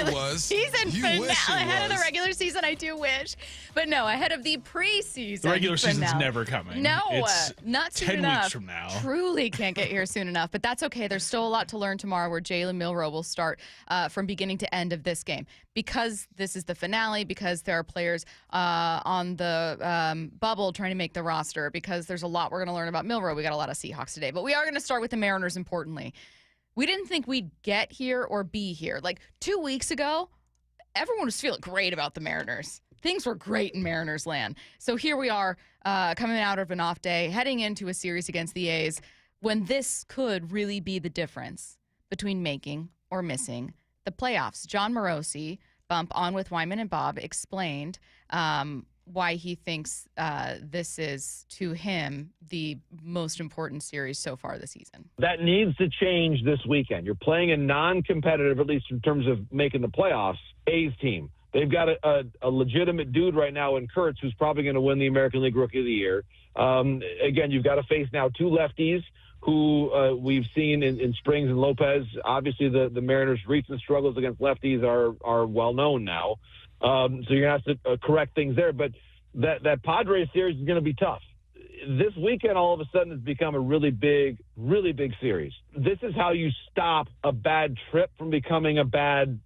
regular season finale. Ahead of the regular season, I do wish. But no, ahead of the preseason The regular finale. season's never coming. No, it's not soon 10 enough. weeks from now. Truly can't get here soon enough. But that's okay. There's still a lot to learn tomorrow where Jalen Milroe will start from beginning to end of this game. Because this is the finale, because there are players on the bubble trying to make the roster, because there's a lot we're going to learn about Milroe. We got a lot of Seahawks today. But we are going to start with the Mariners, importantly. We didn't think we'd get here or be here. Like 2 weeks ago, everyone was feeling great about the Mariners. Things were great in Mariners land. So here we are coming out of an off day, heading into a series against the A's when this could really be the difference between making or missing the playoffs. John Morosi, bump on with Wyman and Bob, explained why he thinks this is, to him, the most important series so far this season. That needs to change this weekend. You're playing a non-competitive, at least in terms of making the playoffs, A's team. They've got a legitimate dude right now in Kurtz who's probably going to win the American League Rookie of the Year. Again, you've got to face now two lefties who we've seen in Springs and Lopez. Obviously, the Mariners' recent struggles against lefties are well known now. So you're going to have to correct things there. But that Padres series is going to be tough. This weekend, all of a sudden, has become a really big series. This is how you stop a bad trip from becoming a bad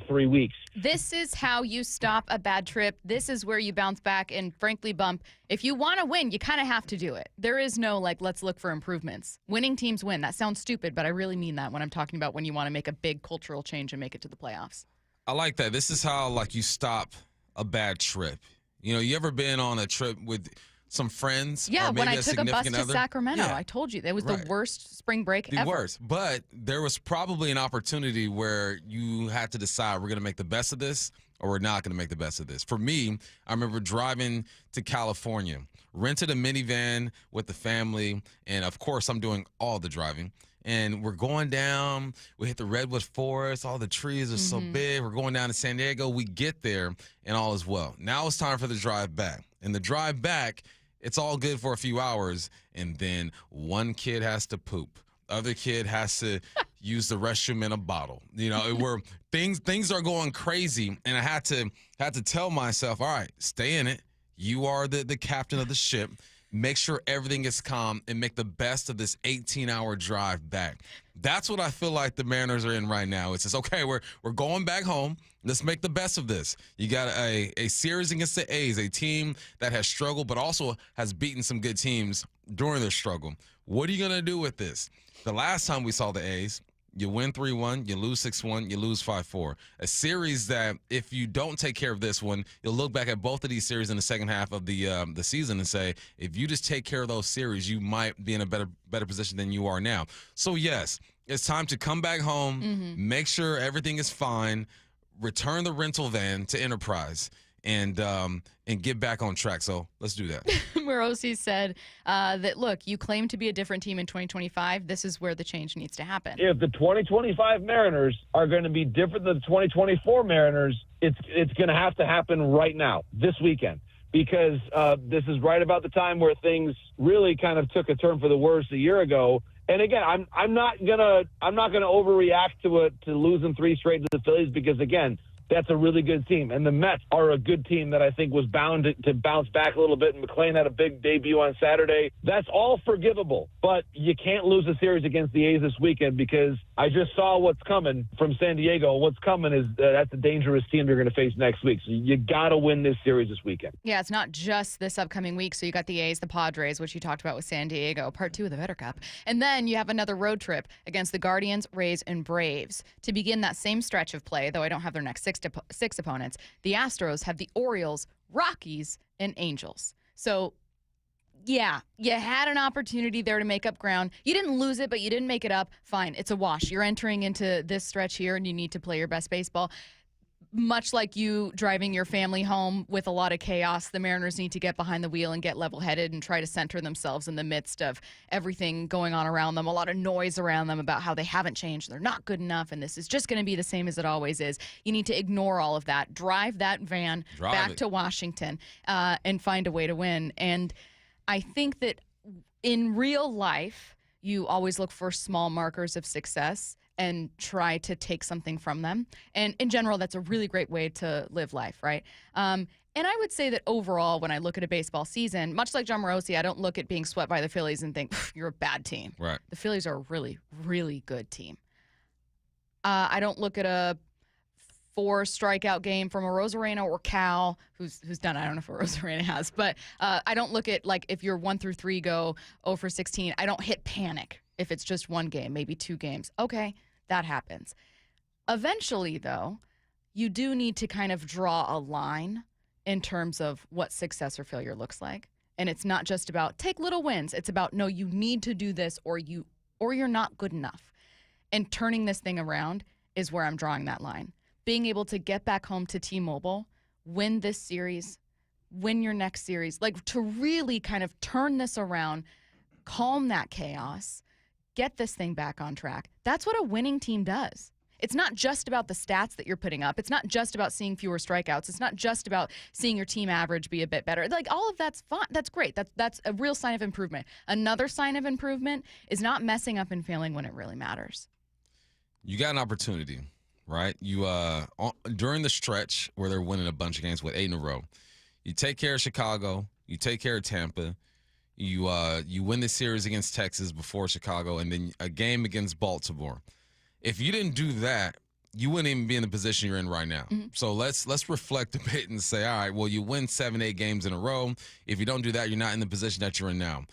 3 weeks. This is how you stop a bad trip. This is where you bounce back. And frankly, Bump, if you want to win, you kind of have to do it. There is no, let's look for improvements. Winning teams win. That sounds stupid, but I really mean that when I'm talking about when you want to make a big cultural change and make it to the playoffs. I like that. This is how, you stop a bad trip. You ever been on a trip with some friends? Yeah, or maybe when I took a bus to other? Sacramento, Yeah. I told you. It was the worst spring break ever. The worst. But there was probably an opportunity where you had to decide, we're going to make the best of this or we're not going to make the best of this. For me, I remember driving to California, rented a minivan with the family, and of course I'm doing all the driving. And we're going down. We hit the Redwood Forest. All the trees are so big. We're going down to San Diego. We get there, and all is well. Now it's time for the drive back. And the drive back, it's all good for a few hours, and then one kid has to poop. Other kid has to use the restroom in a bottle. Where things are going crazy, and I had to tell myself, all right, stay in it. You are the captain of the ship. Make sure everything is calm and make the best of this 18-hour drive back. That's what I feel like the Mariners are in right now. It's just, okay, we're going back home. Let's make the best of this. You got a series against the A's, a team that has struggled but also has beaten some good teams during their struggle. What are you going to do with this? The last time we saw the A's, you win 3-1, you lose 6-1, you lose 5-4. A series that if you don't take care of this one, you'll look back at both of these series in the second half of the season and say, if you just take care of those series, you might be in a better position than you are now. So, yes, it's time to come back home, make sure everything is fine, return the rental van to Enterprise, and get back on track. So let's do that. Morosi said that, look, you claim to be a different team in 2025. This is where the change needs to happen. If the 2025 Mariners are going to be different than the 2024 Mariners, it's going to have to happen right now, this weekend, because this is right about the time where things really kind of took a turn for the worse a year ago. And again, I'm not gonna overreact to losing 3 straight to the Phillies because, again, that's a really good team. And the Mets are a good team that I think was bound to bounce back a little bit. And McClain had a big debut on Saturday. That's all forgivable. But you can't lose a series against the A's this weekend because I just saw what's coming from San Diego. What's coming is that's a dangerous team they're going to face next week. So you got to win this series this weekend. Yeah, it's not just this upcoming week. So you got the A's, the Padres, which you talked about with San Diego, part 2 of the Vetter Cup. And then you have another road trip against the Guardians, Rays, and Braves. To begin that same stretch of play, though I don't have their next six opponents, the Astros have the Orioles, Rockies, and Angels. So, yeah, you had an opportunity there to make up ground. You didn't lose it, but you didn't make it up. Fine, it's a wash. You're entering into this stretch here, and you need to play your best baseball. Much like you driving your family home with a lot of chaos, the Mariners need to get behind the wheel and get level-headed and try to center themselves in the midst of everything going on around them, a lot of noise around them about how they haven't changed, they're not good enough, and this is just going to be the same as it always is. You need to ignore all of that, drive that van back to Washington, and find a way to win. And I think that in real life, you always look for small markers of success. and try to take something from them. And in general, that's a really great way to live life, right? And I would say that overall, when I look at a baseball season, much like John Morosi, I don't look at being swept by the Phillies and think, you're a bad team. Right. The Phillies are a really, really good team. I don't look at a 4-strikeout game from a Rosarena or Cal, who's done. I don't know if a Rosarena has, but I don't look at, like, if you're 1 through 3 go 0 for 16. I don't hit panic if it's just one game, maybe 2 games. Okay, that happens. Eventually, though, you do need to kind of draw a line in terms of what success or failure looks like. And it's not just about take little wins. It's about, no, you need to do this or you're not good enough. And turning this thing around is where I'm drawing that line. Being able to get back home to T-Mobile, win this series, win your next series, like to really kind of turn this around, calm that chaos, get this thing back on track. That's what a winning team does. It's not just about the stats that you're putting up. It's not just about seeing fewer strikeouts. It's not just about seeing your team average be a bit better. Like, all of that's fun. That's great. That's a real sign of improvement. Another sign of improvement is not messing up and failing when it really matters. You got an opportunity, right? You during the stretch where they're winning a bunch of games with 8 in a row, you take care of Chicago, you take care of Tampa, you win the series against Texas before Chicago, and then a game against Baltimore. If you didn't do that, you wouldn't even be in the position you're in right now. Mm-hmm. So let's reflect a bit and say, all right, well, you win 7, 8 games in a row. If you don't do that, you're not in the position that you're in now.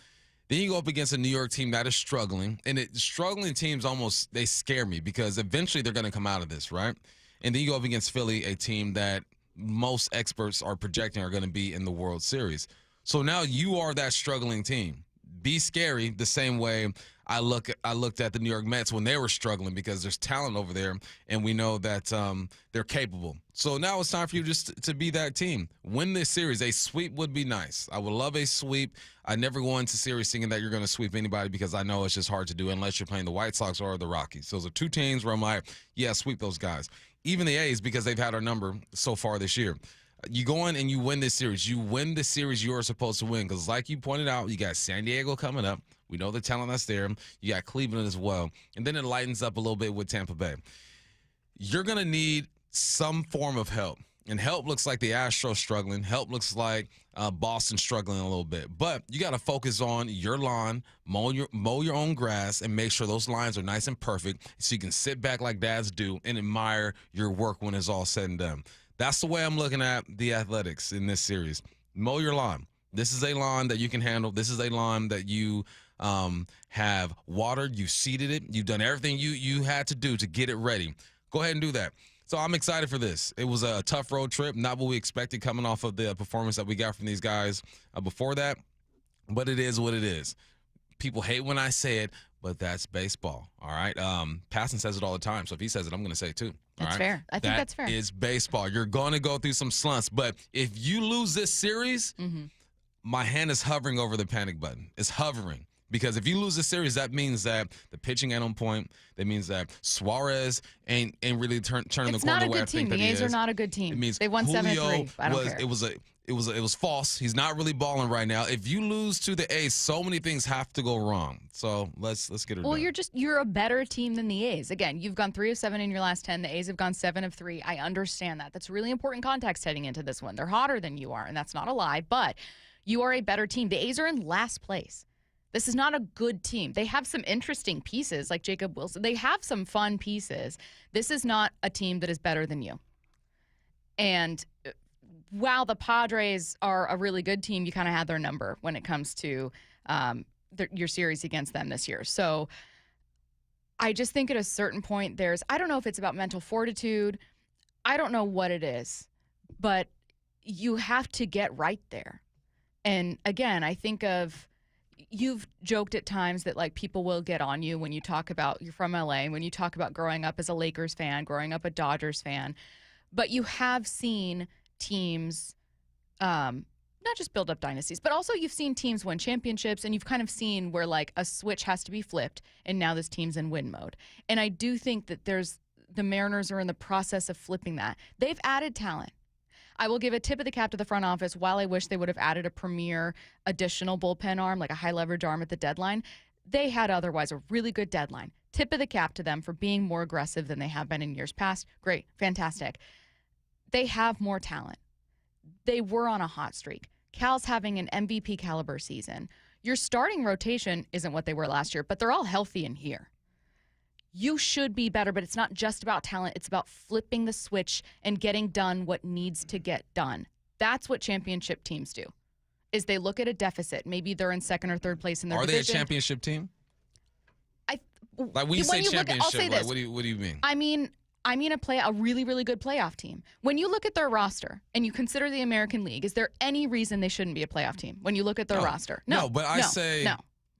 Then you go up against a New York team that is struggling, and struggling teams they scare me because eventually they're going to come out of this, right? And then you go up against Philly, a team that most experts are projecting are going to be in the World Series. So now you are that struggling team. Be scary the same way I looked at the New York Mets when they were struggling because there's talent over there, and we know that they're capable. So now it's time for you just to be that team. Win this series. A sweep would be nice. I would love a sweep. I never go into series thinking that you're going to sweep anybody because I know it's just hard to do unless you're playing the White Sox or the Rockies. Those are 2 teams where I'm like, yeah, sweep those guys. Even the A's, because they've had our number so far this year. You go in and you win this series. You win the series you are supposed to win because, like you pointed out, you got San Diego coming up. We know the talent that's there. You got Cleveland as well. And then it lightens up a little bit with Tampa Bay. You're going to need some form of help. And help looks like the Astros struggling. Help looks like Boston struggling a little bit. But you got to focus on your lawn, mow your own grass, and make sure those lines are nice and perfect so you can sit back like dads do and admire your work when it's all said and done. That's the way I'm looking at the Athletics in this series. Mow your lawn. This is a lawn that you can handle. This is a lawn that you have watered. You seeded it. You've done everything you had to do to get it ready. Go ahead and do that. So I'm excited for this. It was a tough road trip, not what we expected coming off of the performance that we got from these guys before that, but it is what it is. People hate when I say it, but that's baseball, all right? Parsons says it all the time, so if he says it, I'm going to say it too. That's fair. I think that's fair. That is baseball. You're going to go through some slumps, but if you lose this series, my hand is hovering over the panic button. It's hovering. Because if you lose the series, that means that the pitching ain't on point. That means that Suarez ain't really turning the corner. It's not a good team. The A's are not a good team. It means they won 7-3. I don't care. It was false. He's not really balling right now. If you lose to the A's, so many things have to go wrong. So let's get it done. Well, you're a better team than the A's. Again, you've gone 3 of 7 in your last 10. The A's have gone 7 of 3. I understand that. That's really important context heading into this one. They're hotter than you are, and that's not a lie. But you are a better team. The A's are in last place. This is not a good team. They have some interesting pieces like Jacob Wilson. They have some fun pieces. This is not a team that is better than you. And while the Padres are a really good team, you kind of had their number when it comes to your series against them this year. So I just think at a certain point I don't know if it's about mental fortitude. I don't know what it is, but you have to get right there. And again, I think you've joked at times that like people will get on you when you talk about you're from LA, when you talk about growing up as a Lakers fan, growing up a Dodgers fan, but you have seen teams not just build up dynasties, but also you've seen teams win championships, and you've kind of seen where like a switch has to be flipped and now this team's in win mode. And I do think that the Mariners are in the process of flipping that. They've added talent. I will give a tip of the cap to the front office. While I wish they would have added a premier additional bullpen arm, like a high leverage arm at the deadline, They had otherwise a really good deadline. Tip of the cap to them for being more aggressive than they have been in years past. Great. Fantastic. They have more talent. They were on a hot streak. Cal's having an MVP caliber season. Your starting rotation isn't what they were last year, but they're all healthy in here. You should be better, but it's not just about talent. It's about flipping the switch and getting done what needs to get done. That's what championship teams do, is they look at a deficit. Maybe they're in second or third place in their division. Are they a championship team? Like when you say I'll championship, say like, this. what do you mean? I mean a really, really good playoff team. When you look at their roster and you consider the American League, is there any reason they shouldn't be a playoff team when you look at their roster? No, but I say no.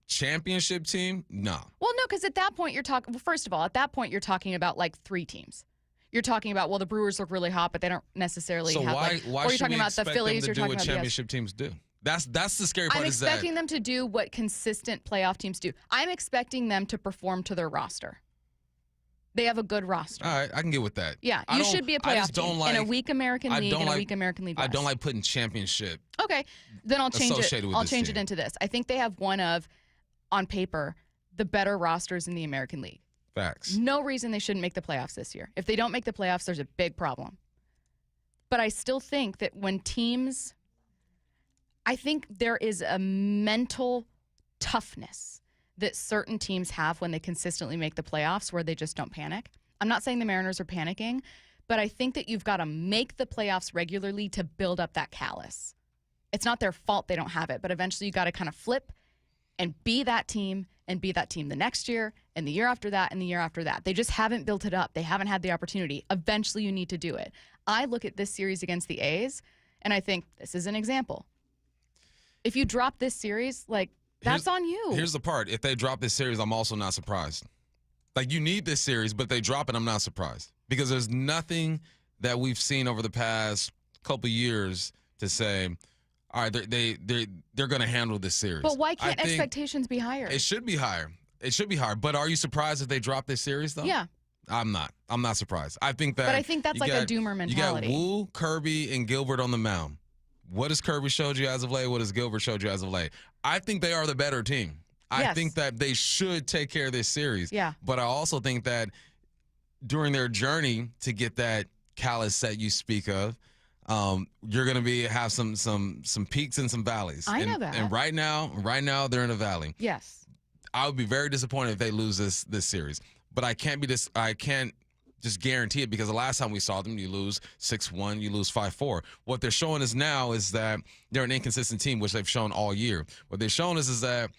Championship team? No. Well, no, because at that point you're talking, first of all, at that point you're talking about like 3 teams. You're talking about, well, the Brewers look really hot, but they don't necessarily have why or you're talking about the Phillies, them to you're do talking what about championship teams do? That's the scary part. I'm expecting them to do what consistent playoff teams do. I'm expecting them to perform to their roster. They have a good roster. All right, I can get with that. Yeah, you should be a playoff team in a weak American League and a weak American League West. I don't like putting championship. Okay, then I'll change it. I'll change it team. into this. I think they have one of, on paper, the better rosters in the American League. Facts. No reason they shouldn't make the playoffs this year. If they don't make the playoffs, there's a big problem. But I still think that when teams, I think there is a mental toughness that certain teams have when they consistently make the playoffs where they just don't panic. I'm not saying the Mariners are panicking, but I think that you've got to make the playoffs regularly to build up that callus. It's not their fault they don't have it, but eventually you got to kind of flip and be that team and be that team the next year and the year after that and the year after that. They just haven't built it up. They haven't had the opportunity. Eventually you need to do it. I look at this series against the A's and I think this is an example. If you drop this series, like, that's on you. Here's the part. If they drop this series, I'm also not surprised. Like, you need this series, but they drop it, I'm not surprised. Because there's nothing that we've seen over the past couple years to say, all right, they're going to handle this series. But why can't expectations be higher? It should be higher. It should be higher. But are you surprised if they drop this series, though? Yeah. I'm not. I'm not surprised. I think that. But I think that's like a doomer mentality. You got Wu, Kirby, and Gilbert on the mound. What has Kirby showed you as of late? What has Gilbert showed you as of late? I think they are the better team. I think that they should take care of this series. Yeah. But I also think that during their journey to get that callus set you speak of, you're going to have some peaks and some valleys. I know that. And right now they're in a valley. Yes. I would be very disappointed if they lose this series. But I can't just guarantee it because the last time we saw them, you lose 6-1, you lose 5-4. What they're showing us now is that they're an inconsistent team, which they've shown all year. What they've shown us is that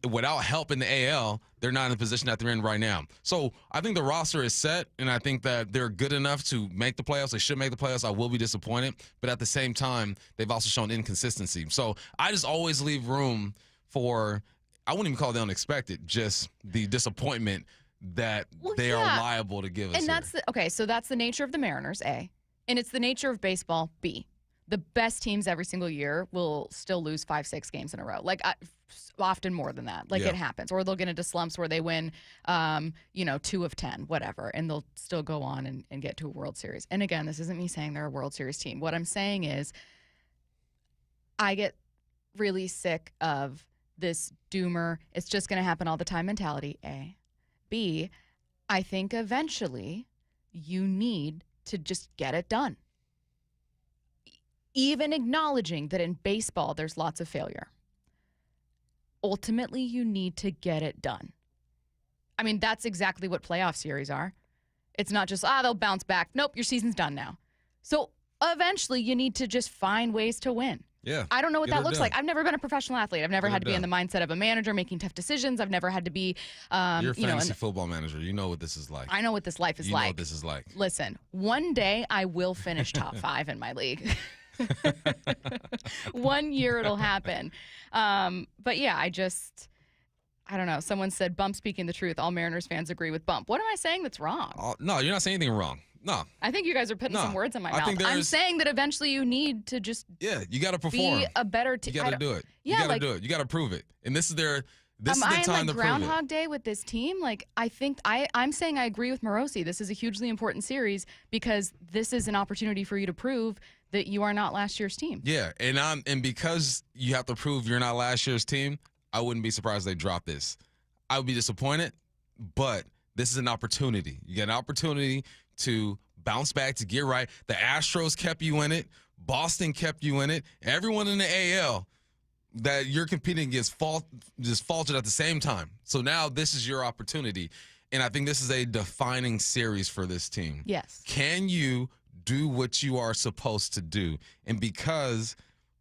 without help in the AL, they're not in the position that they're in right now. So I think the roster is set, and I think that they're good enough to make the playoffs. They should make the playoffs. I will be disappointed. But at the same time, they've also shown inconsistency. So I just always leave room for, I wouldn't even call it the unexpected, just the disappointment that they are liable to give us. And that's so that's the nature of the Mariners, A. And it's the nature of baseball, B. The best teams every single year will still lose 5-6 games in a row. Like often more than that. Like it happens. Or they'll get into slumps where they win 2 of 10, whatever, and they'll still go on and get to a World Series. And again, this isn't me saying they're a World Series team. What I'm saying is I get really sick of this doomer, it's just going to happen all the time mentality, A. B, I think eventually you need to just get it done. Even acknowledging that in baseball there's lots of failure. Ultimately, you need to get it done. I mean, that's exactly what playoff series are. It's not just, they'll bounce back. Nope, your season's done now. So eventually you need to just find ways to win. Yeah. I don't know what that looks like. I've never been a professional athlete. I've never had to be in the mindset of a manager making tough decisions. I've never had to be, you're a fantasy football manager. You know what this is like. I know what this life is like. You know what this is like. Listen, one day I will finish top 5 in my league. One year it'll happen. But yeah, I don't know. Someone said, Bump speaking the truth. All Mariners fans agree with Bump. What am I saying that's wrong? No, you're not saying anything wrong. No. I think you guys are putting some words in my mouth. I'm saying that eventually you need to just you got to perform. Be a better team. You got to do it. Yeah, you got to do it. You got to prove it. And this is the time to prove it. Groundhog Day with this team? Like, I think I'm saying I agree with Morosi. This is a hugely important series because this is an opportunity for you to prove that you are not last year's team. Yeah, and because you have to prove you're not last year's team, I wouldn't be surprised if they drop this. I would be disappointed, but this is an opportunity. You get an opportunity to bounce back, to get right. The Astros kept you in it. Boston kept you in it. Everyone in the AL that you're competing against just faltered at the same time. So now this is your opportunity. And I think this is a defining series for this team. Yes. Can you do what you are supposed to do? And because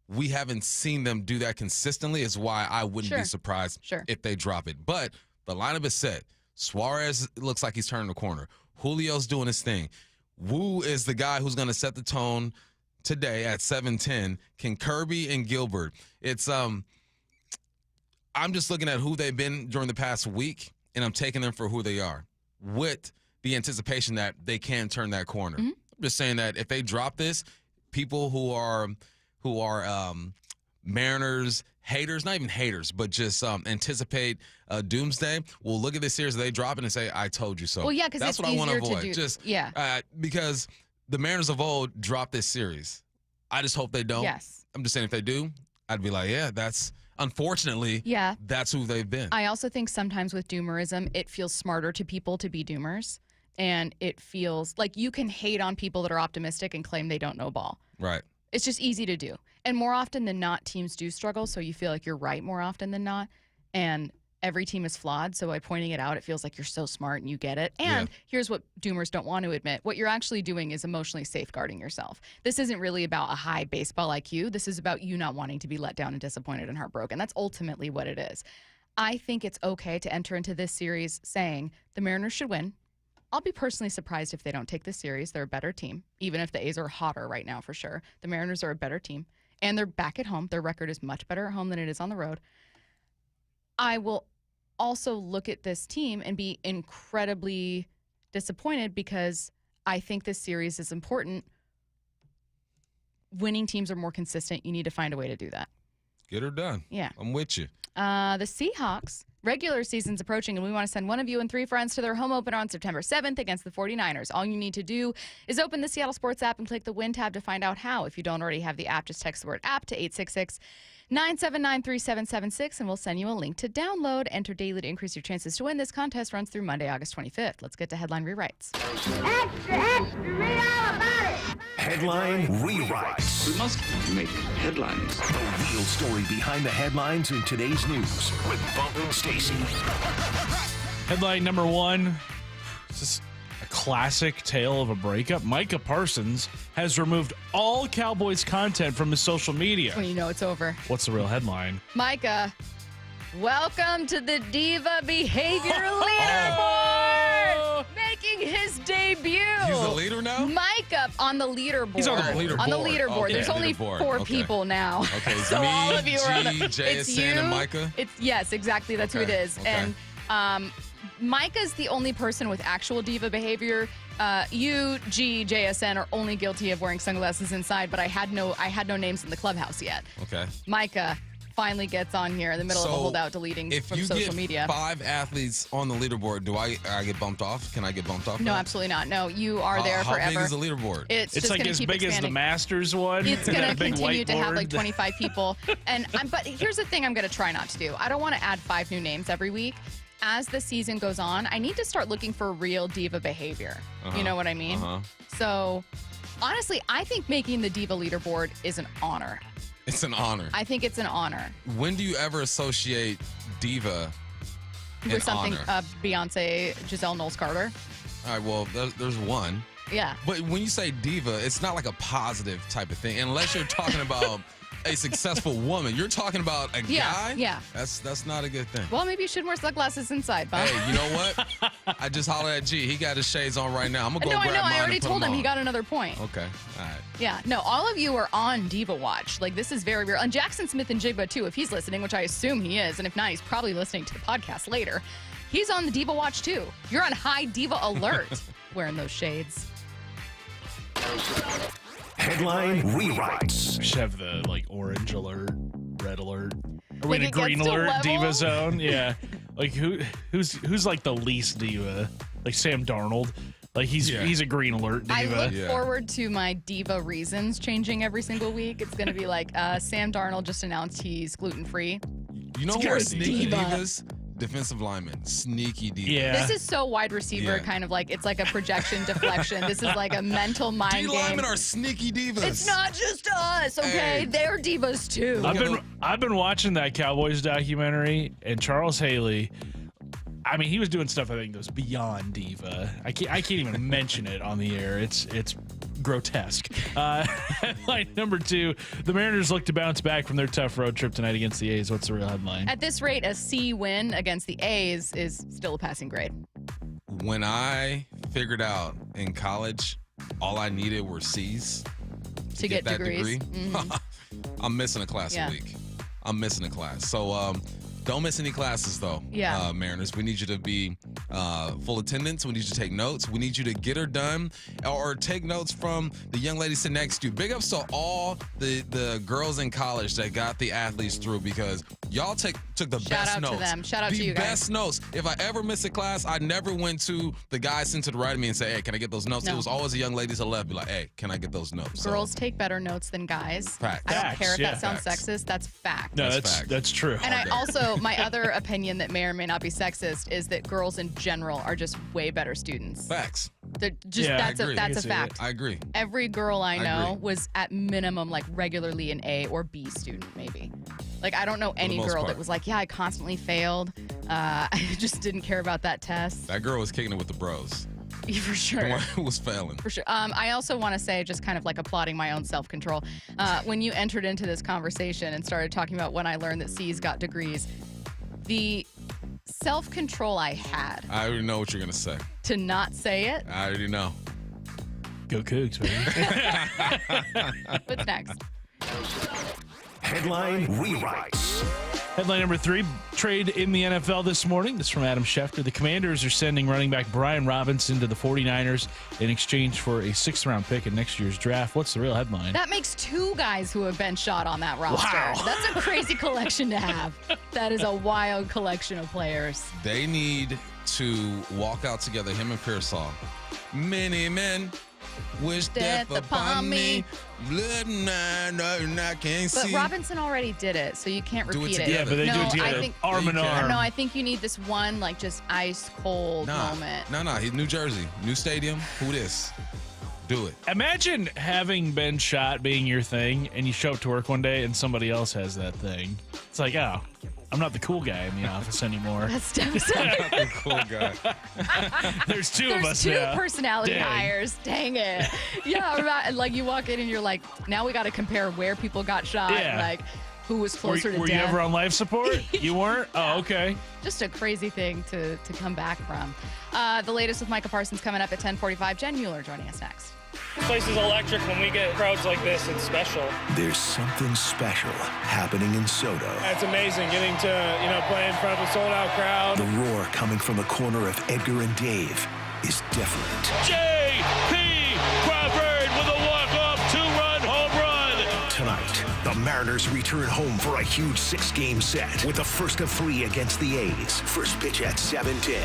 we haven't seen them do that consistently is why I wouldn't be surprised if they drop it. But the lineup is set. Suarez looks like he's turning the corner. Julio's doing his thing. Wu is the guy who's going to set the tone today at 7:10. Can Kirby and Gilbert? It's I'm just looking at who they've been during the past week, and I'm taking them for who they are with the anticipation that they can turn that corner. I'm just saying that if they drop this, people who are Mariners haters, not even haters, but just anticipate doomsday, will look at this series, they drop it and say, I told you so. Well, yeah, because that's what I want to avoid. Because the Mariners of old dropped this series. I just hope they don't. Yes. I'm just saying if they do, I'd be like, yeah, unfortunately, that's who they've been. I also think sometimes with doomerism, it feels smarter to people to be doomers. And it feels like you can hate on people that are optimistic and claim they don't know ball. Right. It's just easy to do. And more often than not, teams do struggle, so you feel like you're right more often than not. And every team is flawed, so by pointing it out, it feels like you're so smart and you get it. And here's what doomers don't want to admit. What you're actually doing is emotionally safeguarding yourself. This isn't really about a high baseball IQ. This is about you not wanting to be let down and disappointed and heartbroken. That's ultimately what it is. I think it's okay to enter into this series saying the Mariners should win. I'll be personally surprised if they don't take this series. They're a better team, even if the A's are hotter right now for sure. The Mariners are a better team, and they're back at home. Their record is much better at home than it is on the road. I will also look at this team and be incredibly disappointed because I think this series is important. Winning teams are more consistent. You need to find a way to do that. Get her done. Yeah. I'm with you. The Seahawks, regular season's approaching, and we want to send one of you and 3 friends to their home opener on September 7th against the 49ers. All you need to do is open the Seattle Sports app and click the Win tab to find out how. If you don't already have the app, just text the word app to 866-979-3776, and we'll send you a link to download. Enter daily to increase your chances to win. This contest runs through Monday, August 25th. Let's get to headline rewrites. Extra, extra, read all about it. Headline rewrites. We must make headlines. The real story behind the headlines in today's news with Bubba and Stacy. Headline number 1. This is a classic tale of a breakup. Micah Parsons has removed all Cowboys content from his social media. When you know it's over. What's the real headline? Micah, welcome to the Diva Behavior Leaderboard! Making his debut. He's the leader now? Micah on the leaderboard. He's on the leaderboard. On the leaderboard. Okay. There's only Leaderboard. 4 Okay. people now. Okay, it's so me, all of you are on the, G, it's JSN, you, and Micah? Yes, exactly. That's who it Okay, is. okay. And Micah's the only person with actual diva behavior. You, G, JSN are only guilty of wearing sunglasses inside, but I had no names in the clubhouse yet. Okay. Micah finally gets on here in the middle of a holdout deleting from social media. If you get 5 athletes on the leaderboard, do I get bumped off? Can I get bumped off? No, absolutely not. No, you are there how forever. How big is the leaderboard? It's just like gonna as keep big expanding. as the Masters one. It's going to That big continue to have whiteboard. like 25 people. But here's the thing I'm going to try not to do. I don't want to add 5 new names every week. As the season goes on, I need to start looking for real diva behavior. You know what I mean? So, honestly, I think making the diva leaderboard is an honor. It's an honor. I think it's an honor. When do you ever associate diva With something honor? Beyonce, Giselle Knowles-Carter. All right, well, there's one. Yeah. But when you say diva, it's not like a positive type of thing. Unless you're talking about a successful woman. You're talking about a guy? Yeah. That's not a good thing. Well, maybe you shouldn't wear sunglasses inside, Bob. Hey, you know what? I just hollered at G. He got his shades on right now. I'm going to go grab mine I already and put told them him. He on. got another point. Okay. All right. Yeah. No, all of you are on Diva Watch. Like, this is very real. And Jackson Smith and Jigba, too, if he's listening, which I assume he is. And if not, he's probably listening to the podcast later. He's on the Diva Watch, too. You're on high diva alert wearing those shades. Headline rewrites. We should have the orange alert, red alert. Are we Like in a it green gets to alert level? diva zone? Yeah. Who's like the least diva? Like Sam Darnold. Like he's a green alert diva. I look forward to my diva reasons changing every single week. It's going to be like Sam Darnold just announced he's gluten-free. You know who are sneaky divas? Defensive linemen, sneaky divas. Yeah. This is so wide receiver, kind of like, it's like a projection deflection. This is like a mental mind game. D-linemen are sneaky divas. It's not just us, okay? Hey. They're divas too. I've been watching that Cowboys documentary, and Charles Haley, I mean, he was doing stuff I think that was beyond diva. I can't even mention it on the air. It's grotesque. Headline number 2: the Mariners look to bounce back from their tough road trip tonight against the A's. What's the real headline? At this rate, a C win against the A's is still a passing grade. When I figured out in college, all I needed were C's To get that degrees. degree. I'm missing a class Yeah. a week. I'm missing a class. So don't miss any classes, though, Yeah. Mariners. We need you to be full attendance. We need you to take notes. We need you to get her done or take notes from the young lady sitting next to you. Big ups to all the girls in college that got the athletes through, because y'all took the Shout best out notes. to them. Shout out to you The guys. best notes. If I ever miss a class, I never went to the guy sitting to the right of me and say, hey, can I get those notes? No. It was always a young lady to the left, be like, hey, can I get those notes? So, Girls take better notes than guys. Facts. I don't Facts, care if yeah. that sounds Facts. sexist. That's fact. No, That's fact. that's true. And I day. also, my other opinion that may or may not be sexist is that girls in general are just way better students. Facts. They're just, Yeah, I that's agree. a I can that's a see fact. I agree. Every girl I know agree. was at minimum like regularly an A or B student, maybe. Like, I don't know any most girl part. that was like, yeah, I constantly failed. I just didn't care about that test. That girl was kicking it with the bros. For The sure. one who was failing. For sure. I also want to say, just kind of like applauding my own self-control, when you entered into this conversation and started talking about when I learned that C's got degrees, the self-control I had I already know what you're going to say. to not say it. I already know. Go Cougs, baby. What's next? Headline rewrites. Headline number 3: trade in the NFL this morning. This is from Adam Schefter. The Commanders are sending running back Brian Robinson to the 49ers in exchange for a 6th-round pick in next year's draft. What's the real headline? That makes 2 guys who have been shot on that roster. Wow. That's a crazy collection to have. That is a wild collection of players. They need to walk out together, him and Pearsall. Many men wish death upon me. Blood and I can't But see. Robinson already did it, so you can't Do it repeat it. together. Yeah, but they no, do it together, I think, arm in you can. arm. No, I think you need this one, like, just ice cold moment. No, he's New Jersey. New stadium. Who this? Do it. Imagine having been shot being your thing, and you show up to work one day and somebody else has that thing. It's like, oh, I'm not the cool guy in the office anymore. That's devastating. Cool guy. There's 2 of us There's 2 now. personality Dang. hires. Dang it. Yeah, right. Like, you walk in and you're like, now we got to compare where people got shot. Yeah. Like, who was Were, closer to were you death. ever on life support? You weren't? Oh, okay. Just a crazy thing to come back from. The latest with Micah Parsons coming up at 10:45. Jen Mueller joining us next. This place is electric. When we get crowds like this, it's special. There's something special happening in Soto. It's amazing getting to, play in front of a sold-out crowd. The roar coming from the corner of Edgar and Dave is different. J.P. Crawford with a walk-off 2-run home run. Tonight, the Mariners return home for a huge 6-game set with the first of 3 against the A's. First pitch at 7:10.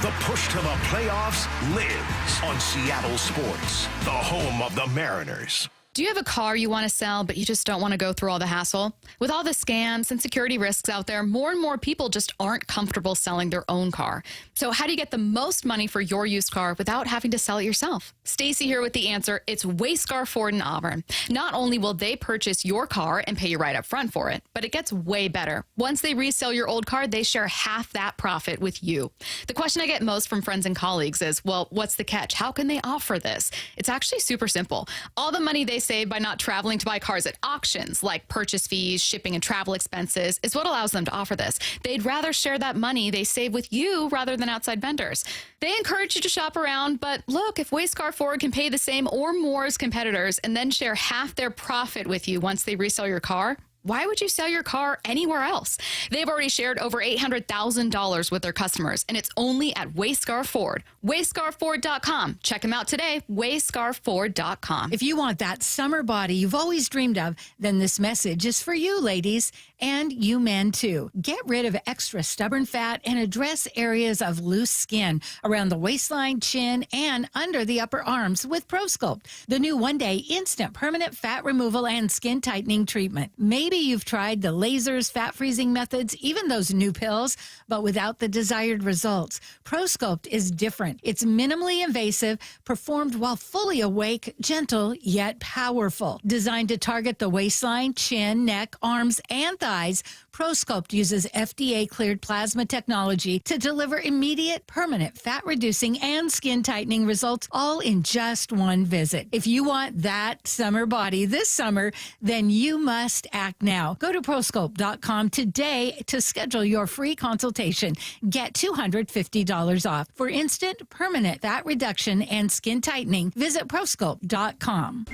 The push to the playoffs lives on Seattle Sports, the home of the Mariners. Do you have a car you want to sell, but you just don't want to go through all the hassle? With all the scams and security risks out there, more and more people just aren't comfortable selling their own car. So how do you get the most money for your used car without having to sell it yourself? Stacy here with the answer. It's Wayscar Ford in Auburn. Not only will they purchase your car and pay you right up front for it, but it gets way better. Once they resell your old car, they share half that profit with you. The question I get most from friends and colleagues is, well, what's the catch? How can they offer this? It's actually super simple. All the money they save by not traveling to buy cars at auctions, like purchase fees, shipping, and travel expenses, is what allows them to offer this. They'd rather share that money they save with you rather than outside vendors. They encourage you to shop around, but look, if Wayscar Ford can pay the same or more as competitors and then share half their profit with you once they resell your car, why would you sell your car anywhere else? They've already shared over $800,000 with their customers, and it's only at Wayscar Ford. WayscarFord.com. Check them out today, WayscarFord.com. If you want that summer body you've always dreamed of, then this message is for you, ladies, and you men, too. Get rid of extra stubborn fat and address areas of loose skin around the waistline, chin, and under the upper arms with ProSculpt, the new one-day instant permanent fat removal and skin tightening treatment. Made Maybe you've tried the lasers, fat freezing methods, even those new pills, but without the desired results. ProSculpt is different. It's minimally invasive, performed while fully awake, gentle, yet powerful. Designed to target the waistline, chin, neck, arms, and thighs, ProSculpt uses FDA-cleared plasma technology to deliver immediate, permanent fat-reducing and skin-tightening results, all in just one visit. If you want that summer body this summer, then you must act now. Go to ProSculpt.com today to schedule your free consultation. Get $250 off. For instant, permanent fat reduction and skin tightening, visit ProSculpt.com.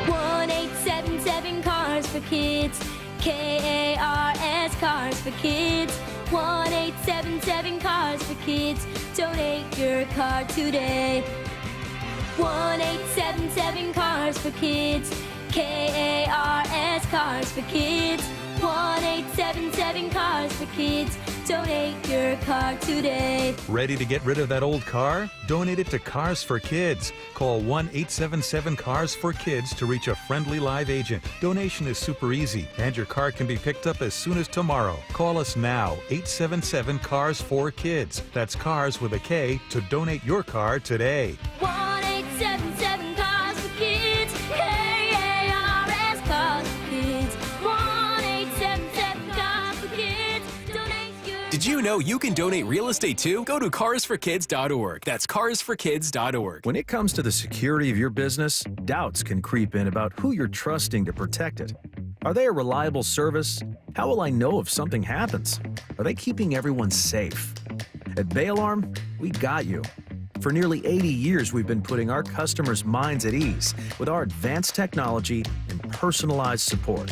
1-877 Cars for Kids. KARS Cars for Kids. 1-877 Cars for Kids. Donate your car today. 1-877 Cars for Kids. KARS Cars for Kids. 1-877 Cars for Kids. Donate your car today. Ready to get rid of that old car? Donate it to Cars for Kids. Call 1-877-CARS-FOR-KIDS to reach a friendly live agent. Donation is super easy, and your car can be picked up as soon as tomorrow. Call us now, 877-CARS-FOR-KIDS. That's cars with a K to donate your car today. 1-877 Cars for Kids. KARS Cars for Kids. 1-877 Cars for Kids. Donate your. Did you know you can donate real estate too? Go to carsforkids.org. That's carsforkids.org. When it comes to the security of your business, doubts can creep in about who you're trusting to protect it. Are they a reliable service? How will I know if something happens? Are they keeping everyone safe? At Bay Alarm, we got you. For nearly 80 years, we've been putting our customers' minds at ease with our advanced technology and personalized support.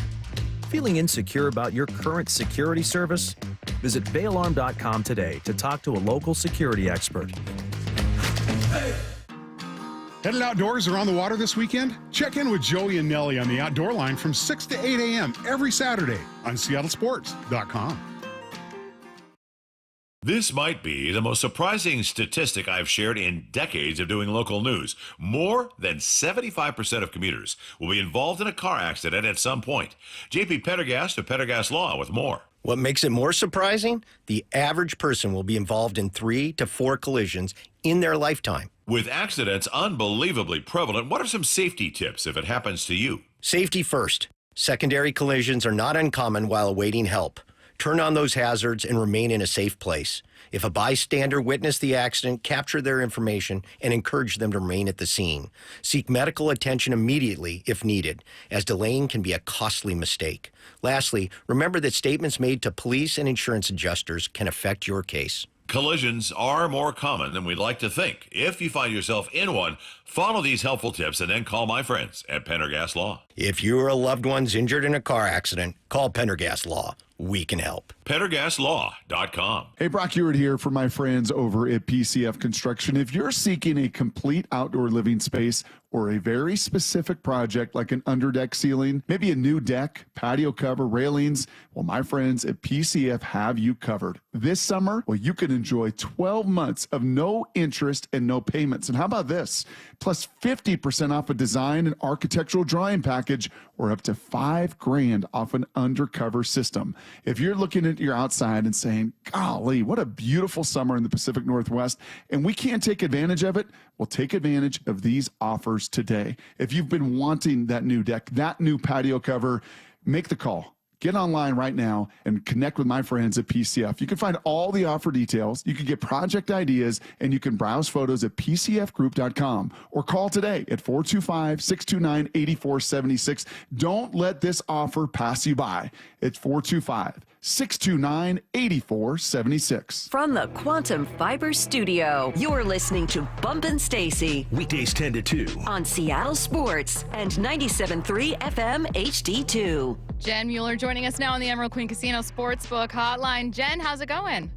Feeling insecure about your current security service? Visit bayalarm.com today to talk to a local security expert. Headed outdoors or on the water this weekend? Check in with Joey and Nellie on the Outdoor Line from 6 to 8 a.m. every Saturday on seattlesports.com. This might be the most surprising statistic I've shared in decades of doing local news. More than 75% of commuters will be involved in a car accident at some point. JP Pendergast of Pendergast Law with more. What makes it more surprising? The average person will be involved in 3 to 4 collisions in their lifetime. With accidents unbelievably prevalent, what are some safety tips if it happens to you? Safety first. Secondary collisions are not uncommon while awaiting help. Turn on those hazards and remain in a safe place. If a bystander witnessed the accident, capture their information and encourage them to remain at the scene. Seek medical attention immediately if needed, as delaying can be a costly mistake. Lastly, remember that statements made to police and insurance adjusters can affect your case. Collisions are more common than we'd like to think. If you find yourself in one, follow these helpful tips and then call my friends at Pendergast Law. If you or a loved one's injured in a car accident, call Pendergast Law. We can help. PendergastLaw.com. Hey, Brock Ewart here for my friends over at PCF Construction. If you're seeking a complete outdoor living space or a very specific project like an underdeck ceiling, maybe a new deck, patio cover, railings, well, my friends at PCF have you covered. This summer, well, you can enjoy 12 months of no interest and no payments. And how about this? Plus 50% off a design and architectural drawing package or up to $5,000 off an undercover system. If you're looking at your outside and saying, golly, what a beautiful summer in the Pacific Northwest, and we can't take advantage of it, well, take advantage of these offers today. If you've been wanting that new deck, that new patio cover, make the call. Get online right now and connect with my friends at PCF. You can find all the offer details. You can get project ideas, and you can browse photos at pcfgroup.com or call today at 425-629-8476. Don't let this offer pass you by. It's 425-629-8476. From the Quantum Fiber Studio, you're listening to Bumpin' Stacy. Weekdays 10 to 2. On Seattle Sports and 97.3 FM HD2. Jen Mueller joining us now on the Emerald Queen Casino Sportsbook Hotline. Jen, how's it going?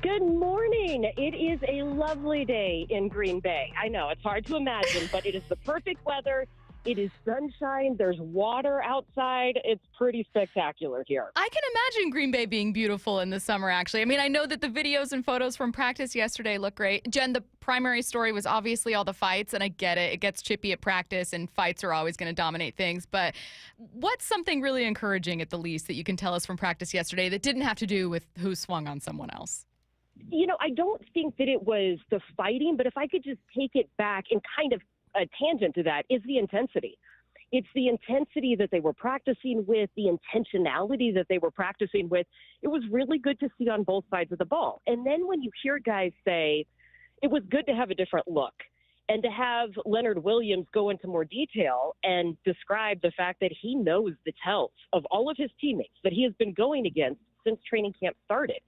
Good morning. It is a lovely day in Green Bay. I know it's hard to imagine, but it is the perfect weather. It is sunshine. There's water outside. It's pretty spectacular here. I can imagine Green Bay being beautiful in the summer, actually. I mean, I know that the videos and photos from practice yesterday look great. Jen, the primary story was obviously all the fights, and I get it. It gets chippy at practice, and fights are always going to dominate things. But what's something really encouraging, at the least, that you can tell us from practice yesterday that didn't have to do with who swung on someone else? I don't think that it was the fighting, but if I could just take it back and kind of a tangent to that is the intensity. It's the intensity that they were practicing with, the intentionality that they were practicing with. It was really good to see on both sides of the ball. And then when you hear guys say, it was good to have a different look, and to have Leonard Williams go into more detail and describe the fact that he knows the tells of all of his teammates that he has been going against since training camp started.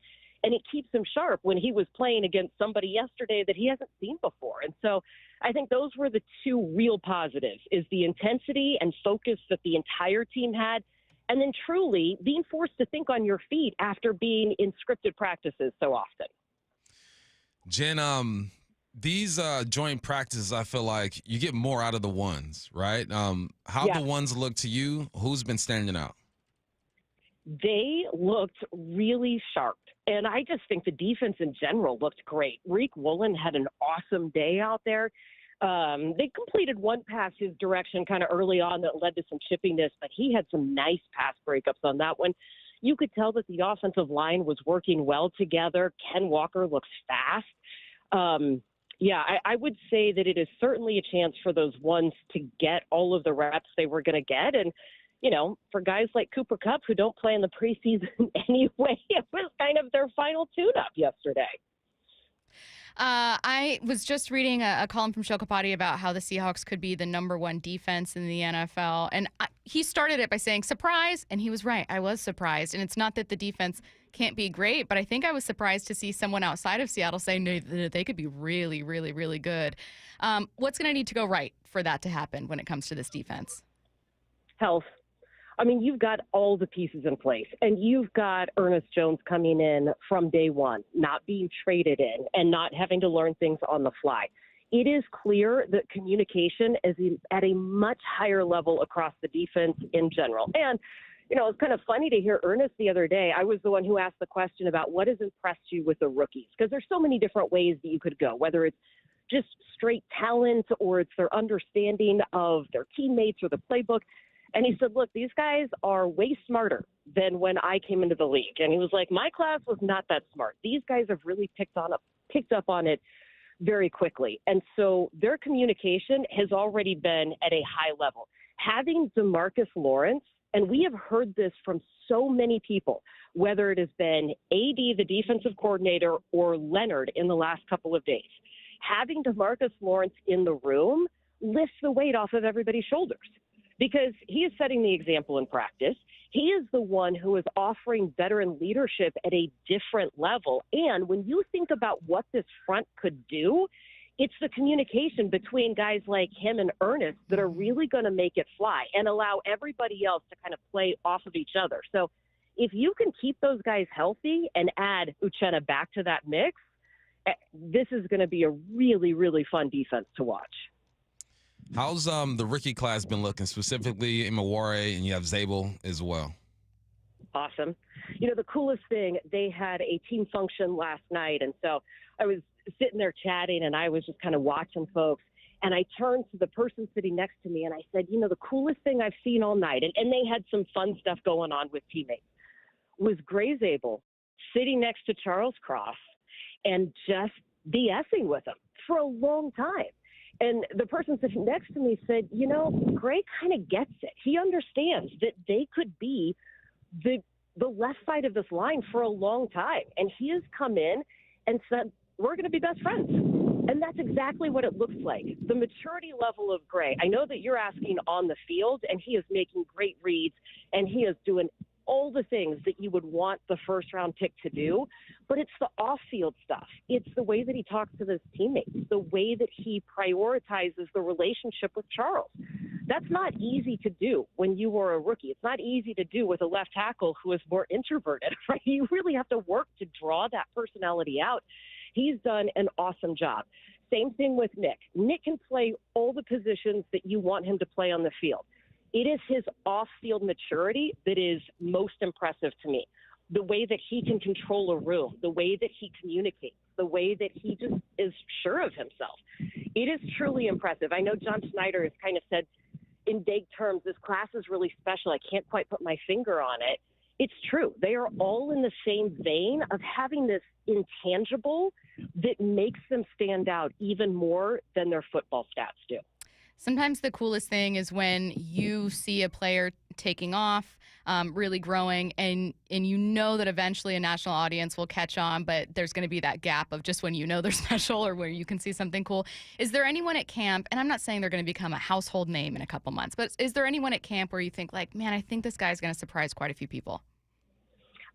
And it keeps him sharp when he was playing against somebody yesterday that he hasn't seen before. And so I think those were the two real positives, is the intensity and focus that the entire team had, and then truly being forced to think on your feet after being in scripted practices so often. Jen, these joint practices, I feel like you get more out of the ones, right? How the ones look to you? Who's been standing out? They looked really sharp. And I just think the defense in general looked great. Reek Woolen had an awesome day out there. They completed one pass his direction kind of early on that led to some chippiness, but he had some nice pass breakups on that one. You could tell that the offensive line was working well together. Ken Walker looks fast. I would say that it is certainly a chance for those ones to get all of the reps they were going to get. And for guys like Cooper Kupp who don't play in the preseason anyway, it was kind of their final tune-up yesterday. I was just reading a column from Shokapati about how the Seahawks could be the #1 defense in the NFL. And he started it by saying, surprise, and he was right. I was surprised. And it's not that the defense can't be great, but I think I was surprised to see someone outside of Seattle say, no, they could be really, really, really good. What's going to need to go right for that to happen when it comes to this defense? Health. I mean, you've got all the pieces in place, and you've got Ernest Jones coming in from day one, not being traded in and not having to learn things on the fly. It is clear that communication is at a much higher level across the defense in general. And, it's kind of funny to hear Ernest the other day. I was the one who asked the question about what has impressed you with the rookies, because there's so many different ways that you could go, whether it's just straight talent or it's their understanding of their teammates or the playbook. And he said, look, these guys are way smarter than when I came into the league. And he was like, my class was not that smart. These guys have really picked up on it very quickly. And so their communication has already been at a high level. Having DeMarcus Lawrence, and we have heard this from so many people, whether it has been AD, the defensive coordinator, or Leonard in the last couple of days, having DeMarcus Lawrence in the room lifts the weight off of everybody's shoulders. Because he is setting the example in practice. He is the one who is offering veteran leadership at a different level. And when you think about what this front could do, it's the communication between guys like him and Ernest that are really going to make it fly and allow everybody else to kind of play off of each other. So if you can keep those guys healthy and add Uchenna back to that mix, this is going to be a really, really fun defense to watch. How's the rookie class been looking, specifically in Mueller, and you have Zabel as well? Awesome. The coolest thing, they had a team function last night, and so I was sitting there chatting, and I was just kind of watching folks, and I turned to the person sitting next to me, and I said, the coolest thing I've seen all night, and they had some fun stuff going on with teammates, was Gray Zabel sitting next to Charles Cross and just BSing with him for a long time. And the person sitting next to me said, Gray kind of gets it. He understands that they could be the left side of this line for a long time. And he has come in and said, we're going to be best friends. And that's exactly what it looks like. The maturity level of Gray. I know that you're asking on the field, and he is making great reads, and he is doing all the things that you would want the first-round pick to do, but it's the off-field stuff. It's the way that he talks to his teammates, the way that he prioritizes the relationship with Charles. That's not easy to do when you are a rookie. It's not easy to do with a left tackle who is more introverted, right? You really have to work to draw that personality out. He's done an awesome job. Same thing with Nick. Nick can play all the positions that you want him to play on the field. It is his off-field maturity that is most impressive to me. The way that he can control a room, the way that he communicates, the way that he just is sure of himself. It is truly impressive. I know John Schneider has kind of said in vague terms, this class is really special. I can't quite put my finger on it. It's true. They are all in the same vein of having this intangible that makes them stand out even more than their football stats do. Sometimes the coolest thing is when you see a player taking off, really growing, and you know that eventually a national audience will catch on, but there's going to be that gap of just when you know they're special or where you can see something cool. Is there anyone at camp, and I'm not saying they're going to become a household name in a couple months, but is there anyone at camp where you think, like, man, I think this guy's going to surprise quite a few people?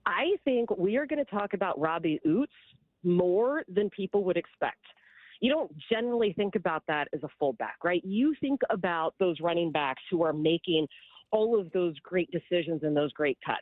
I think we are going to talk about Robbie Oots more than people would expect. You don't generally think about that as a fullback, right? You think about those running backs who are making all of those great decisions and those great cuts.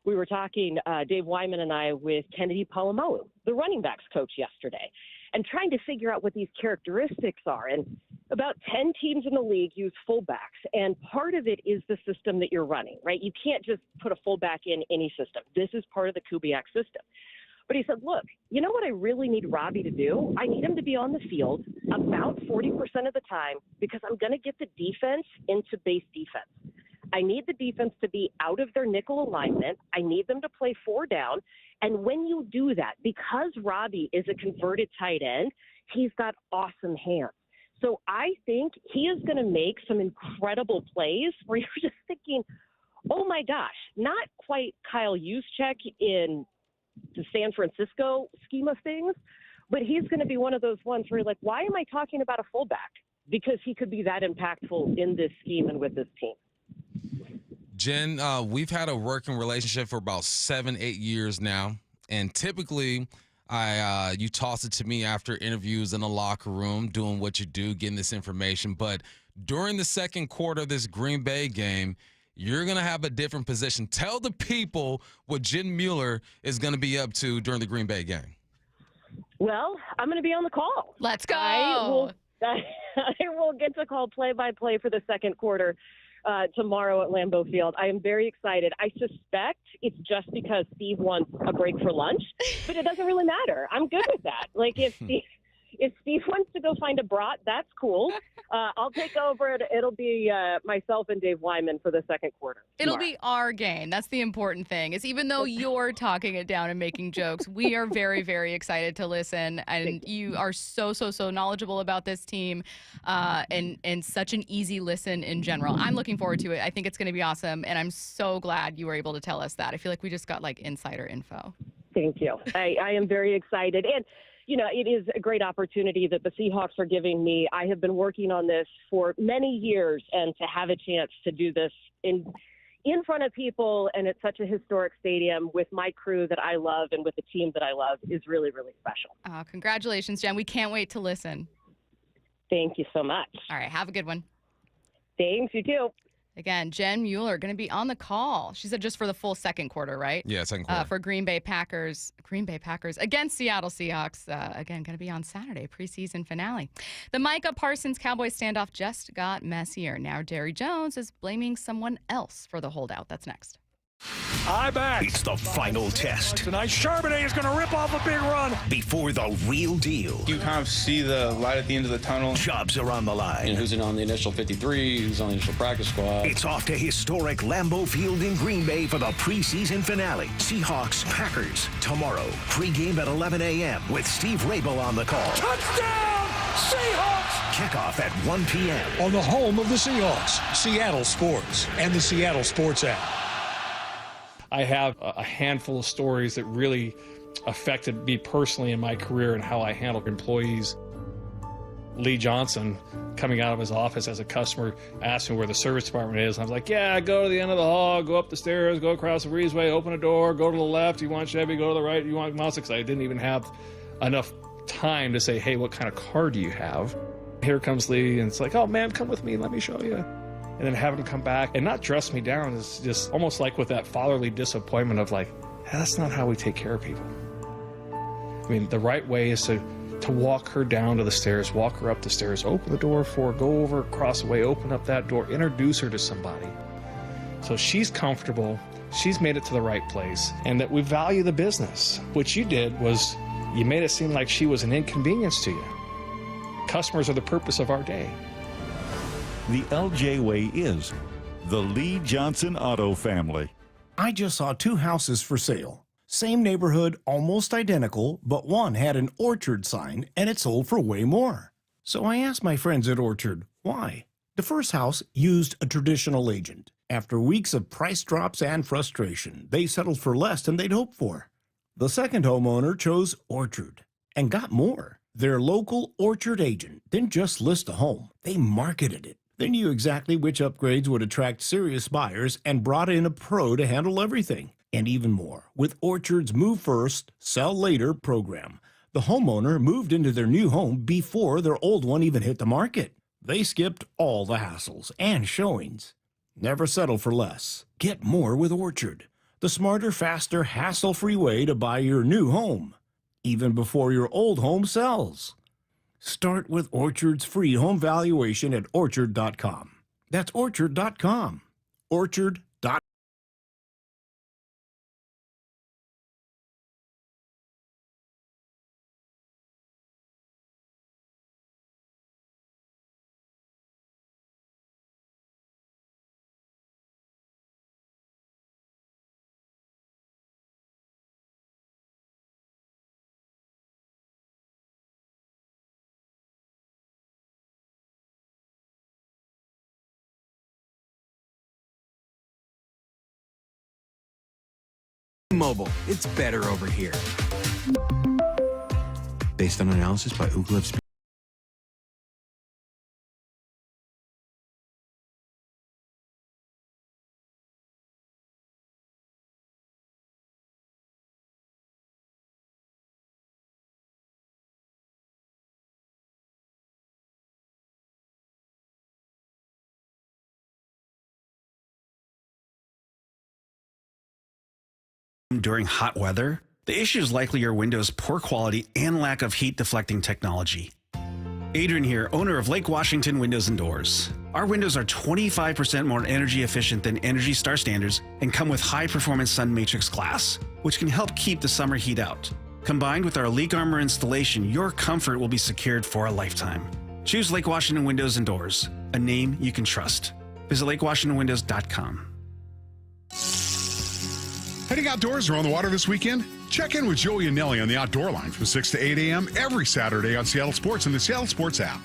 We were talking, Dave Wyman and I, with Kennedy Palomalu, the running backs coach, yesterday, and trying to figure out what these characteristics are. And about 10 teams in the league use fullbacks, and part of it is the system that you're running, right? You can't just put a fullback in any system. This is part of the Kubiak system. But he said, look, you know what I really need Robbie to do? I need him to be on the field about 40% of the time because I'm going to get the defense into base defense. I need the defense to be out of their nickel alignment. I need them to play 4 down. And when you do that, because Robbie is a converted tight end, he's got awesome hands. So I think he is going to make some incredible plays where you're just thinking, oh my gosh, not quite Kyle Juszczyk in the San Francisco scheme of things, but he's going to be one of those ones where you're like, why am I talking about a fullback? Because he could be that impactful in this scheme and with this team. Jen, we've had a working relationship for about 7-8 years now, and typically you toss it to me after interviews in the locker room, doing what you do, getting this information. But during the second quarter of this Green Bay game, you're going to have a different position. Tell the people what Jen Mueller is going to be up to during the Green Bay game. Well, I'm going to be on the call. Let's go. I will get to call play-by-play for the second quarter tomorrow at Lambeau Field. I am very excited. I suspect it's just because Steve wants a break for lunch, but it doesn't really matter. I'm good with that. Like, if Steve wants to go find a brat, that's cool. I'll take over. It'll be myself and Dave Wyman for the second quarter. It'll be our game. That's the important thing, is even though you're talking it down and making jokes, we are very, very excited to listen. And you are so knowledgeable about this team and such an easy listen in general. I'm looking forward to it. I think it's going to be awesome. And I'm so glad you were able to tell us that. I feel like we just got like insider info. Thank you. I am very excited. And you know, it is a great opportunity that the Seahawks are giving me. I have been working on this for many years, and to have a chance to do this in front of people and at such a historic stadium with my crew that I love and with the team that I love is really, really special. Congratulations, Jen. We can't wait to listen. Thank you so much. All right. Have a good one. Thanks. You too. Again, Jen Mueller going to be on the call. She said just for the full second quarter, right? Yeah, second quarter. For Green Bay Packers against Seattle Seahawks. Again, going to be on Saturday, preseason finale. The Micah Parsons Cowboys standoff just got messier. Now Jerry Jones is blaming someone else for the holdout. That's next. It's the final test. Tonight, Charbonnet is going to rip off a big run. Before the real deal. You kind of see the light at the end of the tunnel. Jobs are on the line. You know, who's in on the initial 53, who's on the initial practice squad. It's off to historic Lambeau Field in Green Bay for the preseason finale. Seahawks, Packers, tomorrow. Pre-game at 11 a.m. with Steve Rabel on the call. Touchdown, Seahawks! Kickoff at 1 p.m. on the home of the Seahawks, Seattle Sports, and the Seattle Sports app. I have a handful of stories that really affected me personally in my career and how I handle employees. Lee Johnson, coming out of his office as a customer, asked me where the service department is. I was like, yeah, go to the end of the hall, go up the stairs, go across the breezeway, open a door, go to the left. You want Chevy, go to the right. You want Mazda? Because I didn't even have enough time to say, hey, what kind of car do you have? Here comes Lee, and it's like, oh, man, come with me. Let me show you. And then have him come back and not dress me down is just almost like with that fatherly disappointment of like, hey, that's not how we take care of people. I mean, the right way is to to walk her down to the stairs, walk her up the stairs, open the door for her, go over, cross the way, open up that door, introduce her to somebody. So she's comfortable, she's made it to the right place, and that we value the business. What you did was you made it seem like she was an inconvenience to you. Customers are the purpose of our day. The LJ Way is the Lee Johnson Auto family. I just saw 2 houses for sale. Same neighborhood, almost identical, but one had an Orchard sign and it sold for way more. So I asked my friends at Orchard, why? The first house used a traditional agent. After weeks of price drops and frustration, they settled for less than they'd hoped for. The second homeowner chose Orchard and got more. Their local Orchard agent didn't just list a home, they marketed it. They knew exactly which upgrades would attract serious buyers and brought in a pro to handle everything. And even more, with Orchard's Move First, Sell Later program, the homeowner moved into their new home before their old one even hit the market. They skipped all the hassles and showings. Never settle for less. Get more with Orchard, the smarter, faster, hassle-free way to buy your new home, even before your old home sells. Start with Orchard's free home valuation at Orchard.com. That's Orchard.com. Orchard.com. Mobile, it's better over here. Based on analysis by Ookla. During hot weather, the issue is likely your window's poor quality and lack of heat deflecting technology. Adrian here, owner of Lake Washington Windows and Doors. Our windows are 25% more energy efficient than Energy Star standards and come with high performance Sun Matrix glass, which can help keep the summer heat out. Combined with our Leak Armor installation, your comfort will be secured for a lifetime. Choose Lake Washington Windows and Doors, a name you can trust. Visit lakewashingtonwindows.com. Heading outdoors or on the water this weekend? Check in with Joey and Nelly on the Outdoor Line from 6 to 8 a.m. every Saturday on Seattle Sports and the Seattle Sports app.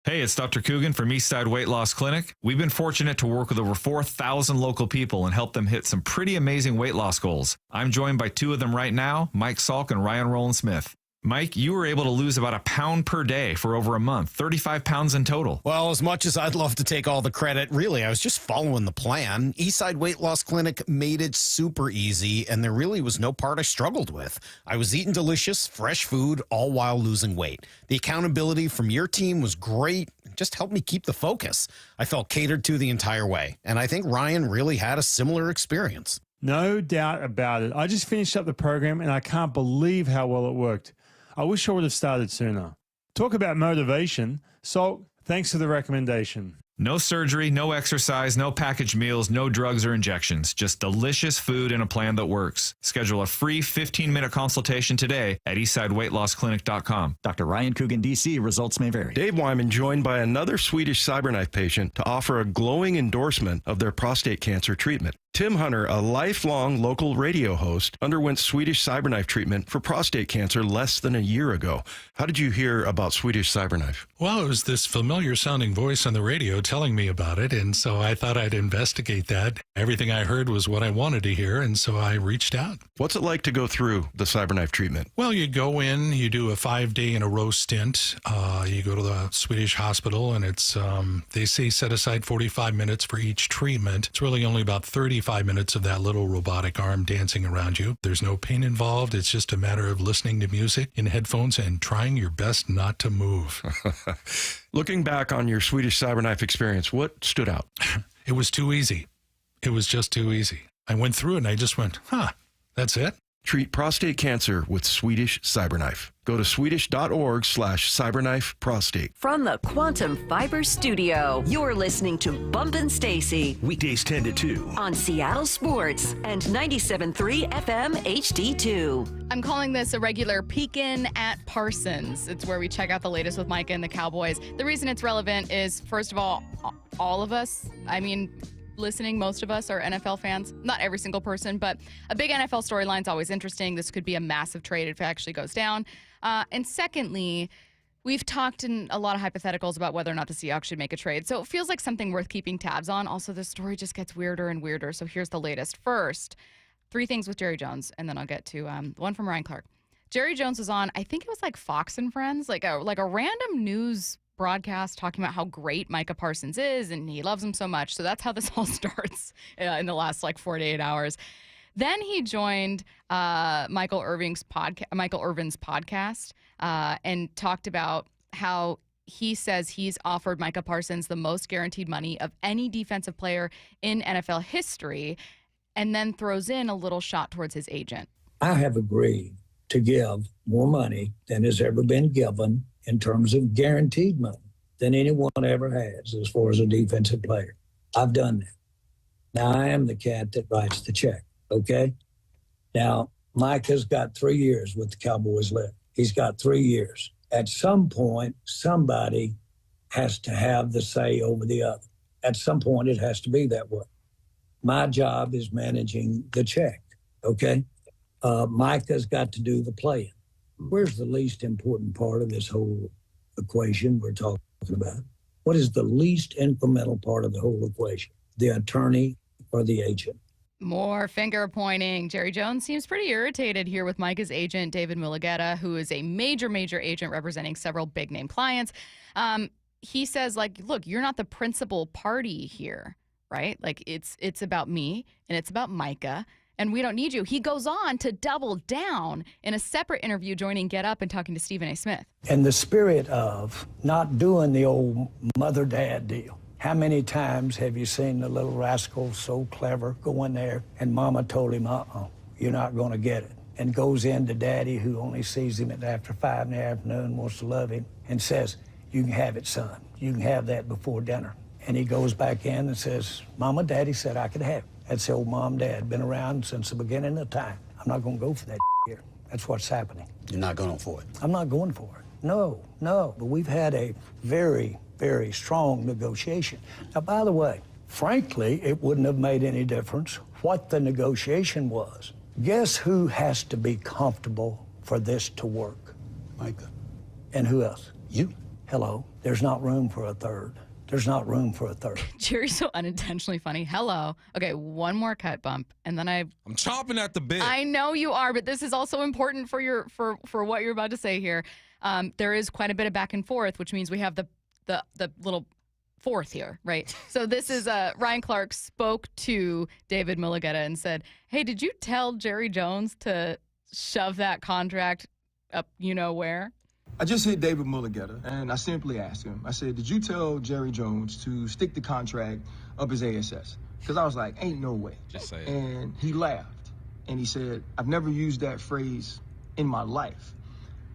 Hey, it's Dr. Coogan from Eastside Weight Loss Clinic. We've been fortunate to work with over 4,000 local people and help them hit some pretty amazing weight loss goals. I'm joined by 2 of them right now, Mike Salk and Ryan Rowland Smith. Mike, you were able to lose about 1 pound per day for over a month, 35 pounds in total. Well, as much as I'd love to take all the credit, really, I was just following the plan. Eastside Weight Loss Clinic made it super easy, and there really was no part I struggled with. I was eating delicious, fresh food, all while losing weight. The accountability from your team was great. It just helped me keep the focus. I felt catered to the entire way, and I think Ryan really had a similar experience. No doubt about it. I just finished up the program, and I can't believe how well it worked. I wish I would have started sooner. Talk about motivation. So, thanks for the recommendation. No surgery, no exercise, no packaged meals, no drugs or injections. Just delicious food and a plan that works. Schedule a free 15-minute consultation today at eastsideweightlossclinic.com. Dr. Ryan Coogan, D.C. Results may vary. Dave Wyman joined by another Swedish cyberknife patient to offer a glowing endorsement of their prostate cancer treatment. Tim Hunter, a lifelong local radio host, underwent Swedish cyberknife treatment for prostate cancer less than a year ago. How did you hear about Swedish cyberknife? Well, it was this familiar sounding voice on the radio telling me about it, and so I thought I'd investigate that. Everything I heard was what I wanted to hear, and so I reached out. What's it like to go through the cyberknife treatment? Well, you go in, you do a 5-day in a row stint. You go to the Swedish hospital, and it's, they say set aside 45 minutes for each treatment. It's really only about 35 minutes of that little robotic arm dancing around you. There's no pain involved. It's just a matter of listening to music in headphones and trying your best not to move. Looking back on your Swedish cyberknife experience, what stood out? It was too easy. It was just too easy. I went through it and I just went, that's it? Treat prostate cancer with Swedish CyberKnife. Go to swedish.org/cyberknifeprostate. From the Quantum Fiber Studio, you're listening to Bumpin' Stacy Weekdays 10 to 2. on Seattle Sports and 97.3 FM HD2. I'm calling this a regular peek-in at Parsons. It's where we check out the latest with Micah and the Cowboys. The reason it's relevant is, first of all of us, listening, most of us are NFL fans. Not every single person, but a big NFL storyline is always interesting. This could be a massive trade if it actually goes down. And secondly, we've talked in a lot of hypotheticals about whether or not the Seahawks should make a trade. So it feels like something worth keeping tabs on. Also, the story just gets weirder and weirder. So here's the latest. First, 3 things with Jerry Jones, and then I'll get to one from Ryan Clark. Jerry Jones was on, I think it was like Fox and Friends, like a random news broadcast talking about how great Micah Parsons is and he loves him so much. So that's how this all starts in the last 48 hours. Then he joined Michael Irvin's podcast and talked about how he says he's offered Micah Parsons the most guaranteed money of any defensive player in NFL history, and then throws in a little shot towards his agent. I have agreed to give more money than has ever been given in terms of guaranteed money than anyone ever has as far as a defensive player. I've done that. Now, I am the cat that writes the check, okay? Now, Micah's got 3 years with the Cowboys left. He's got 3 years. At some point, somebody has to have the say over the other. At some point, it has to be that way. My job is managing the check, okay? Micah's got to do the playing. Where's the least important part of this whole equation we're talking about? What is the least incremental part of the whole equation? The attorney or the agent? More finger pointing. Jerry Jones seems pretty irritated here with Micah's agent, David Mueller, who is a major agent representing several big name clients. He says, look, you're not the principal party here, right? It's about me and it's about Micah. And we don't need you. He goes on to double down in a separate interview, joining Get Up and talking to Stephen A. Smith. In the spirit of not doing the old mother-dad deal, how many times have you seen the little rascal so clever go in there and mama told him, you're not going to get it, and goes in to daddy, who only sees him after 5 in the afternoon, wants to love him, and says, you can have it, son. You can have that before dinner. And he goes back in and says, Mama, Daddy said I could have it. That's the old mom, dad, been around since the beginning of time. I'm not going to go for that here. That's what's happening. You're not going for it? I'm not going for it. No. But we've had a very, very strong negotiation. Now, by the way, frankly, it wouldn't have made any difference what the negotiation was. Guess who has to be comfortable for this to work? Micah. And who else? You. Hello. There's not room for a third. There's not room for a third. Jerry's so unintentionally funny. Hello. Okay, one more cut bump, and then I'm chomping at the bit. I know you are, but this is also important for what you're about to say here. There is quite a bit of back and forth, which means we have the little fourth here, right? So this is Ryan Clark spoke to David Mueller and said, "Hey, did you tell Jerry Jones to shove that contract up, where?" I just hit David Mueller and I simply asked him, I said, did you tell Jerry Jones to stick the contract up his ASS? Because I was like, ain't no way. Just say it. And he laughed and he said, I've never used that phrase in my life.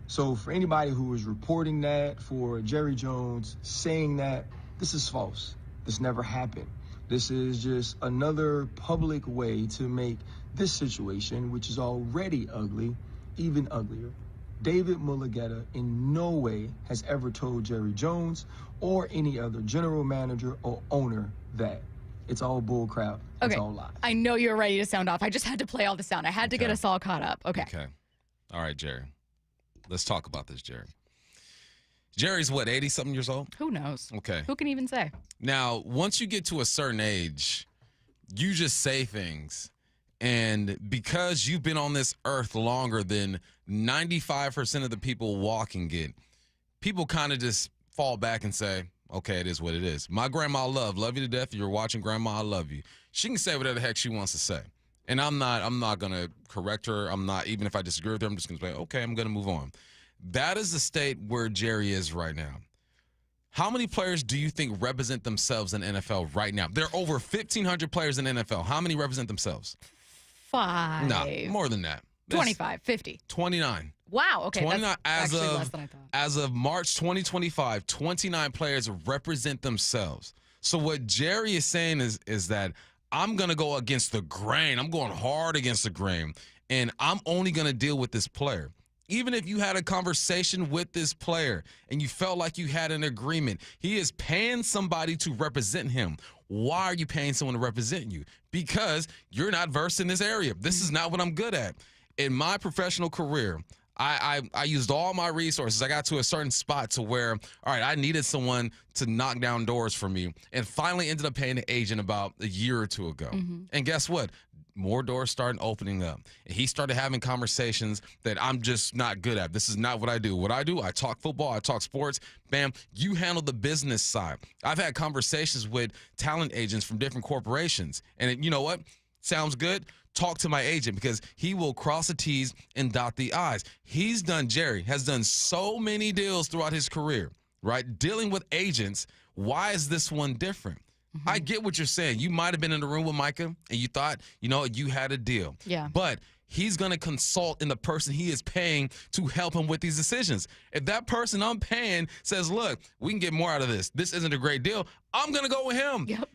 So for anybody who is reporting that, for Jerry Jones saying that, this is false. This never happened. This is just another public way to make this situation, which is already ugly, even uglier. David Mueller in no way has ever told Jerry Jones or any other general manager or owner that. It's all bull crap. It's all lies. I know you're ready to sound off. I just had to play all the sound. I had to get us all caught up. Okay. All right, Jerry. Let's talk about this, Jerry. Jerry's what, 80-something years old? Who knows? Okay. Who can even say? Now, once you get to a certain age, you just say things. And because you've been on this earth longer than 95% of the people walking it, people kind of just fall back and say, okay, it is what it is. My grandma love you to death. You're watching Grandma, I love you. She can say whatever the heck she wants to say. And I'm not going to correct her. I'm not, even if I disagree with her, I'm just going to say, okay, I'm going to move on. That is the state where Jerry is right now. How many players do you think represent themselves in NFL right now? There are over 1,500 players in NFL. How many represent themselves? 5. No, more than that. 25, 50. 29. Wow. Okay. 29 That's actually less than I thought. As of March 2025, 29 players represent themselves. So what Jerry is saying is that I'm going to go against the grain. I'm going hard against the grain, and I'm only going to deal with this player. Even if you had a conversation with this player and you felt like you had an agreement, he is paying somebody to represent him. Why are you paying someone to represent you? Because you're not versed in this area. This is not what I'm good at. In my professional career, I used all my resources. I got to a certain spot to where, all right, I needed someone to knock down doors for me, and finally ended up paying an agent about a year or two ago. And guess what? More doors started opening up. And he started having conversations that I'm just not good at. This is not what I do. What I do, I talk football, I talk sports. Bam, you handle the business side. I've had conversations with talent agents from different corporations. And you know what? Sounds good. Talk to my agent, because he will cross the T's and dot the I's. Jerry has done so many deals throughout his career, right? Dealing with agents. Why is this one different? I get what you're saying. You might have been in the room with Micah and you thought, you had a deal. Yeah. But he's going to consult in the person he is paying to help him with these decisions. If that person I'm paying says, look, we can get more out of this. This isn't a great deal. I'm going to go with him. Yep.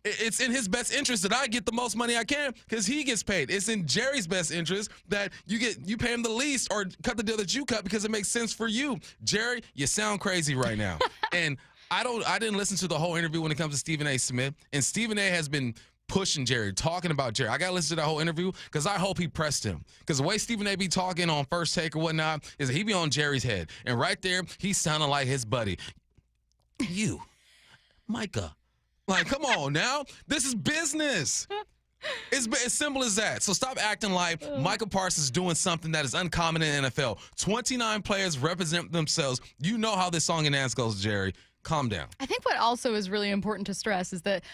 It's in his best interest that I get the most money I can, because he gets paid. It's in Jerry's best interest that you pay him the least or cut the deal that you cut because it makes sense for you. Jerry, you sound crazy right now. And I didn't listen to the whole interview when it comes to Stephen A. Smith, and Stephen A. has been pushing Jerry, talking about Jerry. I got to listen to that whole interview because I hope he pressed him, because the way Stephen A. be talking on First Take or whatnot is that he be on Jerry's head, and right there he's sounding like his buddy. You, Micah, like, come on now, this is business. It's as simple as that. So stop acting like Micah Parsons is doing something that is uncommon in the NFL. 29 players represent themselves. You know how this song and dance goes, Jerry. Calm down. I think what also is really important to stress is that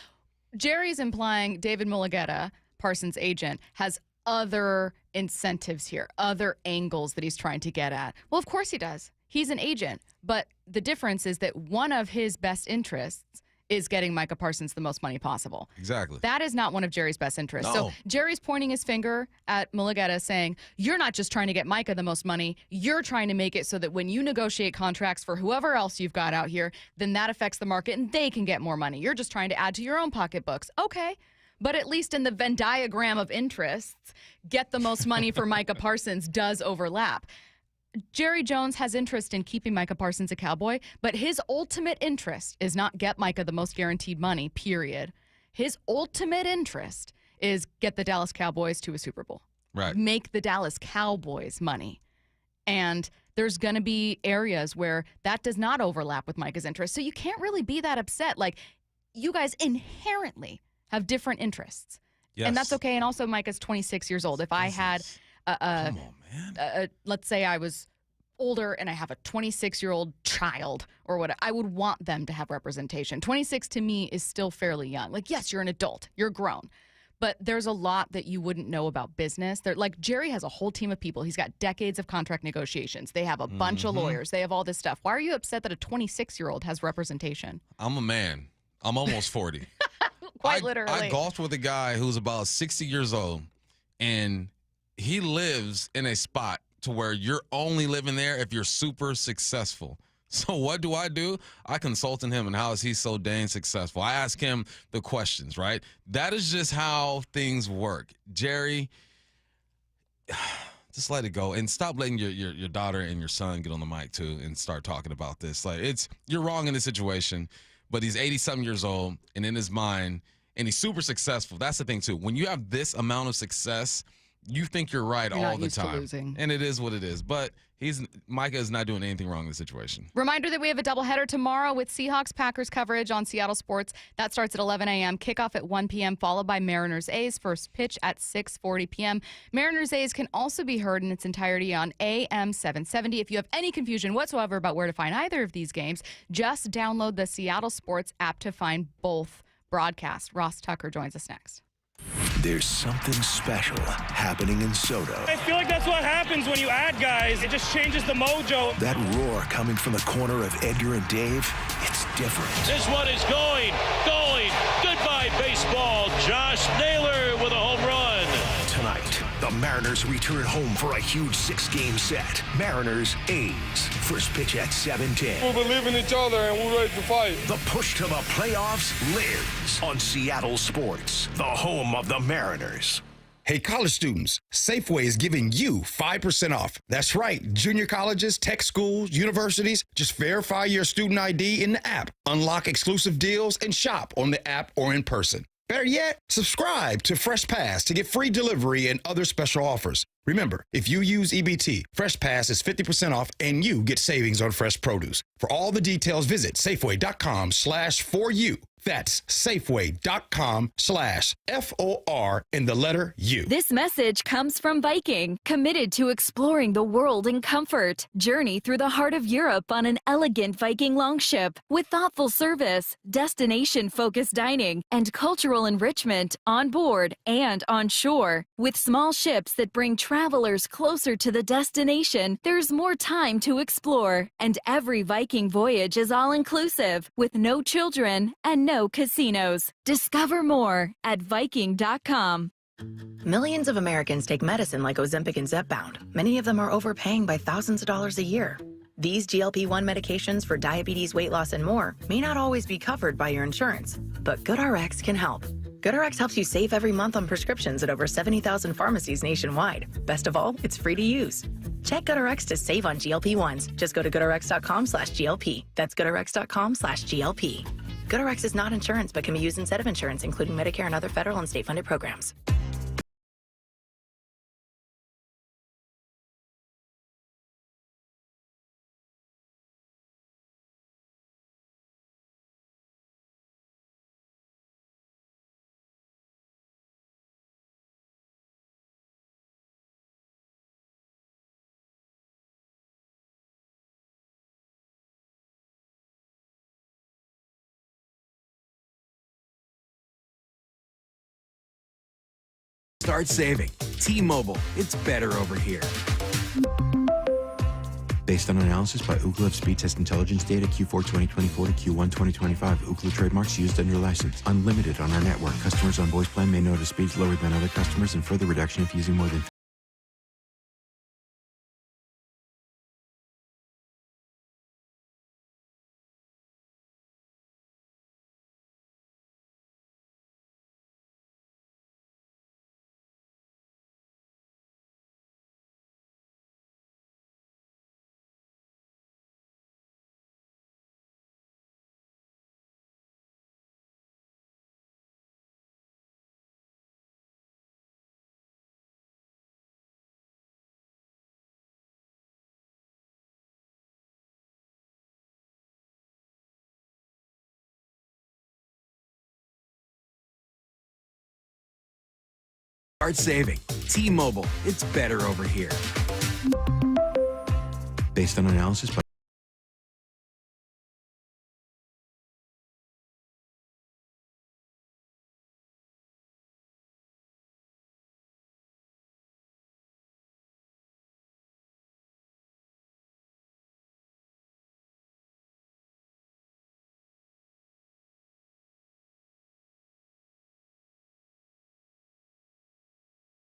Jerry's implying David Mulligetta, Parsons' agent, has other incentives here, other angles that he's trying to get at. Well, of course he does. He's an agent. But the difference is that one of his best interests is getting Micah Parsons the most money possible. Exactly. That is not one of Jerry's best interests. No. So Jerry's pointing his finger at Mulligetta saying, you're not just trying to get Micah the most money, you're trying to make it so that when you negotiate contracts for whoever else you've got out here, then that affects the market and they can get more money. You're just trying to add to your own pocketbooks. Okay. But at least in the Venn diagram of interests, get the most money for Micah Parsons does overlap. Jerry Jones has interest in keeping Micah Parsons a Cowboy, but his ultimate interest is not get Micah the most guaranteed money, period. His ultimate interest is get the Dallas Cowboys to a Super Bowl. Right. Make the Dallas Cowboys money. And there's going to be areas where that does not overlap with Micah's interest. So you can't really be that upset. Like, you guys inherently have different interests. Yes. And that's okay. And also, Micah's 26 years old. If I had Come on, man. let's say I was older and I have a 26-year-old child or what, I would want them to have representation. 26 to me is still fairly young. Like, yes, you're an adult, you're grown, but there's a lot that you wouldn't know about business. Like, Jerry has a whole team of people. He's got decades of contract negotiations. They have a bunch of lawyers. They have all this stuff. Why are you upset that a 26-year-old has representation? I'm a man. I'm almost 40. Quite literally. I golfed with a guy who's about 60 years old, and he lives in a spot to where you're only living there if you're super successful. So what do? I consult him and how is he so dang successful? I ask him the questions, right? That is just how things work. Jerry, just let it go and stop letting your daughter and your son get on the mic too and start talking about this. Like, you're wrong in this situation, but he's 80-something years old and in his mind, and he's super successful. That's the thing too. When you have this amount of success, you think you're right all the time. And it is what it is. But Micah is not doing anything wrong in this situation. Reminder that we have a doubleheader tomorrow with Seahawks-Packers coverage on Seattle Sports. That starts at 11 a.m., kickoff at 1 p.m., followed by Mariners-A's, first pitch at 6:40 p.m. Mariners-A's can also be heard in its entirety on AM 770. If you have any confusion whatsoever about where to find either of these games, just download the Seattle Sports app to find both broadcasts. Ross Tucker joins us next. There's something special happening in Soto. I feel like that's what happens when you add guys. It just changes the mojo. That roar coming from the corner of Edgar and Dave, it's different. This one is going. Goodbye baseball. Josh Naylor with a home run. Tonight, the the Mariners return home for a huge 6-game set. Mariners, A's. First pitch at 7:10. We believe in each other and we're ready to fight. The push to the playoffs lives on Seattle Sports, the home of the Mariners. Hey, college students, Safeway is giving you 5% off. That's right. Junior colleges, tech schools, universities, just verify your student ID in the app, unlock exclusive deals, and shop on the app or in person. Better yet, subscribe to Fresh Pass to get free delivery and other special offers. Remember, if you use EBT, Fresh Pass is 50% off and you get savings on fresh produce. For all the details, visit Safeway.com/4U. That's Safeway.com/FOR in the letter U. This message comes from Viking, committed to exploring the world in comfort. Journey through the heart of Europe on an elegant Viking longship with thoughtful service, destination-focused dining, and cultural enrichment on board and on shore. With small ships that bring travelers closer to the destination, there's more time to explore. And every Viking voyage is all-inclusive, with no children and no casinos. Discover more at Viking.com. Millions of Americans take medicine like Ozempic and Zepbound. Many of them are overpaying by thousands of dollars a year. These GLP-1 medications for diabetes, weight loss, and more may not always be covered by your insurance, but GoodRx can help. GoodRx helps you save every month on prescriptions at over 70,000 pharmacies nationwide. Best of all, it's free to use. Check GoodRx to save on GLP-1s. Just go to GoodRx.com/GLP. That's GoodRx.com/GLP. GoodRx is not insurance, but can be used instead of insurance, including Medicare and other federal and state-funded programs. Start saving. T-Mobile, it's better over here. Based on analysis by Ookla Speed Test Intelligence data Q4 2024 to Q1 2025. Ookla trademarks used under license. Unlimited on our network. Customers on voice plan may notice speeds lower than other customers and further reduction if using more than Start saving. T-Mobile, it's better over here. Based on analysis by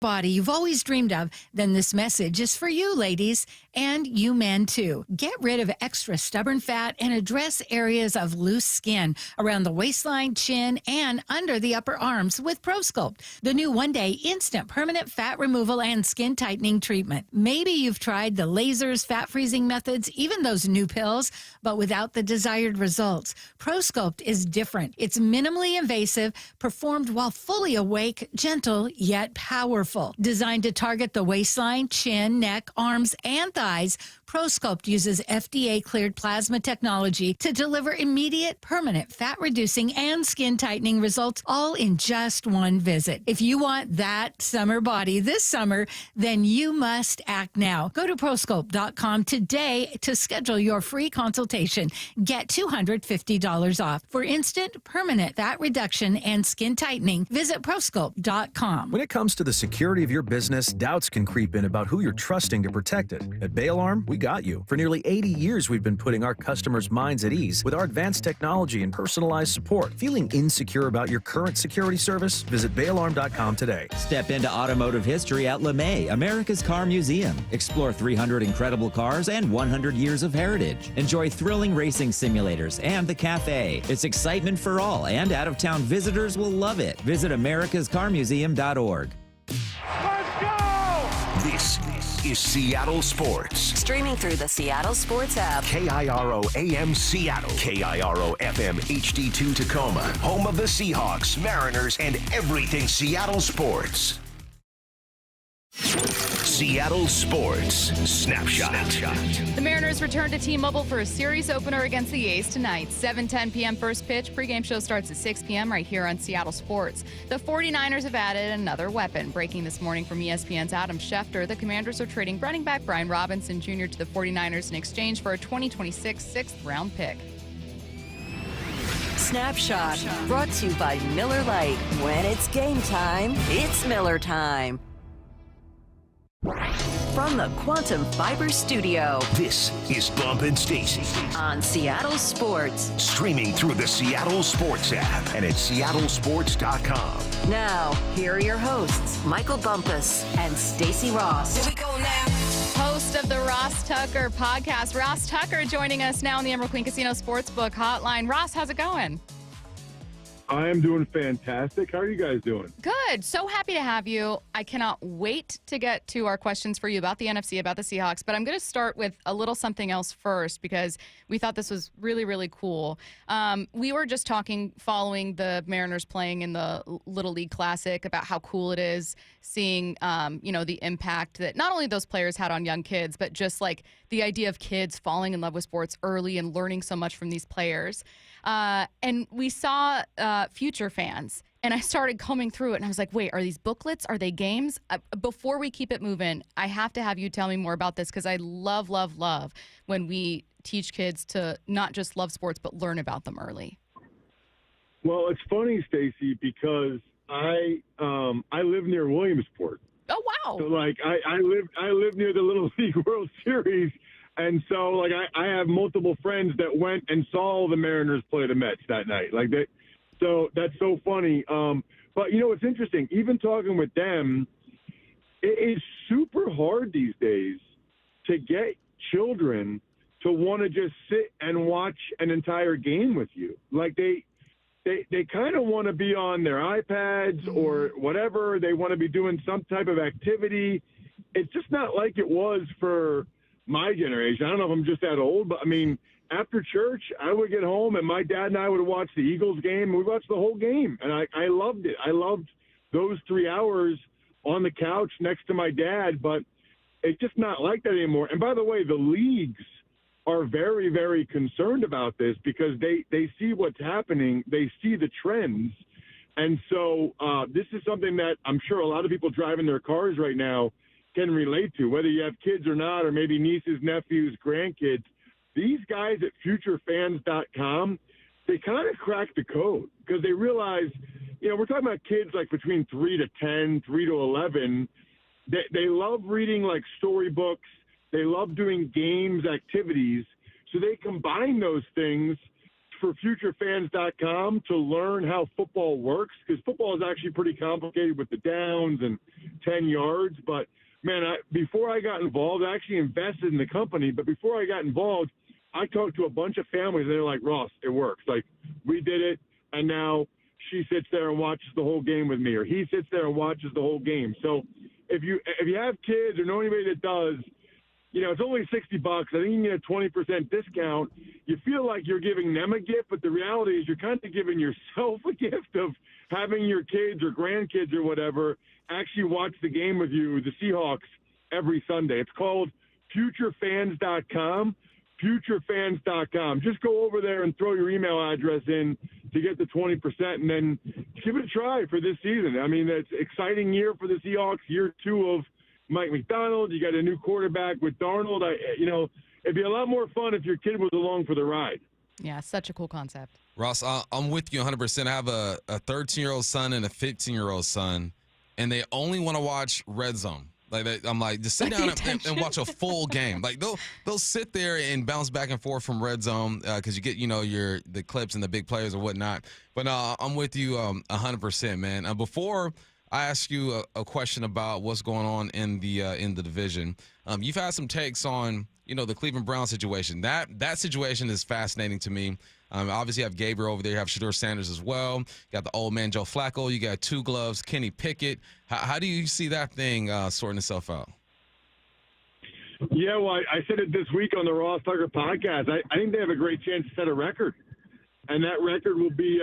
body you've always dreamed of, then this message is for you, ladies, and you men too. Get rid of extra stubborn fat and address areas of loose skin around the waistline, chin, and under the upper arms with ProSculpt, the new one-day instant permanent fat removal and skin tightening treatment. Maybe you've tried the lasers, fat freezing methods, even those new pills, but without the desired results. ProSculpt is different. It's minimally invasive, performed while fully awake, gentle, yet powerful. Designed to target the waistline, chin, neck, arms, and thighs, ProSculpt uses FDA-cleared plasma technology to deliver immediate, permanent fat-reducing and skin-tightening results, all in just one visit. If you want that summer body this summer, then you must act now. Go to ProSculpt.com today to schedule your free consultation. Get $250 off. For instant, permanent fat reduction and skin tightening, visit ProSculpt.com. When it comes to the security of your business, doubts can creep in about who you're trusting to protect it. At Bay Alarm, we got you. For nearly 80 years, we've been putting our customers' minds at ease with our advanced technology and personalized support. Feeling insecure about your current security service? Visit BayAlarm.com today. Step into automotive history at LeMay, America's Car Museum. Explore 300 incredible cars and 100 years of heritage. Enjoy thrilling racing simulators and the cafe. It's excitement for all, and out-of-town visitors will love it. Visit americascarmuseum.org. Let's go! This is Seattle Sports. Streaming through the Seattle Sports app. KIRO AM Seattle. KIRO FM HD2 Tacoma. Home of the Seahawks, Mariners, and everything Seattle sports. Seattle Sports Snapshot. The Mariners return to T-Mobile for a series opener against the A's tonight. 7:10 p.m. first pitch. Pregame show starts at 6 p.m. right here on Seattle Sports. The 49ers have added another weapon. Breaking this morning from ESPN's Adam Schefter, the Commanders are trading running back Brian Robinson Jr. to the 49ers in exchange for a 2026 sixth-round pick. Snapshot, brought to you by Miller Lite. When it's game time, it's Miller time. From the Quantum Fiber Studio, this is Bump and Stacy on Seattle Sports. Streaming through the Seattle Sports app and at seattlesports.com. Now, here are your hosts, Michael Bumpus and Stacy Ross. Here we go now. Host of the Ross Tucker podcast, Ross Tucker, joining us now on the Emerald Queen Casino Sportsbook Hotline. Ross, how's it going? I am doing fantastic. How are you guys doing? Good. So happy to have you. I cannot wait to get to our questions for you about the NFC, about the Seahawks, but I'm going to start with a little something else first because we thought this was really, really cool. We were just talking following the Mariners playing in the Little League Classic about how cool it is seeing, the impact that not only those players had on young kids, but just like the idea of kids falling in love with sports early and learning so much from these players. And we saw future fans, and I started combing through it, and I was like, wait, are these booklets? Are they games? Before we keep it moving, I have to have you tell me more about this because I love, love, love when we teach kids to not just love sports, but learn about them early. Well, it's funny, Stacy, because I live near Williamsport. Oh, wow. So, I live near the Little League World Series. And so, I have multiple friends that went and saw the Mariners play the Mets that night. So that's so funny. But, it's interesting. Even talking with them, it is super hard these days to get children to want to just sit and watch an entire game with you. They kind of want to be on their iPads or whatever. They want to be doing some type of activity. It's just not like it was for my generation. I don't know if I'm just that old, but after church, I would get home and my dad and I would watch the Eagles game. And we watched the whole game, and I loved it. I loved those 3 hours on the couch next to my dad, but it's just not like that anymore. And by the way, the leagues are very, very concerned about this because they see what's happening. They see the trends. And so this is something that I'm sure a lot of people driving their cars right now can relate to, whether you have kids or not, or maybe nieces, nephews, grandkids. These guys at futurefans.com, they kind of crack the code because they realize, we're talking about kids between 3 to 10, 3 to 11. They love reading storybooks. They love doing games, activities. So they combine those things for futurefans.com to learn how football works because football is actually pretty complicated with the downs and 10 yards. But man, before I got involved, I actually invested in the company. But before I got involved, I talked to a bunch of families, and they're like, Ross, it works. We did it, and now she sits there and watches the whole game with me, or he sits there and watches the whole game. So if you have kids or know anybody that does, it's only $60. I think you can get a 20% discount. You feel like you're giving them a gift, but the reality is you're kind of giving yourself a gift of having your kids or grandkids or whatever actually watch the game with you, the Seahawks, every Sunday. It's called futurefans.com, futurefans.com. Just go over there and throw your email address in to get the 20%, and then give it a try for this season. It's an exciting year for the Seahawks, year 2 of Mike McDonald. You got a new quarterback with Darnold. It'd be a lot more fun if your kid was along for the ride. Yeah, such a cool concept. Ross, I'm with you 100%. I have a 13-year-old son and a 15-year-old son, and they only want to watch Red Zone. I'm like, just sit down and watch a full game. Like they'll sit there and bounce back and forth from red zone because you get the clips and the big players or whatnot. But I'm with you 100%, man. Before I ask you a question about what's going on in the division, you've had some takes on the Cleveland Browns situation. That situation is fascinating to me. Obviously, you have Gabriel over there. You have Shedeur Sanders as well. You got the old man Joe Flacco. You got Two Gloves, Kenny Pickett. How do you see that thing sorting itself out? Yeah, well, I said it this week on the Ross Tucker podcast. I think they have a great chance to set a record, and that record will be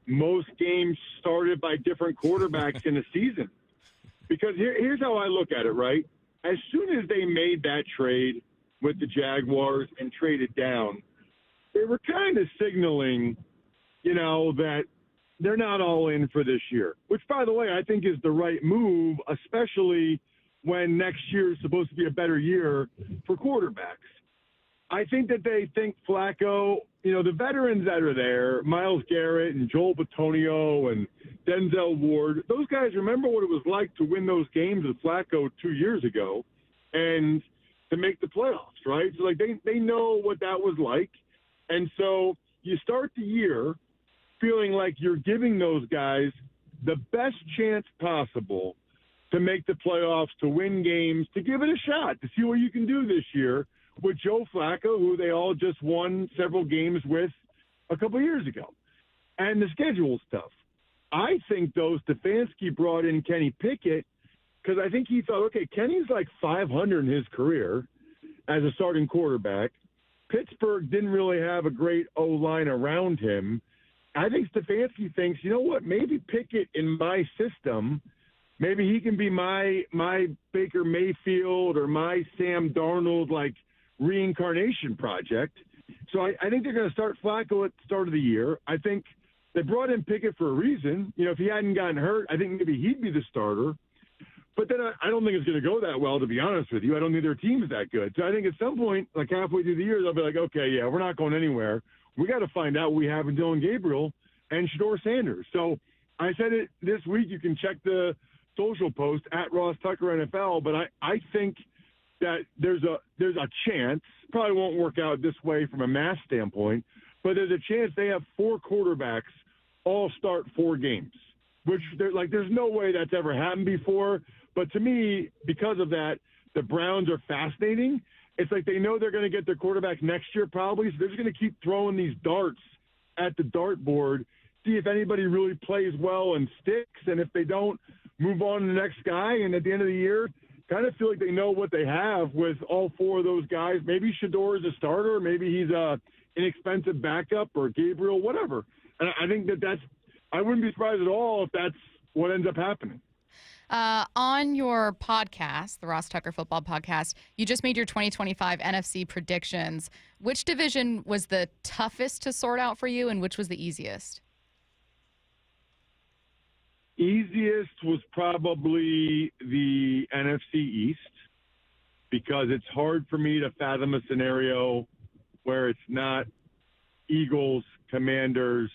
most games started by different quarterbacks in a season. Because here's how I look at it, right? As soon as they made that trade with the Jaguars and traded down, they were kind of signaling, that they're not all in for this year, which, by the way, I think is the right move, especially when next year is supposed to be a better year for quarterbacks. I think that they think Flacco, the veterans that are there, Myles Garrett and Joel Bitonio and Denzel Ward, those guys remember what it was like to win those games with Flacco 2 years ago and to make the playoffs, right? So, they know what that was like. And so you start the year feeling like you're giving those guys the best chance possible to make the playoffs, to win games, to give it a shot, to see what you can do this year with Joe Flacco, who they all just won several games with a couple of years ago. And the schedule stuff. I think, though, Stefanski brought in Kenny Pickett because I think he thought, okay, Kenny's like 500 in his career as a starting quarterback. Pittsburgh didn't really have a great O-line around him. I think Stefanski thinks, you know what, maybe Pickett in my system, maybe he can be my Baker Mayfield or my Sam Darnold, reincarnation project. So I think they're going to start Flacco at the start of the year. I think they brought in Pickett for a reason. If he hadn't gotten hurt, I think maybe he'd be the starter. But then I don't think it's going to go that well, to be honest with you. I don't think their team is that good. So I think at some point, halfway through the year, they'll be like, okay, yeah, we're not going anywhere. We got to find out what we have in Dylan Gabriel and Shedeur Sanders. So I said it this week. You can check the social post at Ross Tucker NFL. But I think that there's a chance, probably won't work out this way from a math standpoint, but there's a chance they have 4 quarterbacks all start 4 games, which there's no way that's ever happened before. But to me, because of that, the Browns are fascinating. It's like they know they're going to get their quarterback next year probably, so they're just going to keep throwing these darts at the dartboard, see if anybody really plays well and sticks, and if they don't, move on to the next guy. And at the end of the year, kind of feel like they know what they have with all 4 of those guys. Maybe Shedeur is a starter, maybe he's a inexpensive backup, or Gabriel, whatever. And I think I wouldn't be surprised at all if that's what ends up happening. On your podcast, the Ross Tucker Football Podcast, you just made your 2025 NFC predictions. Which division was the toughest to sort out for you, and which was the easiest? Easiest was probably the NFC East, because it's hard for me to fathom a scenario where it's not Eagles, Commanders,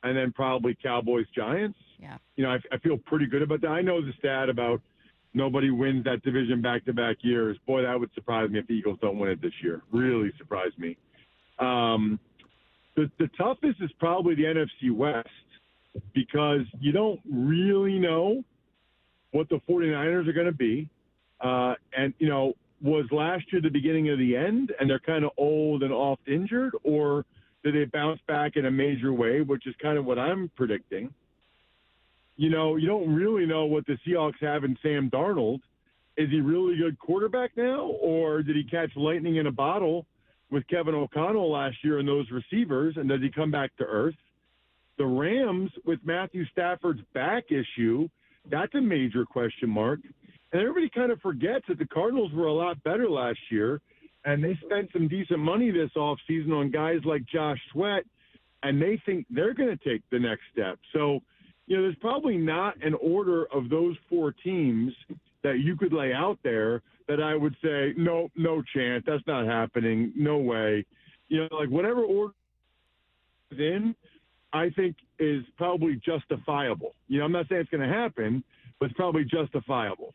and then probably Cowboys, Giants. Yeah. I feel pretty good about that. I know the stat about nobody wins that division back-to-back years. Boy, that would surprise me if the Eagles don't win it this year. Really surprise me. The toughest is probably the NFC West, because you don't really know what the 49ers are going to be. Was last year the beginning of the end, and they're kind of old and oft injured, or did they bounce back in a major way, which is kind of what I'm predicting. You don't really know what the Seahawks have in Sam Darnold. Is he really a good quarterback now, or did he catch lightning in a bottle with Kevin O'Connell last year and those receivers, and does he come back to earth? The Rams, with Matthew Stafford's back issue, that's a major question mark. And everybody kind of forgets that the Cardinals were a lot better last year, and they spent some decent money this offseason on guys like Josh Sweat, and they think they're going to take the next step. So, there's probably not an order of those 4 teams that you could lay out there that I would say, no chance, that's not happening, no way. Whatever order is in, I think is probably justifiable. I'm not saying it's going to happen, but it's probably justifiable.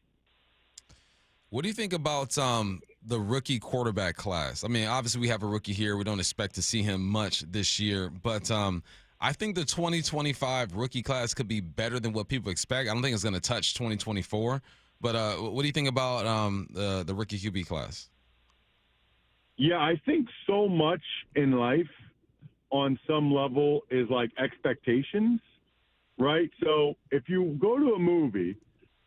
What do you think about the rookie quarterback class? I mean, obviously we have a rookie here. We don't expect to see him much this year, but I think the 2025 rookie class could be better than what people expect. I don't think it's going to touch 2024, but what do you think about the rookie QB class? Yeah, I think so much in life on some level is like expectations, right? So if you go to a movie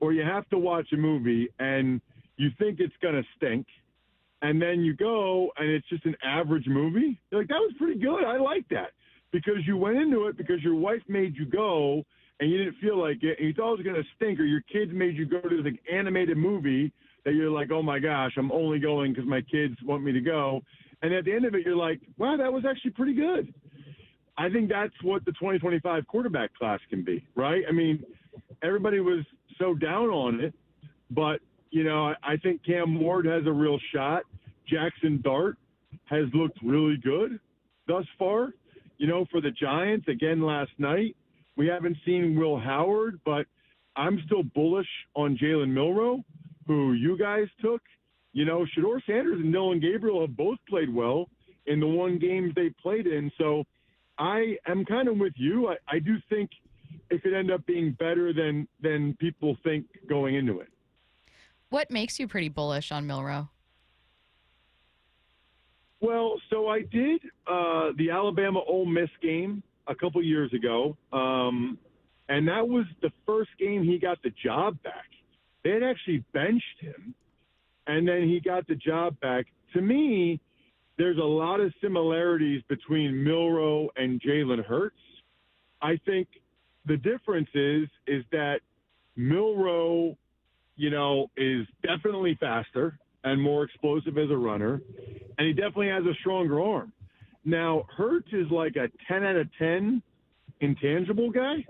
or you have to watch a movie and you think it's going to stink, and then you go and it's just an average movie, you're like, that was pretty good. I like that. Because you went into it because your wife made you go and you didn't feel like it, and you thought it was going to stink, or your kids made you go to this animated movie that you're like, oh my gosh, I'm only going because my kids want me to go. And at the end of it, you're like, wow, that was actually pretty good. I think that's what the 2025 quarterback class can be, right? I mean, everybody was so down on it, but, you know, I think Cam Ward has a real shot. Jackson Dart has looked really good thus far. You know, for the Giants, again last night, we haven't seen Will Howard, but I'm still bullish on Jalen Milroe, who you guys took. You know, Shedeur Sanders and Dylan Gabriel have both played well in the one game they played in. So I am kind of with you. I do think it could end up being better than people think going into it. What makes you pretty bullish on Milroe? Well, so I did the Alabama-Ole Miss game a couple years ago, and that was the first game he got the job back. They had actually benched him, and then he got the job back. To me, there's a lot of similarities between Milroe and Jalen Hurts. I think the difference is that Milroe, you know, is definitely faster and more explosive as a runner, and he definitely has a stronger arm. Now, Hurts is like a 10 out of 10 intangible guy,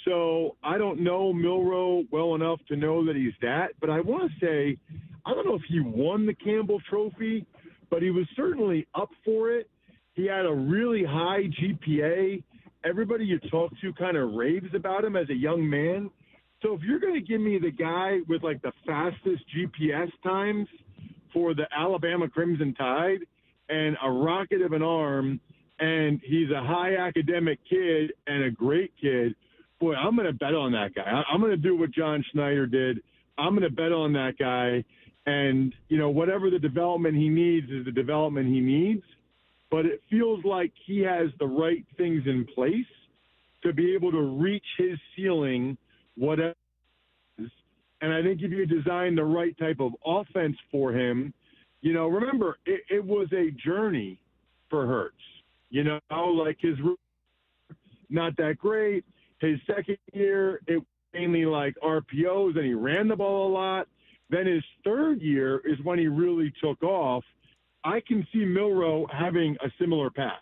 so I don't know Milroe well enough to know that he's that, but I want to say, I don't know if he won the Campbell Trophy, but he was certainly up for it. He had a really high GPA. Everybody you talk to kind of raves about him as a young man. So if you're going to give me the guy with like the fastest GPS times for the Alabama Crimson Tide and a rocket of an arm, and he's a high academic kid and a great kid, boy, I'm going to bet on that guy. I'm going to do what John Schneider did. I'm going to bet on that guy. And, you know, whatever the development he needs is the development he needs. But it feels like he has the right things in place to be able to reach his ceiling, whatever it is. And I think if you design the right type of offense for him, you know, remember, it was a journey for Hurts. You know, like his not that great. His second year, it was mainly like RPOs, and he ran the ball a lot. Then his third year is when he really took off. I can see Milroe having a similar path.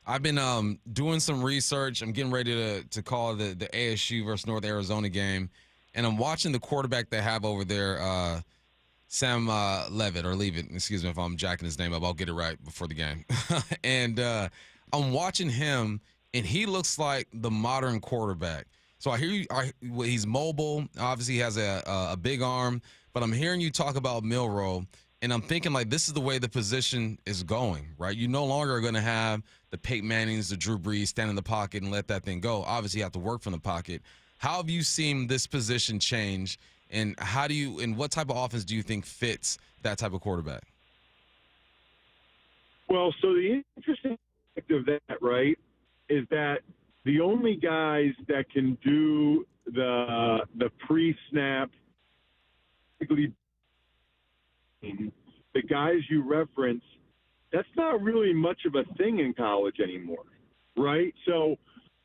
I've been doing some research. I'm getting ready to call the ASU versus North Arizona game, and I'm watching the quarterback they have over there, Sam Levitt, or Leavitt. Excuse me if I'm jacking his name up. I'll get it right before the game. And I'm watching him, and he looks like the modern quarterback. So I hear you. He's mobile. Obviously, he has a big arm. But I'm hearing you talk about Milroe, and I'm thinking, like, this is the way the position is going, right? You no longer are going to have the Peyton Mannings, the Drew Brees stand in the pocket and let that thing go. Obviously, you have to work from the pocket. How have you seen this position change, and what type of offense do you think fits that type of quarterback? Well, so the interesting aspect of that, right, is that the only guys that can do the pre-snap, the guys you reference, that's not really much of a thing in college anymore, right? So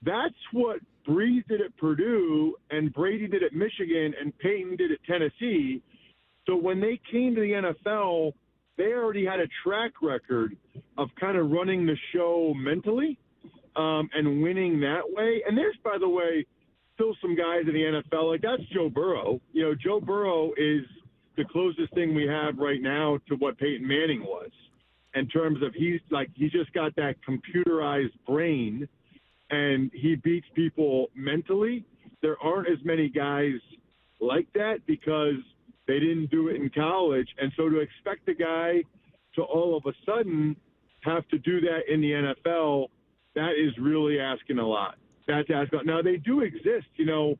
that's what Brees did at Purdue and Brady did at Michigan and Peyton did at Tennessee. So when they came to the NFL, they already had a track record of kind of running the show mentally and winning that way. And there's, by the way, still some guys in the NFL, like that's Joe Burrow. You know, Joe Burrow is the closest thing we have right now to what Peyton Manning was in terms of he's just got that computerized brain and he beats people mentally. There aren't as many guys like that because They didn't do it in college. And so to expect a guy to all of a sudden have to do that in the NFL, that is really asking a lot. That's asking. Now, they do exist. You know,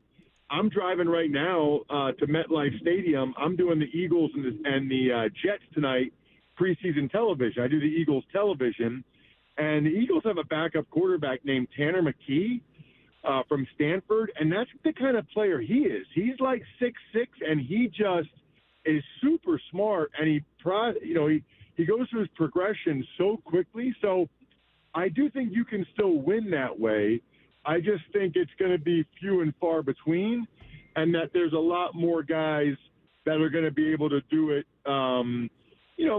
I'm driving right now to MetLife Stadium. I'm doing the Eagles and the Jets tonight, preseason television. I do the Eagles television. And the Eagles have a backup quarterback named Tanner McKee from Stanford, and that's the kind of player he is. He's like 6'6", and he just is super smart, and he goes through his progression so quickly. So I do think you can still win that way. I just think it's going to be few and far between, and that there's a lot more guys that are going to be able to do it,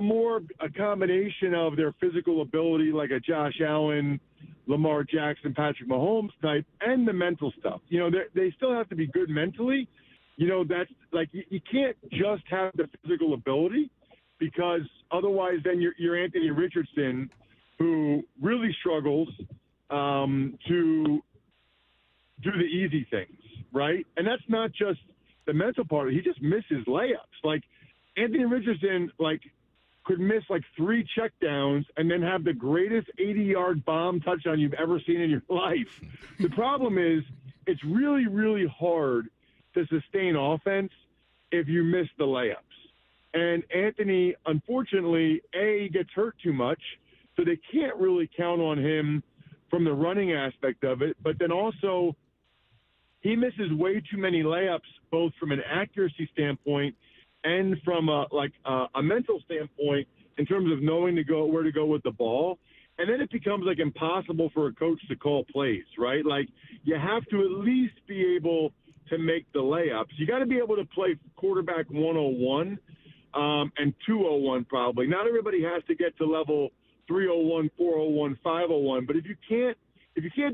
more a combination of their physical ability, like a Josh Allen, Lamar Jackson, Patrick Mahomes type, and the mental stuff. You know, they still have to be good mentally. You know, that's like you can't just have the physical ability, because otherwise then you're Anthony Richardson, who really struggles to do the easy things, right? And that's not just the mental part. He just misses layups. Like Anthony Richardson, could miss 3 checkdowns and then have the greatest 80-yard bomb touchdown you've ever seen in your life. The problem is it's really, really hard to sustain offense if you miss the layups. And Anthony, unfortunately, gets hurt too much, so they can't really count on him from the running aspect of it. But then also he misses way too many layups, both from an accuracy standpoint and from a mental standpoint in terms of knowing where to go with the ball. And then it becomes impossible for a coach to call plays, right? You have to at least be able to make the layups. You got to be able to play quarterback 101 and 201 probably. Not everybody has to get to level 301, 401, 501. But if you can't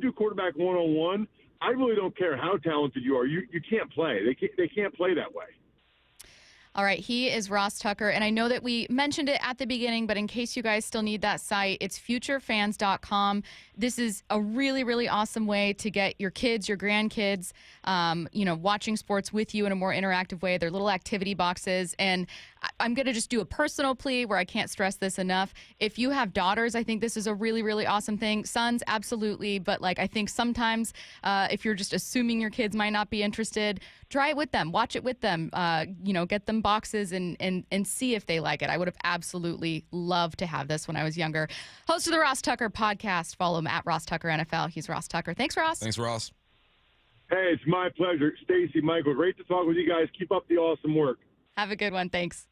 do quarterback 101, I really don't care how talented you are. You can't play. They can't play that way. All right, he is Ross Tucker, and I know that we mentioned it at the beginning, but in case you guys still need that site, it's futurefans.com. This is a really, really awesome way to get your kids, your grandkids, watching sports with you in a more interactive way. They're little activity boxes, and I'm going to just do a personal plea where I can't stress this enough. If you have daughters, I think this is a really, really awesome thing. Sons, absolutely, but I think sometimes if you're just assuming your kids might not be interested, try it with them, watch it with them, get them boxes and see if they like it. I would have absolutely loved to have this when I was younger. Host of the Ross Tucker podcast. Follow him at Ross Tucker NFL. He's Ross Tucker. Thanks, Ross. Thanks, Ross. Hey, it's my pleasure. Stacy, Michael, great to talk with you guys. Keep up the awesome work. Have a good one. Thanks.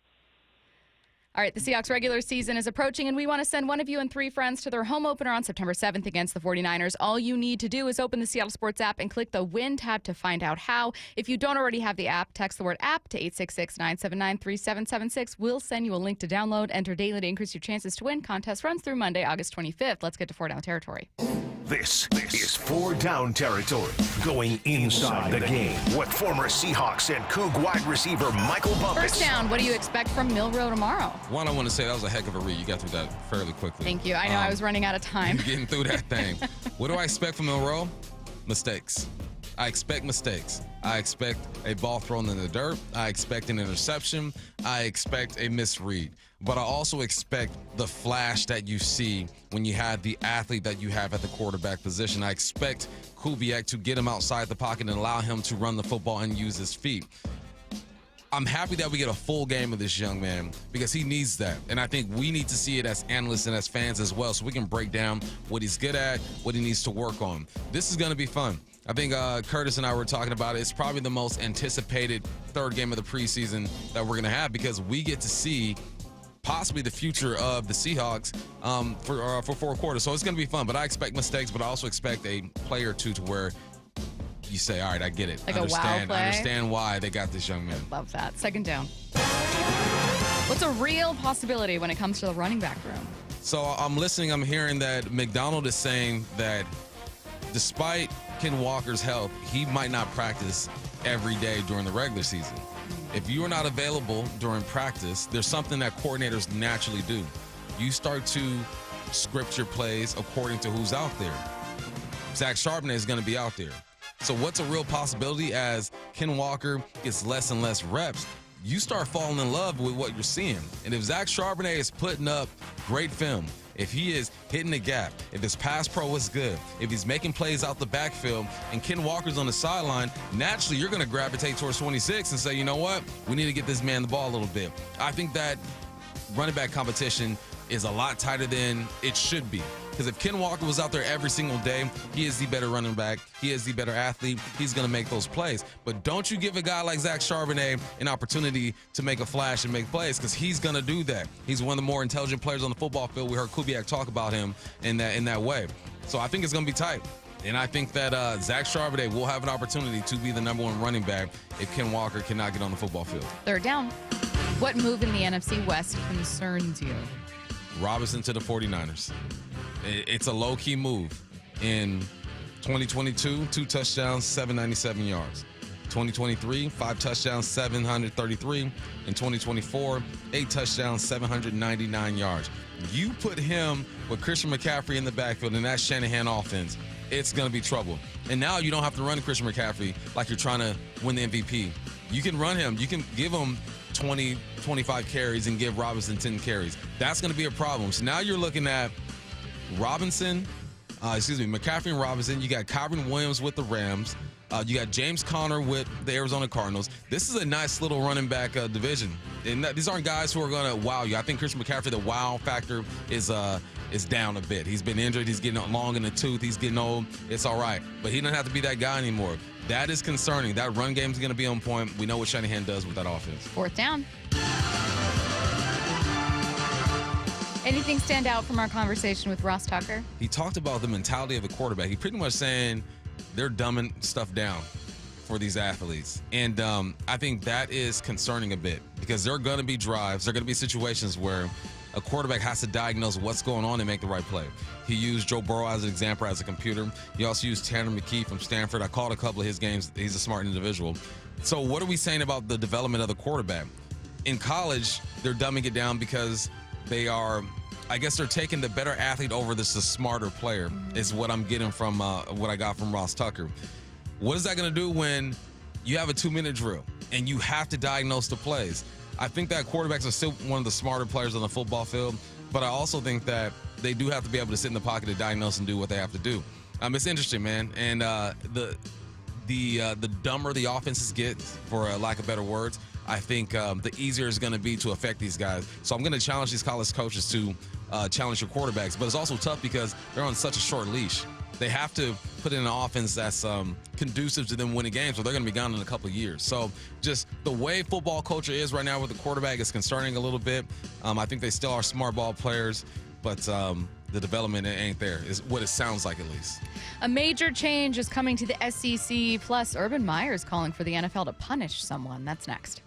All right, the Seahawks regular season is approaching, and we want to send one of you and 3 friends to their home opener on September 7th against the 49ers. All you need to do is open the Seattle Sports app and click the Win tab to find out how. If you don't already have the app, text the word app to 866-979-3776. We'll send you a link to download. Enter daily to increase your chances to win. Contest runs through Monday, August 25th. Let's get to 4-down territory. This is 4-down territory, going inside the game with former Seahawks and Coug wide receiver Michael Bumpus. First down, what do you expect from Milroe tomorrow? One, I want to say that was a heck of a read. You got through that fairly quickly. Thank you. I know I was running out of time. Getting through that thing. What do I expect from Milroe? Mistakes. I expect mistakes. I expect a ball thrown in the dirt. I expect an interception. I expect a misread. But I also expect the flash that you see when you have the athlete that you have at the quarterback position. I expect Kubiak to get him outside the pocket and allow him to run the football and use his feet. I'm happy that we get a full game of this young man because he needs that. And I think we need to see it as analysts and as fans as well so we can break down what he's good at, what he needs to work on. This is going to be fun. I think Curtis and I were talking about it. It's probably the most anticipated third game of the preseason that we're going to have because we get to see possibly the future of the Seahawks for 4 quarters. So it's going to be fun. But I expect mistakes, but I also expect a play or two to where you say, all right, I get it. Like a wow play? I understand why they got this young man. Love that. Second down. What's a real possibility when it comes to the running back room? So I'm listening. I'm hearing that McDonald is saying that despite Ken Walker's health, he might not practice every day during the regular season. If you are not available during practice, there's something that coordinators naturally do. You start to script your plays according to who's out there. Zach Charbonnet is going to be out there. So what's a real possibility as Ken Walker gets less and less reps? you start falling in love with what you're seeing. And if Zach Charbonnet is putting up great film, if he is hitting the gap, if his pass pro is good, if he's making plays out the backfield, and Ken Walker's on the sideline, naturally you're going to gravitate towards 26 and say, you know what, we need to get this man the ball a little bit. I think that running back competition is a lot tighter than it should be. Because if Ken Walker was out there every single day, he is the better running back. He is the better athlete. He's going to make those plays. But don't you give a guy like Zach Charbonnet an opportunity to make a flash and make plays, because he's going to do that. He's one of the more intelligent players on the football field. We heard Kubiak talk about him in that way. So I think it's going to be tight. And I think that Zach Charbonnet will have an opportunity to be the number one running back if Ken Walker cannot get on the football field. Third down. What move in the NFC West concerns you? Robinson to the 49ers. It's a low-key move. In 2022, 2 touchdowns, 797 yards. 2023, 5 touchdowns, 733. In 2024, 8 touchdowns, 799 yards. You put him with Christian McCaffrey in the backfield in that Shanahan offense, it's going to be trouble. And now you don't have to run Christian McCaffrey like you're trying to win the MVP. You can run him. You can give him 20, 25 carries and give Robinson 10 carries. That's going to be a problem. So now you're looking at McCaffrey and Robinson. You got Kyron Williams with the Rams. You got James Conner with the Arizona Cardinals. This is a nice little running back division. And these aren't guys who are going to wow you. I think Christian McCaffrey, the wow factor is down a bit. He's been injured. He's getting long in the tooth. He's getting old. It's all right. But he doesn't have to be that guy anymore. That is concerning. That run game is going to be on point. We know what Shanahan does with that offense. Fourth down. Anything stand out from our conversation with Ross Tucker? He talked about the mentality of the quarterback. He pretty much saying they're dumbing stuff down for these athletes. And I think that is concerning a bit, because there are going to be drives. There are going to be situations where a quarterback has to diagnose what's going on and make the right play. He used Joe Burrow as an example as a computer. He also used Tanner McKee from Stanford. I called a couple of his games. He's a smart individual. So what are we saying about the development of the quarterback? In college, they're dumbing it down because they are, I guess they're taking the better athlete over the smarter player, is what I'm getting from what I got from Ross Tucker. What is that going to do when you have a 2-minute drill and you have to diagnose the plays? I think that quarterbacks are still one of the smarter players on the football field, but I also think that they do have to be able to sit in the pocket and diagnose and do what they have to do. It's interesting, man. And the dumber the offenses get, for lack of better words, I think the easier it's going to be to affect these guys. So I'm going to challenge these college coaches to challenge your quarterbacks. But it's also tough because they're on such a short leash. They have to put in an offense that's conducive to them winning games, or they're going to be gone in a couple of years. So just the way football culture is right now with the quarterback is concerning a little bit. I think they still are smart ball players, but the development ain't there, is what it sounds like at least. A major change is coming to the SEC, plus Urban Meyer's calling for the NFL to punish someone. That's next.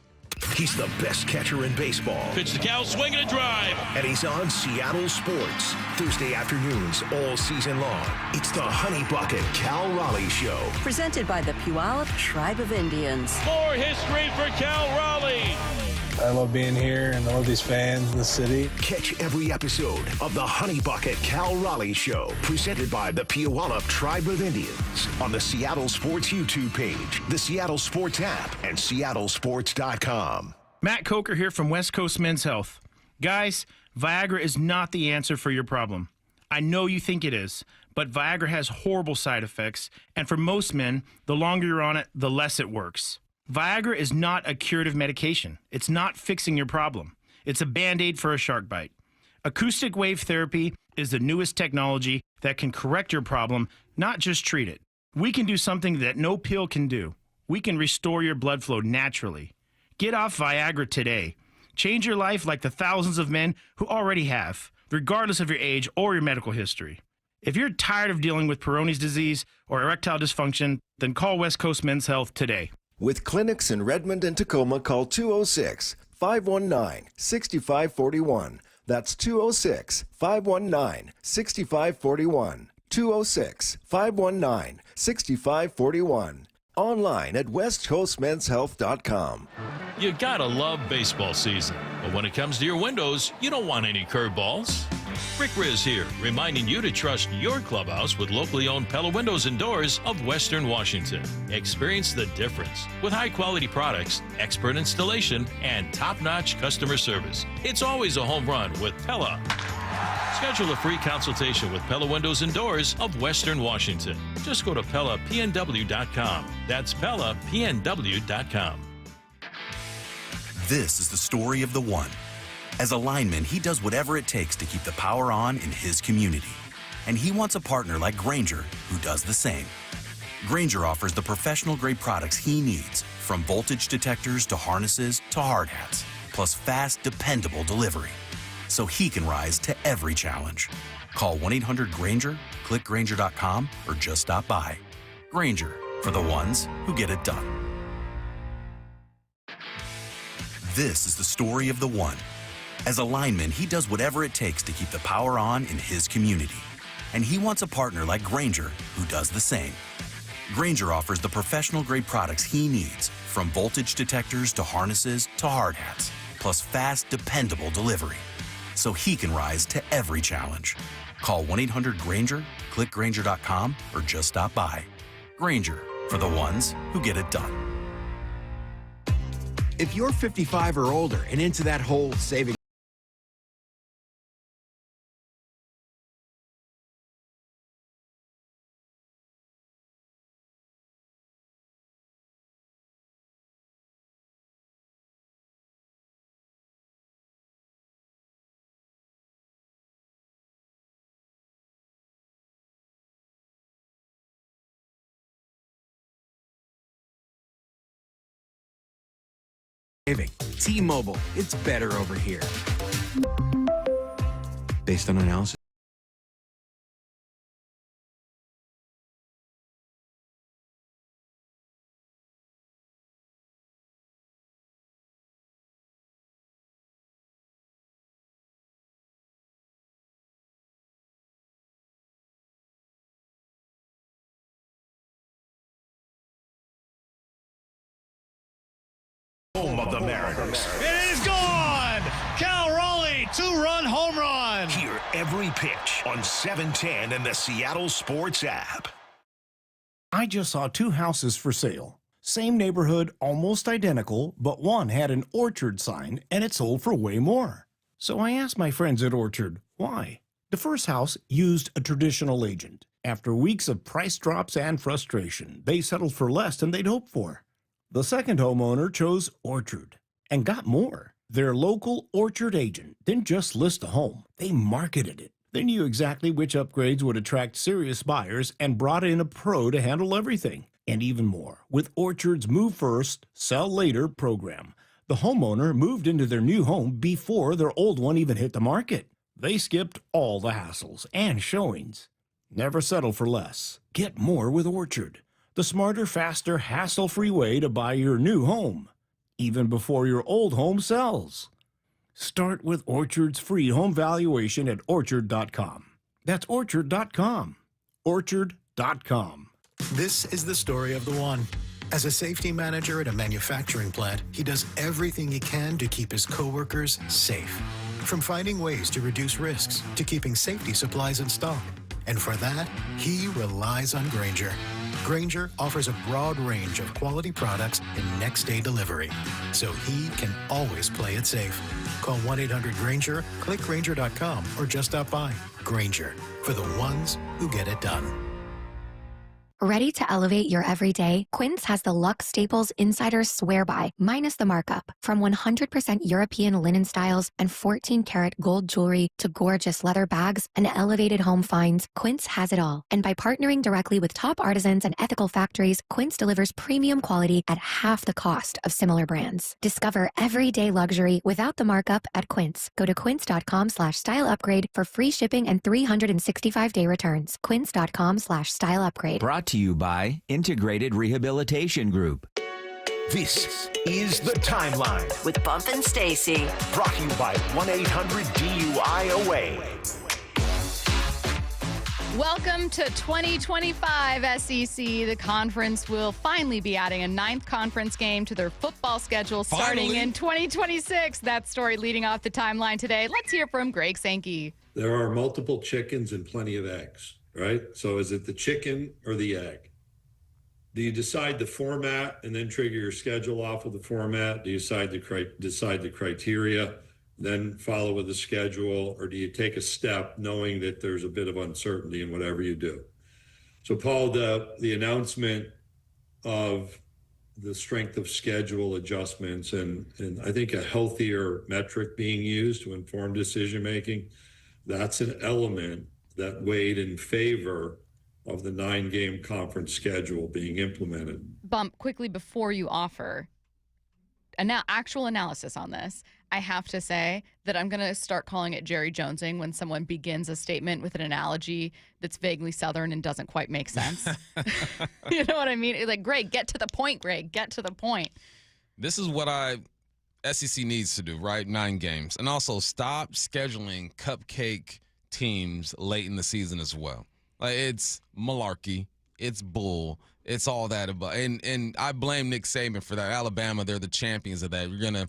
He's the best catcher in baseball. Pitch to Cal, swing and a drive. And he's on Seattle Sports, Thursday afternoons all season long. It's the Honey Bucket Cal Raleigh Show. Presented by the Puyallup Tribe of Indians. More history for Cal Raleigh. I love being here, and I love these fans in the city. Catch every episode of the Honey Bucket Cal Raleigh Show, presented by the Puyallup Tribe of Indians, on the Seattle Sports YouTube page, the Seattle Sports app, and seattlesports.com. Matt Coker here from West Coast Men's Health. Guys, Viagra is not the answer for your problem. I know you think it is, but Viagra has horrible side effects, and for most men, the longer you're on it, the less it works. Viagra is not a curative medication. It's not fixing your problem. It's a Band-Aid for a shark bite. Acoustic wave therapy is the newest technology that can correct your problem, not just treat it. We can do something that no pill can do. We can restore your blood flow naturally. Get off Viagra today. Change your life like the thousands of men who already have, regardless of your age or your medical history. If you're tired of dealing with Peyronie's disease or erectile dysfunction, then call West Coast Men's Health today. With clinics in Redmond and Tacoma, call 206-519-6541. That's 206-519-6541. 206-519-6541. Online at westcoastmenshealth.com. You gotta love baseball season, but when it comes to your windows, you don't want any curveballs. Rick Riz here, reminding you to trust your clubhouse with locally owned Pella Windows and Doors of Western Washington. Experience the difference with high-quality products, expert installation, and top-notch customer service. It's always a home run with Pella. Schedule a free consultation with Pella Windows and Doors of Western Washington. Just go to PellaPNW.com. That's PellaPNW.com. This is the story of the one. As a lineman, he does whatever it takes to keep the power on in his community. And he wants a partner like Grainger who does the same. Grainger offers the professional-grade products he needs, from voltage detectors to harnesses to hard hats, plus fast, dependable delivery, so he can rise to every challenge. Call 1-800-GRAINGER, click Grainger.com, or just stop by. Grainger, for the ones who get it done. This is the story of the one. As a lineman, he does whatever it takes to keep the power on in his community. And he wants a partner like Grainger who does the same. Grainger offers the professional-grade products he needs, from voltage detectors to harnesses to hard hats, plus fast, dependable delivery, so he can rise to every challenge. Call 1-800-GRAINGER, click Grainger.com, or just stop by. Grainger, for the ones who get it done. If you're 55 or older and into that whole saving T-Mobile, it's better over here. Based on analysis. Home of the Mariners. It is gone! Cal Raleigh, two-run home run. Hear every pitch on 710 and the Seattle Sports app. I just saw two houses for sale. Same neighborhood, almost identical, but one had an Orchard sign and it sold for way more. So I asked my friends at Orchard, why? The first house used a traditional agent. After weeks of price drops and frustration, they settled for less than they'd hoped for. The second homeowner chose Orchard and got more. Their local Orchard agent didn't just list a home, they marketed it. They knew exactly which upgrades would attract serious buyers and brought in a pro to handle everything. And even more, with Orchard's Move First, Sell Later program, the homeowner moved into their new home before their old one even hit the market. They skipped all the hassles and showings. Never settle for less. Get more with Orchard. The smarter, faster, hassle-free way to buy your new home, even before your old home sells. Start with Orchard's free home valuation at Orchard.com. That's Orchard.com. Orchard.com. This is the story of the one. As a safety manager at a manufacturing plant, he does everything he can to keep his coworkers safe. From finding ways to reduce risks to keeping safety supplies in stock. And for that, he relies on Grainger. Grainger offers a broad range of quality products and next-day delivery, so he can always play it safe. Call 1-800-GRAINGER, click Grainger.com, or just stop by. Grainger, for the ones who get it done. Ready to elevate your everyday? Quince has the Luxe Staples Insider Swear By, minus the markup. From 100% European linen styles and 14-karat gold jewelry to gorgeous leather bags and elevated home finds, Quince has it all. And by partnering directly with top artisans and ethical factories, Quince delivers premium quality at half the cost of similar brands. Discover everyday luxury without the markup at Quince. Go to quince.com/style upgrade for free shipping and 365-day returns. Quince.com/style upgrade. Brought to you by Integrated Rehabilitation Group. This is The Timeline with Bump and Stacy. Brought to you by 1-800-DUI-AWAY. Welcome to 2025 SEC. The conference will finally be adding a 9th conference game to their football schedule starting in 2026. That story leading off the timeline today. Let's hear from Greg Sankey. there are multiple chickens and plenty of eggs, right? So is it the chicken or the egg? Do you decide the format and then trigger your schedule off of the format? Do you decide the criteria, then follow with the schedule? Or do you take a step knowing that there's a bit of uncertainty in whatever you do? So, Paul, the announcement of the strength of schedule adjustments and I think a healthier metric being used to inform decision-making, that's an element that weighed in favor of the 9-game conference schedule being implemented. Bump, quickly before you offer actual analysis on this, I have to say that I'm going to start calling it Jerry Jonesing when someone begins a statement with an analogy that's vaguely Southern and doesn't quite make sense. You know what I mean? Like, Greg, get to the point, Greg. Get to the point. This is what SEC needs to do, right? 9 games. And also stop scheduling cupcake teams late in the season as well. Like, it's malarkey. It's bull. It's all that about. And I blame Nick Saban for that. Alabama, they're the champions of that. You're going to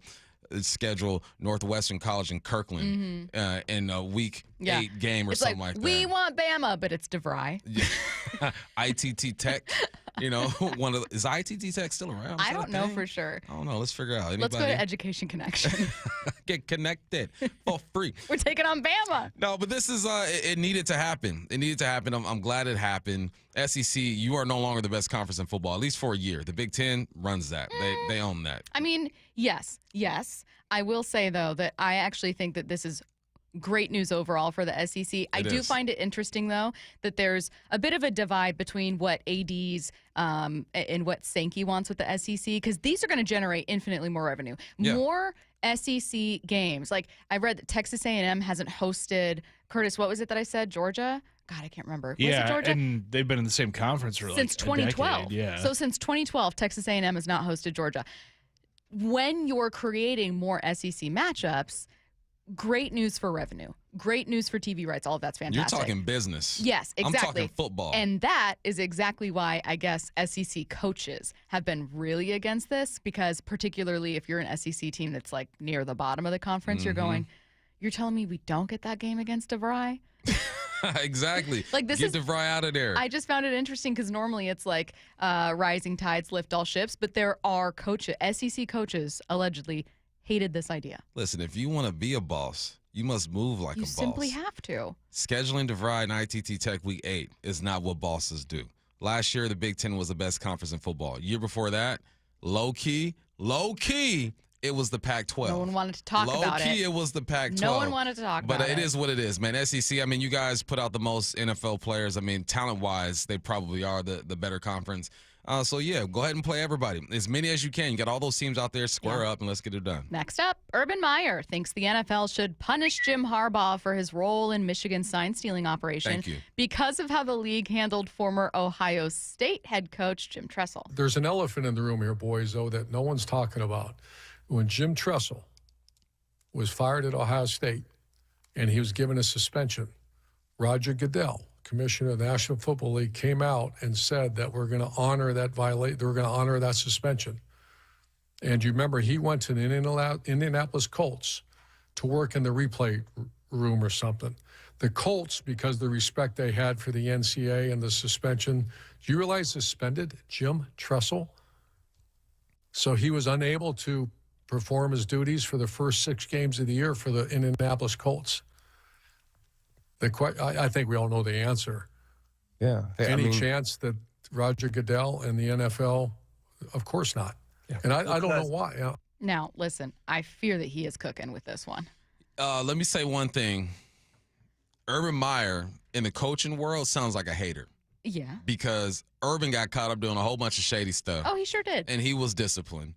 schedule Northwestern College in Kirkland in a week 8 game or it's something like that. We want Bama, but it's DeVry. Yeah. ITT Tech, is ITT Tech still around? I don't know for sure. I don't know. Let's figure out. Anybody? Let's go to Education Connection. Get connected for free. We're taking on Bama. No, but this is it needed to happen. It needed to happen. I'm glad it happened. SEC, you are no longer the best conference in football, at least for a year. The Big Ten runs that. They own that. I mean, yes. I will say, though, that I actually think that this is great news overall for the SEC. I do find it interesting, though, that there's a bit of a divide between what ADs and what Sankey wants with the SEC, because these are going to generate infinitely more revenue. Yeah. More SEC games. Like, I read that Texas A&M hasn't hosted, Curtis, what was it that I said? Georgia? God, I can't remember. Was it Georgia? And they've been in the same conference for since 2012. Yeah. So since 2012, Texas A&M has not hosted Georgia. When you're creating more SEC matchups, great news for revenue, great news for TV rights. All of that's fantastic. You're talking business. Yes, exactly. I'm talking football. And that is exactly why I guess SEC coaches have been really against this, because particularly if you're an SEC team that's like near the bottom of the conference, you're telling me we don't get that game against DeVry? Exactly. Like, this Get DeVry out of there. I just found it interesting because normally it's like rising tides lift all ships, but there are SEC coaches allegedly hated this idea. Listen, if you want to be a boss, you must move like a boss. You simply have to. Scheduling DeVry and ITT Tech Week 8 is not what bosses do. Last year, the Big Ten was the best conference in football. Year before that, low-key, it was the Pac-12. No one wanted to talk about it. Low-key, it was the Pac-12. No one wanted to talk about it. But it is what it is, man. SEC, I mean, you guys put out the most NFL players. I mean, talent-wise, they probably are the better conference. So, yeah, go ahead and play everybody. As many as you can. You got all those teams out there, square up, and let's get it done. Next up, Urban Meyer thinks the NFL should punish Jim Harbaugh for his role in Michigan's sign-stealing operation. Thank you. Because of how the league handled former Ohio State head coach Jim Tressel. There's an elephant in the room here, boys, though, that no one's talking about. When Jim Tressel was fired at Ohio State and he was given a suspension, Roger Goodell, commissioner of the National Football League, came out and said that we're going to honor that that suspension. And you remember he went to the Indianapolis Colts to work in the replay room or something. The Colts, because of the respect they had for the NCAA and the suspension, do you realize suspended Jim Tressel? So he was unable to perform his duties for the first 6 games of the year for the Indianapolis Colts. I think we all know the answer. Yeah. Any chance that Roger Goodell and the NFL? Of course not. Yeah. And I don't know why. Yeah. Now, listen, I fear that he is cooking with this one. Let me say one thing. Urban Meyer in the coaching world sounds like a hater. Yeah. Because Urban got caught up doing a whole bunch of shady stuff. Oh, he sure did. And he was disciplined.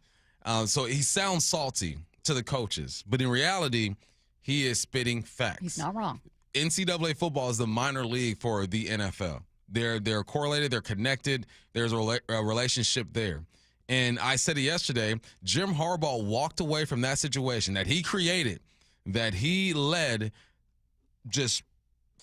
So he sounds salty to the coaches. But in reality, he is spitting facts. He's not wrong. NCAA football is the minor league for the NFL. They're correlated. They're connected. There's a relationship there. And I said it yesterday, Jim Harbaugh walked away from that situation that he created, that he led, just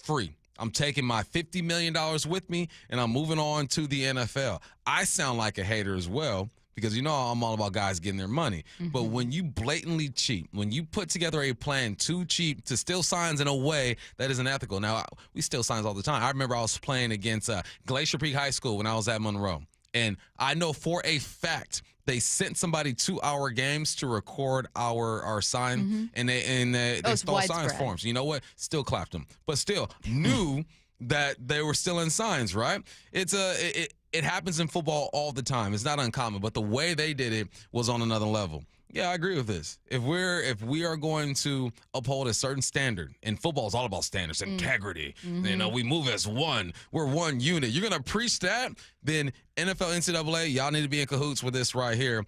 free. I'm taking my $50 million with me, and I'm moving on to the NFL. I sound like a hater as well because you know I'm all about guys getting their money. But when you blatantly cheat, when you put together a plan to cheat, to steal signs in a way that isn't ethical. Now, we steal signs all the time. I remember I was playing against Glacier Peak High School when I was at Monroe. And I know for a fact they sent somebody to our games to record our sign, and they stole signs for them. So you know what? Still clapped them, but still knew that they were stealing signs. Right? It happens in football all the time. It's not uncommon, but the way they did it was on another level. Yeah, I agree with this. If we are going to uphold a certain standard, and football is all about standards, integrity. You know, we move as one. We're one unit. You're gonna preach that, then NFL, NCAA, y'all need to be in cahoots with this right here.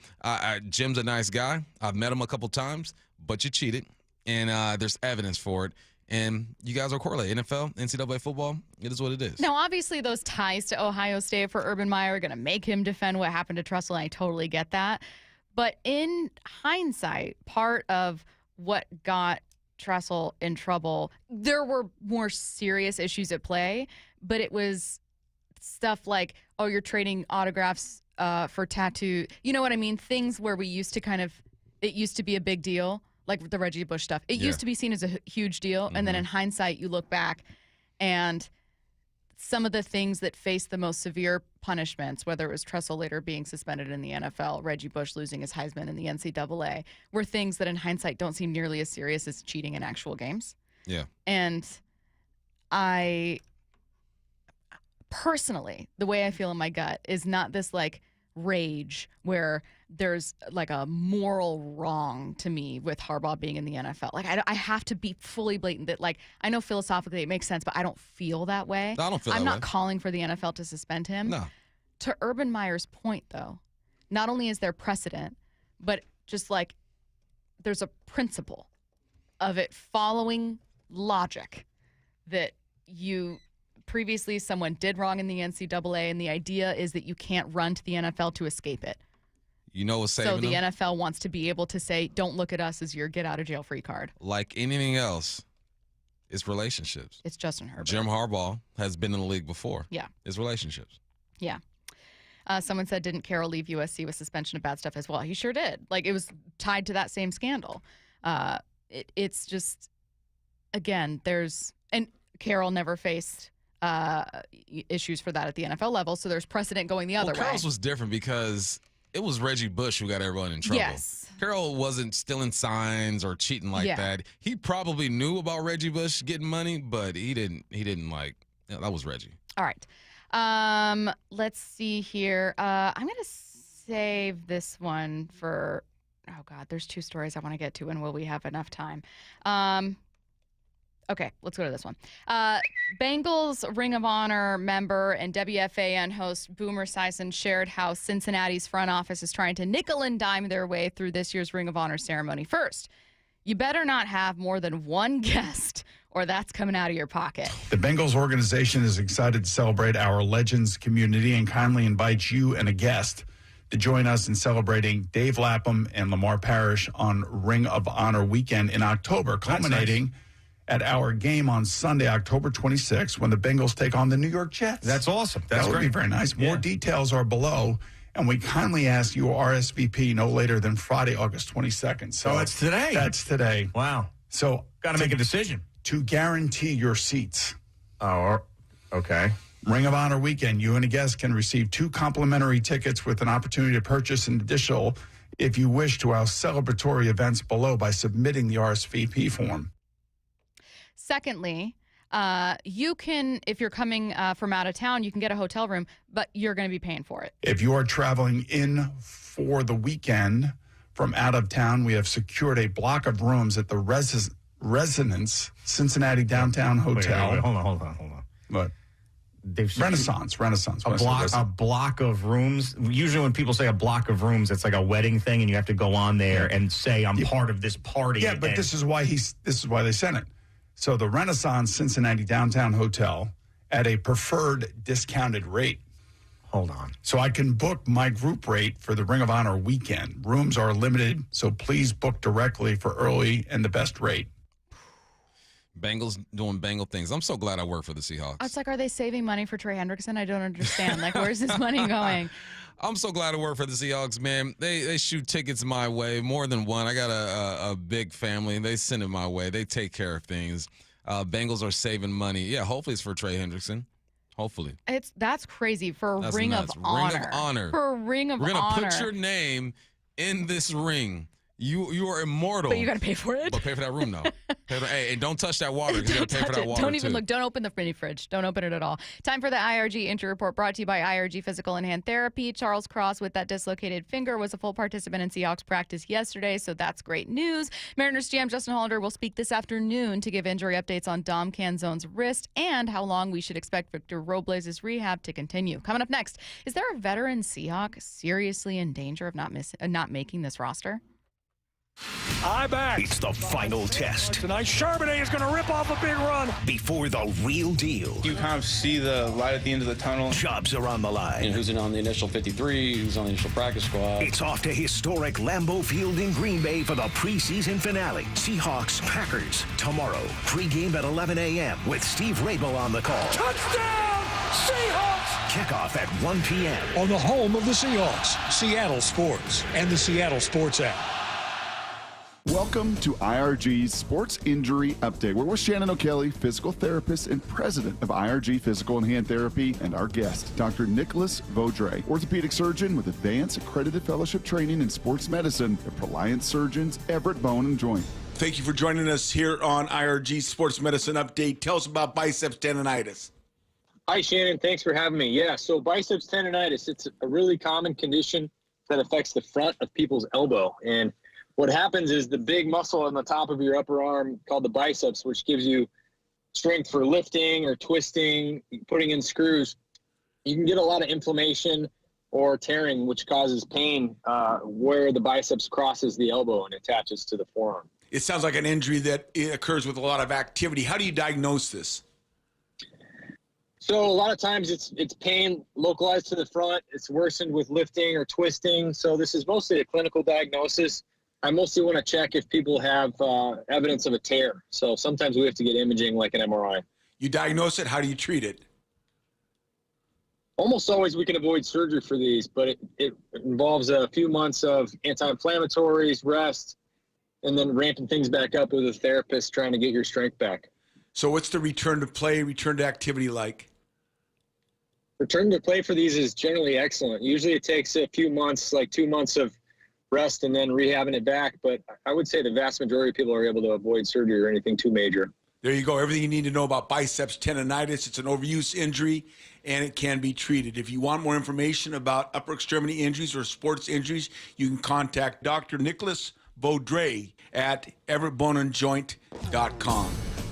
Jim's a nice guy. I've met him a couple times, but you cheated, and there's evidence for it. And you guys are correlated. NFL, NCAA football, it is what it is. Now, obviously, those ties to Ohio State for Urban Meyer are going to make him defend what happened to Tressel, and I totally get that. But in hindsight, part of what got Tressel in trouble, there were more serious issues at play, but it was stuff like, oh, you're trading autographs for tattoo. You know what I mean? Things where we used to it used to be a big deal, like the Reggie Bush stuff. It used to be seen as a huge deal, and then in hindsight, you look back, and some of the things that faced the most severe punishments, whether it was Tressel later being suspended in the NFL, Reggie Bush losing his Heisman in the NCAA, were things that in hindsight don't seem nearly as serious as cheating in actual games. Yeah. And I personally, the way I feel in my gut is not this like rage where there's like a moral wrong to me with Harbaugh being in the NFL. Like I have to be fully blatant that like I know philosophically it makes sense, but I don't feel that way. I don't feel that I'm not way. calling for the NFL to suspend him. No. To Urban Meyer's point, though, not only is there precedent, but just like there's a principle of it following logic that previously someone did wrong in the NCAA, and the idea is that you can't run to the NFL to escape it. You know what's saving So the them? NFL wants to be able to say, don't look at us as your get-out-of-jail-free card. Like anything else, it's relationships. It's Justin Herbert. Jim Harbaugh has been in the league before. Yeah. It's relationships. Yeah. Someone said, didn't Carroll leave USC with suspension of bad stuff as well? He sure did. Like, it was tied to that same scandal. It's just, again, and Carroll never faced issues for that at the NFL level, so there's precedent going the other way. Carroll's was different because it was Reggie Bush who got everyone in trouble. Yes. Carroll wasn't stealing signs or cheating like that. He probably knew about Reggie Bush getting money, but he didn't like, that was Reggie. All right. Let's see here. I'm going to save this one for, oh God, there's two stories I want to get to, and will we have enough time? Okay, let's go to this one. Bengals Ring of Honor member and WFAN host Boomer Sison shared how Cincinnati's front office is trying to nickel and dime their way through this year's Ring of Honor ceremony. First, you better not have more than one guest, or that's coming out of your pocket. The Bengals organization is excited to celebrate our Legends community and kindly invites you and a guest to join us in celebrating Dave Lapham and Lamar Parrish on Ring of Honor weekend in October, culminating at our game on Sunday, October 26th, when the Bengals take on the New York Jets. That's awesome. That's that would great. be very nice. More details are below, and we kindly ask you RSVP no later than Friday, August 22nd. So that's today. That's today. Wow. So got to make a decision. To guarantee your seats. Oh, okay. Ring of Honor weekend, you and a guest can receive 2 complimentary tickets with an opportunity to purchase an additional if you wish to our celebratory events below by submitting the RSVP form. Secondly, you can, if you're coming from out of town, you can get a hotel room, but you're going to be paying for it. If you are traveling in for the weekend from out of town, we have secured a block of rooms at the Resonance Cincinnati Downtown Hotel. Wait, hold on. What? Renaissance. A block of rooms. Usually when people say a block of rooms, it's like a wedding thing, and you have to go on there and say, I'm part of this party. Yeah, but this is why they sent it. So the Renaissance Cincinnati Downtown Hotel at a preferred discounted rate. Hold on. So I can book my group rate for the Ring of Honor weekend. Rooms are limited, so please book directly for early and the best rate. Bengals doing Bengal things. I'm so glad I work for the Seahawks. It's like, are they saving money for Trey Hendrickson? I don't understand. Like, where's this money going? I'm so glad to work for the Seahawks, man. They shoot tickets my way, more than one. I got a big family. They send it my way. They take care of things. Bengals are saving money. Yeah, hopefully it's for Trey Hendrickson. Hopefully. That's crazy for a That's ring nuts. of honor. Ring of honor. For a ring of honor. We're going to put your name in this ring. You are immortal. But you got to pay for it. But pay for that room, though. Hey, and don't touch that water. You got to pay for that water, Don't even too. look. Don't open the mini fridge. Don't open it at all. Time for the IRG injury report brought to you by IRG Physical and Hand Therapy. Charles Cross with that dislocated finger was a full participant in Seahawks practice yesterday, so that's great news. Mariners GM Justin Hollander will speak this afternoon to give injury updates on Dom Canzone's wrist and how long we should expect Victor Robles' rehab to continue. Coming up next, is there a veteran Seahawk seriously in danger of not making this roster? It's the final test. Tonight, Charbonnet is going to rip off a big run. Before the real deal. You kind of see the light at the end of the tunnel. Jobs are on the line. Who's on the initial 53, who's on the initial practice squad. It's off to historic Lambeau Field in Green Bay for the preseason finale. Seahawks Packers tomorrow. Pre-game at 11 a.m. with Steve Rabel on the call. Touchdown, Seahawks! Kickoff at 1 p.m. On the home of the Seahawks, Seattle Sports and the Seattle Sports app. Welcome to IRG's Sports Injury Update. We're with Shannon O'Kelly, physical therapist and president of IRG Physical and Hand Therapy, and our guest, Dr. Nicholas Vaudreuil, orthopedic surgeon with advanced accredited fellowship training in sports medicine at Proliant Surgeons, Everett Bone and Joint. Thank you for joining us here on IRG Sports Medicine Update. Tell us about biceps tendonitis. Hi, Shannon. Thanks for having me. Yeah, so biceps tendonitis, it's a really common condition that affects the front of people's elbow. And what happens is the big muscle on the top of your upper arm called the biceps, which gives you strength for lifting or twisting, putting in screws. You can get a lot of inflammation or tearing, which causes pain where the biceps crosses the elbow and attaches to the forearm. It sounds like an injury that occurs with a lot of activity. How do you diagnose this? So a lot of times it's pain localized to the front. It's worsened with lifting or twisting. So this is mostly a clinical diagnosis. I mostly want to check if people have evidence of a tear. So sometimes we have to get imaging like an MRI. You diagnose it, how do you treat it? Almost always we can avoid surgery for these, but it involves a few months of anti-inflammatories, rest, and then ramping things back up with a therapist trying to get your strength back. So what's the return to play, return to activity like? Return to play for these is generally excellent. Usually it takes a few months, like 2 months of rest and then rehabbing it back. But I would say the vast majority of people are able to avoid surgery or anything too major. There you go. Everything you need to know about biceps tendonitis. It's an overuse injury, and it can be treated. If you want more information about upper extremity injuries or sports injuries, you can contact Dr. Nicholas Vaudreuil at everettboneandjoint.com.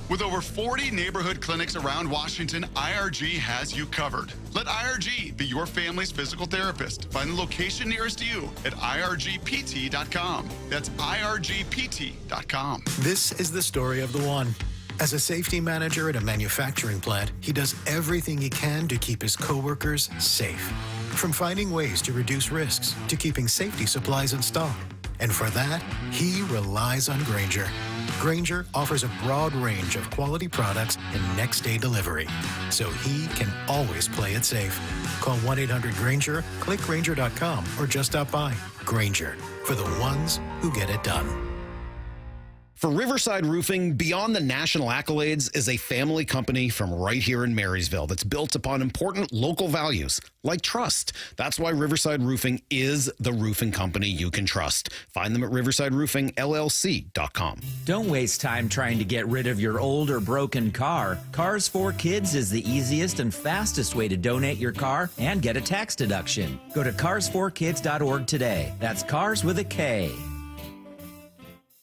With over 40 neighborhood clinics around Washington, IRG has you covered. Let IRG be your family's physical therapist. Find the location nearest you at irgpt.com. That's irgpt.com. This is the story of the one. As a safety manager at a manufacturing plant, he does everything he can to keep his coworkers safe. From finding ways to reduce risks to keeping safety supplies in stock. And for that, he relies on Grainger. Grainger offers a broad range of quality products and next-day delivery, so he can always play it safe. Call 1-800-GRAINGER, click Grainger.com, or just stop by. Grainger, for the ones who get it done. For Riverside Roofing, beyond the national accolades is a family company from right here in Marysville that's built upon important local values like trust. That's why Riverside Roofing is the roofing company you can trust. Find them at riversideroofingllc.com. Don't waste time trying to get rid of your old or broken car. Cars for Kids is the easiest and fastest way to donate your car and get a tax deduction. Go to carsforkids.org today. That's cars with a K.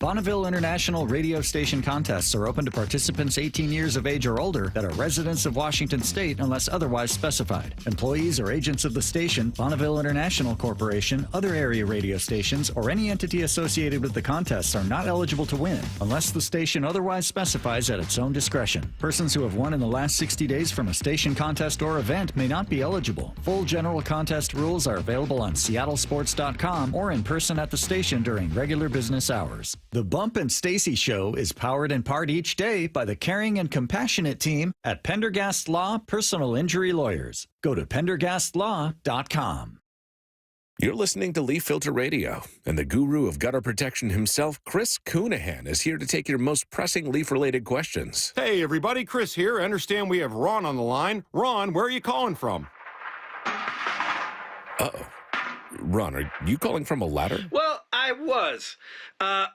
Bonneville International radio station contests are open to participants 18 years of age or older that are residents of Washington State unless otherwise specified. Employees or agents of the station, Bonneville International Corporation, other area radio stations, or any entity associated with the contests are not eligible to win unless the station otherwise specifies at its own discretion. Persons who have won in the last 60 days from a station contest or event may not be eligible. Full general contest rules are available on seattlesports.com or in person at the station during regular business hours. The Bump and Stacy Show is powered in part each day by the caring and compassionate team at Pendergast Law Personal Injury Lawyers. Go to pendergastlaw.com. You're listening to Leaf Filter Radio, and the guru of gutter protection himself, Chris Coonahan, is here to take your most pressing leaf-related questions. Hey, everybody, Chris here. I understand we have Ron on the line. Ron, where are you calling from? Uh-oh. Ron, are you calling from a ladder? Well, I was.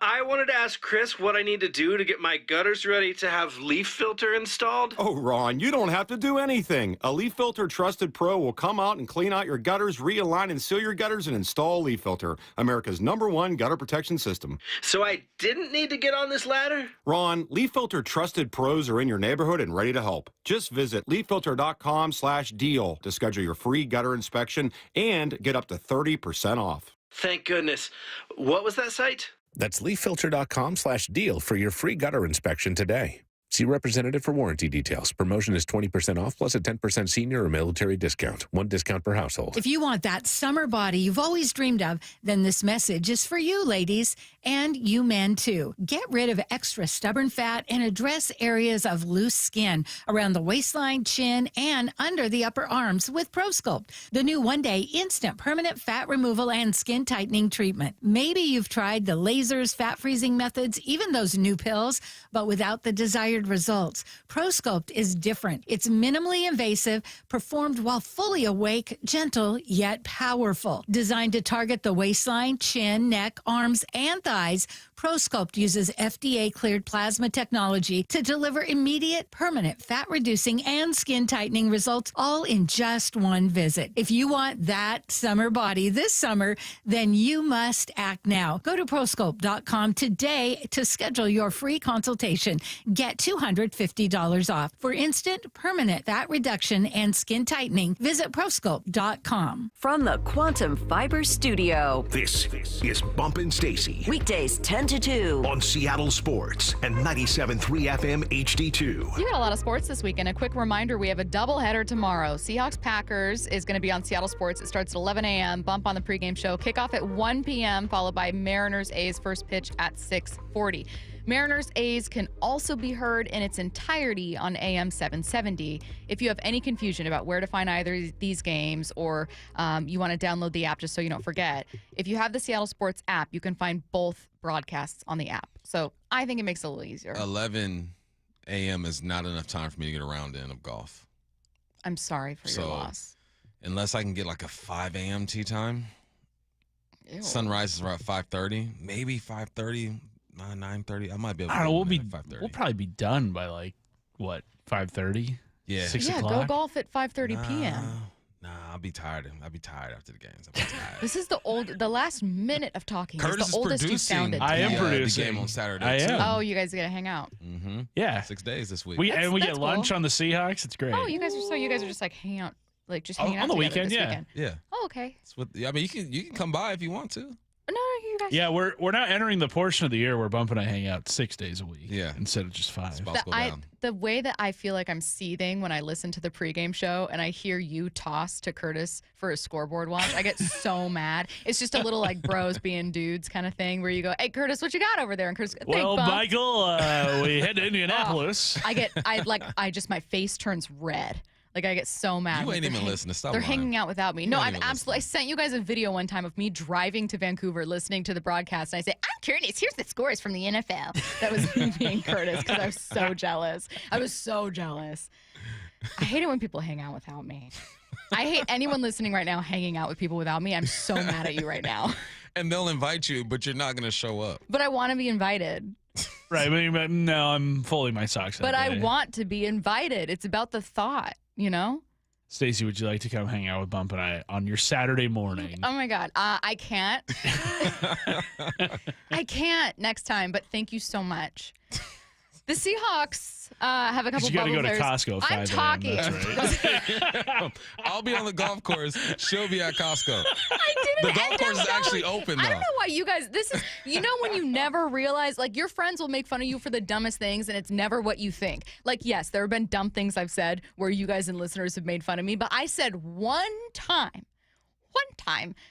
I wanted to ask Chris what I need to do to get my gutters ready to have Leaf Filter installed. Oh, Ron, you don't have to do anything. A Leaf Filter Trusted Pro will come out and clean out your gutters, realign and seal your gutters, and install Leaf Filter, America's #1 gutter protection system. So I didn't need to get on this ladder? Ron, Leaf Filter Trusted Pros are in your neighborhood and ready to help. Just visit leaffilter.com/deal to schedule your free gutter inspection and get up to 30% off. Thank goodness. What was that site? That's leaffilter.com/deal for your free gutter inspection today. See representative for warranty details. Promotion is 20% off plus a 10% senior or military discount. One discount per household. If you want that summer body you've always dreamed of, then this message is for you, ladies, and you men, too. Get rid of extra stubborn fat and address areas of loose skin around the waistline, chin, and under the upper arms with ProSculpt, the new one-day instant permanent fat removal and skin tightening treatment. Maybe you've tried the lasers, fat-freezing methods, even those new pills, but without the desired results. ProSculpt is different. It's minimally invasive, performed while fully awake, gentle, yet powerful. Designed to target the waistline, chin, neck, arms, and thighs, ProSculpt uses FDA-cleared plasma technology to deliver immediate, permanent fat-reducing and skin-tightening results, all in just one visit. If you want that summer body this summer, then you must act now. Go to ProSculpt.com today to schedule your free consultation. Get $250 off. For instant, permanent fat reduction and skin tightening, visit ProSculpt.com. From the Quantum Fiber Studio, This is Bumpin' Stacy. Weekdays 10 to 2. On Seattle Sports and 97.3 FM HD2. You got a lot of sports this weekend. A quick reminder, we have a doubleheader tomorrow. Seahawks-Packers is going to be on Seattle Sports. It starts at 11 a.m., bump on the pregame show. Kickoff at 1 p.m., followed by Mariners-A's first pitch at 6:40. Mariners-A's can also be heard in its entirety on AM 770. If you have any confusion about where to find either of these games or you want to download the app just so you don't forget, if you have the Seattle Sports app, you can find both broadcasts on the app. So I think it makes it a little easier. 11 a.m. is not enough time for me to get around in of golf. I'm sorry for your loss. Unless I can get like a 5 a.m. tee time. Ew. Sunrise is around 5:30, maybe 5:30. 9:30. I might be able to. I don't know. We'll probably be done by like what 5:30. Yeah. 6 Yeah, o'clock. go golf at 5:30 p.m. Nah, I'll be tired. I'll be tired after the games. I'll be tired. This is the last minute of talking. Curtis is the oldest you sounded. I am the producing game on Saturday. I am. Oh, you guys are gonna hang out. Mm-hmm. Yeah, 6 days this week. We get That's lunch cool. on the Seahawks. It's great. Oh, you guys are just like hanging out, like just hanging out on the together weekend. this Yeah, weekend. Yeah. Oh, okay. I mean, you can come by if you want to. No, you guys. Yeah, we're now entering the portion of the year where Bump and I hang out 6 days a week. Yeah, instead of just 5. The way that I feel like I'm seething when I listen to the pregame show and I hear you toss to Curtis for a scoreboard watch, I get so mad. It's just a little like bros being dudes kind of thing where you go, "Hey, Curtis, what you got over there?" And Curtis, Well, Bump." Michael, we head to Indianapolis. My face turns red. Like, I get so mad. You ain't even listening. Stop They're lying. hanging out without me. You No, ain't I'm even absolutely. I sent you guys a video one time of me driving to Vancouver, listening to the broadcast, and I say, "I'm Curtis. Here's the scores from the NFL." That was me being Curtis because I was so jealous. I was so jealous. I hate it when people hang out without me. I hate anyone listening right now hanging out with people without me. I'm so mad at you right now. And they'll invite you, but you're not going to show up. But I want to be invited. Right. But no, I'm folding my socks. But that I day. want to be invited. It's about the thought, you know? Stacy, would you like to come hang out with Bump and I on your Saturday morning? Oh, my God. I can't. I can't next time, but thank you so much. The Seahawks have a couple You got to bubble go to players. Costco. 5 I'm talking. That's right. I'll be on the golf course. She'll be at Costco. I didn't. The golf course is actually open, I though. don't know why you guys. This is, you know, when you never realize, like, your friends will make fun of you for the dumbest things, and it's never what you think. Like, yes, there have been dumb things I've said where you guys and listeners have made fun of me, but I said one time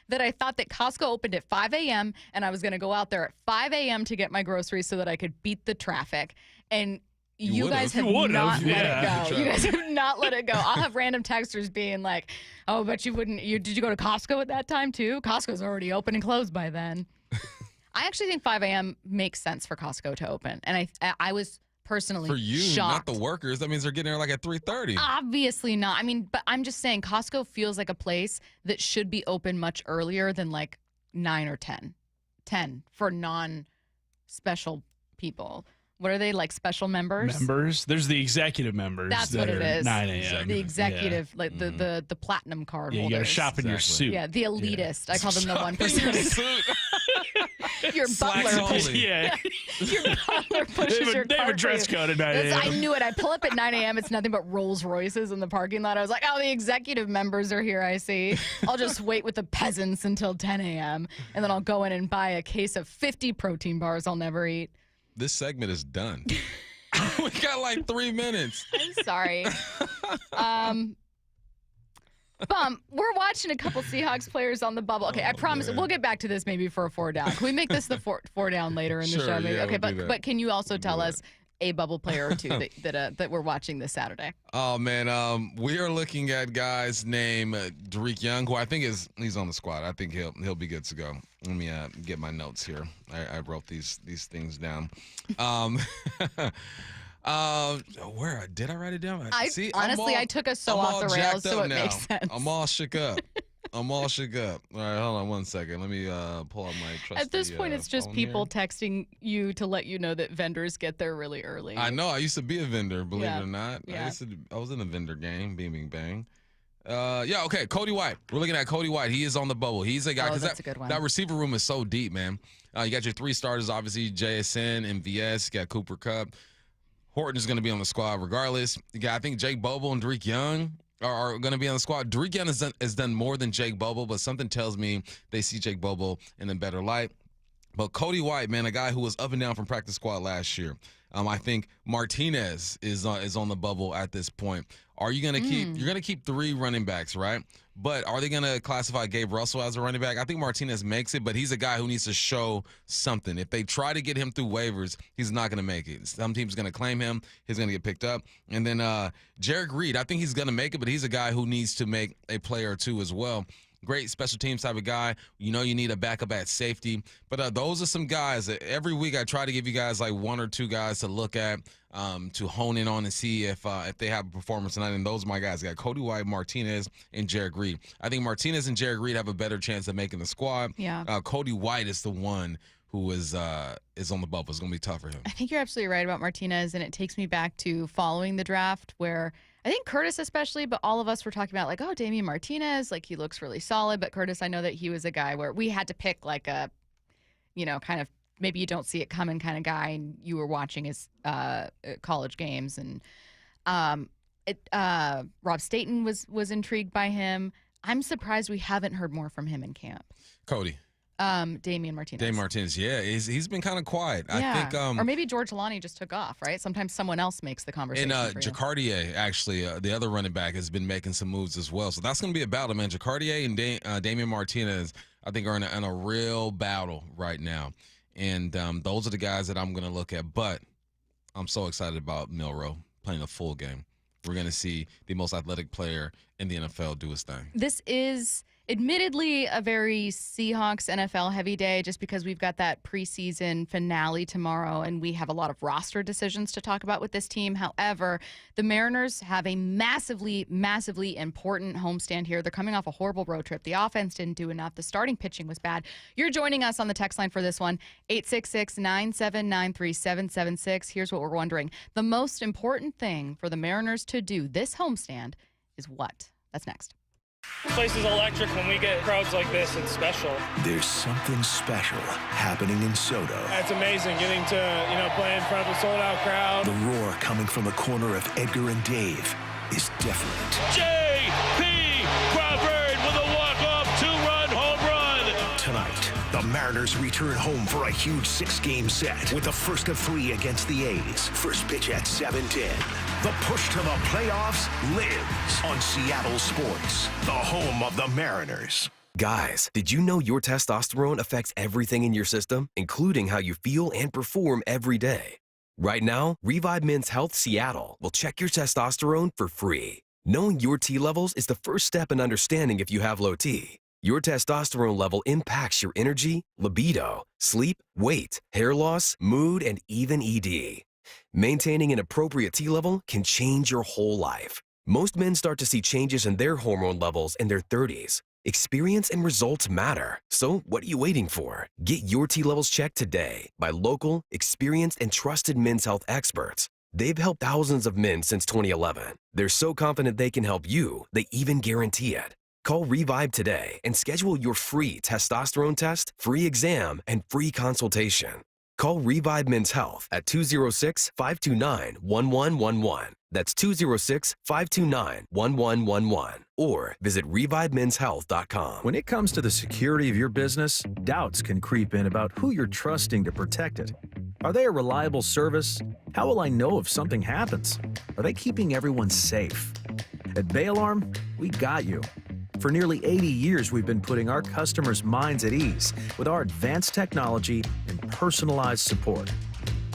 that I thought that Costco opened at 5 a.m. and I was going to go out there at 5 a.m. to get my groceries so that I could beat the traffic. And You guys have not let it go. You guys have not let it go. I'll have random texters being like, "Oh, but you wouldn't. Did you go to Costco at that time too? Costco's already open and closed by then." I actually think 5 a.m. makes sense for Costco to open, and I was personally For you, shocked. not the workers. That means they're getting there like at 3:30. Obviously not. I mean, but I'm just saying Costco feels like a place that should be open much earlier than like 9 or 10. 10 for non-special people. What are they, like special members? Members? There's the executive members. That's that what it are is. 9 a.m. The executive, like the platinum card Yeah, you holders. got to shop in your suit. Yeah, the elitist. I call them the 1%. Your butler pushes. Yeah. Your butler pushes your They have a cart dress for you. code at 9 That's- I a.m. knew it. I pull up at 9 a.m. It's nothing but Rolls Royces in the parking lot. I was like, oh, the executive members are here, I see. I'll just wait with the peasants until 10 a.m. And then I'll go in and buy a case of 50 protein bars I'll never eat. This segment is done. We got like 3 minutes. I'm sorry. We're watching a couple Seahawks players on the bubble. Okay, I promise we'll get back to this maybe for a 4 down. Can we make this the four down later in the Sure, show? Maybe? yeah, Okay, we'll do that. but can you also tell us a bubble player or two that we're watching this Saturday? Oh man, we are looking at guys named Derek Young, who I think he's on the squad. I think he'll be good to go. Let me get my notes here. I wrote these things down. Where did I write it down? See, honestly, I took us so off the rails, so it makes sense. I'm all shook up. All right, hold on one second. Let me pull up my trusty At this point, it's just phone people here. texting you to let you know that vendors get there really early. I know. I used to be a vendor, believe Yeah. it or not. Yeah. I was in the vendor game. Bing, bing, bang. Okay. Cody White. We're looking at Cody White. He is on the bubble. He's a guy. Oh, that's a good one. That receiver room is so deep, man. You got your 3 starters, obviously, JSN, MVS. You got Cooper Kupp. Horton is going to be on the squad regardless. You got, I think, Jake Bobo and Derek Young are going to be on the squad. Derek Young has done more than Jake Bobo, but something tells me they see Jake Bobo in a better light. But Cody White, man, a guy who was up and down from practice squad last year. I think Martinez is on the bubble at this point. Are you going to keep? You're going to keep 3 running backs, right? But are they going to classify Gabe Russell as a running back? I think Martinez makes it, but he's a guy who needs to show something. If they try to get him through waivers, he's not going to make it. Some team's going to claim him. He's going to get picked up. And then Jarek Reed, I think he's going to make it, but he's a guy who needs to make a play or two as well. Great special teams type of guy. You know you need a backup at safety. But those are some guys that every week I try to give you guys like 1 or 2 guys to look at, to hone in on and see if they have a performance tonight. And those are my guys. I got Cody White, Martinez, and Jarek Reed. I think Martinez and Jarek Reed have a better chance of making the squad. Yeah. Cody White is the one who is on the bubble. It's going to be tough for him. I think you're absolutely right about Martinez, and it takes me back to following the draft where I think Curtis especially, but all of us were talking about like, oh, Damian Martinez, like he looks really solid. But Curtis, I know that he was a guy where we had to pick like a, kind of maybe you don't see it coming kind of guy, and you were watching his college games. And Rob Staten was intrigued by him. I'm surprised we haven't heard more from him in camp. Cody. Damian Martinez. Damian Martinez, yeah. He's been kind of quiet. Yeah. I think. Or maybe George Lonnie just took off, right? Sometimes someone else makes the conversation. And for you. Jacardier, actually, the other running back, has been making some moves as well. So that's going to be a battle, man. Jacardier and Damian Martinez, I think, are in a real battle right now. And those are the guys that I'm going to look at. But I'm so excited about Milroe playing a full game. We're going to see the most athletic player in the NFL do his thing. This is admittedly a very Seahawks NFL heavy day just because we've got that preseason finale tomorrow and we have a lot of roster decisions to talk about with this team. However, the Mariners have a massively, massively important homestand here. They're coming off a horrible road trip. The offense didn't do enough. The starting pitching was bad. You're joining us on the text line for this one, 866-979-3776. Here's what we're wondering. The most important thing for the Mariners to do this homestand is what? That's next. This place is electric. When we get crowds like this, it's special. There's something special happening in Soto. It's amazing getting to, play in front of a sold-out crowd. The roar coming from the corner of Edgar and Dave is different. J.P. Crawford with a walk-off 2-run home run. Tonight, the Mariners return home for a huge 6-game set with the first of 3 against the A's. First pitch at 7:10. The push to the playoffs lives on Seattle Sports, the home of the Mariners. Guys, did you know your testosterone affects everything in your system, including how you feel and perform every day? Right now, Revive Men's Health Seattle will check your testosterone for free. Knowing your T levels is the first step in understanding if you have low T. Your testosterone level impacts your energy, libido, sleep, weight, hair loss, mood, and even ED. Maintaining an appropriate T level can change your whole life. Most men start to see changes in their hormone levels in their 30s. Experience and results matter. So what are you waiting for? Get your T levels checked today by local, experienced, and trusted men's health experts. They've helped thousands of men since 2011. They're so confident they can help you, they even guarantee it. Call Revive today and schedule your free testosterone test, free exam, and free consultation. Call Revive Men's Health at 206-529-1111. That's 206-529-1111. Or visit ReviveMen'sHealth.com. When it comes to the security of your business, doubts can creep in about who you're trusting to protect it. Are they a reliable service? How will I know if something happens? Are they keeping everyone safe? At Bay Alarm, we got you. For nearly 80 years, we've been putting our customers' minds at ease with our advanced technology and personalized support.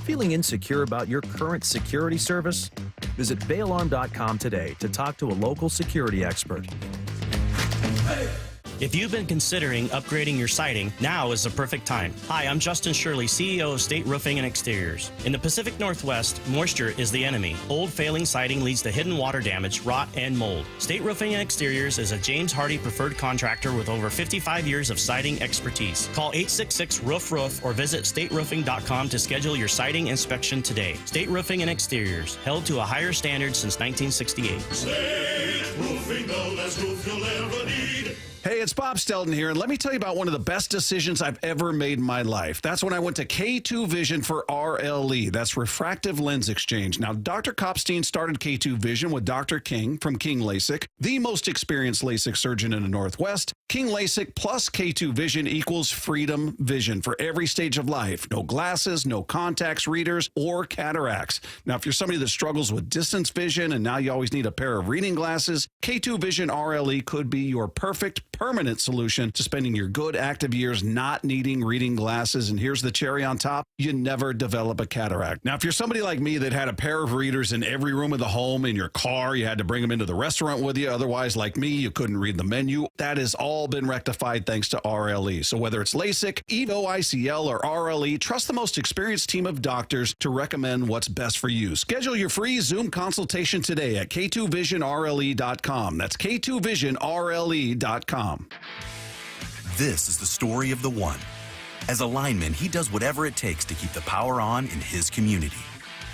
Feeling insecure about your current security service? Visit bayalarm.com today to talk to a local security expert. If you've been considering upgrading your siding, now is the perfect time. Hi, I'm Justin Shirley, CEO of State Roofing and Exteriors. In the Pacific Northwest, moisture is the enemy. Old failing siding leads to hidden water damage, rot, and mold. State Roofing and Exteriors is a James Hardy preferred contractor with over 55 years of siding expertise. Call 866-ROOF-ROOF or visit stateroofing.com to schedule your siding inspection today. State Roofing and Exteriors, held to a higher standard since 1968. State Roofing, the best roof you'll ever need. Hey, it's Bob Stelton here, and let me tell you about one of the best decisions I've ever made in my life. That's when I went to K2 Vision for RLE. That's Refractive Lens Exchange. Now, Dr. Kopstein started K2 Vision with Dr. King from King LASIK, the most experienced LASIK surgeon in the Northwest. King LASIK plus K2 Vision equals freedom vision for every stage of life. No glasses, no contacts, readers, or cataracts. Now, if you're somebody that struggles with distance vision and now you always need a pair of reading glasses, K2 Vision RLE could be your perfect permanent solution to spending your good active years not needing reading glasses. And here's the cherry on top: you never develop a cataract. Now, if you're somebody like me that had a pair of readers in every room of the home, in your car, you had to bring them into the restaurant with you. Otherwise, like me, you couldn't read the menu. That has all been rectified thanks to RLE. So whether it's LASIK, EVO, ICL, or RLE, trust the most experienced team of doctors to recommend what's best for you. Schedule your free Zoom consultation today at K2VisionRLE.com. That's K2VisionRLE.com. This is the story of the one. As a lineman, he does whatever it takes to keep the power on in his community.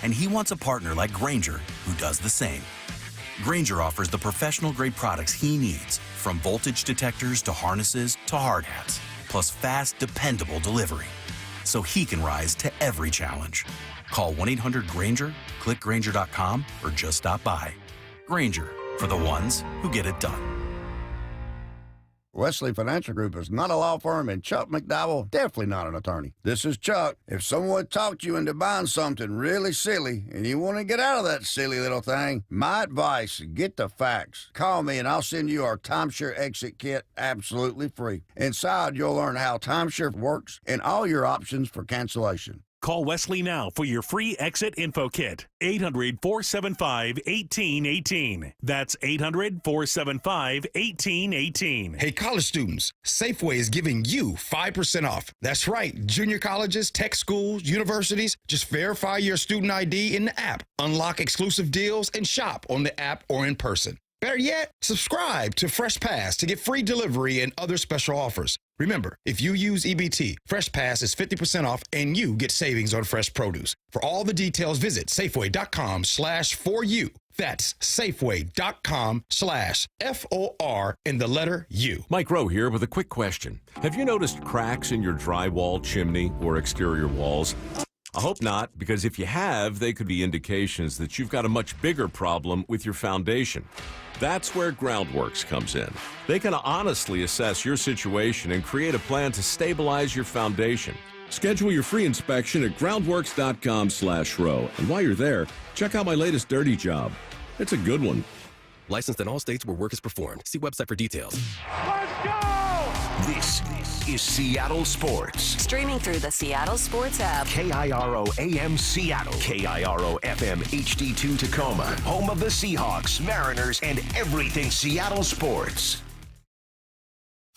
And he wants a partner like Grainger who does the same. Grainger offers the professional-grade products he needs, from voltage detectors to harnesses to hard hats, plus fast, dependable delivery, so he can rise to every challenge. Call 1-800-GRAINGER, click Grainger.com, or just stop by. Grainger, for the ones who get it done. Wesley Financial Group is not a law firm, and Chuck McDowell definitely not an attorney. This is Chuck. If someone talked you into buying something really silly and you want to get out of that silly little thing, my advice, get the facts. Call me and I'll send you our timeshare exit kit absolutely free. Inside, you'll learn how timeshare works and all your options for cancellation. Call Wesley now for your free exit info kit. 800-475-1818. That's 800-475-1818. Hey, college students, Safeway is giving you 5% off. That's right. Junior colleges, tech schools, universities. Just verify your student ID in the app. Unlock exclusive deals and shop on the app or in person. Better yet, subscribe to Fresh Pass to get free delivery and other special offers. Remember, if you use EBT, Fresh Pass is 50% off and you get savings on fresh produce. For all the details, visit Safeway.com/4U. That's Safeway.com/FOR and the letter U. Mike Rowe here with a quick question. Have you noticed cracks in your drywall, chimney, or exterior walls? I hope not, because if you have, they could be indications that you've got a much bigger problem with your foundation. That's where Groundworks comes in. They can honestly assess your situation and create a plan to stabilize your foundation. Schedule your free inspection at groundworks.com/row. And while you're there, check out my latest dirty job. It's a good one. Licensed in all states where work is performed. See website for details. go! This is Seattle Sports. Streaming through the Seattle Sports app. KIRO AM Seattle. KIRO FM HD2 Tacoma. Home of the Seahawks, Mariners, and everything Seattle sports.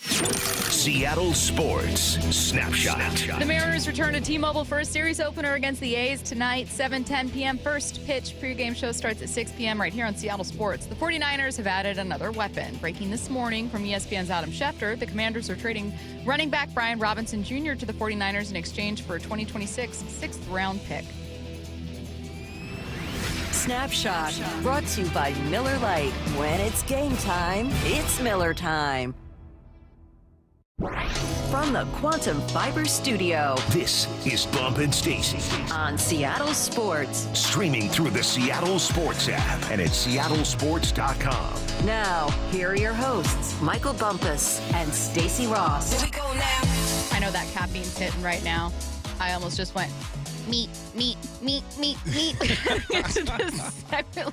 Seattle Sports Snapshot. The Mariners return to T-Mobile for a series opener against the A's tonight, 7:10 p.m. First pitch pregame show starts at 6 p.m. right here on Seattle Sports. The 49ers have added another weapon. Breaking this morning from ESPN's Adam Schefter, the Commanders are trading running back Brian Robinson Jr. to the 49ers in exchange for a 2026 sixth-round pick. Snapshot, brought to you by Miller Lite. When it's game time, it's Miller time. From the Quantum Fiber Studio, this is Bump and Stacy on Seattle Sports. Streaming through the Seattle Sports app and at seattlesports.com. Now, here are your hosts, Michael Bumpus and Stacy Ross. Here we go now. I know that caffeine's hitting right now. I almost just went, meat.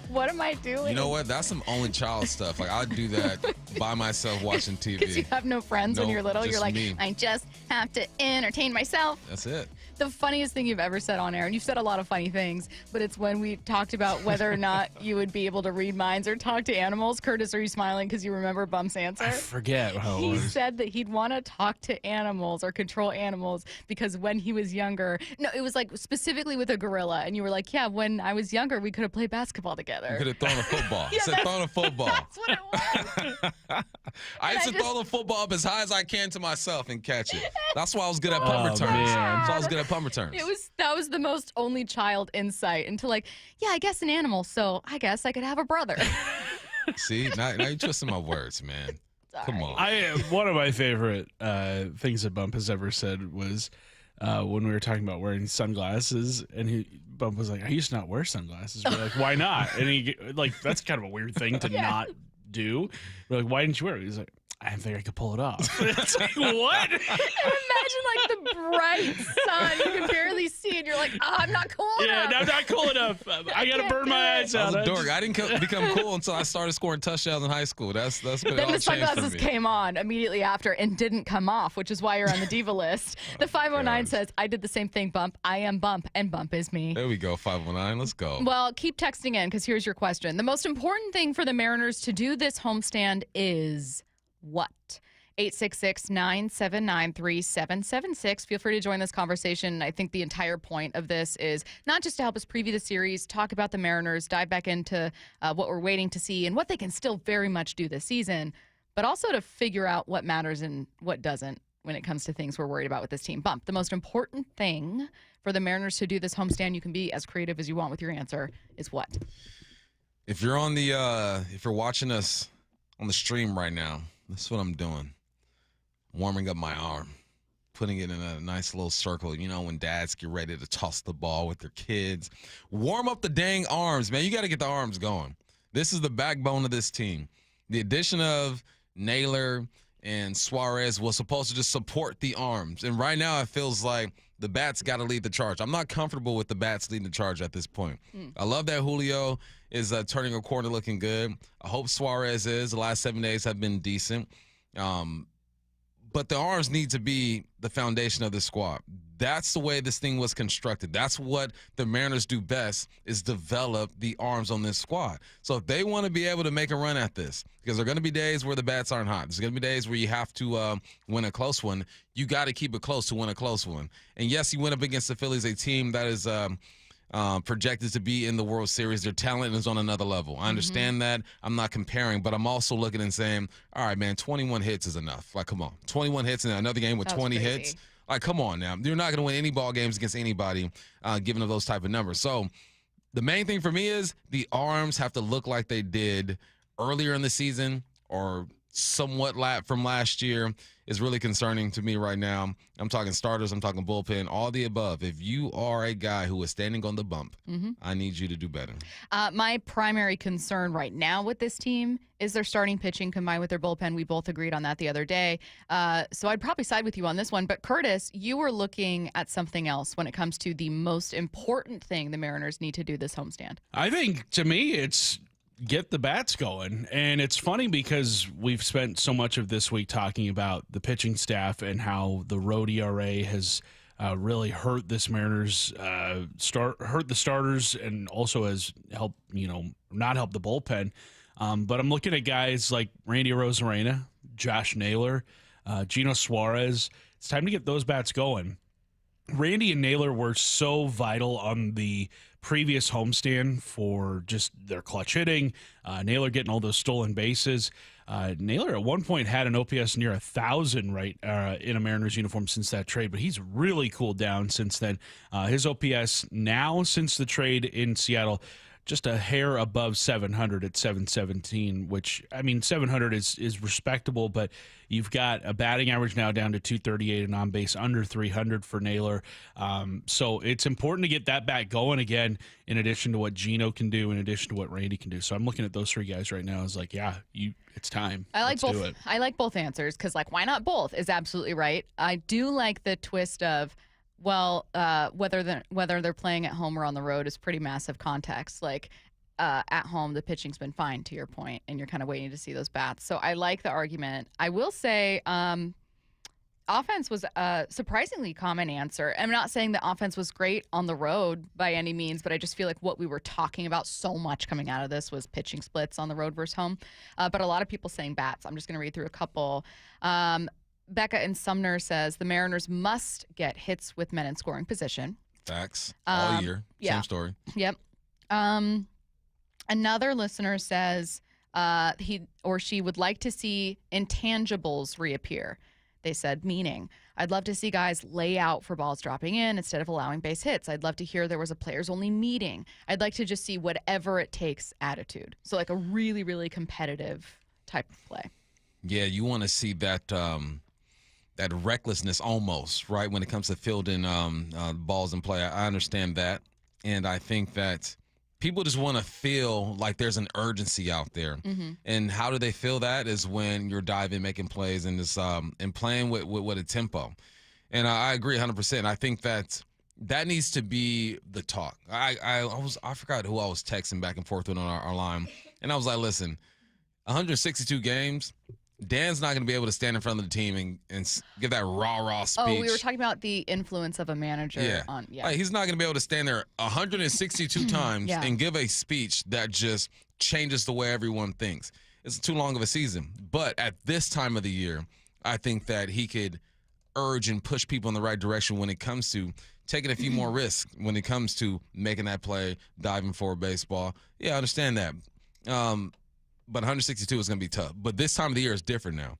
What am I doing? You know what? That's some only child stuff. Like, I do that by myself watching TV. Because you have no friends when you're little. You're like, me. I just have to entertain myself. That's it. The funniest thing you've ever said on air, and you've said a lot of funny things, but it's when we talked about whether or not you would be able to read minds or talk to animals. Curtis, are you smiling because you remember Bump's answer? I forget how it He was. said that he'd want to talk to animals or control animals because when he was younger, no, it was like specifically with a gorilla, and you were like, yeah, when I was younger, we could have played basketball together. You could have thrown a football. Yeah, I said throwing a football. That's what it was. I used to throw the football up as high as I can to myself and catch it. That's why I was good at Oh, punt returns. man. That's why I was good at punt returns. That was the most only child insight into like, yeah, I guess an animal, so I guess I could have a brother. See, now you're twisting my words, man. Come on. One of my favorite things that Bump has ever said was when we were talking about wearing sunglasses, and Bump was like, I used to not wear sunglasses. We're like, why not? And he like, that's kind of a weird thing to not do. We're like, why didn't you wear it? He's like, I didn't think I could pull it off. It's like, what? And imagine like the bright sun you can barely see, and you're like, I'm not cool enough. Yeah, I'm not cool enough. I gotta burn my eyes I out. was a dork. I didn't become cool until I started scoring touchdowns in high school. That's what it Then all the changed for sunglasses me. came on immediately after and didn't come off, which is why you're on the diva list. The 509 says, I did the same thing, Bump. I am Bump, and Bump is me. There we go, 519. Let's go. Well, keep texting in because here's your question. The most important thing for the Mariners to do this homestand is what? 866-979-3776. Feel free to join this conversation. I think the entire point of this is not just to help us preview the series, talk about the Mariners, dive back into what we're waiting to see and what they can still very much do this season, but also to figure out what matters and what doesn't when it comes to things we're worried about with this team. Bump, the most important thing for the Mariners to do this homestand, you can be as creative as you want with your answer, is what? If you're if you're watching us on the stream right now, that's what I'm doing. Warming up my arm, putting it in a nice little circle. You know, when dads get ready to toss the ball with their kids. Warm up the dang arms, man. You got to get the arms going. This is the backbone of this team. The addition of Naylor and Suarez was supposed to just support the arms. And right now it feels like the bats got to lead the charge. I'm not comfortable with the bats leading the charge at this point. I love that Julio is turning a corner looking good. I hope Suarez is. The last 7 days have been decent. But the arms need to be the foundation of the squad. That's the way this thing was constructed. That's what the Mariners do best, is develop the arms on this squad. So if they want to be able to make a run at this, because there are going to be days where the bats aren't hot. There's going to be days where you have to win a close one. You got to keep it close to win a close one. And yes, you went up against the Phillies, a team that is projected to be in the World Series. Their talent is on another level. I understand that. I'm not comparing, but I'm also looking and saying, all right, man, 21 hits is enough. Like, come on. 21 hits in another game with 20 hits. Like, come on now. You're not going to win any ball games against anybody given those type of numbers. So the main thing for me is the arms have to look like they did earlier in the season or somewhat from last year is really concerning to me right now. I'm talking starters, I'm talking bullpen, all the above. If you are a guy who is standing on the bump, I need you to do better. My primary concern right now with this team is their starting pitching combined with their bullpen. We both agreed on that the other day. So I'd probably side with you on this one. But Curtis, you were looking at something else when it comes to the most important thing the Mariners need to do this homestand. I think, to me, it's get the bats going. And it's funny because we've spent so much of this week talking about the pitching staff and how the road ERA has really hurt this Mariners hurt the starters, and also has helped, not help the bullpen. But I'm looking at guys like Randy Arozarena, Josh Naylor, Gino Suarez. It's time to get those bats going. Randy and Naylor were so vital on the previous homestand for just their clutch hitting. Naylor getting all those stolen bases. Naylor at one point had an OPS near 1,000 in a Mariners uniform since that trade, but he's really cooled down since then. His OPS now since the trade in Seattle, just a hair above 700 at 717, which, 700 is respectable, but you've got a batting average now down to 238 and on base under 300 for Naylor. So it's important to get that bat going again, in addition to what Gino can do, in addition to what Randy can do. So I'm looking at those three guys right now. It's like, it's time. Let's do it. I like both answers because, why not both is absolutely right. I do like the twist of, whether they're playing at home or on the road is pretty massive context. At home, the pitching's been fine, to your point, and you're kind of waiting to see those bats. So I like the argument. I will say offense was a surprisingly common answer. I'm not saying the offense was great on the road by any means, but I just feel like what we were talking about so much coming out of this was pitching splits on the road versus home. But a lot of people saying bats. I'm just going to read through a couple. Becca in Sumner says the Mariners must get hits with men in scoring position. Facts. All year. Yeah. Same story. Yep. Another listener says he or she would like to see intangibles reappear. They said, meaning, I'd love to see guys lay out for balls dropping in instead of allowing base hits. I'd love to hear there was a players-only meeting. I'd like to just see whatever it takes attitude. So a really, really competitive type of play. Yeah, you want to see that that recklessness almost, right, when it comes to fielding balls in play. I understand that, and I think that people just want to feel like there's an urgency out there. Mm-hmm. And how do they feel that is when you're diving, making plays, and this and playing with a tempo. And I agree 100%. I think that needs to be the talk. I forgot who I was texting back and forth with on our line, and I was like, listen, 162 games. Dan's not going to be able to stand in front of the team and give that rah-rah speech. Oh, we were talking about the influence of a manager. Yeah. He's not going to be able to stand there 162 times and give a speech that just changes the way everyone thinks. It's too long of a season. But at this time of the year, I think that he could urge and push people in the right direction when it comes to taking a few more risks, when it comes to making that play, diving for a baseball. Yeah, I understand that. But 162 is going to be tough. But this time of the year is different now.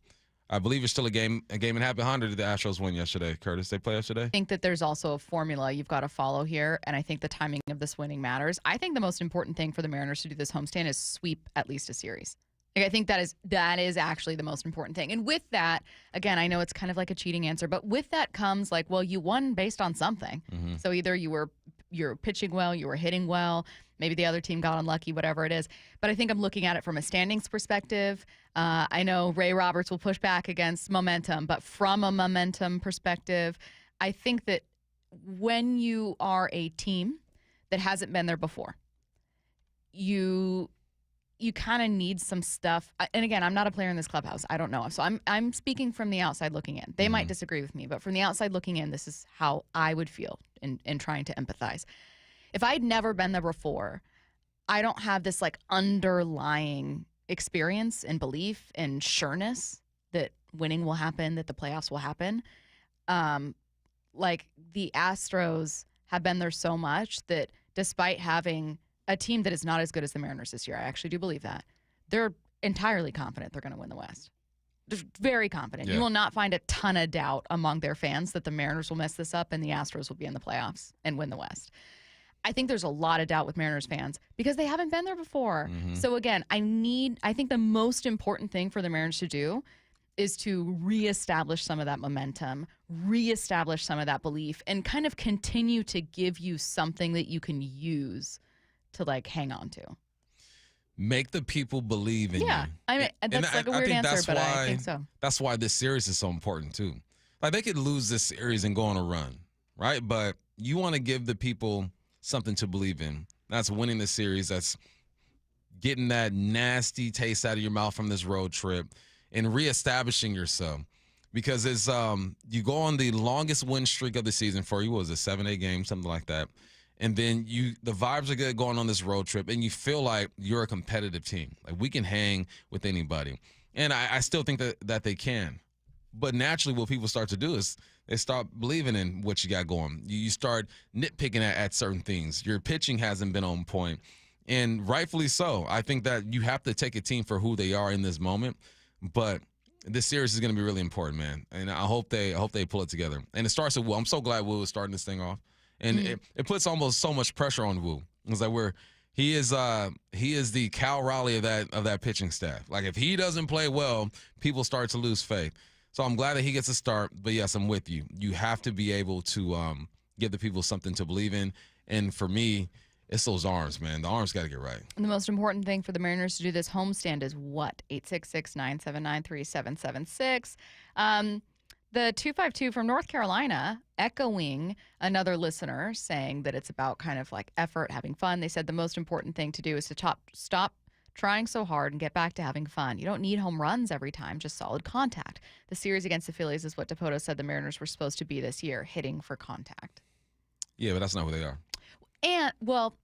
I believe it's still a game and a half behind. Or did the Astros win yesterday, Curtis? They play yesterday? I think that there's also a formula you've got to follow here, and I think the timing of this winning matters. I think the most important thing for the Mariners to do this homestand is sweep at least a series. I think that is actually the most important thing. And with that, again, I know it's kind of like a cheating answer, but with that comes you won based on something. Mm-hmm. So either you're pitching well, you were hitting well, maybe the other team got unlucky, whatever it is. But I think I'm looking at it from a standings perspective. I know Ray Roberts will push back against momentum, but from a momentum perspective, I think that when you are a team that hasn't been there before, you kind of need some stuff. And again, I'm not a player in this clubhouse. I don't know. So I'm speaking from the outside looking in. They might disagree with me, but from the outside looking in, this is how I would feel in trying to empathize. If I'd never been there before, I don't have this underlying experience and belief and sureness that winning will happen, that the playoffs will happen. The Astros have been there so much that despite having a team that is not as good as the Mariners this year, I actually do believe that, they're entirely confident they're going to win the West. They're very confident. Yeah. You will not find a ton of doubt among their fans that the Mariners will mess this up and the Astros will be in the playoffs and win the West. I think there's a lot of doubt with Mariners fans because they haven't been there before. Mm-hmm. So again, I think the most important thing for the Mariners to do is to reestablish some of that momentum, reestablish some of that belief, and kind of continue to give you something that you can use to hang on to. Make the people believe in you. Yeah, that's a weird answer, but I think so. That's why this series is so important too. They could lose this series and go on a run, right? But you want to give the people something to believe in. That's winning the series. That's getting that nasty taste out of your mouth from this road trip and reestablishing yourself. Because it's you go on the longest win streak of the season for you. What was it, 7-8 games, something like that? And then the vibes are good going on this road trip, and you feel like you're a competitive team. Like, we can hang with anybody. And I still think that they can. But naturally what people start to do is they start believing in what you got going. You start nitpicking at certain things. Your pitching hasn't been on point, and rightfully so. I think that you have to take a team for who they are in this moment. But this series is going to be really important, man. And I hope they pull it together. And it starts with Wu. I'm so glad Wu is starting this thing off. And it puts almost so much pressure on Wu. It's like he is the Cal Raleigh of that pitching staff. Like, if he doesn't play well, people start to lose faith. So I'm glad that he gets a start. But yes, I'm with you. You have to be able to give the people something to believe in. And for me, it's those arms, man. The arms got to get right. And the most important thing for the Mariners to do this homestand is what? 866-979-3776. The 252 from North Carolina, echoing another listener saying that it's about kind of like effort, having fun. They said the most important thing to do is to stop trying so hard and get back to having fun. You don't need home runs every time, just solid contact. The series against the Phillies is what Dipoto said the Mariners were supposed to be this year, hitting for contact. Yeah, but that's not who they are. And, well,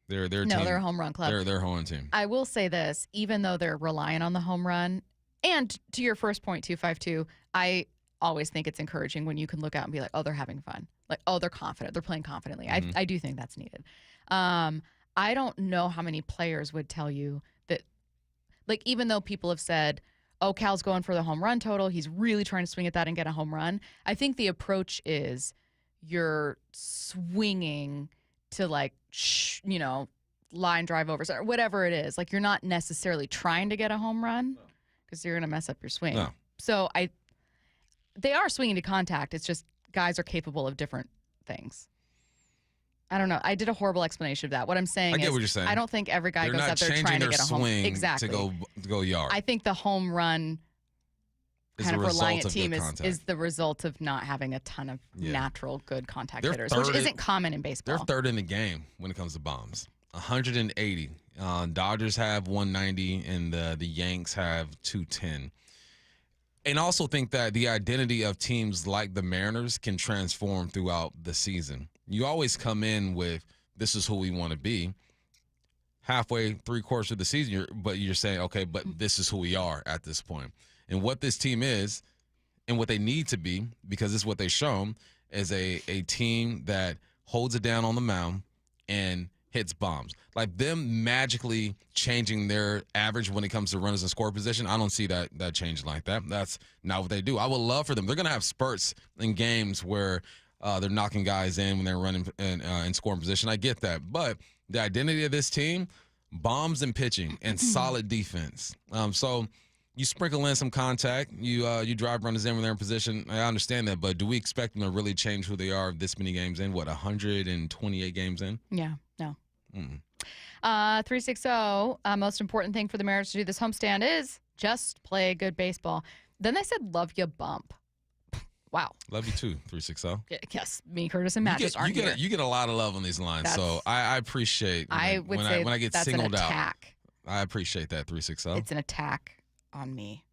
they're no, team. they're a home run club. They're a home run team. I will say this, even though they're relying on the home run, and to your first point, 252, I always think it's encouraging when you can look out and be like, oh, they're having fun. Like, oh, they're confident. They're playing confidently. I do think that's needed. I don't know how many players would tell you that, like, even though people have said, oh, Cal's going for the home run total, he's really trying to swing at that and get a home run. I think the approach is you're swinging to, like, line drive overs or whatever it is. Like, you're not necessarily trying to get a home run because you're going to mess up your swing. No. So they are swinging to contact. It's just guys are capable of different things. I don't know. I did a horrible explanation of that. What I'm saying I get is what you're saying. I don't think every guy They're goes not up there changing trying to their get a home swing exactly to go yard. I think the home run Is kind the of result reliant of team good is contact. the result of not having a ton of natural good contact They're hitters, which third isn't common in baseball. They're third in the game when it comes to bombs. 180. Dodgers have 190, and the Yanks have 210. And I also think that the identity of teams like the Mariners can transform throughout the season. You always come in with, this is who we want to be. Halfway, three-quarters of the season, but you're saying, okay, but this is who we are at this point. And what this team is and what they need to be, because this is what they've shown, is a team that holds it down on the mound and hits bombs. Like, them magically changing their average when it comes to runners in score position, I don't see that changing like that. That's not what they do. I would love for them. They're going to have spurts in games where they're knocking guys in when they're running in scoring position. I get that. But the identity of this team, bombs and pitching and solid defense. So you sprinkle in some contact. You drive runners in when they're in position. I understand that. But do we expect them to really change who they are this many games in? What, 128 games in? Yeah, no. 360. Most important thing for the Mariners to do this homestand is just play good baseball. Then they said, love you bump. Wow. Love you too, 360. Yes, me, Curtis, and Matt just aren't here. You get a lot of love on these lines, so I appreciate when I get that's singled an attack. out. I appreciate that, 360. It's an attack on me.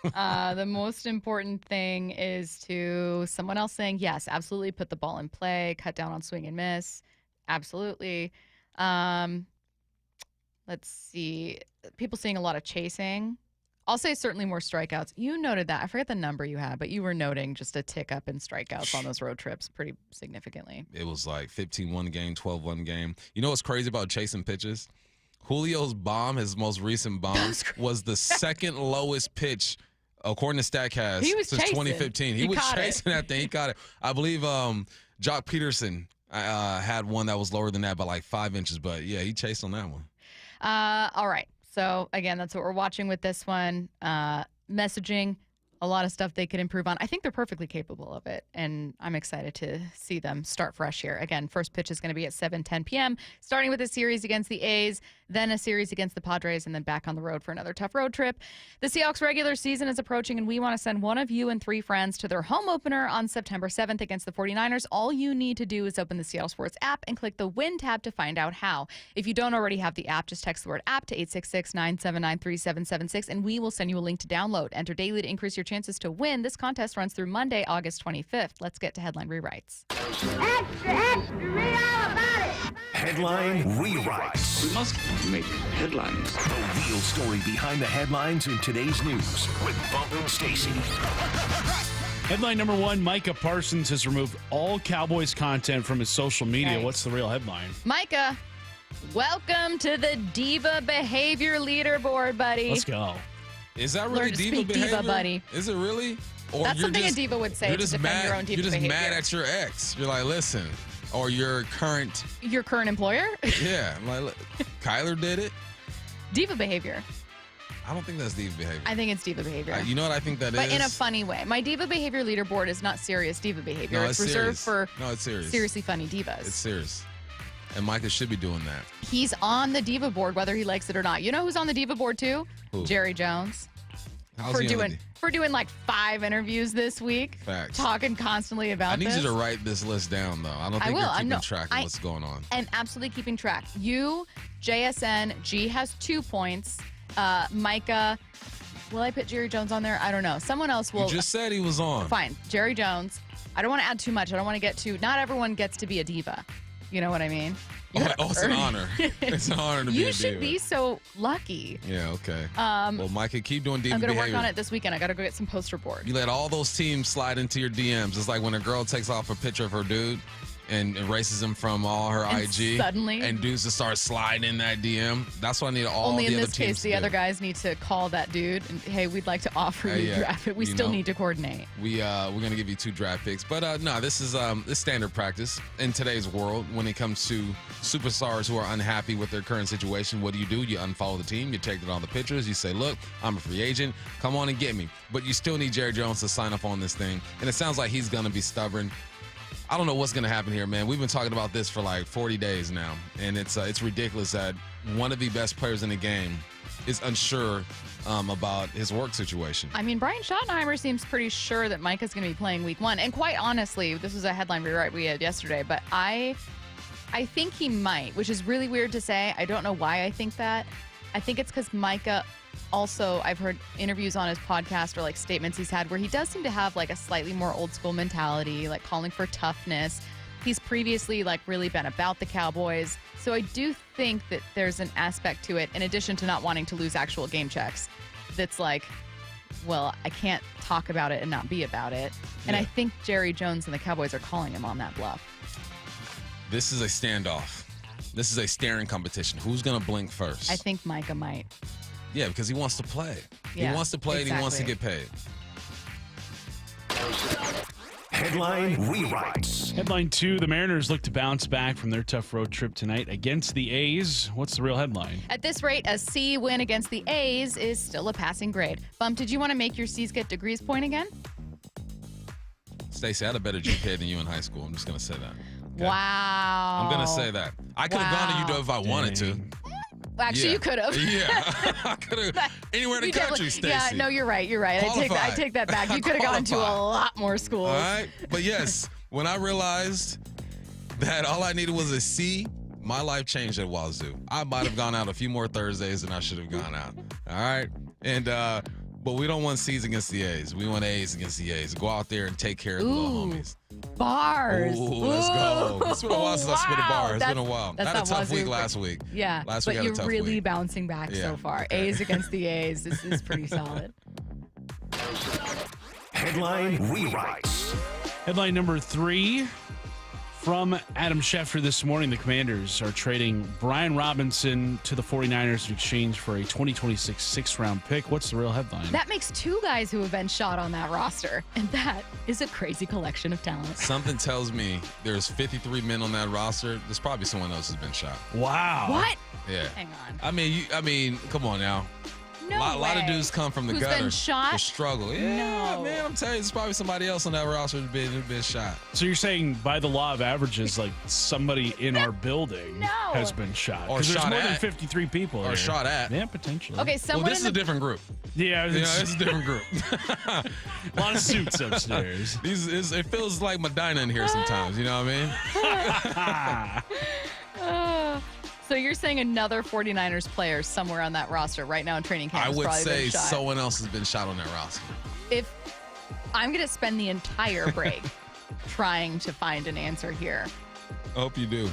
The most important thing is to someone else saying, yes, absolutely, put the ball in play, cut down on swing and miss. Absolutely. Let's see. People seeing a lot of chasing. I'll say certainly more strikeouts. You noted that. I forget the number you had, but you were noting just a tick up in strikeouts on those road trips pretty significantly. It was like 15-1 game, 12-1 game. You know what's crazy about chasing pitches? Julio's bomb, his most recent bomb, was the second lowest pitch, according to StatCast, since chasing. 2015. He was chasing that thing. He caught it. I believe Jock Peterson had one that was lower than that by like 5 inches, but yeah, he chased on that one. All right. So again, that's what we're watching with this one. Messaging, a lot of stuff they could improve on. I think they're perfectly capable of it, and I'm excited to see them start fresh here. Again, first pitch is going to be at 7:10 p.m., starting with a series against the A's, then a series against the Padres, and then back on the road for another tough road trip. The Seahawks regular season is approaching, and we want to send one of you and 3 friends to their home opener on September 7th against the 49ers. All you need to do is open the Seattle Sports app and click the Win tab to find out how. If you don't already have the app, just text the word app to 866-979-3776, and we will send you a link to download. Enter daily to increase your chances to win. This contest runs through Monday, August 25th. Let's get to headline rewrites. Extra, read all about it. Headline rewrites. We must make headlines. The real story behind the headlines in today's news with Bump and Stacy. Headline number 1, Micah Parsons has removed all Cowboys content from his social media. Right. What's the real headline? Micah, welcome to the Diva Behavior Leaderboard, buddy. Let's go. Is that really Learn to diva speak behavior? diva, buddy. Is it really? Or That's you're something just, a diva would say you're to just defend mad, your own diva You're just behavior. mad at your ex. You're like, listen, or your current. Your current employer? Yeah, like look, Kyler did it. Diva behavior. I don't think that's diva behavior. I think it's diva behavior. You know what I think that is? But in a funny way. My diva behavior leaderboard is not serious diva behavior. No, it's reserved serious. for No, it's serious. seriously funny divas. It's serious. And Micah should be doing that. He's on the diva board whether he likes it or not. You know who's on the diva board too? Who? Jerry Jones. How's For he on doing like 5 interviews this week. Facts. Talking constantly about I need this. you to write this list down, though. I don't think will. you're I'm keeping track of what's going on. I'm absolutely keeping track. You, JSN, G has 2 points. Micah, will I put Jerry Jones on there? I don't know. Someone else will. You just said he was on. Fine. Jerry Jones. I don't want to add too much. I don't want to get too. Not everyone gets to be a diva. You know what I mean? Oh, it's an honor. It's an honor to be a diva. You should be so lucky. Yeah, okay. Well, Micah, keep doing diva I'm going to behavior. work on it this weekend. I got to go get some poster board. You let all those teams slide into your DMs. It's like when a girl takes off a picture of her dude and erases him from all her And IG. suddenly- And dudes just start sliding in that DM. That's what I need all Only the in other this teams case, to the do. other guys need to call that dude and, hey, we'd like to offer you Yeah, draft it. We you still know. need to coordinate. We're gonna give you 2 draft picks, but no, this is standard practice in today's world when it comes to superstars who are unhappy with their current situation. What do? You unfollow the team, you take all the pictures, you say, look, I'm a free agent, come on and get me. But you still need Jerry Jones to sign up on this thing, and it sounds like he's gonna be stubborn. I don't know what's gonna happen here, man. We've been talking about this for like 40 days now, and it's ridiculous that one of the best players in the game is unsure about his work situation. I mean, Brian Schottenheimer seems pretty sure that Micah's going to be playing week 1. And quite honestly, this was a headline rewrite we had yesterday, but I think he might, which is really weird to say. I don't know why I think that. I think it's because Micah also, I've heard interviews on his podcast or like statements he's had where he does seem to have like a slightly more old school mentality, like calling for toughness. He's previously like really been about the Cowboys. So I do think that there's an aspect to it, in addition to not wanting to lose actual game checks, that's like, well, I can't talk about it and not be about it. And I think Jerry Jones and the Cowboys are calling him on that bluff. This is a standoff. This is a staring competition. Who's going to blink first? I think Micah might. Yeah, because he wants to play. Yeah, he wants to play and he wants to get exactly. paid. Headline rewrites. Headline 2, the Mariners look to bounce back from their tough road trip tonight against the A's. What's the real headline? At this rate, a C win against the A's is still a passing grade. Bump, did you want to make your C's get degrees point again? Stacy, I had a better GPA than you in high school. I'm just going to say that. Okay? Wow. I'm going to say that. I could have gone to UW if I wanted to. Actually, Yeah. you could have. Yeah. I could have. Anywhere in the You country, definitely- Stacy. Yeah, no, you're right. You're right. I Qualified. take that back. You could have gone to a Qualified. lot more schools. All right. But yes, when I realized that all I needed was a C, my life changed at Wazoo. I might have gone out a few more Thursdays than I should have gone out. All right. And but we don't want C's against the A's. We want A's against the A's. Go out there and take care of the little homies. Bars. Ooh, let's go. It's been a while since I spit a bar. It's been a while. That's I had a not tough Wazoo, week but- last week. Yeah, Last but week I had a you're tough really week. bouncing back Yeah, so far. okay. A's against the A's. This is pretty solid. Headline rewrites. Headline number 3 from Adam Schefter this morning. The Commanders are trading Brian Robinson to the 49ers in exchange for a 2026 6th-round pick. What's the real headline? That makes 2 guys who have been shot on that roster, and that is a crazy collection of talent. Something tells me there's 53 men on that roster. There's probably someone else who's been shot. Wow. What? Yeah. Hang on. I mean, come on now. No A lot of way. dudes come from the Who's gutter. been shot? The struggle. Yeah, No. man, I'm telling you, there's probably somebody else on that roster who's been shot. So you're saying by the law of averages, like somebody in our building has been shot? Or 'Cause there's shot more than at. 53 people. Or here. shot at. Yeah, potentially. Okay, Well, someone this is in a the different group. Yeah, It's a different group. a lot of suits upstairs. It feels like Medina in here sometimes. You know what I mean? So you're saying another 49ers player somewhere on that roster right now in training camp I has would probably say been shot. someone else has been shot on that roster. If I'm going to spend the entire break trying to find an answer here. I hope you do.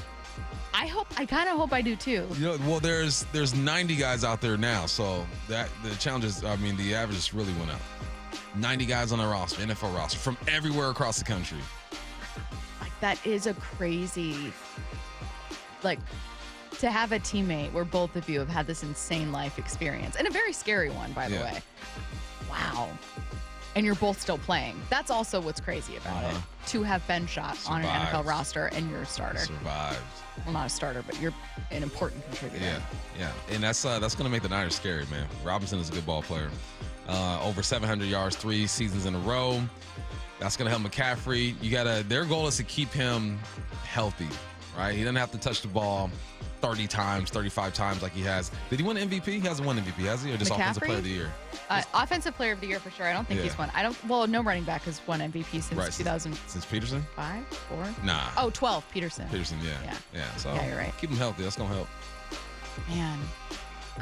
I kind of hope I do too. You know, well, there's 90 guys out there now, so that the challenges. I mean, the averages really went up. 90 guys on the roster, NFL roster, from everywhere across the country. Like that is a crazy, like, to have a teammate where both of you have had this insane life experience and a very scary one, by the way. Wow. And you're both still playing. That's also what's crazy about it. To have been shot on an NFL roster and you're a starter. Survived. Well, not a starter, but you're an important contributor. Yeah. And that's going to make the Niners scary, man. Robinson is a good ball player. Over 700 yards, 3 seasons in a row. That's going to help McCaffrey. Their goal is to keep him healthy, right? He doesn't have to touch the ball 30 times, 35 times like he has. Did he win MVP? He hasn't won MVP, has he? Or just McCaffrey? Offensive Player of the Year? Offensive Player of the Year for sure. I don't think he's won. No running back has won MVP since 2000. Since Peterson? 5, 4? Nah. Oh, 12, Peterson. Yeah. So yeah, you're right. Keep him healthy. That's going to help. Man,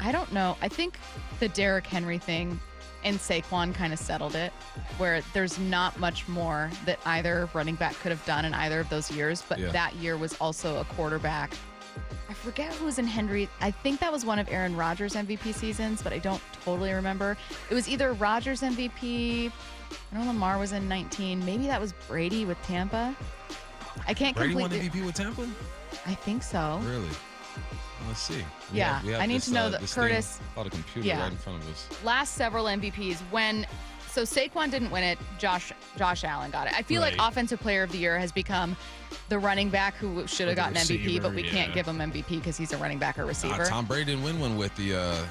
I don't know. I think the Derrick Henry thing and Saquon kind of settled it, where there's not much more that either running back could have done in either of those years, but that year was also a quarterback. I forget who was in Henry. I think that was one of Aaron Rodgers' MVP seasons, but I don't totally remember. It was either Rodgers MVP. I know Lamar was in 19. Maybe that was Brady with Tampa. I can't Brady completely. won MVP with Tampa? I think so. Really? Let's see. We I need to know that Curtis. Thought a computer right in front of us. Last several MVPs so Saquon didn't win it. Josh Allen got it. I feel like Offensive Player of the Year has become the running back who should have gotten MVP, but we can't give him MVP because he's a running back or receiver. Tom Brady didn't win one with the.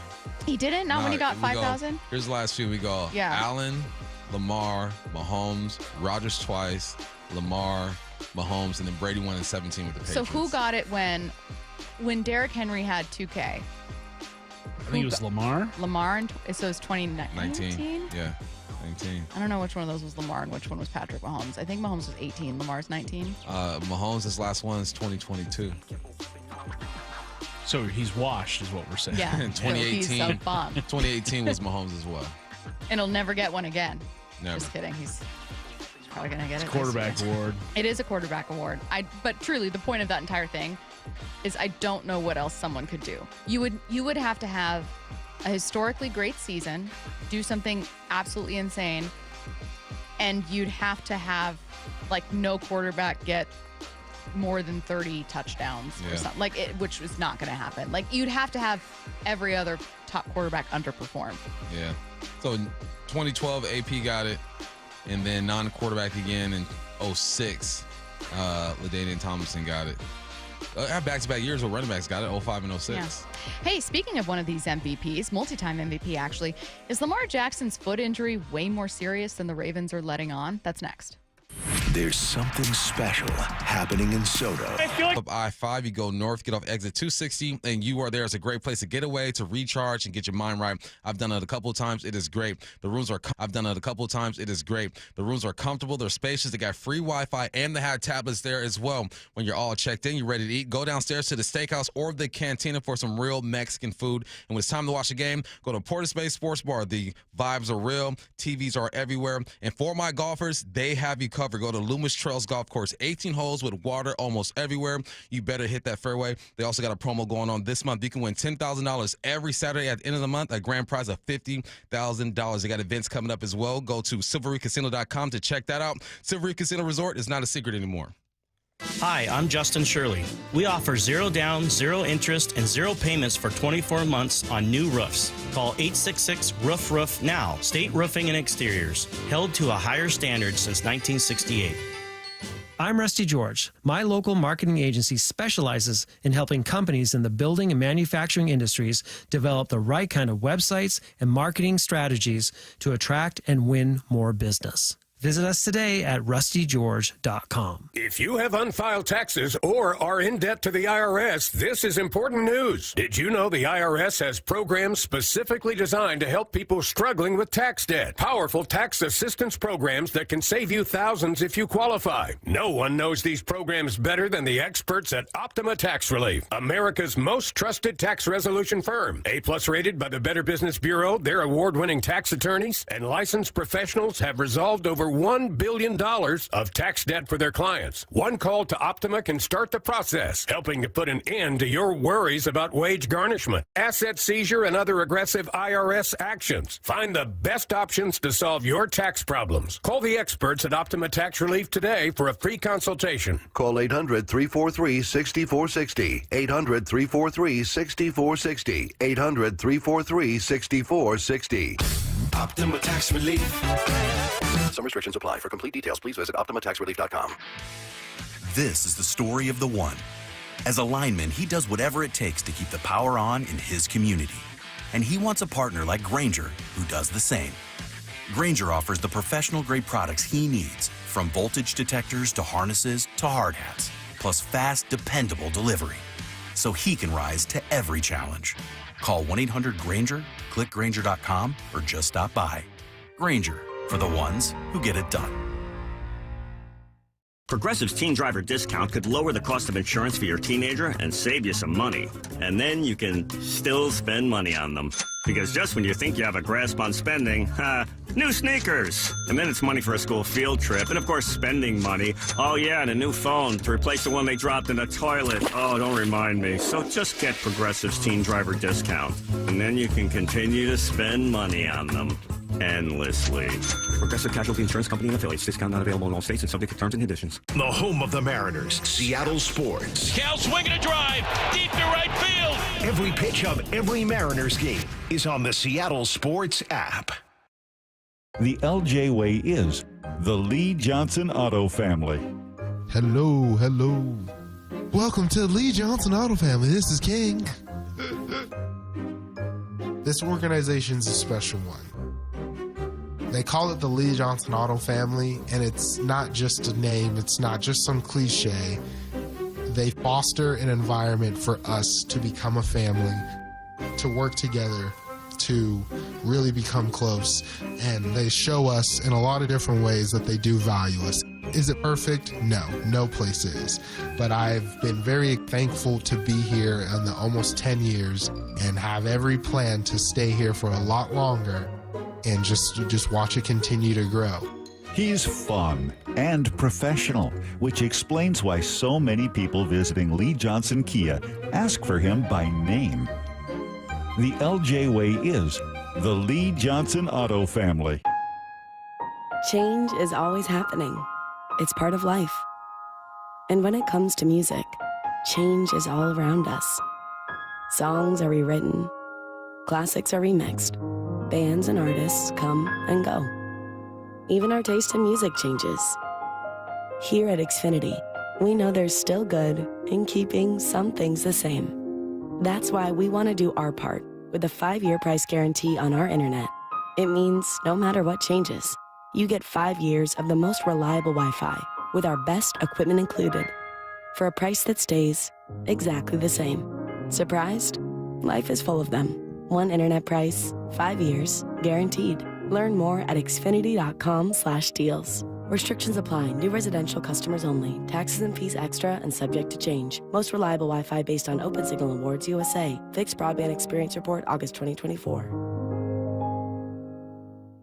He didn't. Not when he got 5,000. Here's the last few. We go. Yeah. Allen, Lamar, Mahomes, Rodgers twice, Lamar, Mahomes, and then Brady won in 17 with the Patriots. So who got it when Derrick Henry had 2K? I think it was Lamar. Lamar, so it's 2019? Yeah, 19. I don't know which one of those was Lamar and which one was Patrick Mahomes. I think Mahomes was 18. Lamar's 19. Mahomes, his last one is 2022. So he's washed, is what we're saying. Yeah. In 2018, He's so bummed. 2018 was Mahomes as well. And he'll never get one again. Never. Just kidding. He's probably going to get it. Quarterback award. It is a quarterback award. But truly, the point of that entire thing is I don't know what else someone could do. You would have to have a historically great season, do something absolutely insane, and you'd have to have like no quarterback get more than 30 touchdowns or something which was not going to happen. Like you'd have to have every other top quarterback underperform. Yeah. So in 2012, AP got it, and then non-quarterback again in 06, LaDainian Tomlinson got it. Have back-to-back years where running backs got it, 05 and 06. Yeah. Hey, speaking of one of these MVPs, multi-time MVP actually, is Lamar Jackson's foot injury way more serious than the Ravens are letting on? That's next. There's something special happening in Soto. Up I-5, you go north, get off exit 260, and you are there. It's a great place to get away, to recharge, and get your mind right. I've done it a couple of times. It is great. I've done it a couple of times. It is great. The rooms are comfortable. They're spacious. They got free Wi-Fi, and they have tablets there as well. When you're all checked in, you're ready to eat, go downstairs to the steakhouse or the cantina for some real Mexican food. And when it's time to watch the game, go to Portis Bay Sports Bar. The vibes are real. TVs are everywhere. And for my golfers, they have you covered. Go to Loomis Trails Golf Course, 18 holes with water almost everywhere. You better hit that fairway. They also got a promo going on this month. You can win $10,000 every Saturday at the end of the month, a grand prize of $50,000. They got events coming up as well. Go to silverycasino.com to check that out. Silvery Casino Resort is not a secret anymore. Hi, I'm Justin Shirley. We offer 0 down, 0 interest, and 0 payments for 24 months on new roofs. Call 866-ROOF-ROOF now. State Roofing and Exteriors, held to a higher standard since 1968. I'm Rusty George. My local marketing agency specializes in helping companies in the building and manufacturing industries develop the right kind of websites and marketing strategies to attract and win more business. Visit us today at rustygeorge.com. If you have unfiled taxes or are in debt to the IRS, this is important news. Did you know the IRS has programs specifically designed to help people struggling with tax debt? Powerful tax assistance programs that can save you thousands if you qualify. No one knows these programs better than the experts at Optima Tax Relief, America's most trusted tax resolution firm. A-plus rated by the Better Business Bureau, their award-winning tax attorneys and licensed professionals have resolved over $1 billion of tax debt for their clients. One call to Optima can start the process, helping to put an end to your worries about wage garnishment, asset seizure, and other aggressive IRS actions. Find the best options to solve your tax problems. Call the experts at Optima Tax Relief today for a free consultation. Call 800-343-6460. 800-343-6460. 800-343-6460. Optima Tax Relief. Some restrictions apply. For complete details, please visit OptimaTaxRelief.com. This is the story of the one. As a lineman, he does whatever it takes to keep the power on in his community. And he wants a partner like Grainger who does the same. Grainger offers the professional-grade products he needs, from voltage detectors to harnesses to hard hats, plus fast, dependable delivery, so he can rise to every challenge. Call 1-800-GRAINGER, click Grainger.com, or just stop by. Grainger, for the ones who get it done. Progressive's teen driver discount could lower the cost of insurance for your teenager and save you some money. And then you can still spend money on them. Because just when you think you have a grasp on spending, new sneakers. And then it's money for a school field trip. And of course, spending money. Oh yeah, and a new phone to replace the one they dropped in the toilet. Oh, don't remind me. So just get Progressive's teen driver discount. And then you can continue to spend money on them. Endlessly. Progressive Casualty Insurance Company and affiliates. Discount not available in all states and subject to terms and conditions. The home of the Mariners, Seattle Sports. Cal swinging a drive deep to right field. Every pitch of every Mariners game is on the Seattle Sports app. The LJ way is the Lee Johnson Auto Family. Hello, hello. Welcome to Lee Johnson Auto Family. This is King. This organization's a special one. They call it the Lee Johnson Auto Family, and it's not just a name, it's not just some cliche. They foster an environment for us to become a family, to work together, to really become close, and they show us in a lot of different ways that they do value us. Is it perfect? No, no place is. But I've been very thankful to be here in the almost 10 years and have every plan to stay here for a lot longer and just watch it continue to grow. He's fun and professional, which explains why so many people visiting Lee Johnson Kia ask for him by name. The LJ way is the Lee Johnson Auto Family. Change is always happening. It's part of life. And when it comes to music, change is all around us. Songs are rewritten, classics are remixed, bands and artists come and go. Even our taste in music changes. Here at Xfinity, we know there's still good in keeping some things the same. That's why we want to do our part with a 5-year price guarantee on our internet. It means no matter what changes, you get 5 years of the most reliable Wi-Fi with our best equipment included for a price that stays exactly the same. Surprised? Life is full of them. One internet price, 5 years, guaranteed. Learn more at xfinity.com/deals. Restrictions apply. New residential customers only. Taxes and fees extra and subject to change. Most reliable Wi-Fi based on Open Signal Awards USA. Fixed Broadband Experience Report, August 2024.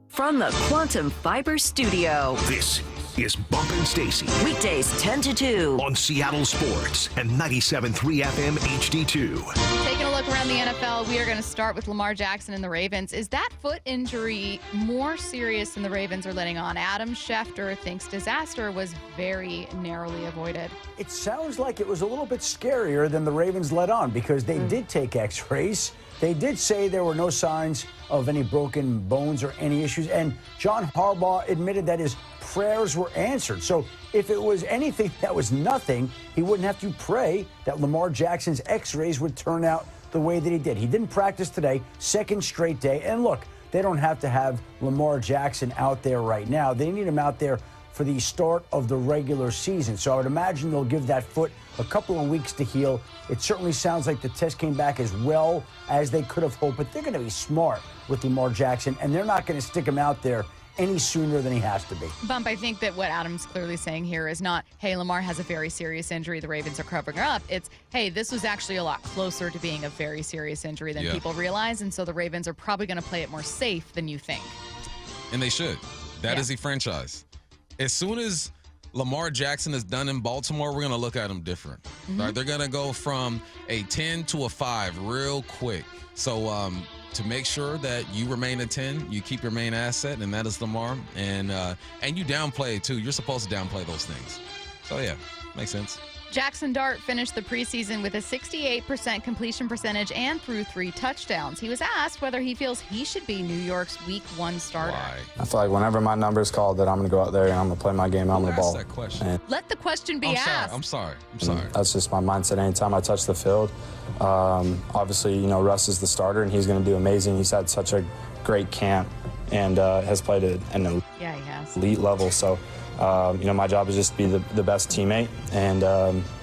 From the Quantum Fiber Studio. This is Bumpin' Stacy. Weekdays 10 to 2. On Seattle Sports and 97.3 FM HD2. Taking a look look around the NFL. We are going to start with Lamar Jackson and the Ravens. Is that foot injury more serious than the Ravens are letting on? Adam Schefter thinks disaster was very narrowly avoided. It sounds like it was a little bit scarier than the Ravens let on because they did take x-rays. They did say there were no signs of any broken bones or any issues. And John Harbaugh admitted that his prayers were answered. So if it was anything that was nothing, he wouldn't have to pray that Lamar Jackson's x-rays would turn out the way that he did. He didn't practice today, second straight day. And look, they don't have to have Lamar Jackson out there right now. They need him out there for the start of the regular season. So I would imagine they'll give that foot a couple of weeks to heal. It certainly sounds like the test came back as well as they could have hoped, but they're going to be smart with Lamar Jackson, and they're not going to stick him out there any sooner than he has to be. Bump, I think that what Adam's clearly saying here is not, hey, Lamar has a very serious injury, the Ravens are covering up. It's, hey, this was actually a lot closer to being a very serious injury than people realize, and so the Ravens are probably going to play it more safe than you think. And they should. That is the franchise. As soon as Lamar Jackson is done in Baltimore, we're going to look at him different. Right? They're going to go from a 10 to a 5 real quick. So to make sure that you remain a 10, you keep your main asset, and that is Lamar. And you downplay it, too. You're supposed to downplay those things. So, yeah, makes sense. Jackson Dart finished the preseason with a 68% completion percentage and threw 3 touchdowns. He was asked whether he feels he should be New York's Week 1 starter. I feel like whenever my number's called that I'm going to go out there and I'm going to play my game, I'm going to ball. That question? Let the question be asked. I'm sorry. That's just my mindset anytime I touch the field. Obviously, you know, Russ is the starter and he's going to do amazing. He's had such a great camp and has played at an elite level. So, you know, my job is just to be the best teammate and,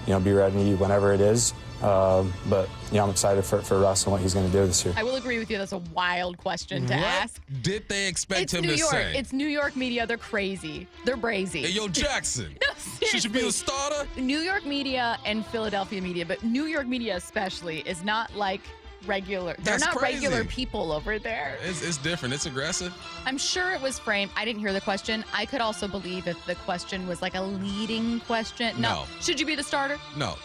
you know, be ready whenever it is. But, you know, I'm excited for Russ and what he's going to do this year. I will agree with you. That's a wild question to ask. Did they expect him New to York. say? It's New York media. They're crazy. They're brazy. Hey, yo, Jackson. No, should you be the starter? New York media and Philadelphia media, but New York media especially, is not like regular. They're not regular people over there. It's different. It's aggressive. I'm sure it was framed. I didn't hear the question. I could also believe if the question was like a leading question. No. Should you be the starter? No.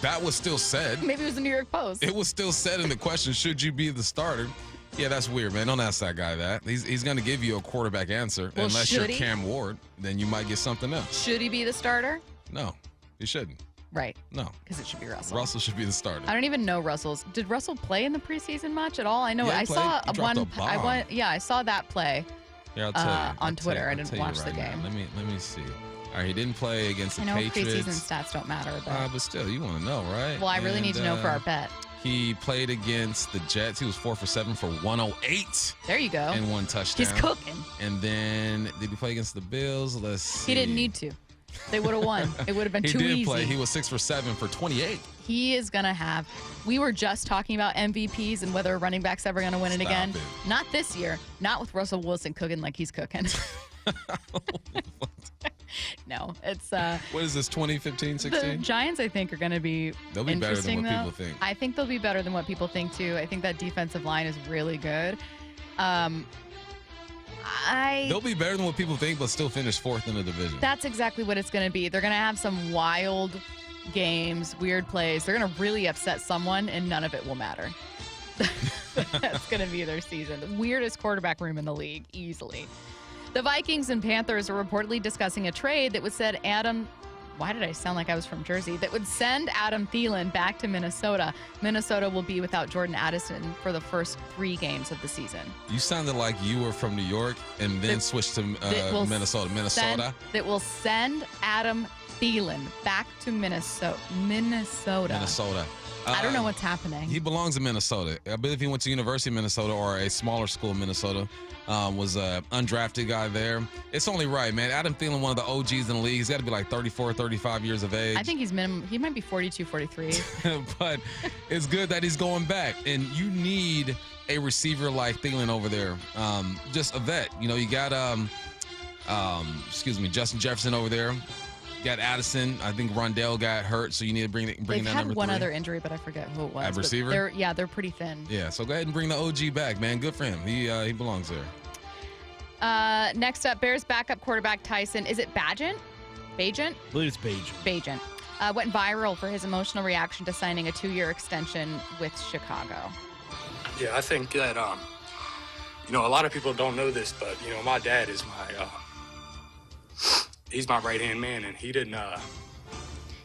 That was still said. Maybe it was the New York Post. It was still said in the question, should you be the starter? Yeah, that's weird, man. Don't ask that guy that. He's going to give you a quarterback answer. Well, unless you're Cam Ward, then you might get something else. Should he be the starter? No, he shouldn't. Right. No. Because it should be Russell. Russell should be the starter. I don't even know Russell's. Did Russell play in the preseason much at all? I know I saw one. I saw that play. Yeah, I'll tell you. On Twitter. I didn't watch the game. Let me see. All right, he didn't play against the Patriots. I know preseason stats don't matter, but still, you want to know, right? Well, I really need to know for our bet. He played against the Jets. He was 4 for 7 for 108. There you go. And 1 touchdown. He's cooking. And then did he play against the Bills? Let's see. He didn't need to. They would have won. It would have been too easy. He did play. He was 6 for 7 for 28. He is going to have. We were just talking about MVPs and whether a running back's ever going to win it again. Not this year. Not with Russell Wilson cooking like he's cooking. No, it's what is this, 2015, 16? The Giants, I think, are going to be they'll be better than what though. people think. I think they'll be better than what people think too. I think that defensive line is really good. They'll be better than what people think, but still finish 4th in the division. That's exactly what it's going to be. They're going to have some wild games, weird plays. They're going to really upset someone, and none of it will matter. That's going to be their season. The weirdest quarterback room in the league, easily. The Vikings and Panthers are reportedly discussing a trade that would send why did I sound like I was from Jersey? That would send Adam Thielen back to Minnesota. Minnesota will be without Jordan Addison for the first 3 games of the season. You sounded like you were from New York and then switched to Minnesota. That will send Adam Thielen back to Minnesota. I don't know what's happening. He belongs in Minnesota. I believe he went to University of Minnesota or a smaller school in Minnesota. Was an undrafted guy there. It's only right, man. Adam Thielen, one of the OGs in the league. He's got to be like 34, 35 years of age. I think he might be 42, 43. But it's good that he's going back. And you need a receiver like Thielen over there. Just a vet. You know, you got, Justin Jefferson over there. You got Addison. I think Rondell got hurt, so you need to bring that number 3. They've had one other injury, but I forget who it was. At receiver? They're pretty thin. Yeah, so go ahead and bring the OG back, man. Good for him. He belongs there. Next up, Bears backup quarterback Tyson. Is it Bagent? I believe it's Bagent. went viral for his emotional reaction to signing a 2-year extension with Chicago. Yeah, I think that, a lot of people don't know this, but, my dad is he's my right-hand man, and he didn't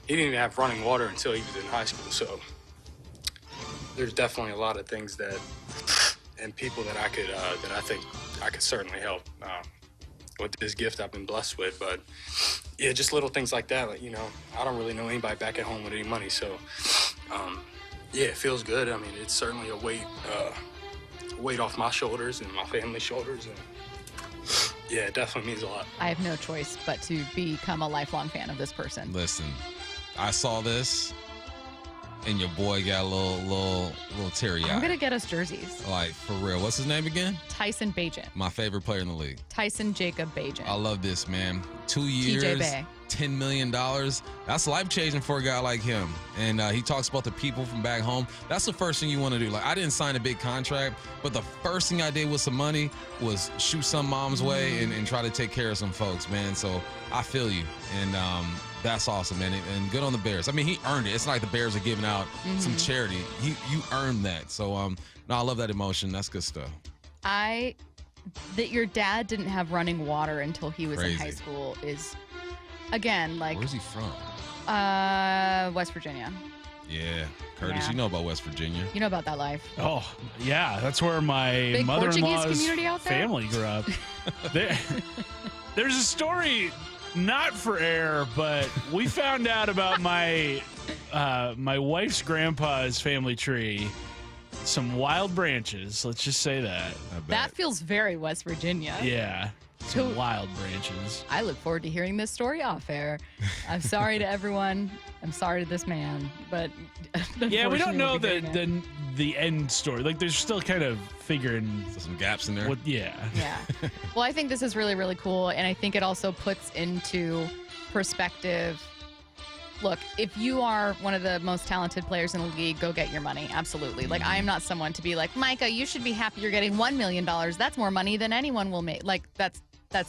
even have running water until he was in high school. So there's definitely a lot of things and people that I think I could certainly help with this gift I've been blessed with. But yeah, just little things like that. Like, I don't really know anybody back at home with any money. So yeah, it feels good. I mean, it's certainly a weight off my shoulders and my family's shoulders. And yeah, it definitely means a lot. I have no choice but to become a lifelong fan of this person. Listen, I saw this, and your boy got a little teary-eyed. I'm going to get us jerseys. Like, for real. What's his name again? Tyson Bagent. My favorite player in the league. Tyson Jacob Bagent. I love this, man. 2 years, TJ Bay. $10 million. That's life-changing for a guy like him. And he talks about the people from back home. That's the first thing you want to do. Like, I didn't sign a big contract, but the first thing I did with some money was shoot some mom's way and try to take care of some folks, man. So I feel you. And that's awesome, man. And good on the Bears. I mean, he earned it. It's not like the Bears are giving out some charity. You earned that. So, no, I love that emotion. That's good stuff. That your dad didn't have running water until he was in high school is, again, like. Where's he from? West Virginia. Yeah. Curtis, Yeah. You know about West Virginia. You know about that life. Oh, yeah. That's where my Big Portuguese mother-in-law's community out there? family grew up. There's a story, not for air, but we found out about my wife's grandpa's family tree. Some wild branches, let's just say that. That feels very West Virginia. Yeah. Some wild branches. I look forward to hearing this story off air. I'm sorry to everyone. I'm sorry to this man, but yeah, we don't know we'll be doing it. the end story. Like, there's still kind of figuring some gaps in there. Yeah. Well, I think this is really, really cool, and I think it also puts into perspective. Look, if you are one of the most talented players in the league, go get your money. Absolutely. Like, I am not someone to be like, Micah, you should be happy you're getting $1 million. That's more money than anyone will make. Like, that's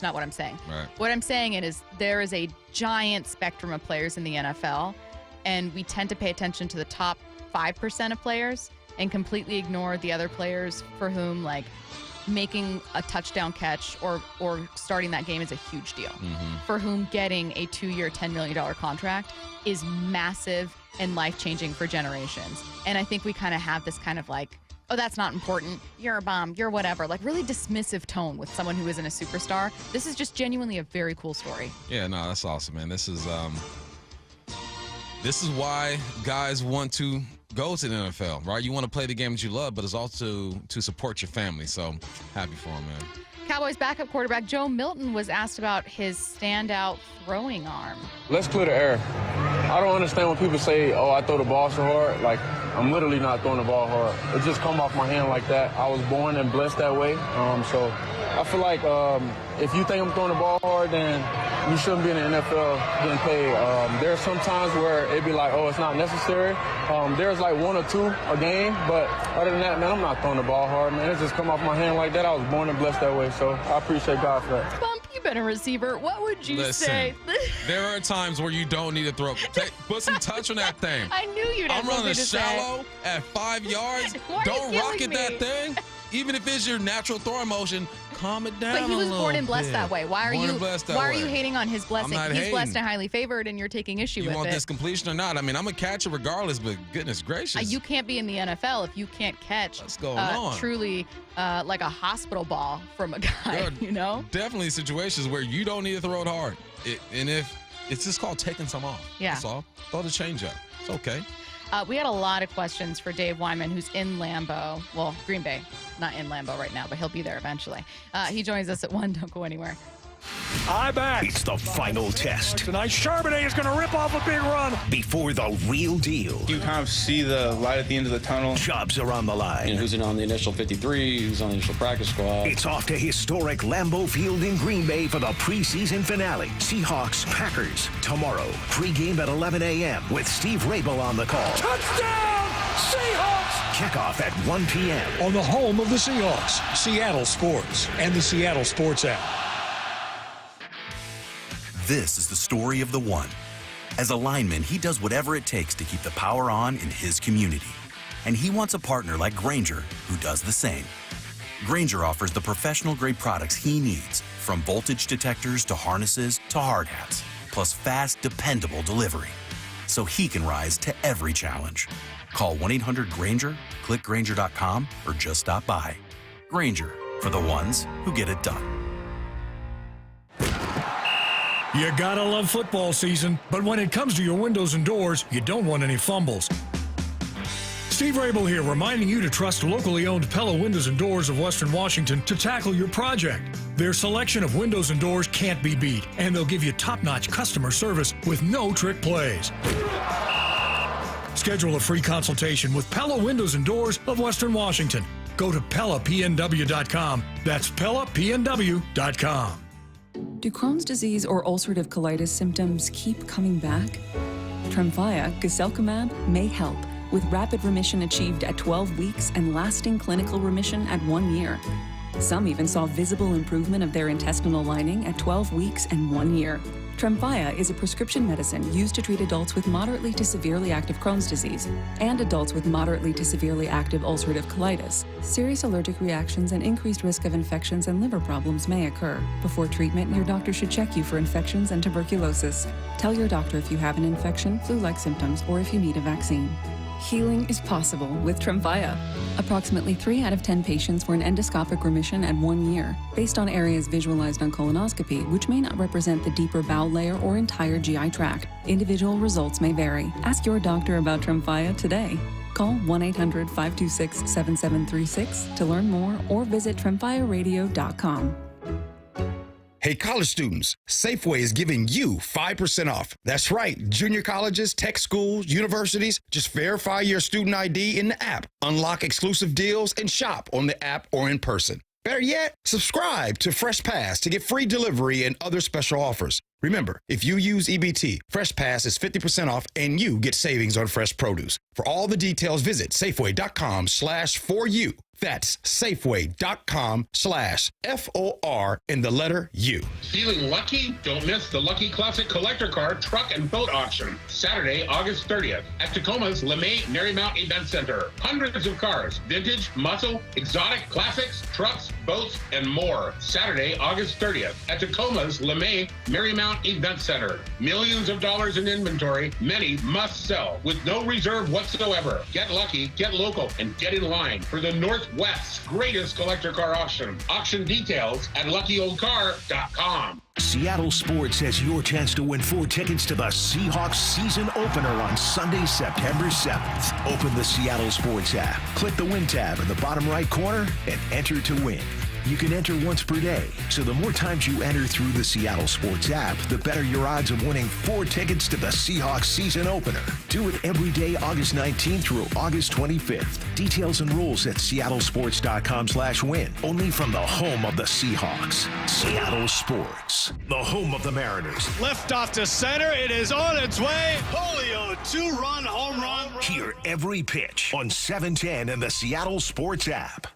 not what I'm saying. Right. What I'm saying is there is a giant spectrum of players in the NFL, and we tend to pay attention to the top 5% of players and completely ignore the other players for whom, like, making a touchdown catch or starting that game is a huge deal. For whom getting a 2-year, $10 million contract is massive and life-changing for generations. And I think we kind of have this kind of like, oh, that's not important. You're a bum. You're whatever. Like, really dismissive tone with someone who isn't a superstar. This is just genuinely a very cool story. Yeah, no, that's awesome, man. This is why guys want to go to the NFL, right? You want to play the game that you love, but it's also to support your family. So happy for him, man. Cowboys backup quarterback Joe Milton was asked about his standout throwing arm. Let's clear the air. I don't understand when people say, oh, I throw the ball so hard. Like, I'm literally not throwing the ball hard. It just come off my hand like that. I was born and blessed that way. So I feel like if you think I'm throwing the ball hard, then you shouldn't be in the NFL getting paid. There are some times where it'd be like, oh, it's not necessary. There's like 1 or 2 a game, but other than that, man, I'm not throwing the ball hard, man. It just come off my hand like that. I was born and blessed that way, so I appreciate God for that. Bump, you've been a receiver. What would you say? There are times where you don't need to throw. Put some touch on that thing. I knew you'd have I'm running something to shallow say. at 5 yards. Why are Don't you rocket killing me? that thing. Even if it's your natural throwing motion, calm it down. But he was a born little and blessed bit. that way. Why are Born and you blessed that Why are way. you hating on his blessing? I'm not He's hating. blessed and highly favored, and you're taking issue You with want it. this completion or not? I mean, I'm a catcher regardless, but goodness gracious. You can't be in the NFL if you can't catch What's going on? truly like a hospital ball from a guy, There are you know? definitely situations where you don't need to throw it hard. And if it's just called taking some off. Yeah. That's all. Throw the change up. It's okay. We had a lot of questions for Dave Wyman, who's in Lambeau. Well, Green Bay. Not in Lambeau right now, but he'll be there eventually. He joins us at 1. Don't go anywhere. I bet. It's the final test. Tonight, Charbonnet is going to rip off a big run. Before the real deal. You kind of see the light at the end of the tunnel. Jobs are on the line. Who's on the initial 53, who's on the initial practice squad. It's off to historic Lambeau Field in Green Bay for the preseason finale. Seahawks, Packers, tomorrow. Pre-game at 11 a.m. with Steve Rabel on the call. Touchdown, Seahawks! Kickoff at 1 p.m. on the home of the Seahawks, Seattle Sports, and the Seattle Sports app. This is the story of the one. As a lineman, he does whatever it takes to keep the power on in his community. And he wants a partner like Grainger who does the same. Grainger offers the professional-grade products he needs, from voltage detectors to harnesses to hard hats, plus fast, dependable delivery, so he can rise to every challenge. Call 1-800-GRAINGER, click Grainger.com, or just stop by. Grainger, for the ones who get it done. You gotta love football season, but when it comes to your windows and doors, you don't want any fumbles. Steve Rabel here, reminding you to trust locally owned Pella Windows and Doors of Western Washington to tackle your project. Their selection of windows and doors can't be beat, and they'll give you top-notch customer service with no trick plays. Schedule a free consultation with Pella Windows and Doors of Western Washington. Go to PellaPNW.com. That's PellaPNW.com. Do Crohn's disease or ulcerative colitis symptoms keep coming back? Tremfya, guselkumab, may help, with rapid remission achieved at 12 weeks and lasting clinical remission at 1 year. Some even saw visible improvement of their intestinal lining at 12 weeks and 1 year. Tremfya is a prescription medicine used to treat adults with moderately to severely active Crohn's disease and adults with moderately to severely active ulcerative colitis. Serious allergic reactions and increased risk of infections and liver problems may occur. Before treatment, your doctor should check you for infections and tuberculosis. Tell your doctor if you have an infection, flu-like symptoms, or if you need a vaccine. Healing is possible with Tremfya. Approximately 3 out of 10 patients were in endoscopic remission at 1 year, based on areas visualized on colonoscopy, which may not represent the deeper bowel layer or entire GI tract. Individual results may vary. Ask your doctor about Tremfya today. Call 1-800-526-7736 to learn more or visit tremfyaradio.com. Hey, college students, Safeway is giving you 5% off. That's right, junior colleges, tech schools, universities. Just verify your student ID in the app, unlock exclusive deals, and shop on the app or in person. Better yet, subscribe to Fresh Pass to get free delivery and other special offers. Remember, if you use EBT, Fresh Pass is 50% off and you get savings on fresh produce. For all the details, visit Safeway.com/4U. That's Safeway.com/FOR in the letter U. Feeling lucky? Don't miss the Lucky Classic Collector Car Truck and Boat Auction, Saturday, August 30th at Tacoma's LeMay Marymount Event Center. Hundreds of cars, vintage, muscle, exotic, classics, trucks, boats, and more. Saturday, August 30th at Tacoma's LeMay Marymount Event Center. Millions of dollars in inventory, many must sell with no reserve whatsoever. Get lucky, get local, and get in line for the Northwest's greatest collector car auction. Auction details at luckyoldcar.com. Seattle Sports has your chance to win 4 tickets to the Seahawks season opener on Sunday, September 7th. Open the Seattle Sports app, click the Win tab in the bottom right corner, and enter to win. You can enter once per day, so the more times you enter through the Seattle Sports app, the better your odds of winning 4 tickets to the Seahawks season opener. Do it every day, August 19th through August 25th. Details and rules at seattlesports.com/win. Only from the home of the Seahawks. Seattle Sports, the home of the Mariners. Left off to center. It is on its way. Julio, 2-run home run. Hear every pitch on 710 and the Seattle Sports app.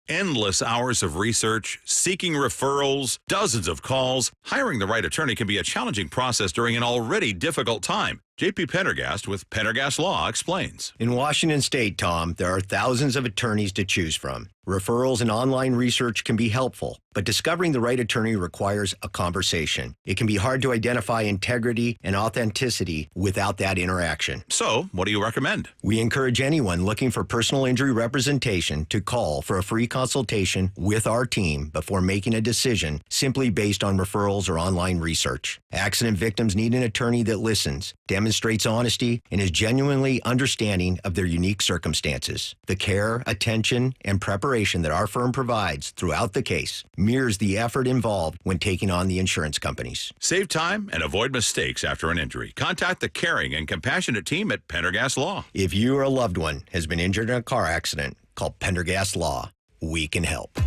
Endless hours of research, seeking referrals, dozens of calls. Hiring the right attorney can be a challenging process during an already difficult time. JP Pendergast with Pendergast Law explains. In Washington State, Tom, there are thousands of attorneys to choose from. Referrals and online research can be helpful, but discovering the right attorney requires a conversation. It can be hard to identify integrity and authenticity without that interaction. So, what do you recommend? We encourage anyone looking for personal injury representation to call for a free consultation with our team before making a decision simply based on referrals or online research. Accident victims need an attorney that listens, demonstrates honesty, and is genuinely understanding of their unique circumstances. The care, attention, and preparation that our firm provides throughout the case mirrors the effort involved when taking on the insurance companies. Save time and avoid mistakes after an injury. Contact the caring and compassionate team at Pendergast Law. If you or a loved one has been injured in a car accident, call Pendergast Law. We can help.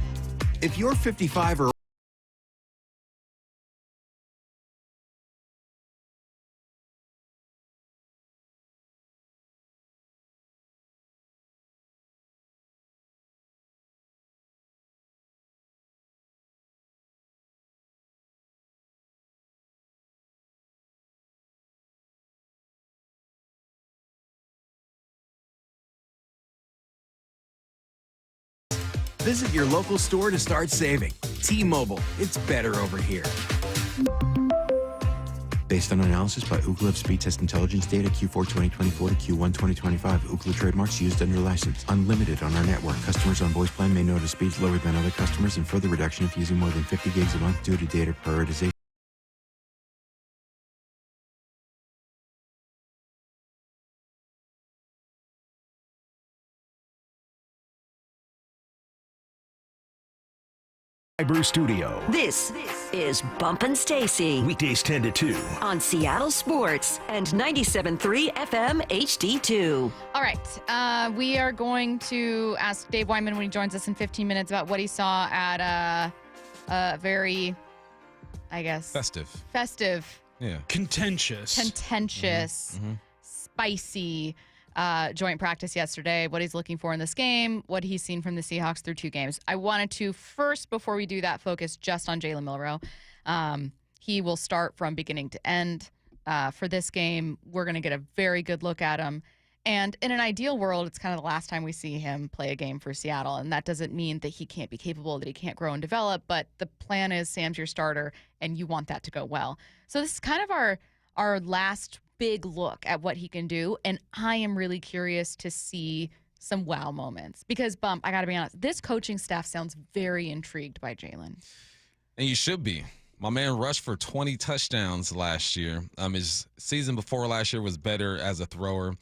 If you're 55 or Visit your local store to start saving. T-Mobile, it's better over here. Based on analysis by Ookla Speed Test Intelligence data Q4 2024 to Q1 2025. Ookla trademarks used under license. Unlimited on our network. Customers on voice plan may notice speeds lower than other customers and further reduction if using more than 50 gigs a month due to data prioritization. Brew Studio. This is Bumpin' Stacy. Weekdays 10 to 2. On Seattle Sports and 97.3 FM HD2. All right. We are going to ask Dave Wyman when he joins us in 15 minutes about what he saw at a very, I guess, festive. Yeah. Contentious, spicy joint practice yesterday, what he's looking for in this game, what he's seen from the Seahawks through 2 games. I wanted to first, before we do that, focus just on Jalen Milroe. He will start from beginning to end. For this game, we're going to get a very good look at him. And in an ideal world, it's kind of the last time we see him play a game for Seattle. And that doesn't mean that he can't be capable, that he can't grow and develop. But the plan is Sam's your starter, and you want that to go well. So this is kind of our last big look at what he can do, and I am really curious to see some wow moments because, Bump, I got to be honest, this coaching staff sounds very intrigued by Jalen. And you should be. My man rushed for 20 touchdowns last year. His season before last year was better as a thrower.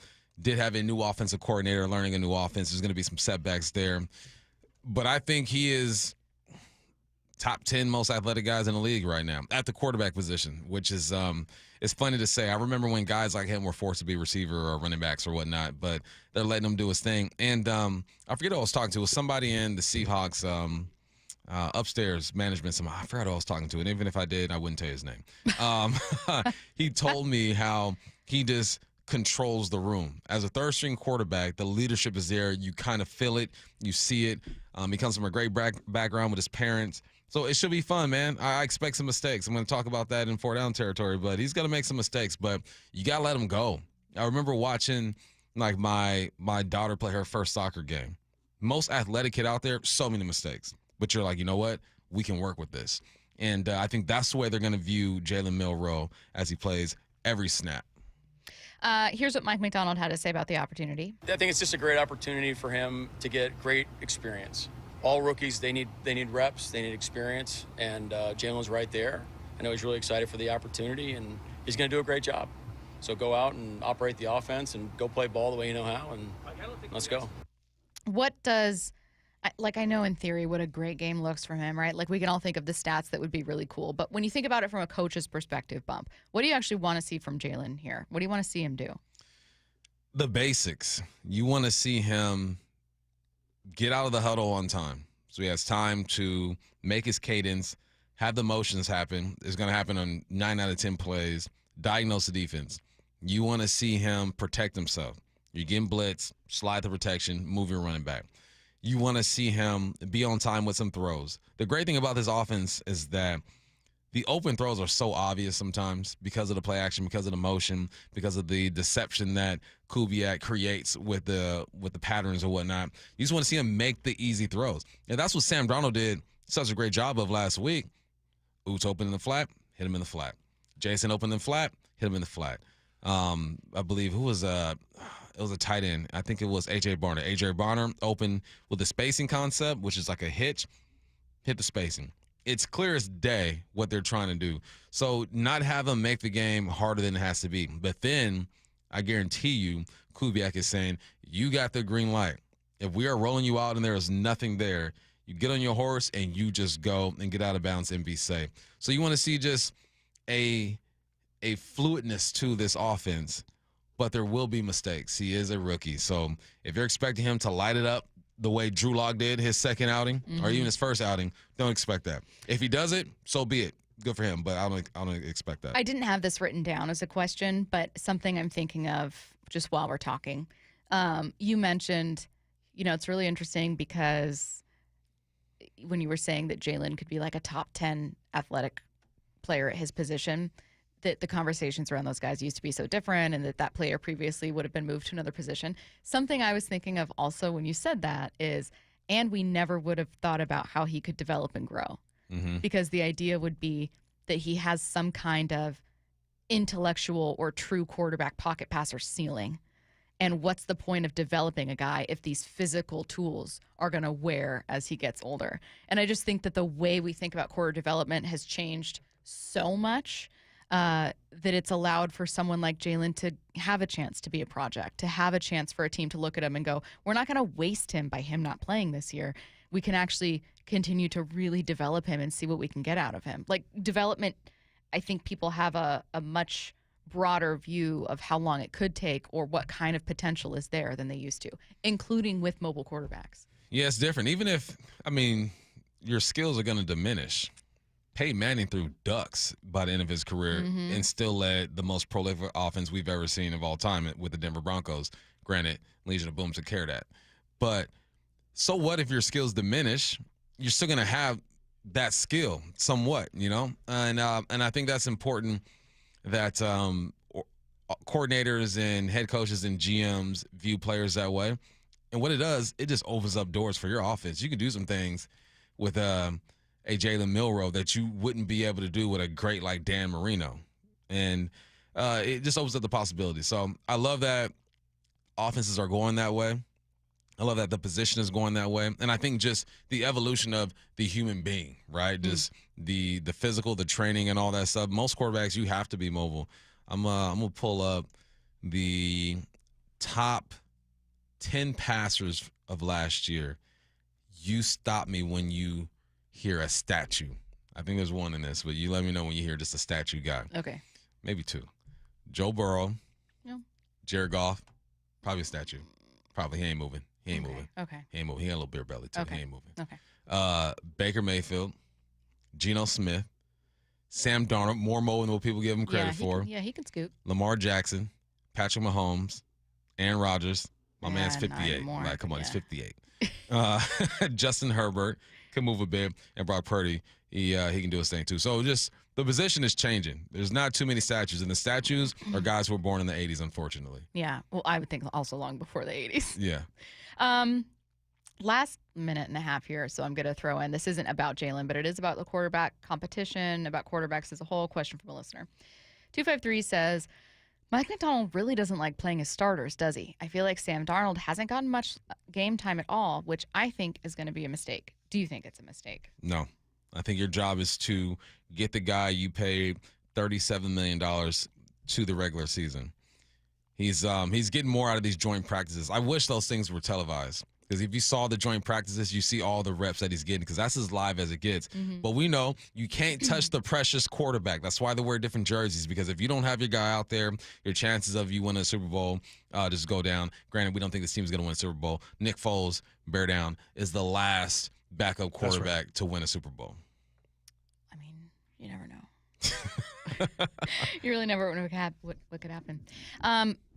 Did have a new offensive coordinator, learning a new offense. There's going to be some setbacks there. But I think he is top 10 most athletic guys in the league right now at the quarterback position, which is it's funny to say. I remember when guys like him were forced to be receiver or running backs or whatnot, but they're letting him do his thing. And I forget who I was talking to. It was somebody in the Seahawks upstairs management. I forgot who I was talking to, and even if I did, I wouldn't tell you his name. He told me how he just controls the room. As a third-string quarterback, the leadership is there. You kind of feel it. You see it. He comes from a great background with his parents. So it should be fun, man. I expect some mistakes. I'm going to talk about that in 4-down territory, but he's going to make some mistakes, but you got to let him go. I remember watching like my daughter play her first soccer game. Most athletic kid out there, so many mistakes. But you're like, you know what? We can work with this. And I think that's the way they're going to view Jalen Milroe as he plays every snap. Here's what Mike McDonald had to say about the opportunity. I think it's just a great opportunity for him to get great experience. All rookies, they need reps, they need experience, and Jalen's right there. I know he's really excited for the opportunity, and he's going to do a great job. So go out and operate the offense and go play ball the way you know how, and let's go. What does, I know in theory what a great game looks from him, right? Like we can all think of the stats that would be really cool, but when you think about it from a coach's perspective, Bump, what do you actually want to see from Jalen here? What do you want to see him do? The basics. You want to see him get out of the huddle on time. So he has time to make his cadence, have the motions happen. It's going to happen on 9 out of 10 plays, diagnose the defense. You want to see him protect himself. You're getting blitz, slide the protection, move your running back. You want to see him be on time with some throws. The great thing about this offense is that the open throws are so obvious sometimes because of the play action, because of the motion, because of the deception that Kubiak creates with the patterns and whatnot. You just want to see him make the easy throws. And that's what Sam Darnold did such a great job of last week. Oots open in the flat, hit him in the flat. Jason opened in the flat, hit him in the flat. I believe it was a tight end. I think it was A.J. Barner. A.J. Barner opened with the spacing concept, which is like a hitch, hit the spacing. It's clear as day what they're trying to do. So not have them make the game harder than it has to be. But then I guarantee you Kubiak is saying, you got the green light. If we are rolling you out and there is nothing there, you get on your horse and you just go and get out of bounds and be safe. So you want to see just a fluidness to this offense, but there will be mistakes. He is a rookie. So if you're expecting him to light it up the way Drew Lock did his second outing or even his first outing, don't expect that. If he does it, so be it. Good for him, but I don't expect that. I didn't have this written down as a question, but something I'm thinking of just while we're talking. You mentioned, it's really interesting because when you were saying that Jalen could be like a top 10 athletic player at his position, that the conversations around those guys used to be so different and that player previously would have been moved to another position. Something I was thinking of also when you said that is And we never would have thought about how he could develop and grow. Because the idea would be that he has some kind of intellectual or true quarterback pocket passer ceiling. And what's the point of developing a guy if these physical tools are going to wear as he gets older? And I just think that the way we think about quarter development has changed so much that it's allowed for someone like Jalen to have a chance to be a project, to have a chance for a team to look at him and go, we're not going to waste him by him not playing this year. We can actually continue to really develop him and see what we can get out of him. Like development, I think people have a much broader view of how long it could take or what kind of potential is there than they used to, including with mobile quarterbacks. Yeah, it's different. Even if, your skills are going to diminish. Peyton Manning threw ducks by the end of his career and still led the most prolific offense we've ever seen of all time with the Denver Broncos. Granted, Legion of Boom took care of that. But so what if your skills diminish? You're still going to have that skill somewhat, And I think that's important that coordinators and head coaches and GMs view players that way. And what it does, it just opens up doors for your offense. You can do some things with a Jalen Milroe that you wouldn't be able to do with a great like Dan Marino. And it just opens up the possibilities. So I love that offenses are going that way. I love that the position is going that way. And I think just the evolution of the human being, right? Just the physical, the training and all that stuff. Most quarterbacks, you have to be mobile. I'm going to pull up the top 10 passers of last year. You stop me when you hear a statue. I think there's one in this, but you let me know when you hear just a statue guy. Okay. Maybe two. Joe Burrow. No. Jared Goff. Probably a statue. Probably. He ain't moving. He ain't moving. Okay. He ain't moving. He got a little beer belly, too. Okay. He ain't moving. Okay. Baker Mayfield. Geno Smith. Sam Darnold. More mobile than what people give him credit for. He can scoot. Lamar Jackson. Patrick Mahomes. Aaron Rodgers. My man's 58. Like, come on, he's 58. Justin Herbert can move a bit, and Brock Purdy, he can do his thing too. So just the position is changing. There's not too many statues, and the statues are guys who were born in the 80s, unfortunately. Yeah, well, I would think also long before the 80s. Yeah. Last minute and a half here, so I'm going to throw in, this isn't about Jalen, but it is about the quarterback competition, about quarterbacks as a whole. Question from a listener. 253 says, Mike McDonald really doesn't like playing his starters, does he? I feel like Sam Darnold hasn't gotten much game time at all, which I think is going to be a mistake. Do you think it's a mistake? No. I think your job is to get the guy you paid $37 million to the regular season. He's getting more out of these joint practices. I wish those things were televised. Because if you saw the joint practices, you see all the reps that he's getting because that's as live as it gets. But we know you can't touch the precious quarterback. That's why they wear different jerseys, because if you don't have your guy out there, your chances of you winning a Super Bowl just go down. Granted, we don't think this team is going to win a Super Bowl. Nick Foles, bear down, is the last backup quarterback to win a Super Bowl. I mean, you never know. You really never know what could happen.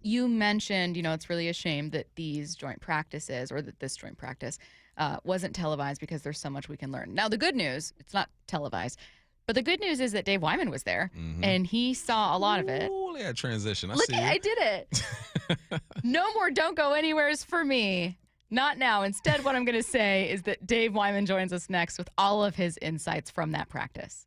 You mentioned, it's really a shame that these joint practices or that this joint practice wasn't televised because there's so much we can learn. Now, the good news, it's not televised, but the good news is that Dave Wyman was there and he saw a lot of it. Oh, yeah, transition. I did it. No more don't go anywheres for me. Not now. Instead, what I'm going to say is that Dave Wyman joins us next with all of his insights from that practice.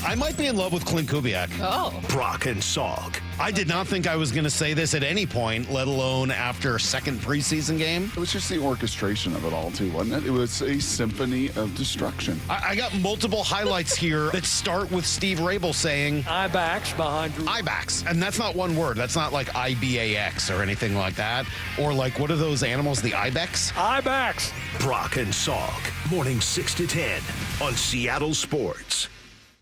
I might be in love with Clint Kubiak. Oh. Brock and Salk. I did not think I was going to say this at any point, let alone after a second preseason game. It was just the orchestration of it all, too, wasn't it? It was a symphony of destruction. I got multiple highlights here that start with Steve Rabel saying, IBAX behind you. IBAX. And that's not one word. That's not like IBAX or anything like that. Or like, what are those animals, the ibex? IBAX. Brock and Salk. Morning 6 to 10 on Seattle Sports.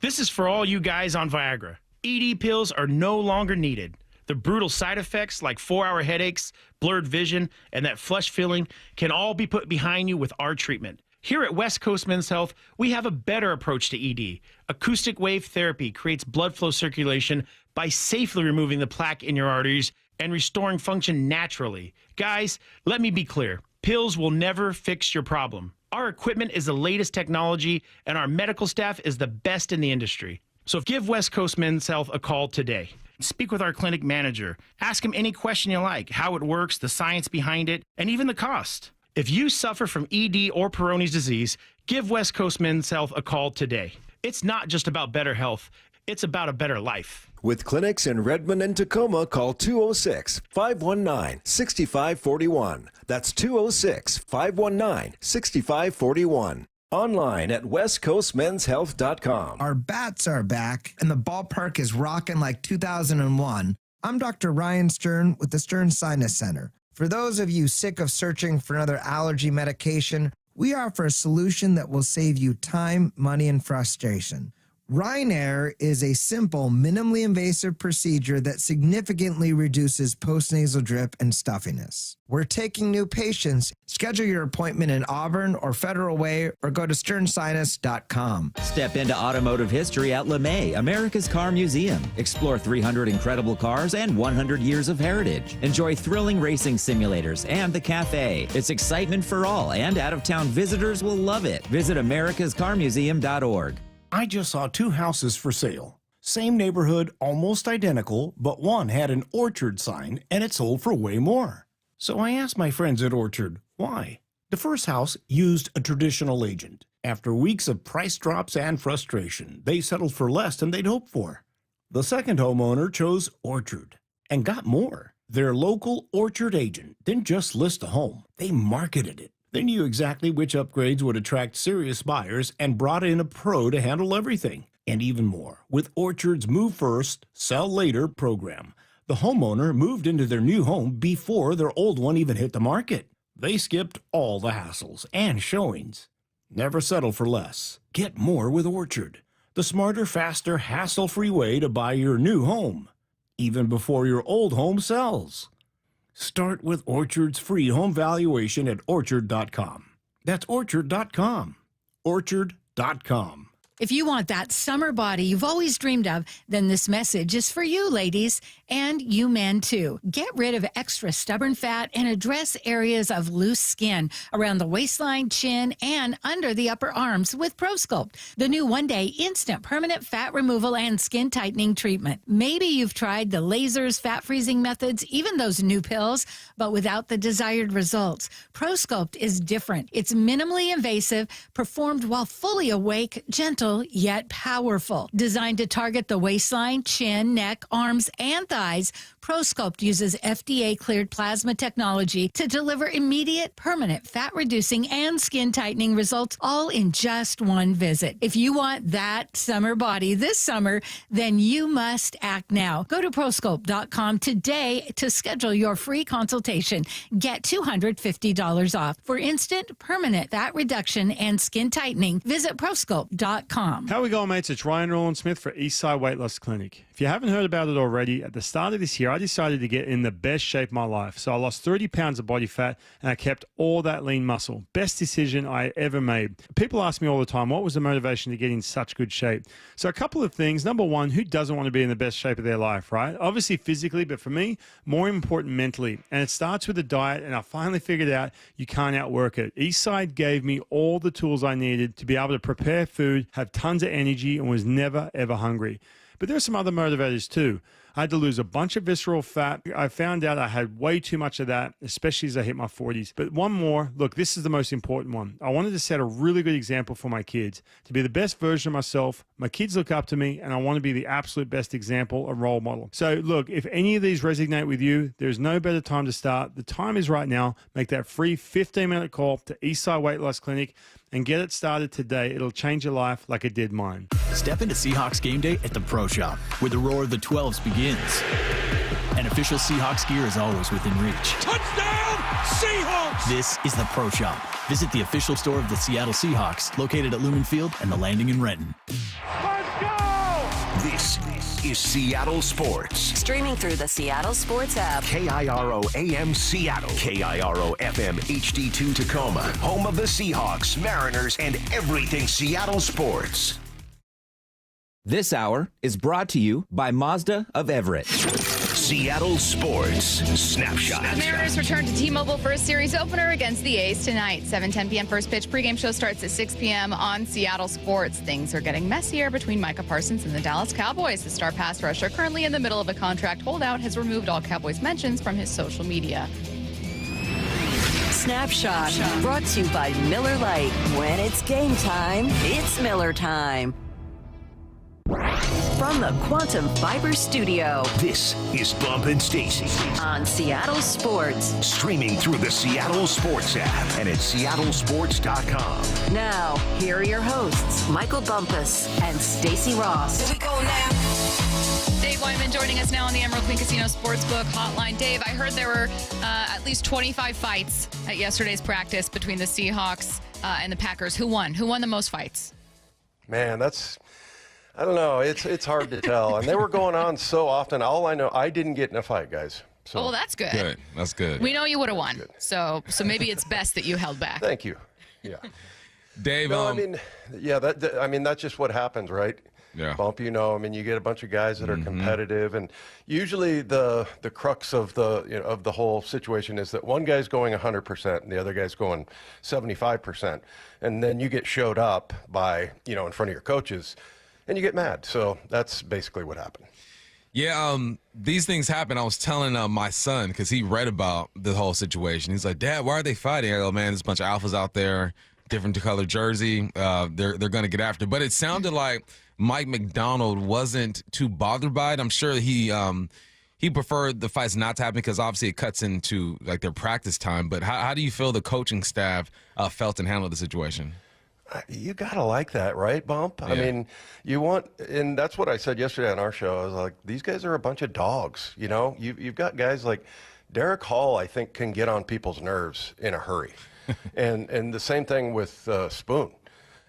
This is for all you guys on Viagra. ED pills are no longer needed. The brutal side effects like 4-hour headaches, blurred vision, and that flush feeling can all be put behind you with our treatment. Here at West Coast Men's Health, we have a better approach to ED. Acoustic wave therapy creates blood flow circulation by safely removing the plaque in your arteries and restoring function naturally. Guys, let me be clear. Pills will never fix your problem. Our equipment is the latest technology, and our medical staff is the best in the industry. So give West Coast Men's Health a call today. Speak with our clinic manager. Ask him any question you like, how it works, the science behind it, and even the cost. If you suffer from ED or Peyronie's disease, give West Coast Men's Health a call today. It's not just about better health, it's about a better life. With clinics in Redmond and Tacoma, call 206-519-6541. That's 206-519-6541. Online at westcoastmenshealth.com. Our bats are back, and the ballpark is rocking like 2001. I'm Dr. Ryan Stern with the Stern Sinus Center. For those of you sick of searching for another allergy medication, we offer a solution that will save you time, money, and frustration. Rynair is a simple, minimally invasive procedure that significantly reduces postnasal drip and stuffiness. We're taking new patients. Schedule your appointment in Auburn or Federal Way or go to sternsinus.com. Step into automotive history at LeMay, America's Car Museum. Explore 300 incredible cars and 100 years of heritage. Enjoy thrilling racing simulators and the cafe. It's excitement for all, and out-of-town visitors will love it. Visit americascarmuseum.org. I just saw 2 houses for sale. Same neighborhood, almost identical, but one had an Orchard sign and it sold for way more. So I asked my friends at Orchard, why? The first house used a traditional agent. After weeks of price drops and frustration, they settled for less than they'd hoped for. The second homeowner chose Orchard and got more. Their local Orchard agent didn't just list a home, they marketed it. They knew exactly which upgrades would attract serious buyers and brought in a pro to handle everything. And even more, with Orchard's Move First, Sell Later program, the homeowner moved into their new home before their old one even hit the market. They skipped all the hassles and showings. Never settle for less. Get more with Orchard, the smarter, faster, hassle-free way to buy your new home, even before your old home sells. Start with Orchard's free home valuation at Orchard.com. That's Orchard.com. Orchard.com. If you want that summer body you've always dreamed of, then this message is for you, ladies, and you men, too. Get rid of extra stubborn fat and address areas of loose skin around the waistline, chin, and under the upper arms with ProSculpt, the new one-day instant permanent fat removal and skin tightening treatment. Maybe you've tried the lasers, fat-freezing methods, even those new pills, but without the desired results. ProSculpt is different. It's minimally invasive, performed while fully awake, gentle, yet powerful. Designed to target the waistline, chin, neck, arms, and thighs, ProSculpt uses FDA-cleared plasma technology to deliver immediate, permanent fat-reducing and skin-tightening results, all in just one visit. If you want that summer body this summer, then you must act now. Go to ProSculpt.com today to schedule your free consultation. Get $250 off. For instant, permanent fat reduction and skin tightening, visit ProSculpt.com. How we going, mates? It's Ryan Roland-Smith for Eastside Weight Loss Clinic. If you haven't heard about it already, at the start of this year, I decided to get in the best shape of my life. So I lost 30 pounds of body fat and I kept all that lean muscle. Best decision I ever made. People ask me all the time, what was the motivation to get in such good shape? So a couple of things. Number one, who doesn't want to be in the best shape of their life, right? Obviously physically, but for me, more important mentally. And it starts with a diet, and I finally figured out you can't outwork it. Eastside gave me all the tools I needed to be able to prepare food, have tons of energy, and was never, ever hungry. But there's some other motivators too. I had to lose a bunch of visceral fat. I found out I had way too much of that, especially as I hit my 40s. But one more, look, this is the most important one. I wanted to set a really good example for my kids, to be the best version of myself. My kids look up to me, and I want to be the absolute best example and role model. So look, if any of these resonate with you, there's no better time to start. The time is right now. Make that free 15-minute call to Eastside Weight Loss Clinic and get it started today. It'll change your life like it did mine. Step into Seahawks game day at the Pro Shop, where the roar of the 12s begins. And official Seahawks gear is always within reach. Touchdown, Seahawks! This is the Pro Shop. Visit the official store of the Seattle Seahawks, located at Lumen Field and the Landing in Renton. Let's go! This is Seattle Sports. Streaming through the Seattle Sports app. KIRO AM Seattle. KIRO FM HD2 Tacoma. Home of the Seahawks, Mariners, and everything Seattle sports. This hour is brought to you by Mazda of Everett. Seattle Sports Snapshot. The Mariners return to T-Mobile for a series opener against the A's tonight. 7:10 p.m. first pitch. Pregame show starts at 6 p.m. on Seattle Sports. Things are getting messier between Micah Parsons and the Dallas Cowboys. The star pass rusher, currently in the middle of a contract holdout, has removed all Cowboys mentions from his social media. Snapshot, brought to you by Miller Lite. When it's game time, it's Miller time. From the Quantum Fiber Studio, This is Bump and Stacy. on Seattle Sports. Streaming through the Seattle Sports app and at seattlesports.com. Now, here are your hosts, Michael Bumpus and Stacy Ross. Here we go now. Dave Wyman joining us now on the Emerald Queen Casino Sportsbook Hotline. Dave, I heard there were at least 25 fights at yesterday's practice between the Seahawks and the Packers. Who won? Who won the most fights? Man, I don't know. It's hard to tell. And they were going on so often. All I know, I didn't get in a fight, guys. So. Oh, well, that's good. Good. That's good. We know you would have won. So maybe it's best that you held back. Thank you. Yeah. Dave, no, I mean, yeah, that's just what happens, right? Yeah. Bump, you get a bunch of guys that are competitive, and usually the crux of the whole situation is that one guy's going 100% and the other guy's going 75%, and then you get showed up by in front of your coaches, and you get mad. So that's basically what happened. Yeah, these things happen. I was telling my son, because he read about the whole situation. He's like, Dad, why are they fighting? I go, man, there's a bunch of alphas out there, different color jersey. They're going to get after it. But it sounded like Mike McDonald wasn't too bothered by it. I'm sure he preferred the fights not to happen because obviously it cuts into like their practice time. But how do you feel the coaching staff felt and handled the situation? You gotta like that, right, Bump? Yeah. I mean, and that's what I said yesterday on our show. I was like, these guys are a bunch of dogs. You've got guys like Derek Hall. I think can get on people's nerves in a hurry, and the same thing with Spoon,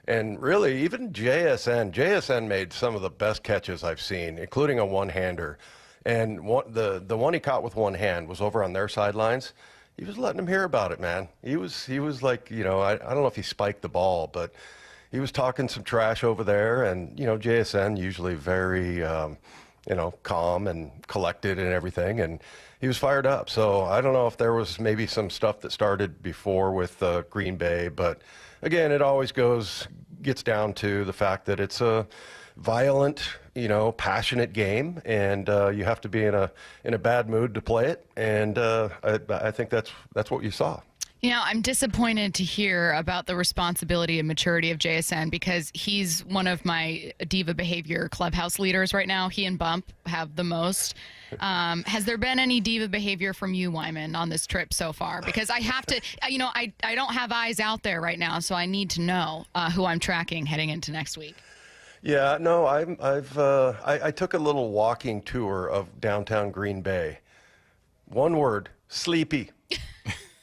and really even JSN. JSN made some of the best catches I've seen, including a one-hander, and the one he caught with one hand was over on their sidelines. He was letting him hear about it, man. He was like, I don't know if he spiked the ball, but he was talking some trash over there. And, JSN usually very, calm and collected and everything. And he was fired up. So I don't know if there was maybe some stuff that started before with Green Bay. But, again, it always gets down to the fact that it's a violent, passionate game, and you have to be in a bad mood to play it. And I think that's what you saw. I'm disappointed to hear about the responsibility and maturity of JSN because he's one of my diva behavior clubhouse leaders right now. He and Bump have the most. Has there been any diva behavior from you, Wyman, on this trip so far? Because I have to, I don't have eyes out there right now, so I need to know who I'm tracking heading into next week. Yeah, no, I took a little walking tour of downtown Green Bay. One word: sleepy.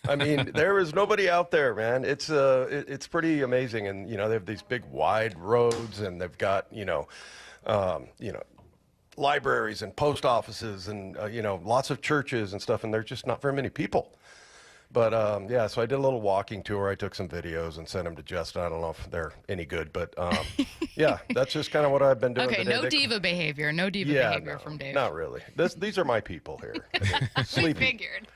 I mean, there is nobody out there, man. It's pretty amazing, and they have these big wide roads, and they've got libraries and post offices, and lots of churches and stuff, and there's just not very many people. But, so I did a little walking tour. I took some videos and sent them to Justin. I don't know if they're any good, but, that's just kind of what I've been doing Okay, today. no diva behavior. No diva behavior from Dave. Not really. These are my people here. We Sleepy. figured.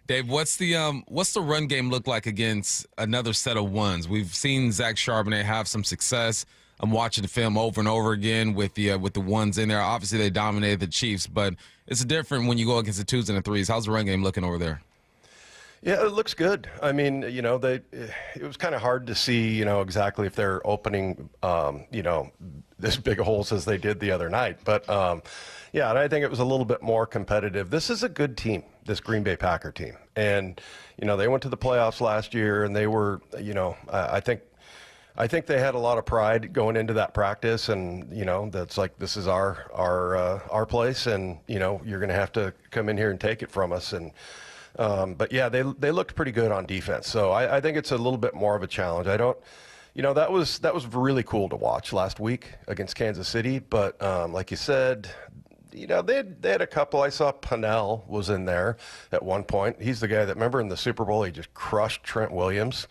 Dave, what's the run game look like against another set of ones? We've seen Zach Charbonnet have some success. I'm watching the film over and over again with the ones in there. Obviously, they dominated the Chiefs, but it's different when you go against the twos and the threes. How's the run game looking over there? Yeah, it looks good. I mean, it was kind of hard to see, exactly if they're opening, this big holes as they did the other night. But, and I think it was a little bit more competitive. This is a good team, this Green Bay Packer team. And, they went to the playoffs last year, and they were, I think they had a lot of pride going into that practice, and that's like, this is our place, and you're going to have to come in here and take it from us. And but yeah, they looked pretty good on defense. So I think it's a little bit more of a challenge. I don't, that was really cool to watch last week against Kansas City. But like you said, they had a couple. I saw Pennell was in there at one point. He's the guy that, remember in the Super Bowl, he just crushed Trent Williams.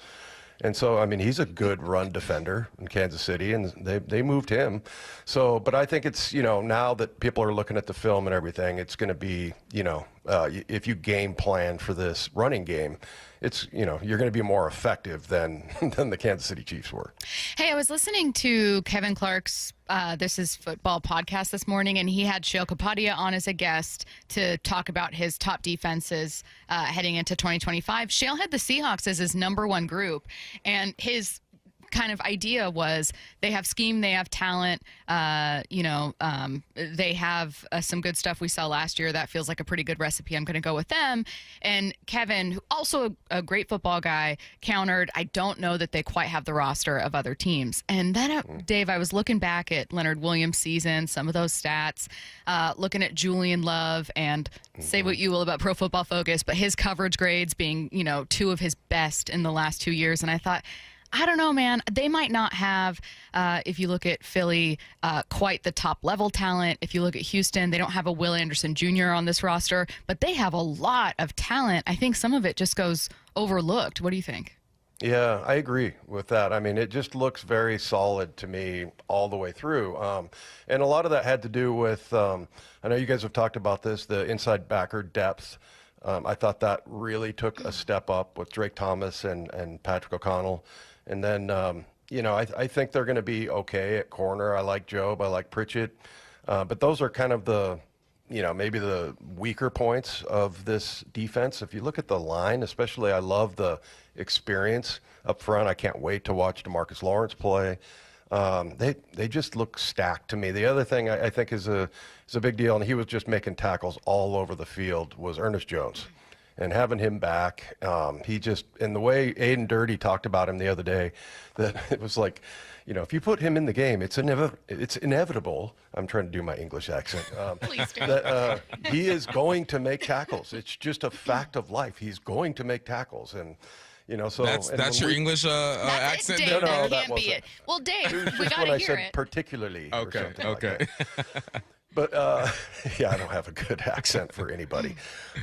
And so, I mean, he's a good run defender in Kansas City, and they moved him. So, but I think it's, now that people are looking at the film and everything, it's going to be, if you game plan for this running game, it's, you're going to be more effective than the Kansas City Chiefs were. Hey, I was listening to Kevin Clark's This Is Football podcast this morning, and he had Sheil Kapadia on as a guest to talk about his top defenses heading into 2025. Sheil had the Seahawks as his number one group, and his kind of idea was they have scheme, they have talent, they have some good stuff we saw last year. That feels like a pretty good recipe. I'm going to go with them. And Kevin, who also a great football guy, countered, I don't know that they quite have the roster of other teams. And then, Dave, I was looking back at Leonard Williams' season, some of those stats, looking at Julian Love, and say what you will about Pro Football Focus, but his coverage grades being, two of his best in the last 2 years. And I thought, I don't know, man. They might not have, if you look at Philly, quite the top level talent. If you look at Houston, they don't have a Will Anderson Jr. on this roster, but they have a lot of talent. I think some of it just goes overlooked. What do you think? Yeah, I agree with that. I mean, it just looks very solid to me all the way through. And a lot of that had to do with, I know you guys have talked about this, the inside backer depth. I thought that really took a step up with Drake Thomas and Patrick O'Connell. And then, I think they're going to be okay at corner. I like Jobe. I like Pritchett. But those are kind of the, maybe the weaker points of this defense. If you look at the line, especially, I love the experience up front. I can't wait to watch DeMarcus Lawrence play. They just look stacked to me. The other thing I think is a big deal, and he was just making tackles all over the field, was Ernest Jones. And having him back, he just, and the way Aiden Dirty talked about him the other day, that it was like, if you put him in the game, it's inevitable. I'm trying to do my English accent. Please do. That he is going to make tackles. It's just a fact of life. He's going to make tackles. And, so that's your English accent. Dave, No, that that can't be it. Well, Dave, we got when to I hear said it. particularly. Okay. Like but yeah, I don't have a good accent for anybody.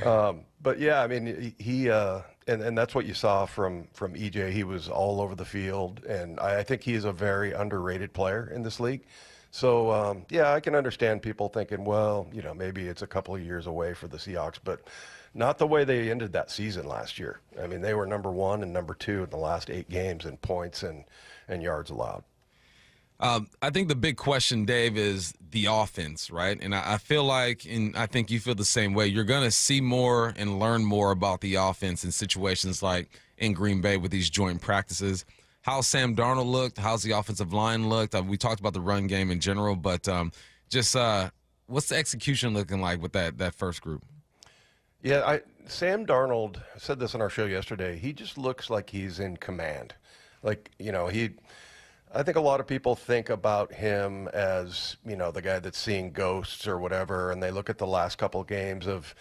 But yeah, I mean, he and that's what you saw from EJ. He was all over the field, and I think he is a very underrated player in this league. So yeah, I can understand people thinking, well, maybe it's a couple of years away for the Seahawks, but not the way they ended that season last year. I mean, they were number 1 and number 2 in the last 8 games in points and yards allowed. I think the big question, Dave, is the offense, right? And I feel like, and I think you feel the same way, you're going to see more and learn more about the offense in situations like in Green Bay with these joint practices. How Sam Darnold looked, how's the offensive line looked. We talked about the run game in general, but just what's the execution looking like with that first group? Yeah, Sam Darnold, I said this on our show yesterday, he just looks like he's in command. Like, I think a lot of people think about him as, the guy that's seeing ghosts or whatever, and they look at the last couple of games of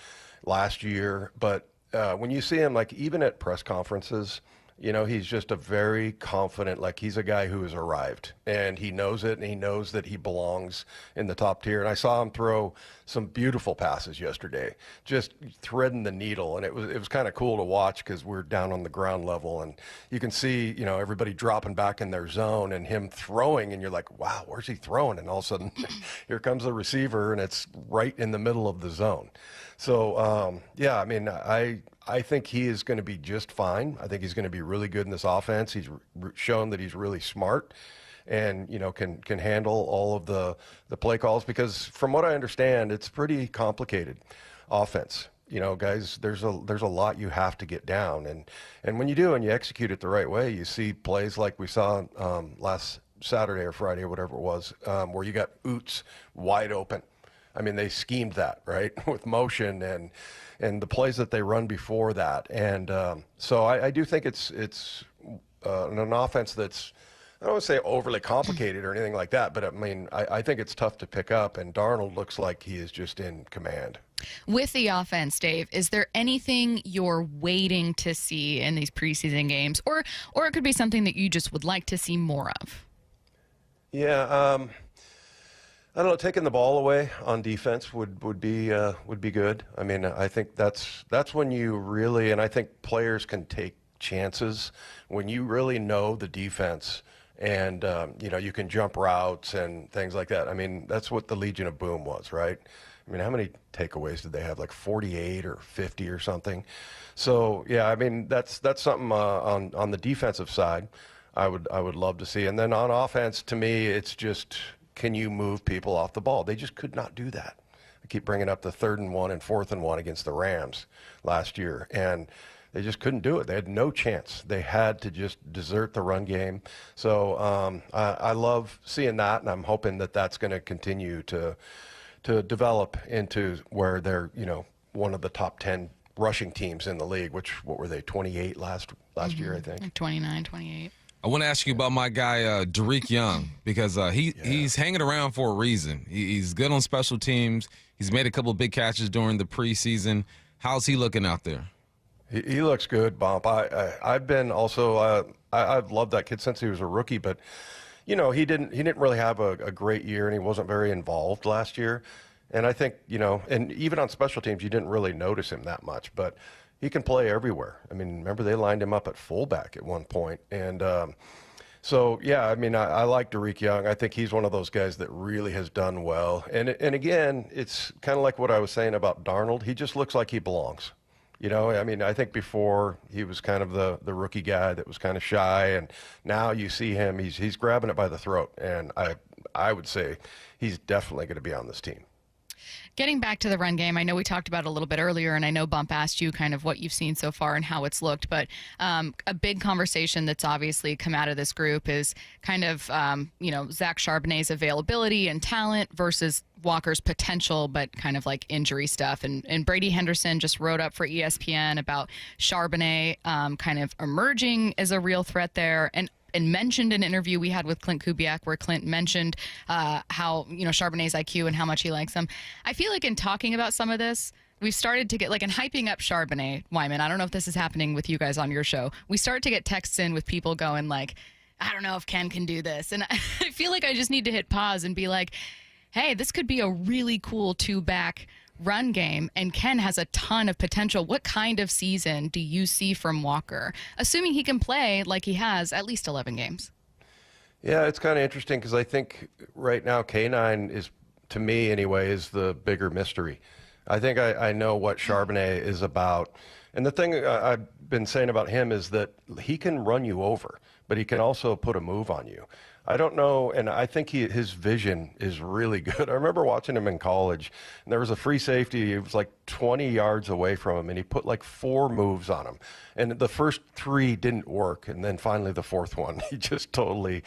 last year. But when you see him, like even at press conferences, he's just a very confident, like he's a guy who has arrived, and he knows it, and he knows that he belongs in the top tier. And I saw him throw some beautiful passes yesterday, just threading the needle, and it was kind of cool to watch because we're down on the ground level, and you can see, everybody dropping back in their zone and him throwing, and you're like, wow, where's he throwing? And all of a sudden, here comes the receiver, and it's right in the middle of the zone. So, yeah, I mean, I think he is going to be just fine. I think he's going to be really good in this offense. He's shown that he's really smart and, can handle all of the play calls, because from what I understand, it's pretty complicated offense. Guys, there's a lot you have to get down. And when you do and you execute it the right way, you see plays like we saw last Saturday or Friday or whatever it was, where you got Oots wide open. I mean, they schemed that, right, with motion and the plays that they run before that. And so I do think it's an offense that's, I don't want to say overly complicated or anything like that, but I mean, I think it's tough to pick up, and Darnold looks like he is just in command. With the offense, Dave, is there anything you're waiting to see in these preseason games, or it could be something that you just would like to see more of? Yeah, I don't know. Taking the ball away on defense would be good. I mean, I think that's when you really, and I think players can take chances when you really know the defense, and you can jump routes and things like that. I mean, that's what the Legion of Boom was, right? I mean, how many takeaways did they have? Like 48 or 50 or something. So yeah, I mean, that's something on the defensive side I would love to see. And then on offense, to me, it's just, can you move people off the ball? They just could not do that. I keep bringing up the 3rd and 1 and 4th and 1 against the Rams last year, and they just couldn't do it. They had no chance. They had to just desert the run game. So I love seeing that, and I'm hoping that that's going to continue to develop into where they're, one of the top 10 rushing teams in the league, which, what were they, 28 last year, I think? Like 29, 28. I want to ask you about my guy, Derek Young, because he's hanging around for a reason. He's good on special teams. He's made a couple of big catches during the preseason. How's he looking out there? He looks good, Bump. I've been also I've loved that kid since he was a rookie, but he didn't really have a great year, and he wasn't very involved last year. And I think and even on special teams, you didn't really notice him that much, but he can play everywhere. I mean, remember they lined him up at fullback at one point, and so yeah, I mean, I like Derek Young. I think he's one of those guys that really has done well. And again, it's kind of like what I was saying about Darnold. He just looks like he belongs. I mean, I think before he was kind of the rookie guy that was kind of shy, and now you see him, he's grabbing it by the throat, and I would say he's definitely going to be on this team. Getting back to the run game, I know we talked about it a little bit earlier, and I know Bump asked you kind of what you've seen so far and how it's looked, but a big conversation that's obviously come out of this group is kind of, Zach Charbonnet's availability and talent versus Walker's potential, but kind of like injury stuff. And Brady Henderson just wrote up for ESPN about Charbonnet kind of emerging as a real threat there, and mentioned an interview we had with Clint Kubiak where Clint mentioned how, Charbonnet's IQ and how much he likes him. I feel like in talking about some of this, we've started to get, like, in hyping up Charbonnet, Wyman, I don't know if this is happening with you guys on your show, we start to get texts in with people going like, I don't know if Ken can do this. And I feel like I just need to hit pause and be like, hey, this could be a really cool two-back run game, and Ken has a ton of potential. What kind of season do you see from Walker, assuming he can play like he has at least 11 games? Yeah, it's kind of interesting because I think right now K9 is, to me anyway, is the bigger mystery. I think I know what Charbonnet is about. And the thing I've been saying about him is that he can run you over, but he can also put a move on you. I don't know, and I think his vision is really good. I remember watching him in college, and there was a free safety. He was like 20 yards away from him, and he put like 4 moves on him. And the first 3 didn't work, and then finally the 4th one, he just totally,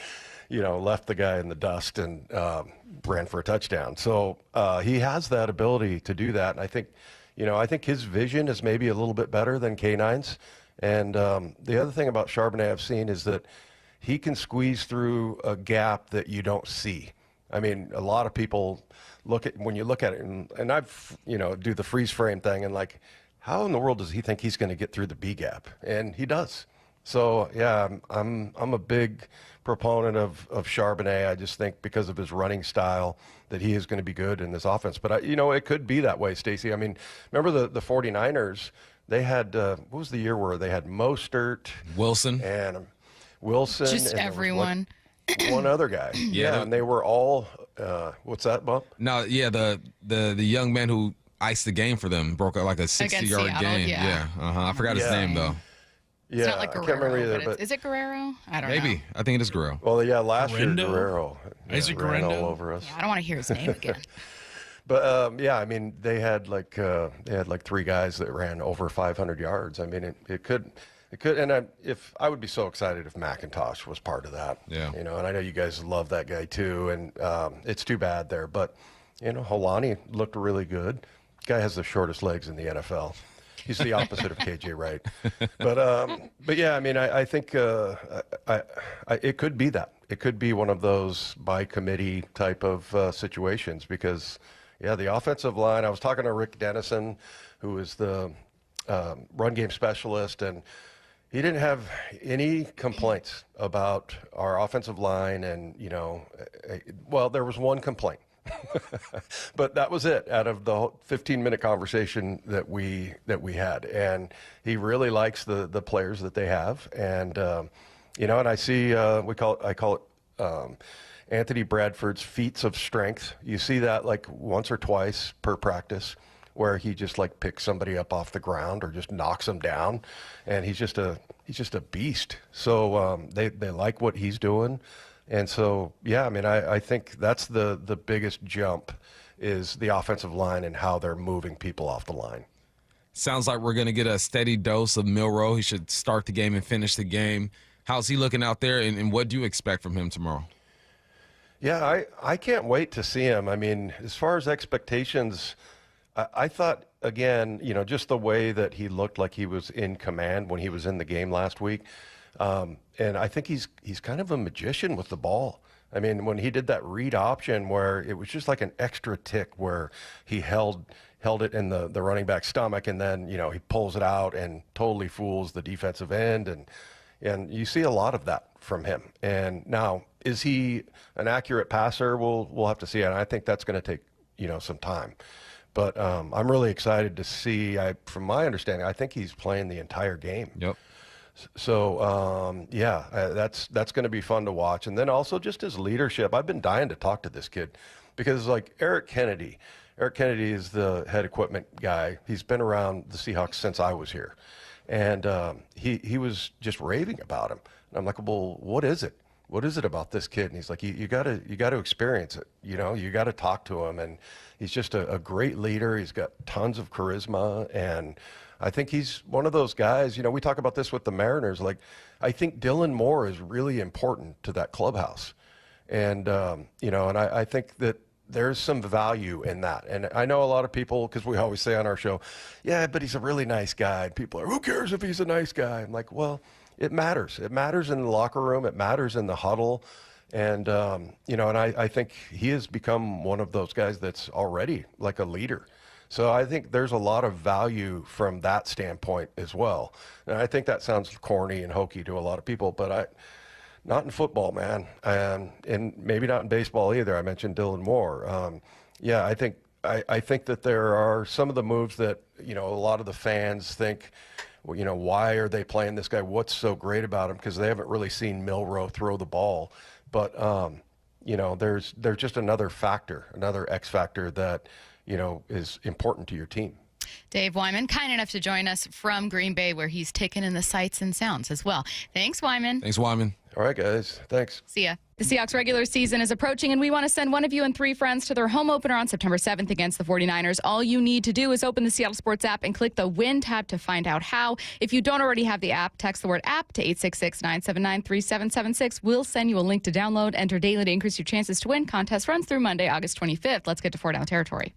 left the guy in the dust and ran for a touchdown. So he has that ability to do that, and I think his vision is maybe a little bit better than K9's. And the other thing about Charbonnet I've seen is that he can squeeze through a gap that you don't see. I mean, a lot of people when you look at it, and I've, do the freeze frame thing, and like, how in the world does he think he's going to get through the B gap? And he does. So yeah, I'm a big proponent of Charbonnet. I just think because of his running style that he is going to be good in this offense. But it could be that way, Stacy. I mean, remember the 49ers, they had, what was the year where they had Mostert, Wilson, just and everyone, one other guy. Yeah, and they were all what's that, Bump? No, yeah, the young man who iced the game for them broke out like a 60-yard game. Yeah. I forgot his name though. Yeah, it's not like Guerrero, I can't remember either. but is it Guerrero? I don't know. Maybe. I think it is Guerrero. Well, yeah, last year Guerrero? Guerrero Is it ran Guerrero? all over us. Yeah, I don't want to hear his name again. But yeah, I mean, they had like 3 guys that ran over 500 yards. I mean, it could, and if I would be so excited if McIntosh was part of that. Yeah. And I know you guys love that guy too, and it's too bad there. But Holani looked really good. Guy has the shortest legs in the NFL. He's the opposite of KJ Wright. But yeah, I mean, I think it could be that. It could be one of those by committee type of situations because, yeah, the offensive line, I was talking to Rick Dennison, who is the run game specialist, and he didn't have any complaints about our offensive line. And, well, there was one complaint. But that was it out of the 15-minute conversation that we had, and he really likes the players that they have, and and I see I call it Anthony Bradford's feats of strength. You see that like once or twice per practice, where he just like picks somebody up off the ground or just knocks them down, and he's just a beast. So they like what he's doing, and so yeah, I mean I think that's the biggest jump is the offensive line and how they're moving people off the line. Sounds like we're going to get a steady dose of Milroe. He should start the game and finish the game. How's he looking out there, and what do you expect from him tomorrow? Yeah, I can't wait to see him. I mean, as far as expectations, I thought, again, you know, just the way that he looked like he was in command when he was in the game last week. And I think he's kind of a magician with the ball. I mean, when he did that read option where it was just like an extra tick where he held it in the running back's stomach, and then, you know, he pulls it out and totally fools the defensive end. And you see a lot of that from him. And now, is he an accurate passer? We'll have to see. And I think that's going to take, you know, some time. But I'm really excited to see. From my understanding, I think he's playing the entire game. Yep. So yeah, that's going to be fun to watch. And then also just his leadership. I've been dying to talk to this kid because, like, Eric Kennedy is the head equipment guy. He's been around the Seahawks since I was here, and he was just raving about him. And I'm like, well, what is it? What is it about this kid? And he's like, you got to experience it. You know, you got to talk to him. And he's just a great leader. He's got tons of charisma. And I think he's one of those guys, you know, we talk about this with the Mariners. Like, I think Dylan Moore is really important to that clubhouse. And, you know, and I think that there's some value in that. And I know a lot of people, because we always say on our show, yeah, but he's a really nice guy. And people are, who cares if he's a nice guy? I'm like, well, it matters. It matters in the locker room. It matters in the huddle. And, you know, and I think he has become one of those guys that's already like a leader. So I think there's a lot of value from that standpoint as well. And I think that sounds corny and hokey to a lot of people, but not in football, man. And maybe not in baseball either. I mentioned Dylan Moore. Yeah, I think that there are some of the moves that, you know, a lot of the fans think, well, you know, why are they playing this guy? What's so great about him? Because they haven't really seen Milroe throw the ball. But, you know, there's just another factor, another X factor that, you know, is important to your team. Dave Wyman, kind enough to join us from Green Bay, where he's taking in the sights and sounds as well. Thanks, Wyman. Thanks, Wyman. All right, guys. Thanks. See ya. The Seahawks regular season is approaching, and we want to send one of you and 3 friends to their home opener on September 7th against the 49ers. All you need to do is open the Seattle Sports app and click the Win tab to find out how. If you don't already have the app, text the word app to 866-979-3776. We'll send you a link to download. Enter daily to increase your chances to win. Contest runs through Monday, August 25th. Let's get to 4 Down territory.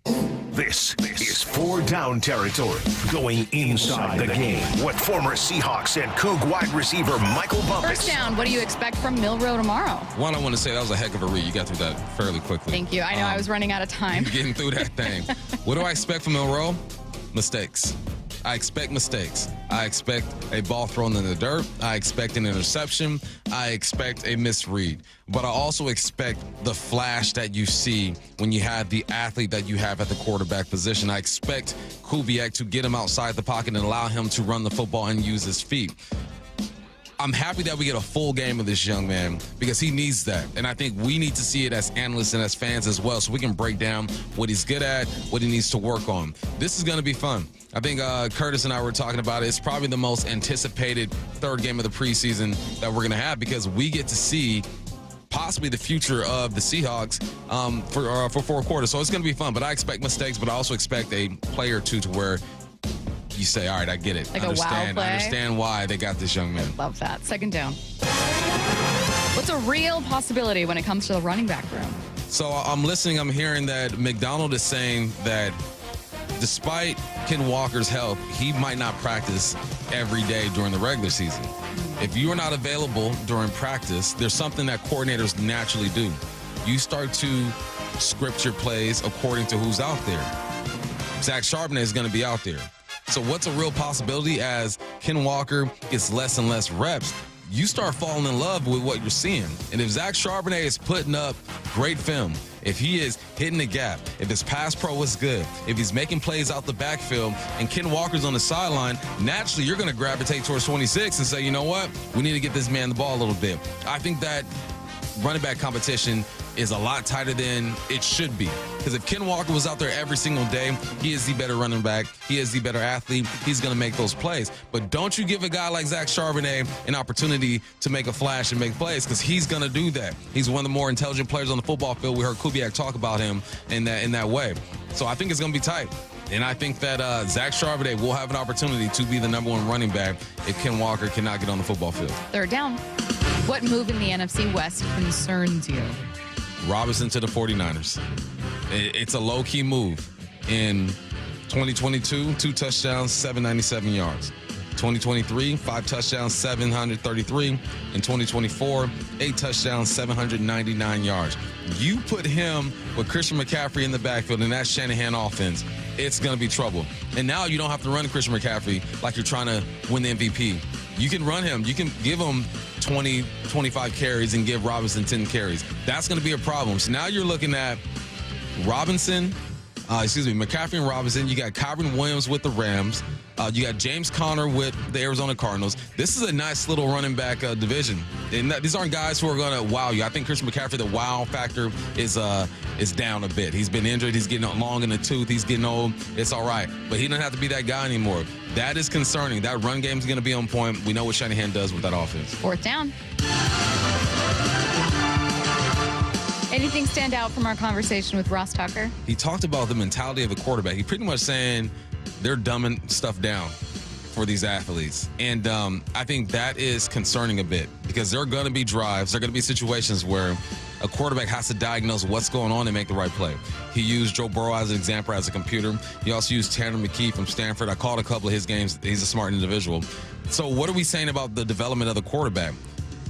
This is 4 Down territory, going inside the game with former Seahawks and Coug wide receiver Michael Bumpus. First down, what do you expect from Milroe tomorrow? One, I want to say that was a heck of a read. You got through that fairly quickly. Thank you. I know I was running out of time. Getting through that thing. What do I expect from Milroe? Mistakes. I expect mistakes. I expect a ball thrown in the dirt. I expect an interception. I expect a misread. But I also expect the flash that you see when you have the athlete that you have at the quarterback position. I expect Kubiak to get him outside the pocket and allow him to run the football and use his feet. I'm happy that we get a full game of this young man because he needs that. And I think we need to see it as analysts and as fans as well so we can break down what he's good at, what he needs to work on. This is going to be fun. I think Curtis and I were talking about it. It's probably the most anticipated third game of the preseason that we're going to have because we get to see possibly the future of the Seahawks for 4 quarters. So it's going to be fun. But I expect mistakes, but I also expect a play or two to where you say, all right, I get it. Like a wow play. I understand why they got this young man. Love that. Second down. What's a real possibility when it comes to the running back room? So I'm listening. I'm hearing that McDonald is saying that despite Ken Walker's health, he might not practice every day during the regular season. If you are not available during practice, there's something that coordinators naturally do. You start to script your plays according to who's out there. Zach Charbonnet is going to be out there. So what's a real possibility as Ken Walker gets less and less reps? You start falling in love with what you're seeing. And if Zach Charbonnet is putting up great film, if he is hitting the gap, if his pass pro is good, if he's making plays out the backfield, and Ken Walker's on the sideline, naturally you're going to gravitate towards 26 and say, you know what? We need to get this man the ball a little bit. I think that running back competition is a lot tighter than it should be. Because if Ken Walker was out there every single day, he is the better running back. He is the better athlete. He's going to make those plays. But don't you give a guy like Zach Charbonnet an opportunity to make a flash and make plays, because he's going to do that. He's one of the more intelligent players on the football field. We heard Kubiak talk about him in that way. So I think it's going to be tight. And I think that Zach Charbonnet will have an opportunity to be the number one running back if Ken Walker cannot get on the football field. Third down. What move in the NFC West concerns you? Robinson to the 49ers. It's a low-key move. In 2022, 2 touchdowns, 797 yards. 2023, 5 touchdowns, 733. In 2024, 8 touchdowns, 799 yards. You put him with Christian McCaffrey in the backfield in that Shanahan offense, it's going to be trouble. And now you don't have to run Christian McCaffrey like you're trying to win the MVP. You can run him. You can give him 20, 25 carries and give Robinson 10 carries. That's going to be a problem. So now you're looking at McCaffrey and Robinson. You got Kyron Williams with the Rams. You got James Conner with the Arizona Cardinals. This is a nice little running back division. And these aren't guys who are going to wow you. I think Christian McCaffrey, the wow factor is down a bit. He's been injured. He's getting long in the tooth. He's getting old. It's all right. But he doesn't have to be that guy anymore. That is concerning. That run game is going to be on point. We know what Shanahan does with that offense. Fourth down. Anything stand out from our conversation with Ross Tucker? He talked about the mentality of the quarterback. He pretty much saying they're dumbing stuff down for these athletes. And I think that is concerning a bit, because there are going to be drives. There are going to be situations where a quarterback has to diagnose what's going on and make the right play. He used Joe Burrow as an example as a computer. He also used Tanner McKee from Stanford. I called a couple of his games. He's a smart individual. So what are we saying about the development of the quarterback?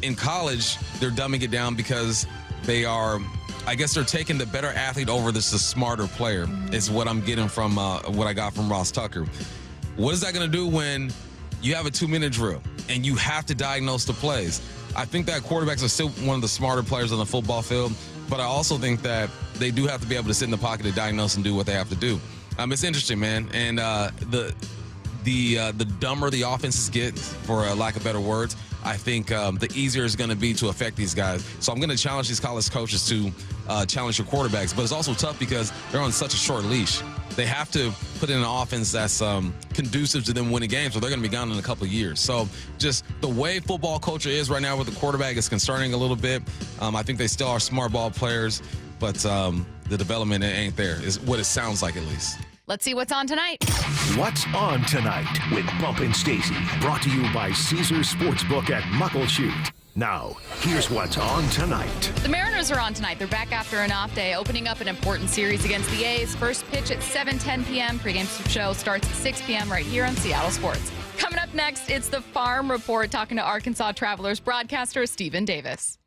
In college, they're dumbing it down because they are, I guess they're taking the better athlete over the smarter player, is what I'm getting from what I got from Ross Tucker. What is that going to do when you have a 2-minute drill and you have to diagnose the plays? I think that quarterbacks are still one of the smarter players on the football field, but I also think that they do have to be able to sit in the pocket to diagnose and do what they have to do. It's interesting, man. And the dumber the offenses get, for lack of better words, I think the easier it's going to be to affect these guys. So I'm going to challenge these college coaches to challenge your quarterbacks. But it's also tough because they're on such a short leash. They have to put in an offense that's conducive to them winning games, or they're going to be gone in a couple of years. So just the way football culture is right now with the quarterback is concerning a little bit. I think they still are smart ball players, but the development ain't there, is what it sounds like at least. Let's see what's on tonight. What's on tonight with Bump and Stacy, brought to you by Caesars Sportsbook at Muckleshoot. Now, here's what's on tonight. The Mariners are on tonight. They're back after an off day, opening up an important series against the A's. First pitch at 7:10 p.m. Pre-game show starts at 6 p.m. right here on Seattle Sports. Coming up next, it's the Farm Report, talking to Arkansas Travelers broadcaster Stephen Davis.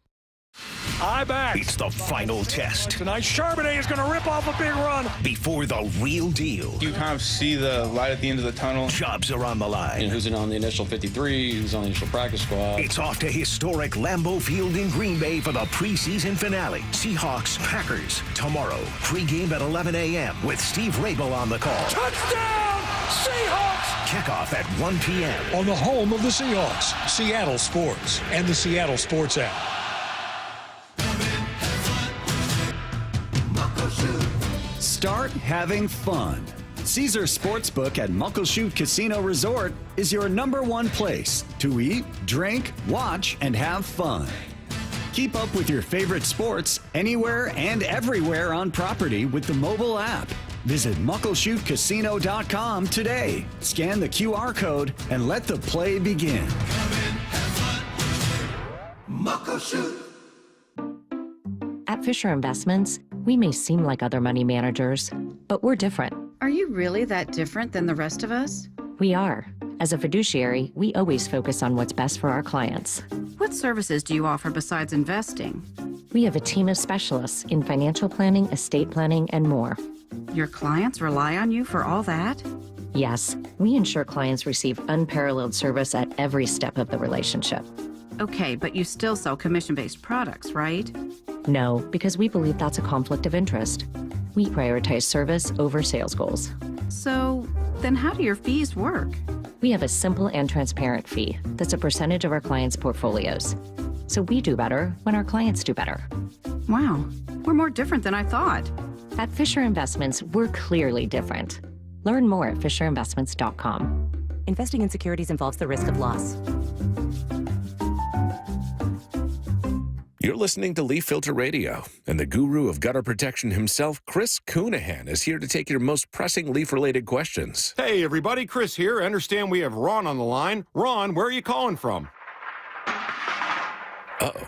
back. It's the final test. Tonight, Charbonnet is going to rip off a big run. Before the real deal. You kind of see the light at the end of the tunnel. Jobs are on the line. You know, who's in on the initial 53, who's on the initial practice squad. It's off to historic Lambeau Field in Green Bay for the preseason finale. Seahawks, Packers, tomorrow. Pre-game at 11 a.m. with Steve Rabel on the call. Touchdown, Seahawks! Kickoff at 1 p.m. On the home of the Seahawks, Seattle Sports and the Seattle Sports app. Start having fun. Caesars Sportsbook at Muckleshoot Casino Resort is your #1 place to eat, drink, watch, and have fun. Keep up with your favorite sports anywhere and everywhere on property with the mobile app. Visit muckleshootcasino.com today. Scan the QR code and let the play begin. Muckleshoot. At Fisher Investments, we may seem like other money managers, but we're different. Are you really that different than the rest of us? We are. As a fiduciary, we always focus on what's best for our clients. What services do you offer besides investing? We have a team of specialists in financial planning, estate planning, and more. Your clients rely on you for all that? Yes, we ensure clients receive unparalleled service at every step of the relationship. Okay, but you still sell commission-based products, right? No, because we believe that's a conflict of interest. We prioritize service over sales goals. So, then how do your fees work? We have a simple and transparent fee that's a percentage of our clients' portfolios. So we do better when our clients do better. Wow, we're more different than I thought. At Fisher Investments, we're clearly different. Learn more at FisherInvestments.com. Investing in securities involves the risk of loss. You're listening to Leaf Filter Radio, and the guru of gutter protection himself, Chris Coonahan, is here to take your most pressing leaf-related questions. Hey, everybody, Chris here. I understand we have Ron on the line. Ron, where are you calling from? Uh-oh.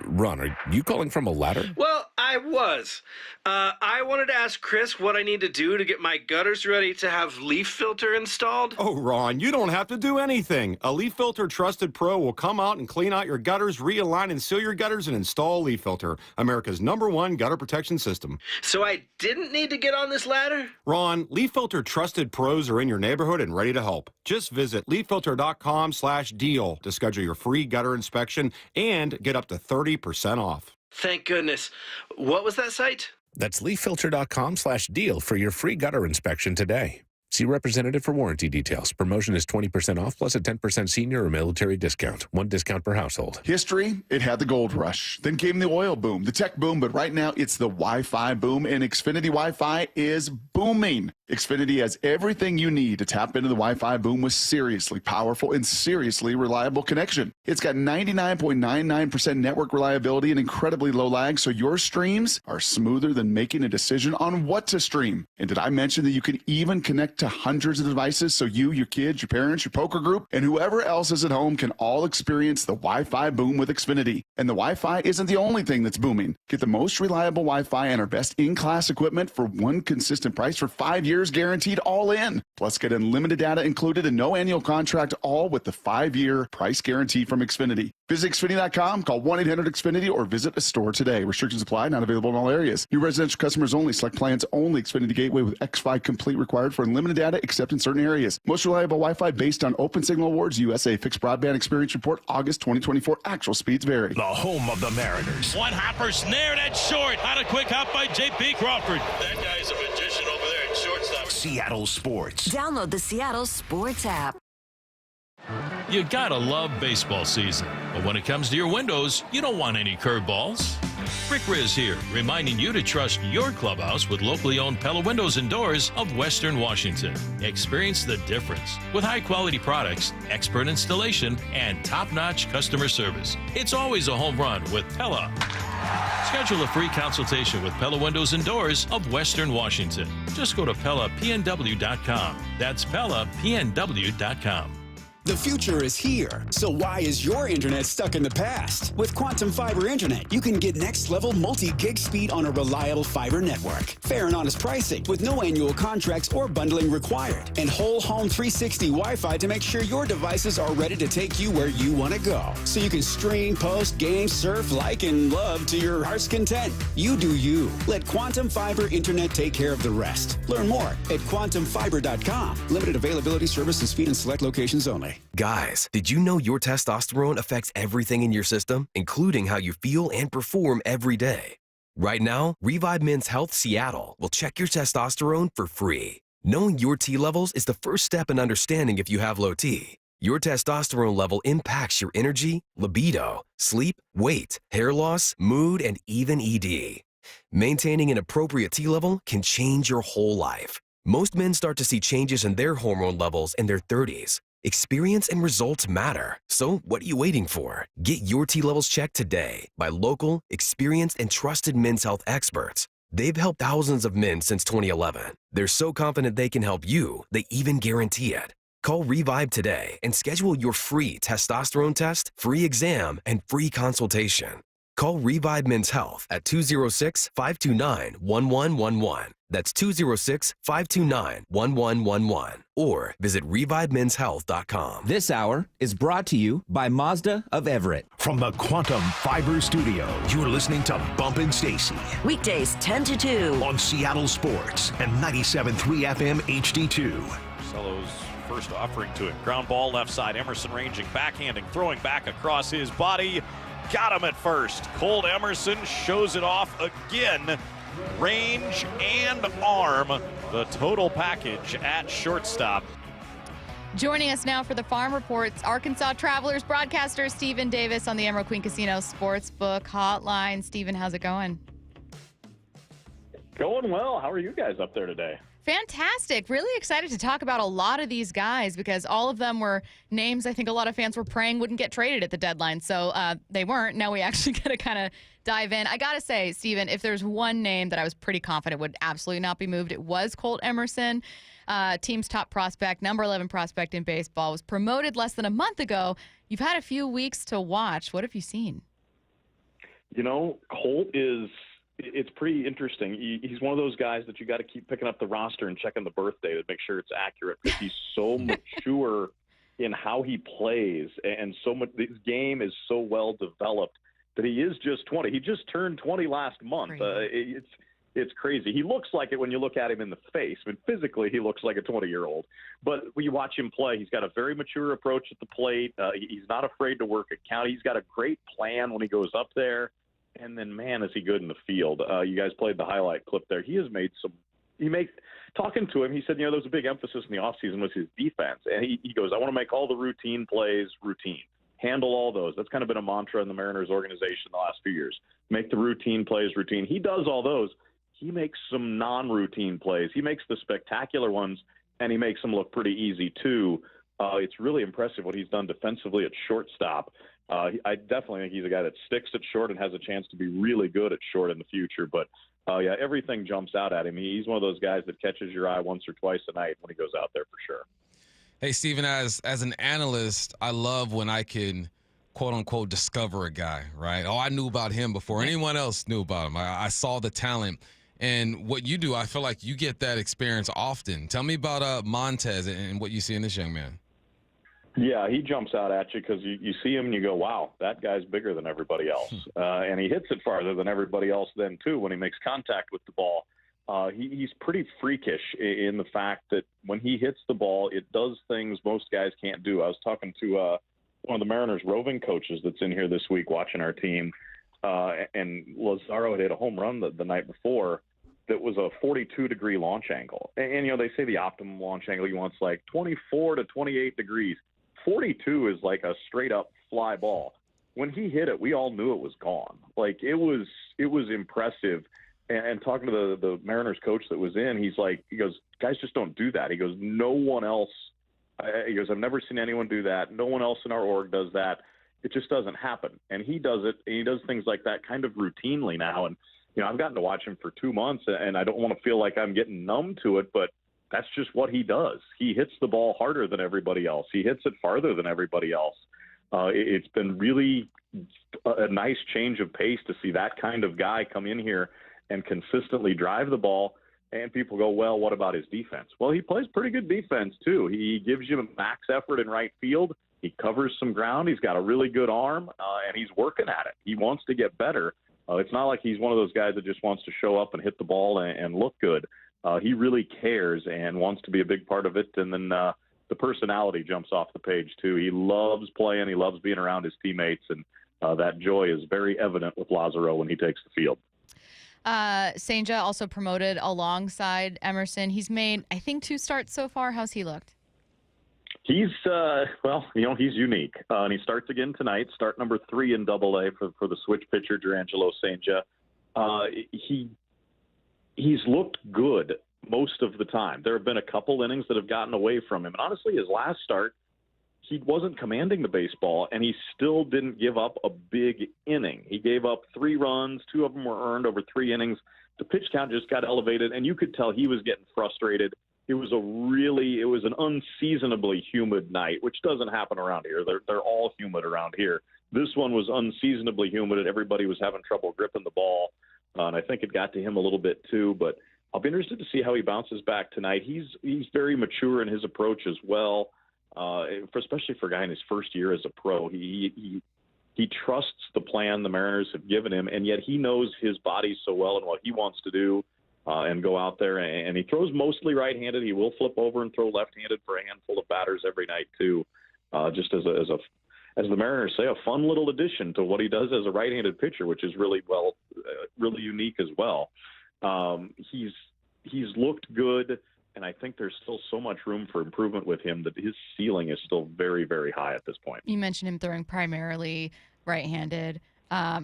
Ron, are you calling from a ladder? Well, I was. I wanted to ask Chris what I need to do to get my gutters ready to have leaf filter installed. Oh, Ron, you don't have to do anything. A Leaf Filter Trusted Pro will come out and clean out your gutters, realign and seal your gutters, and install Leaf Filter, America's #1 gutter protection system. So I didn't need to get on this ladder? Ron, Leaf Filter Trusted Pros are in your neighborhood and ready to help. Just visit leaffilter.com/deal to schedule your free gutter inspection and get up to 30% off. Thank goodness. What was that site? That's leaffilter.com/deal for your free gutter inspection today. See representative for warranty details. Promotion is 20% off plus a 10% senior or military discount. One discount per household. History, it had the gold rush. Then came the oil boom, the tech boom, but right now it's the Wi-Fi boom, and Xfinity Wi-Fi is booming. Xfinity has everything you need to tap into the Wi-Fi boom with seriously powerful and seriously reliable connection. It's got 99.99% network reliability and incredibly low lag, so your streams are smoother than making a decision on what to stream. And did I mention that you can even connect to hundreds of devices so you, your kids, your parents, your poker group, and whoever else is at home can all experience the Wi-Fi boom with Xfinity. And the Wi-Fi isn't the only thing that's booming. Get the most reliable Wi-Fi and our best in-class equipment for one consistent price for 5 years guaranteed all in. Plus get unlimited data included and no annual contract, all with the 5-year price guarantee from Xfinity. Visit Xfinity.com, call 1-800-XFINITY, or visit a store today. Restrictions apply, not available in all areas. New residential customers only. Select plans only. Xfinity Gateway with X5 Complete required for unlimited data except in certain areas. Most reliable Wi-Fi based on Open Signal Awards USA. Fixed Broadband Experience Report, August 2024. Actual speeds vary. The home of the Mariners. One hopper snared at short. On a quick hop by J.P. Crawford. That guy's a magician over there at shortstop. Seattle Sports. Download the Seattle Sports app. You gotta love baseball season, but when it comes to your windows, you don't want any curveballs. Rick Riz here, reminding you to trust your clubhouse with locally owned Pella Windows and Doors of Western Washington. Experience the difference with high-quality products, expert installation, and top-notch customer service. It's always a home run with Pella. Schedule a free consultation with Pella Windows and Doors of Western Washington. Just go to PellaPNW.com. That's PellaPNW.com. The future is here, so why is your internet stuck in the past? With Quantum Fiber Internet, you can get next-level multi-gig speed on a reliable fiber network. Fair and honest pricing with no annual contracts or bundling required. And whole home 360 Wi-Fi to make sure your devices are ready to take you where you want to go. So you can stream, post, game, surf, like, and love to your heart's content. You do you. Let Quantum Fiber Internet take care of the rest. Learn more at quantumfiber.com. Limited availability, service, and speed in select locations only. Guys, did you know your testosterone affects everything in your system, including how you feel and perform every day? Right now, Revive Men's Health Seattle will check your testosterone for free. Knowing your T levels is the first step in understanding if you have low T. Your testosterone level impacts your energy, libido, sleep, weight, hair loss, mood, and even ED. Maintaining an appropriate T level can change your whole life. Most men start to see changes in their hormone levels in their 30s. Experience and results matter. So what are you waiting for? Get your T levels checked today by local, experienced, and trusted men's health experts. They've helped thousands of men since 2011. They're so confident they can help you, they even guarantee it. Call Revive today and schedule your free testosterone test, free exam, and free consultation. Call Revive Men's Health at 206-529-1111. That's 206-529-1111. Or visit ReviveMen'sHealth.com. This hour is brought to you by Mazda of Everett. From the Quantum Fiber Studio, you're listening to Bump and Stacy. Weekdays 10 to 2. On Seattle Sports and 97.3 FM HD2. Marcelo's first offering to it. Ground ball left side. Emerson ranging, backhanding, throwing back across his body. Got him at first. Cold Emerson shows it off again. Range and arm, the total package at shortstop. Joining us now for the Farm Reports, Arkansas Travelers broadcaster Stephen Davis on the Emerald Queen Casino Sportsbook Hotline. Stephen, how's it going? Going well. How are you guys up there today? Fantastic. Really excited to talk about a lot of these guys because all of them were names I think a lot of fans were praying wouldn't get traded at the deadline. So they weren't. Now we actually got to kind of dive in. I got to say, Stephen, if there's one name that I was pretty confident would absolutely not be moved, it was Colt Emerson. Team's top prospect, number 11 prospect in baseball, was promoted less than a month ago. You've had a few weeks to watch. What have you seen? You know, Colt it's pretty interesting. He's one of those guys that you got to keep picking up the roster and checking the birthday to make sure it's accurate because he's so mature in how he plays and so much. His game is so well developed that he is just 20. He just turned 20 last month. It's crazy. He looks like it when you look at him in the face. I mean, physically, he looks like a 20-year-old. But when you watch him play, he's got a very mature approach at the plate. He's not afraid to work a count. He's got a great plan when he goes up there. And then, man, is he good in the field. You guys played the highlight clip there. He has made some – talking to him, he said, there was a big emphasis in the offseason was his defense. And he goes, I want to make all the routine plays routine. Handle all those. That's kind of been a mantra in the Mariners organization the last few years. Make the routine plays routine. He does all those. He makes some non-routine plays. He makes the spectacular ones, and he makes them look pretty easy, too. It's really impressive what he's done defensively at shortstop. I definitely think he's a guy that sticks at short and has a chance to be really good at short in the future. But, everything jumps out at him. He's one of those guys that catches your eye once or twice a night when he goes out there for sure. Hey, Stephen, as an analyst, I love when I can, quote-unquote, discover a guy, right? Oh, I knew about him before anyone else knew about him. I saw the talent. And what you do, I feel like you get that experience often. Tell me about Montez and what you see in this young man. Yeah, he jumps out at you because you see him and you go, wow, that guy's bigger than everybody else. And he hits it farther than everybody else then, too, when he makes contact with the ball. He's pretty freakish in the fact that when he hits the ball, it does things most guys can't do. I was talking to one of the Mariners roving coaches that's in here this week watching our team, and Lazaro had hit a home run the night before that was a 42-degree launch angle. And, they say the optimum launch angle he wants like 24 to 28 degrees. 42 is like a straight-up fly ball. When he hit it, we all knew it was gone. Like, it was impressive. And talking to the Mariners coach that was in, he goes, guys just don't do that. He goes, no one else. He goes, I've never seen anyone do that. No one else in our org does that. It just doesn't happen. And he does it. And he does things like that kind of routinely now. And, I've gotten to watch him for 2 months, and I don't want to feel like I'm getting numb to it, but that's just what he does. He hits the ball harder than everybody else. He hits it farther than everybody else. It's been really a nice change of pace to see that kind of guy come in here and consistently drive the ball. And people go, well, what about his defense? Well, he plays pretty good defense, too. He gives you a max effort in right field. He covers some ground. He's got a really good arm, and he's working at it. He wants to get better. It's not like he's one of those guys that just wants to show up and hit the ball and look good. He really cares and wants to be a big part of it. And then the personality jumps off the page, too. He loves playing. He loves being around his teammates. And that joy is very evident with Lazaro when he takes the field. Senja also promoted alongside Emerson. He's made, I think, 2 starts so far. How's he looked? He's, he's unique. And he starts again tonight, start number 3 in Double-A for the switch pitcher, Durangelo Senja. He's looked good most of the time. There have been a couple innings that have gotten away from him. And honestly, his last start, he wasn't commanding the baseball, and he still didn't give up a big inning. He gave up 3 runs. 2 of them were earned over 3 innings. The pitch count just got elevated, and you could tell he was getting frustrated. It was an unseasonably humid night, which doesn't happen around here. They're all humid around here. This one was unseasonably humid, and everybody was having trouble gripping the ball. And I think it got to him a little bit too. But I'll be interested to see how he bounces back tonight. He's very mature in his approach as well, especially for a guy in his first year as a pro. He trusts the plan the Mariners have given him, and yet he knows his body so well and what he wants to do. And go out there, and he throws mostly right-handed. He will flip over and throw left-handed for a handful of batters every night too. Just as the Mariners say, a fun little addition to what he does as a right-handed pitcher, which is really unique as well. He's looked good, and I think there's still so much room for improvement with him that his ceiling is still very, very high at this point. You mentioned him throwing primarily right-handed.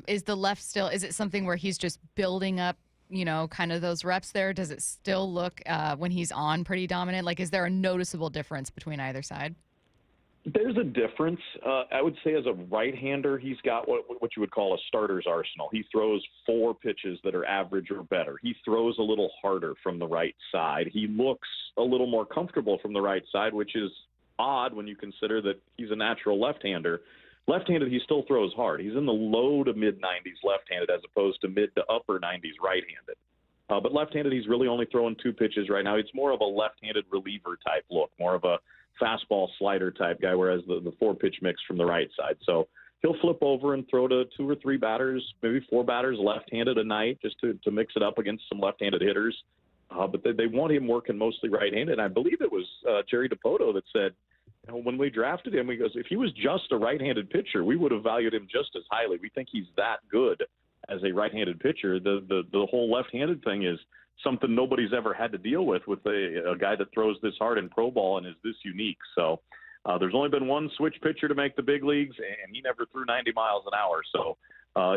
Is the left still, is it something where he's just building up, kind of those reps there? Does it still look when he's on pretty dominant? Like, is there a noticeable difference between either side? There's a difference. I would say as a right-hander, he's got what you would call a starter's arsenal. He throws 4 pitches that are average or better. He throws a little harder from the right side. He looks a little more comfortable from the right side, which is odd when you consider that he's a natural left-hander. Left-handed, he still throws hard. He's in the low to mid-90s left-handed as opposed to mid to upper 90s right-handed. But left-handed, he's really only throwing 2 pitches right now. It's more of a left-handed reliever type look, more of a fastball slider type guy, whereas the 4-pitch mix from the right side. So he'll flip over and throw to 2 or 3 batters, maybe 4 batters left-handed a night just to mix it up against some left-handed hitters. But they want him working mostly right-handed. And I believe it was Jerry DiPoto that said, when we drafted him, he goes, if he was just a right-handed pitcher, we would have valued him just as highly. We think he's that good as a right-handed pitcher. The whole left-handed thing is something nobody's ever had to deal with a guy that throws this hard in pro ball and is this unique. So there's only been one switch pitcher to make the big leagues, and he never threw 90 miles an hour. So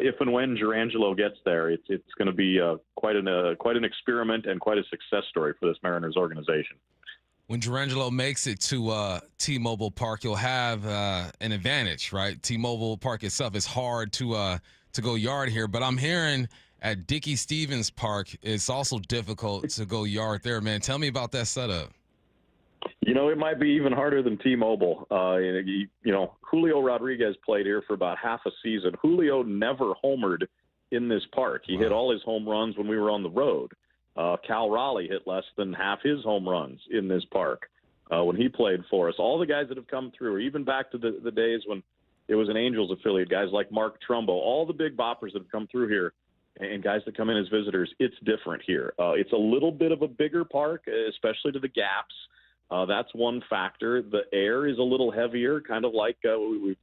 if and when Jurangelo gets there, it's going to be quite an experiment and quite a success story for this Mariners organization. When Jurangelo makes it to T-Mobile Park, you'll have an advantage, right? T-Mobile Park itself is hard to go yard here, but I'm hearing at Dickey Stevens Park, it's also difficult to go yard there, man. Tell me about that setup. It might be even harder than T-Mobile. Julio Rodriguez played here for about half a season. Julio never homered in this park. He hit all his home runs when we were on the road. Cal Raleigh hit less than half his home runs in this park when he played for us. All the guys that have come through, even back to the days when it was an Angels affiliate, guys like Mark Trumbo, all the big boppers that have come through here, and guys that come in as visitors, it's different here. It's a little bit of a bigger park, especially to the gaps. That's one factor. The air is a little heavier, kind of like we've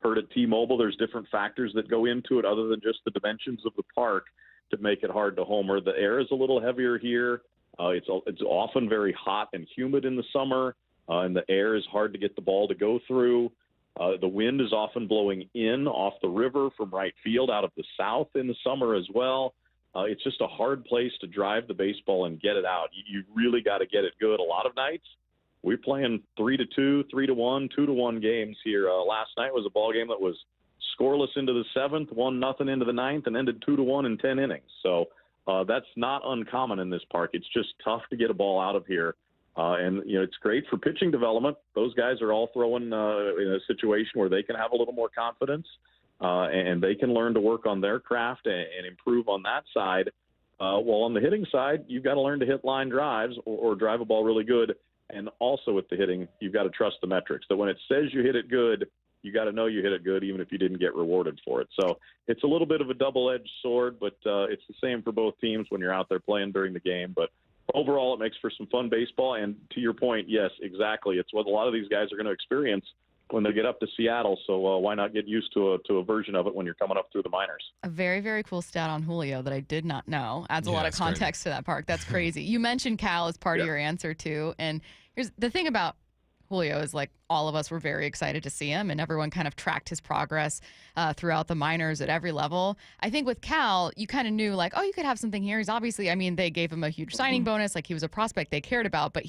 heard at T-Mobile. There's different factors that go into it other than just the dimensions of the park to make it hard to homer. The air is a little heavier here. It's often very hot and humid in the summer, and the air is hard to get the ball to go through. The wind is often blowing in off the river from right field out of the south in the summer as well. It's just a hard place to drive the baseball and get it out. You really got to get it good. A lot of nights we're playing 3-2, 3-1, 2-1 games here. Last night was a ball game that was scoreless into the 7th, 1-0 into the 9th, and ended 2-1 in 10 innings. So that's not uncommon in this park. It's just tough to get a ball out of here. And it's great for pitching development. Those guys are all throwing in a situation where they can have a little more confidence and they can learn to work on their craft and improve on that side. While on the hitting side, you've got to learn to hit line drives or drive a ball really good. And also with the hitting, you've got to trust the metrics. That when it says you hit it good, you got to know you hit it good, even if you didn't get rewarded for it. So it's a little bit of a double-edged sword, but it's the same for both teams when you're out there playing during the game. But overall, it makes for some fun baseball. And to your point, yes, exactly. It's what a lot of these guys are going to experience when they get up to Seattle. So why not get used to a version of it when you're coming up through the minors? A very, very cool stat on Julio that I did not know. Adds a lot of context to that park. That's crazy. You mentioned Cal as part of your answer, too. And here's the thing about Julio is, like, all of us were very excited to see him, and everyone kind of tracked his progress throughout the minors at every level. I think with Cal, you kind of knew, like, oh, you could have something here. He's obviously, they gave him a huge signing bonus. Like, he was a prospect they cared about, but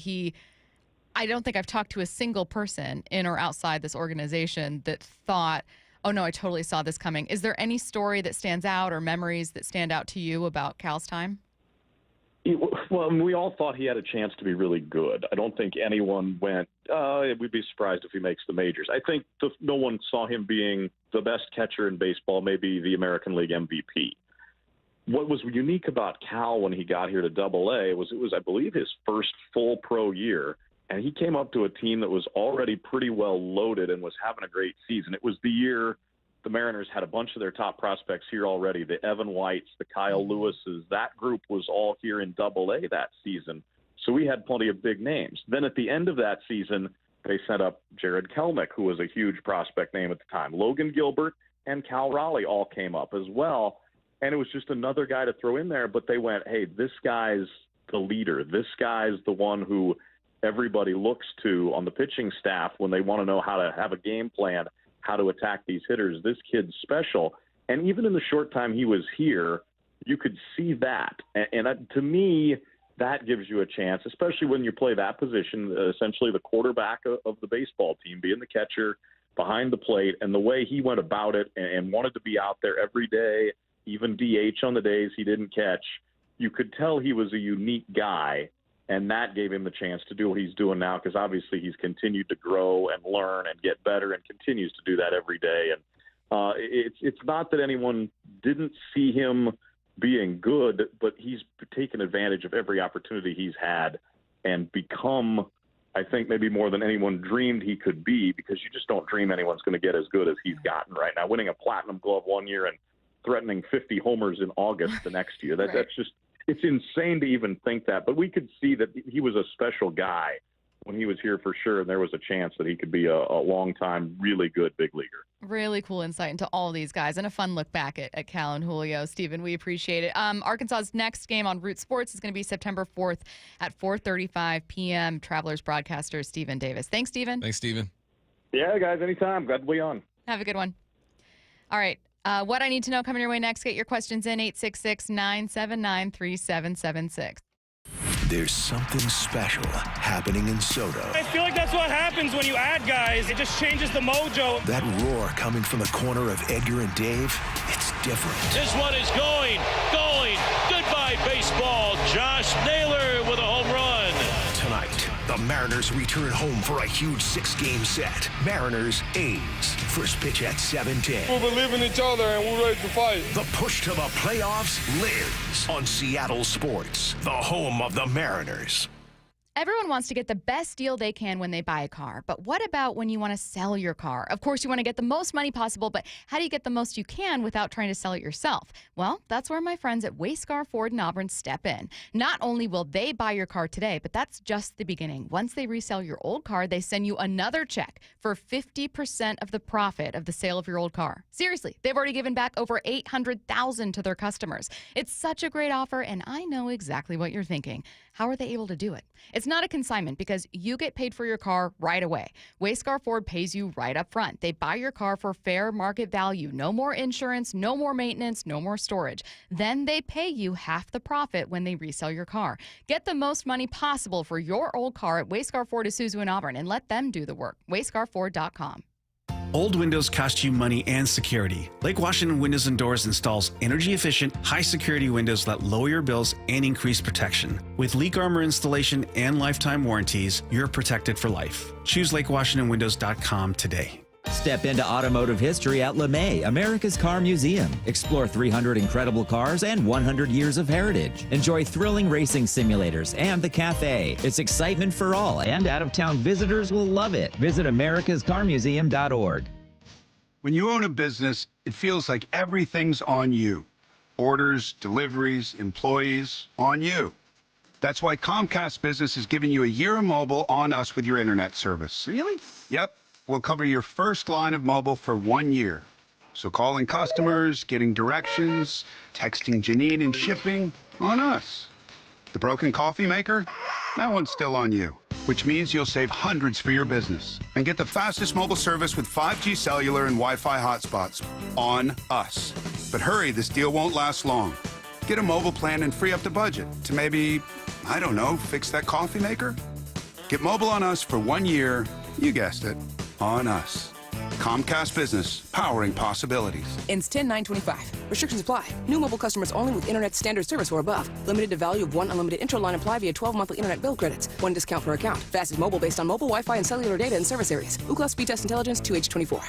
I don't think I've talked to a single person in or outside this organization that thought, oh, no, I totally saw this coming. Is there any story that stands out or memories that stand out to you about Cal's time? Well, we all thought he had a chance to be really good. I don't think anyone went, we'd be surprised if he makes the majors. I think no one saw him being the best catcher in baseball, maybe the American League MVP. What was unique about Cal when he got here to AA was it was, I believe, his first full pro year, and he came up to a team that was already pretty well loaded and was having a great season. It was the year the Mariners had a bunch of their top prospects here already, the Evan Whites, the Kyle Lewises. That group was all here in AA that season. So we had plenty of big names. Then at the end of that season, they sent up Jared Kelnick, who was a huge prospect name at the time. Logan Gilbert and Cal Raleigh all came up as well. And it was just another guy to throw in there, but they went, hey, this guy's the leader. This guy's the one who everybody looks to on the pitching staff when they want to know how to have a game plan, how to attack these hitters. This kid's special. And even in the short time he was here, you could see that. And to me, that gives you a chance, especially when you play that position, essentially the quarterback of the baseball team, being the catcher behind the plate, and the way he went about it and wanted to be out there every day, even DH on the days he didn't catch. You could tell he was a unique guy, and that gave him the chance to do what he's doing now, because obviously he's continued to grow and learn and get better and continues to do that every day. And it's not that anyone didn't see him being good, but he's taken advantage of every opportunity he's had and become, I think, maybe more than anyone dreamed he could be, because you just don't dream anyone's going to get as good as he's gotten right now. Winning a platinum glove one year and threatening 50 homers in August the next year. That's just, it's insane to even think that. But we could see that he was a special guy when he was here for sure, and there was a chance that he could be a long-time, really good big leaguer. Really cool insight into all these guys and a fun look back at Cal and Julio. Stephen, we appreciate it. Arkansas's next game on Root Sports is going to be September 4th at 4:35 p.m. Travelers broadcaster Stephen Davis. Thanks, Stephen. Thanks, Stephen. Yeah, guys, anytime. Glad to be on. Have a good one. All right. What I need to know coming your way next. Get your questions in 866-979-3776. There's something special happening in Soto. I feel like that's what happens when you add guys. It just changes the mojo. That roar coming from the corner of Edgar and Dave, it's different. This one is going. Goodbye, baseball. Josh Naylor with a home run. Tonight, the Mariners return home for a huge 6-game set. Mariners-A's. First pitch at 7:10. We believe in each other and we're ready to fight. The push to the playoffs lives on Seattle Sports, the home of the Mariners. Everyone wants to get the best deal they can when they buy a car, but what about when you want to sell your car? Of course, you want to get the most money possible, but how do you get the most you can without trying to sell it yourself? Well, that's where my friends at Wayscar Ford in Auburn step in. Not only will they buy your car today, but that's just the beginning. Once they resell your old car, they send you another check for 50% of the profit of the sale of your old car. Seriously, they've already given back over $800,000 to their customers. It's such a great offer, and I know exactly what you're thinking. How are they able to do it? It's not a consignment because you get paid for your car right away. Wayscar Ford pays you right up front. They buy your car for fair market value. No more insurance, no more maintenance, no more storage. Then they pay you half the profit when they resell your car. Get the most money possible for your old car at Wayscar Ford Isuzu in Auburn and let them do the work. WayscarFord.com. Old windows cost you money and security. Lake Washington Windows and Doors installs energy-efficient, high-security windows that lower your bills and increase protection. With leak armor installation and lifetime warranties, you're protected for life. Choose LakeWashingtonWindows.com today. Step into automotive history at LeMay, America's Car Museum. Explore 300 incredible cars and 100 years of heritage. Enjoy thrilling racing simulators and the cafe. It's excitement for all, and out-of-town visitors will love it. Visit americascarmuseum.org. When you own a business, it feels like everything's on you. Orders, deliveries, employees, on you. That's why Comcast Business is giving you a year of mobile on us with your internet service. Really? Yep. We'll cover your first line of mobile for 1 year. So calling customers, getting directions, texting Janine and shipping, on us. The broken coffee maker? That one's still on you. Which means you'll save hundreds for your business. And get the fastest mobile service with 5G cellular and Wi-Fi hotspots. On us. But hurry, this deal won't last long. Get a mobile plan and free up the budget to maybe, I don't know, fix that coffee maker? Get mobile on us for 1 year. You guessed it. On us. Comcast Business, powering possibilities. Ends 10/9/25. Restrictions apply. New mobile customers only with internet standard service or above. Limited to value of one unlimited intro line apply via 12 monthly internet bill credits. One discount per account. Fastest mobile based on mobile Wi-Fi and cellular data in service areas. Ookla Speed Test Intelligence 2H24.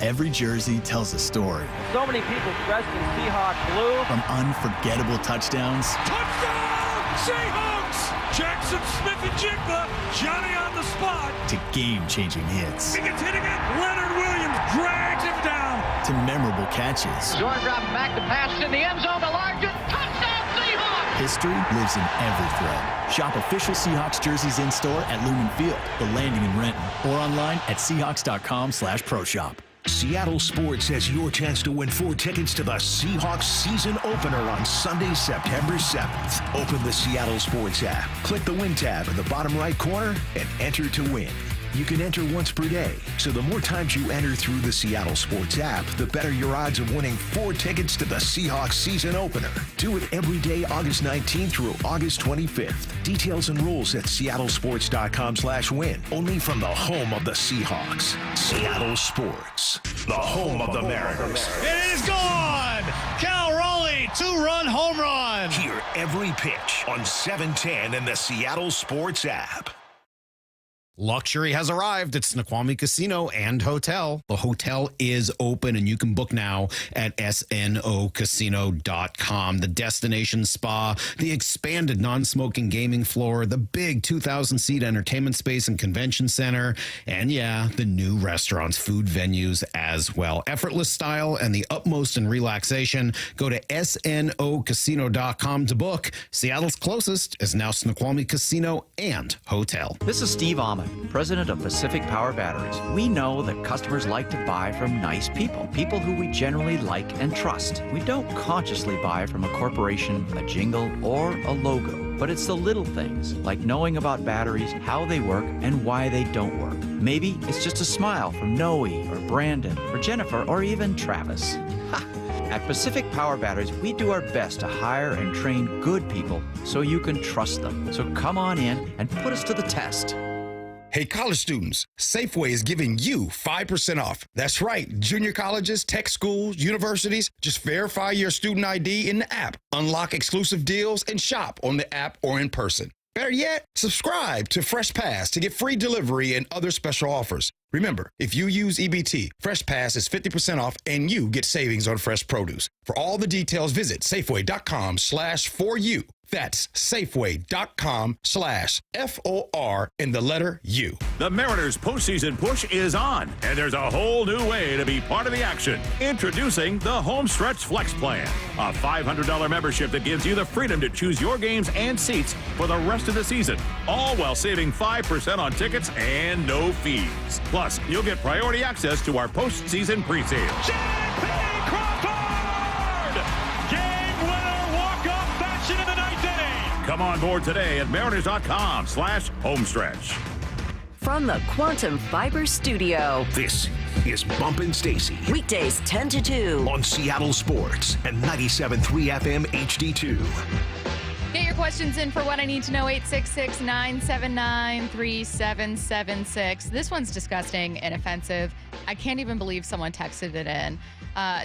Every jersey tells a story. So many people dressed in Seahawks blue. From unforgettable touchdowns. Touchdown! Seahawks! Jackson Smith-Njigba, Johnny on the spot. To game-changing hits. He gets hit again. Leonard Williams drags him down. To memorable catches. Jordan dropping back to pass in the end zone to Largent. Touchdown Seahawks! History lives in every thread. Shop official Seahawks jerseys in-store at Lumen Field, The Landing in Renton, or online at Seahawks.com/pro shop. Seattle Sports has your chance to win 4 tickets to the Seahawks season opener on Sunday, September 7th. Open the Seattle Sports app, click the Win tab in the bottom right corner, and enter to win. You can enter once per day, so the more times you enter through the Seattle Sports app, the better your odds of winning 4 tickets to the Seahawks season opener. Do it every day August 19th through August 25th. Details and rules at seattlesports.com/win. Only from the home of the Seahawks. Seattle Sports, the home of the Mariners. It is gone! Cal Raleigh, 2-run home run! Hear every pitch on 710 in the Seattle Sports app. Luxury has arrived at Snoqualmie Casino and Hotel. The hotel is open and you can book now at snocasino.com. The destination spa, the expanded non-smoking gaming floor, the big 2,000-seat entertainment space and convention center, and yeah, the new restaurants, food venues as well. Effortless style and the utmost in relaxation. Go to snocasino.com to book. Seattle's closest is now Snoqualmie Casino and Hotel. This is Steve Ahmed, president of Pacific Power Batteries. We know that customers like to buy from nice people, people who we generally like and trust. We don't consciously buy from a corporation, a jingle, or a logo, but it's the little things, like knowing about batteries, how they work, and why they don't work. Maybe it's just a smile from Noe, or Brandon, or Jennifer, or even Travis. Ha! At Pacific Power Batteries, we do our best to hire and train good people so you can trust them. So come on in and put us to the test. Hey, college students, Safeway is giving you 5% off. That's right, junior colleges, tech schools, universities. Just verify your student ID in the app, unlock exclusive deals, and shop on the app or in person. Better yet, subscribe to Fresh Pass to get free delivery and other special offers. Remember, if you use EBT, Fresh Pass is 50% off and you get savings on fresh produce. For all the details, visit Safeway.com/4U. That's Safeway.com/FOR in the letter U. The Mariners postseason push is on, and there's a whole new way to be part of the action. Introducing the Homestretch Flex Plan, a $500 membership that gives you the freedom to choose your games and seats for the rest of the season, all while saving 5% on tickets and no fees. Plus, you'll get priority access to our postseason presale. Come on board today at Mariners.com/homestretch. From the Quantum Fiber Studio. This is Bumpin' Stacy. Weekdays 10 to 2. On Seattle Sports and 97.3 FM HD2. Get your questions in for What I Need to Know, 866-979-3776. This one's disgusting and offensive. I can't even believe someone texted it in.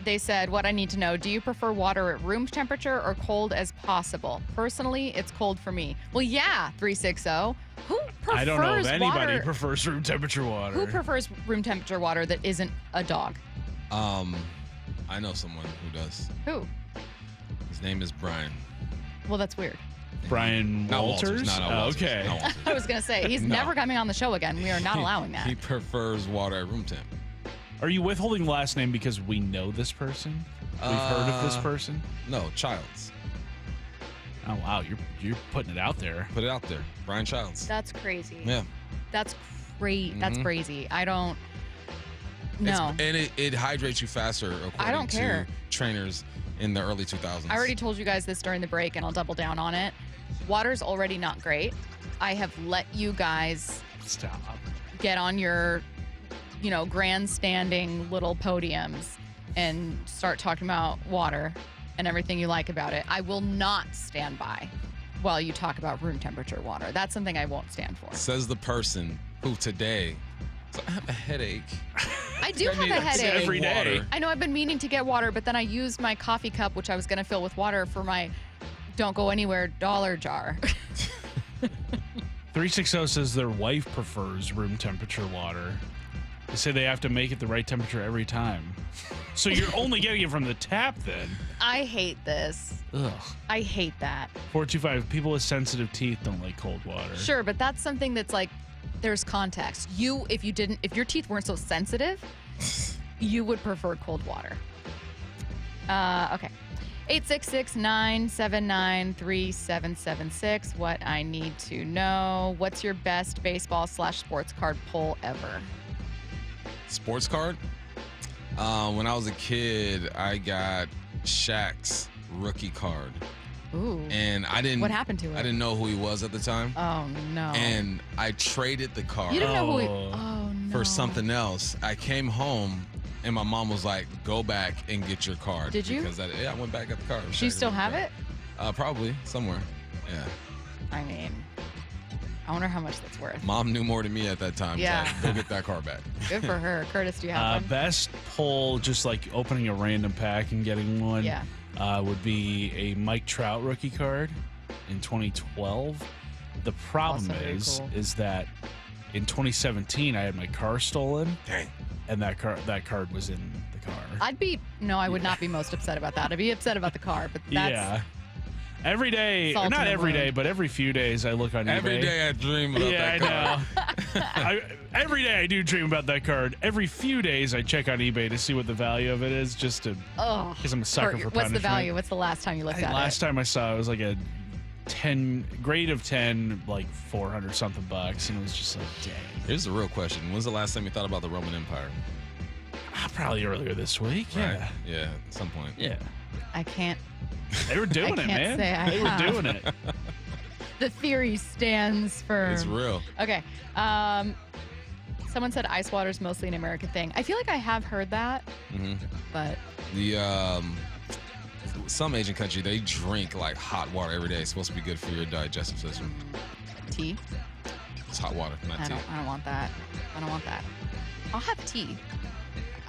They said, what I need to know, do you prefer water at room temperature or cold as possible? Personally, it's cold for me. Well, yeah, 360. Who prefers I don't know if anybody water? prefers room temperature water. Who prefers room temperature water that isn't a dog? I know someone who does. Who? His name is Brian. Well, that's weird. Brian Walters? Not Walters. Okay. Not Walters. I was going to say, he's never coming on the show again. We are not allowing that. He prefers water at room temp. Are you withholding the last name because we know this person? We've heard of this person? No, Childs. Oh, wow. You're putting it out there. Put it out there. Brian Childs. That's crazy. Yeah. That's crazy. That's crazy. I don't. No. And it hydrates you faster, I don't care. to trainers in the early 2000s. I already told you guys this during the break, and I'll double down on it. Water's already not great. I have let you guys get on your, grandstanding little podiums and start talking about water and everything you like about it. I will not stand by while you talk about room temperature water. That's something I won't stand for. Says the person who today, I have a headache. I do have a headache. Every day. I know I've been meaning to get water, but then I used my coffee cup, which I was going to fill with water, for my Don't Go Anywhere dollar jar. 360 says their wife prefers room temperature water. They say they have to make it the right temperature every time. So you're only getting it from the tap then. I hate this. Ugh. I hate that. 425, people with sensitive teeth don't like cold water. Sure, but that's something that's like, there's context. If your teeth weren't so sensitive, you would prefer cold water. Okay. 866-979-3776. What I need to know. What's your best baseball/sports card pull ever? Sports card? When I was a kid, I got Shaq's rookie card. Ooh. And I didn't. What happened to it? I didn't know who he was at the time. Oh, no. And I traded the card You didn't know who he... Oh, no. for something else. I came home, and my mom was like, go back and get your card. Did you? Because I went back at the card. Do you still have it? Probably, somewhere. Yeah. I mean, I wonder how much that's worth. Mom knew more than me at that time. Yeah. So go get that card back. Good for her. Curtis, do you have one? Best pull, just like opening a random pack and getting one. Yeah. Would be a Mike Trout rookie card in 2012. The problem is that in 2017 I had my car stolen. Dang. And that card was in the car. I would not be most upset about that. I'd be upset about the car, but that's... Yeah. Every day, or not every day, but every few days I look on eBay. Every day I dream about that card. I know. Every day I do dream about that card. Every few days I check on eBay to see what the value of it is, just to, because I'm a sucker for punishment. What's the value? What's the last time you looked at it? Last time I saw it was like a grade of 10, like $400 something bucks, and it was just like, dang. Here's the real question. When's the last time you thought about the Roman Empire? Probably earlier this week. Right? Yeah. Yeah, at some point. Yeah. I can't. They were doing I it, can't man. say I They have. were doing it. The theory stands firm. It's real. Okay. Someone said ice water is mostly an American thing. I feel like I have heard that, but some Asian country, they drink like hot water every day. It's supposed to be good for your digestive system. Tea. It's hot water, not tea. I don't want that. I don't want that. I'll have tea.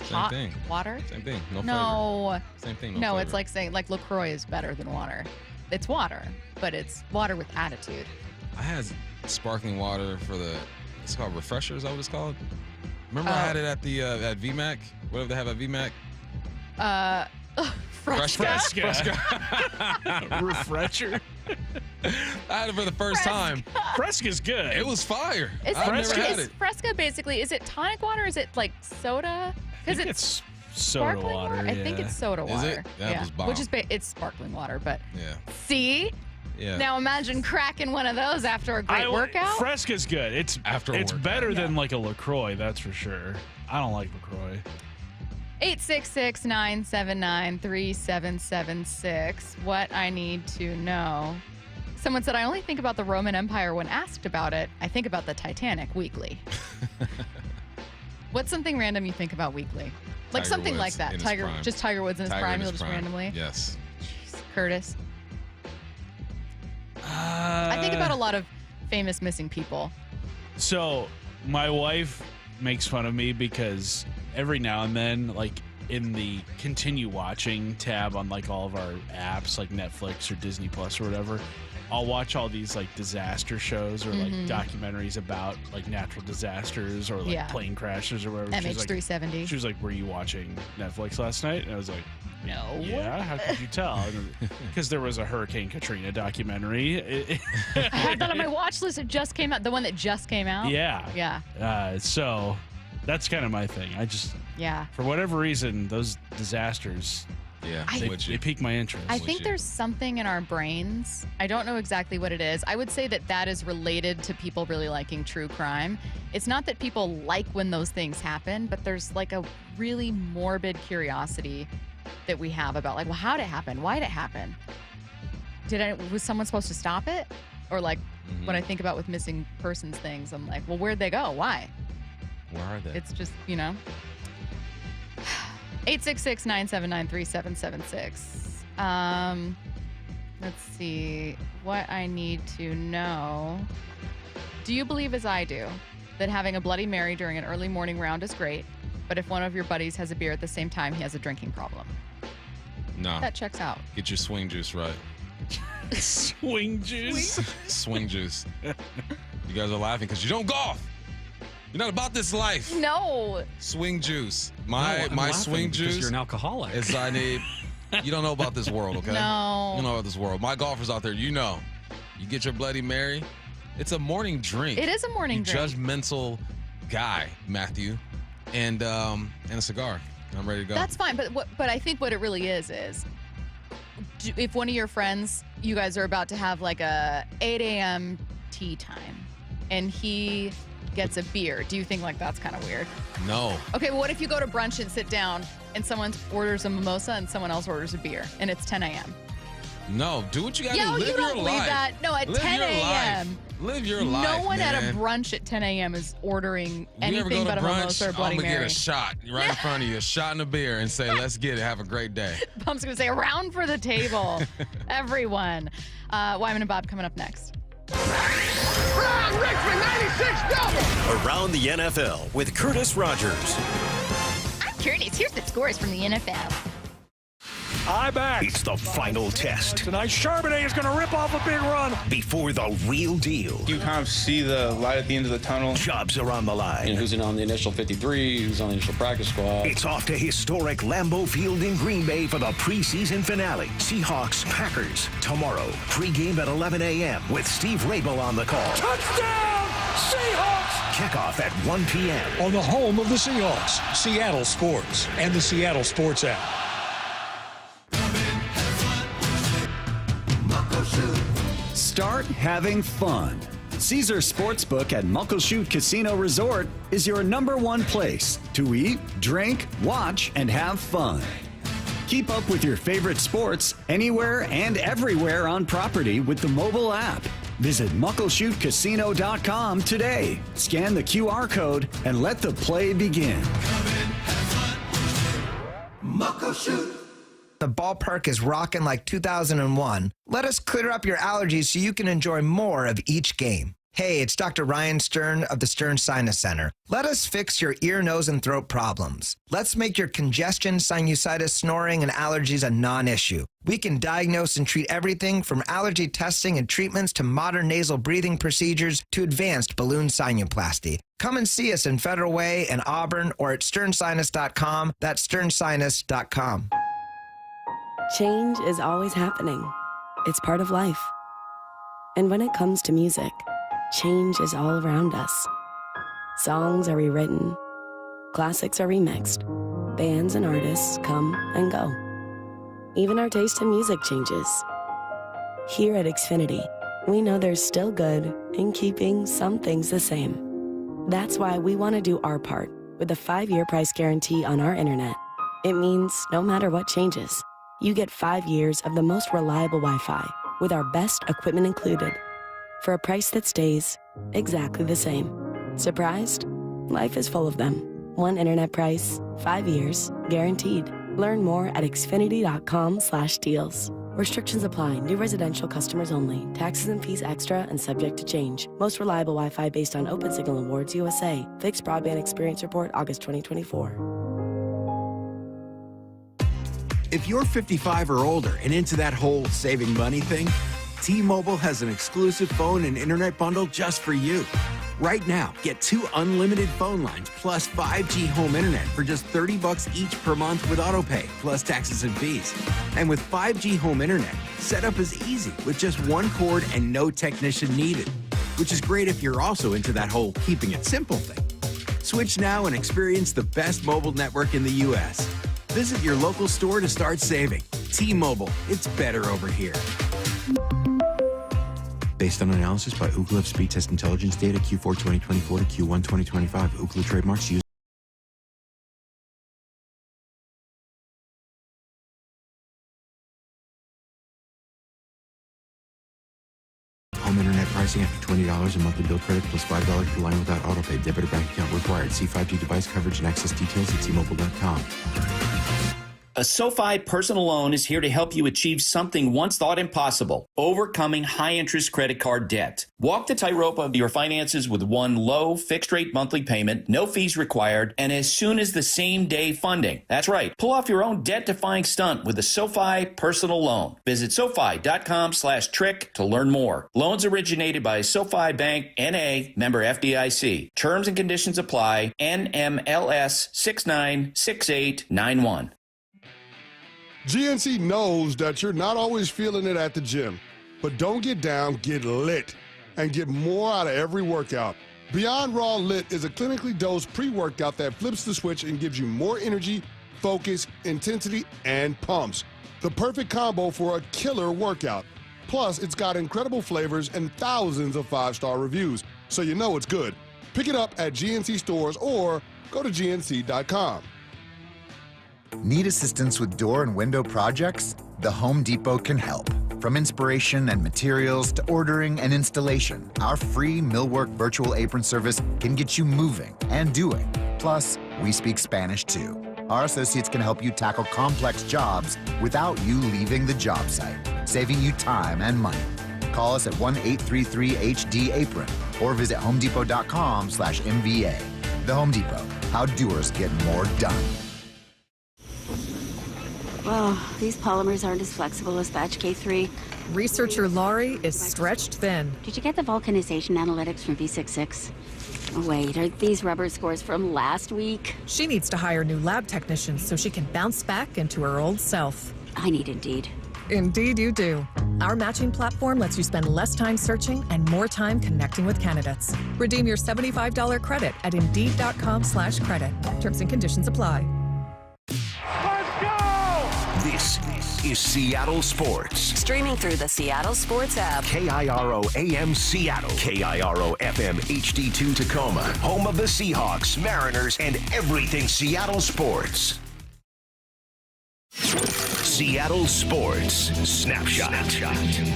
Same Hot thing. Water? Same thing. No flavor. Same thing. No, flavor. it's like saying like LaCroix is better than water. It's water, but it's water with attitude. I had sparkling water for it's called Refresher, is that what it's called? Remember I had it at the at VMAC? Whatever they have at VMAC? Fresca. Refresher. I had it for the first time. Fresca's good. It was fire. Is I've never had is it. Fresca basically, is it tonic water? Is it like soda? Because it's soda sparkling water. I think it's soda water. Is it? That was bomb. Which is it's sparkling water, but yeah. See? Yeah. Now imagine cracking one of those after a great workout. Fresca's good. It's better than like a LaCroix, that's for sure. I don't like LaCroix. 866-979-3776. What I need to know. Someone said, I only think about the Roman Empire when asked about it. I think about the Titanic weekly. What's something random you think about weekly? Like Tiger something Woods like that. in his Tiger Woods in his prime. You'll just prime. randomly. Yes. Jeez. Curtis. I think about a lot of famous missing people. So my wife makes fun of me because every now and then, like in the continue watching tab on like all of our apps, like Netflix or Disney Plus or whatever, I'll watch all these like disaster shows or like documentaries about like natural disasters or like plane crashes or whatever. MH370. She was like, were you watching Netflix last night? And I was like, no. Yeah, how could you tell? Because there was a Hurricane Katrina documentary. I had that on my watch list. It just came out. The one that just came out? Yeah. Yeah. So that's kind of my thing. I just, for whatever reason, those disasters, they pique my interest. I think there's something in our brains. I don't know exactly what it is. I would say that is related to people really liking true crime. It's not that people like when those things happen, but there's like a really morbid curiosity that we have about like, well, how'd it happen? Why'd it happen? Was someone supposed to stop it? Or like when I think about with missing persons things, I'm like, well, where'd they go? Why? Where are they? It's just, 866-979-3776. Let's see what I need to know. Do you believe, as I do, that having a Bloody Mary during an early morning round is great, but if one of your buddies has a beer at the same time, he has a drinking problem? No. That checks out. Get your swing juice right. Swing juice? Swing juice. You guys are laughing because you don't golf. You're not about this life. No. Swing juice. My swing juice. You're an alcoholic. Is I need. You don't know about this world, okay? No. You don't know about this world. My golfers out there, you get your Bloody Mary. It's a morning drink. It is a morning drink. Judgmental guy, Matthew, and a cigar. I'm ready to go. That's fine, but I think what it really is if one of your friends, you guys are about to have like a 8 a.m. tea time, and he gets a beer. Do you think like that's kind of weird? No. Okay, well, what if you go to brunch and sit down and someone orders a mimosa and someone else orders a beer and it's 10 a.m.? No, do what you got to Yeah, live you your don't believe life. that. No, at Live 10 your a.m. life. Live your life, No one man. at a brunch at 10 a.m. is ordering You ever anything go but to a brunch? mimosa or Bloody I'm gonna Mary. get a shot right in front of you, a shot and a beer, and say, "Let's get it. Have a great day." Bum's going to say, around for the table. Everyone. Wyman and Bob coming up next. Richmond 96 double. Around the NFL with Curtis Rogers. I'm Curtis. Here's the scores from the NFL. I'm back. It's the final test. Tonight, Charbonnet is going to rip off a big run. Before the real deal. You kind of see the light at the end of the tunnel. Jobs are on the line. You know, who's on the initial 53, who's on the initial practice squad. It's off to historic Lambeau Field in Green Bay for the preseason finale. Seahawks, Packers, tomorrow. Pre-game at 11 a.m. with Steve Rabel on the call. Touchdown, Seahawks! Kickoff at 1 p.m. on the home of the Seahawks, Seattle Sports, and the Seattle Sports app. Start having fun. Caesars Sportsbook at Muckleshoot Casino Resort is your #1 place to eat, drink, watch, and have fun. Keep up with your favorite sports anywhere and everywhere on property with the mobile app. Visit muckleshootcasino.com today. Scan the QR code and let the play begin. Muckleshoot. The ballpark is rocking like 2001. Let us clear up your allergies so you can enjoy more of each game. Hey, it's Dr. Ryan Stern of the Stern Sinus Center. Let us fix your ear, nose, and throat problems. Let's make your congestion, sinusitis, snoring, and allergies a non-issue. We can diagnose and treat everything from allergy testing and treatments to modern nasal breathing procedures to advanced balloon sinuplasty. Come and see us in Federal Way in Auburn or at sternsinus.com. That's sternsinus.com. Change is always happening. It's part of life. And when it comes to music, change is all around us. Songs are rewritten, classics are remixed, bands and artists come and go. Even our taste in music changes. Here at Xfinity, we know there's still good in keeping some things the same. That's why we want to do our part with a 5-year price guarantee on our internet. It means no matter what changes, you get 5 years of the most reliable Wi-Fi with our best equipment included for a price that stays exactly the same. Surprised? Life is full of them. One internet price, 5 years, guaranteed. Learn more at xfinity.com/deals. Restrictions apply. New residential customers only. Taxes and fees extra and subject to change. Most reliable Wi-Fi based on Open Signal Awards USA. Fixed Broadband Experience Report, August 2024. If you're 55 or older and into that whole saving money thing, T-Mobile has an exclusive phone and internet bundle just for you. Right now, get 2 unlimited phone lines plus 5G home internet for just $30 each per month with autopay, plus taxes and fees. And with 5G home internet, setup is easy with just 1 cord and no technician needed, which is great if you're also into that whole keeping it simple thing. Switch now and experience the best mobile network in the U.S. Visit your local store to start saving. T-Mobile, it's better over here. Based on analysis by Ookla Speed Test Intelligence data Q4 2024 to Q1 2025, Ookla trademarks used. Home internet pricing after $20 a monthly bill credit plus $5 per line without autopay. Debit or bank account required. See 5G device coverage and access details at T-Mobile.com. A SoFi personal loan is here to help you achieve something once thought impossible, overcoming high-interest credit card debt. Walk the tightrope of your finances with one low, fixed-rate monthly payment, no fees required, and as soon as the same-day funding. That's right. Pull off your own debt-defying stunt with a SoFi personal loan. Visit SoFi.com/trick to learn more. Loans originated by SoFi Bank, N.A., member FDIC. Terms and conditions apply. NMLS 696891. GNC knows that you're not always feeling it at the gym, but don't get down, get lit, and get more out of every workout. Beyond Raw Lit is a clinically dosed pre-workout that flips the switch and gives you more energy, focus, intensity, and pumps. The perfect combo for a killer workout. Plus, it's got incredible flavors and thousands of 5-star reviews, so you know it's good. Pick it up at GNC stores or go to gnc.com. Need assistance with door and window projects? The Home Depot can help. From inspiration and materials to ordering and installation, our free Millwork virtual apron service can get you moving and doing. Plus, we speak Spanish too. Our associates can help you tackle complex jobs without you leaving the job site, saving you time and money. Call us at 1-833-HD-APRON or visit homedepot.com/MVA. The Home Depot, how doers get more done. Oh, these polymers aren't as flexible as batch K3. Researcher Laurie is stretched thin. Did you get the vulcanization analytics from V66? Wait, are these rubber scores from last week? She needs to hire new lab technicians so she can bounce back into her old self. I need Indeed. Indeed you do. Our matching platform lets you spend less time searching and more time connecting with candidates. Redeem your $75 credit at Indeed.com/credit. Terms and conditions apply. This is Seattle Sports. Streaming through the Seattle Sports app. KIRO AM Seattle. KIRO FM HD2 Tacoma. Home of the Seahawks, Mariners, and everything Seattle sports. Seattle Sports Snapshot.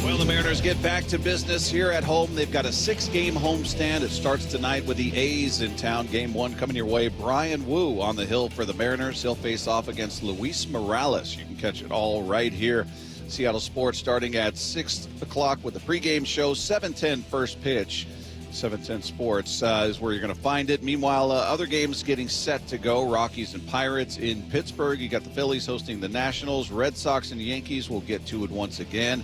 Well, the Mariners get back to business here at home. They've got a 6-game homestand. It starts tonight with the A's in town. Game 1 coming your way. Brian Wu on the hill for the Mariners. He'll face off against Luis Morales. You can catch it all right here. Seattle Sports starting at 6 o'clock with the pregame show. 7:10 first pitch. 710 Sports is where you're going to find it. Meanwhile, other games getting set to go. Rockies and Pirates in Pittsburgh. You got the Phillies hosting the Nationals. Red Sox and Yankees will get to it once again.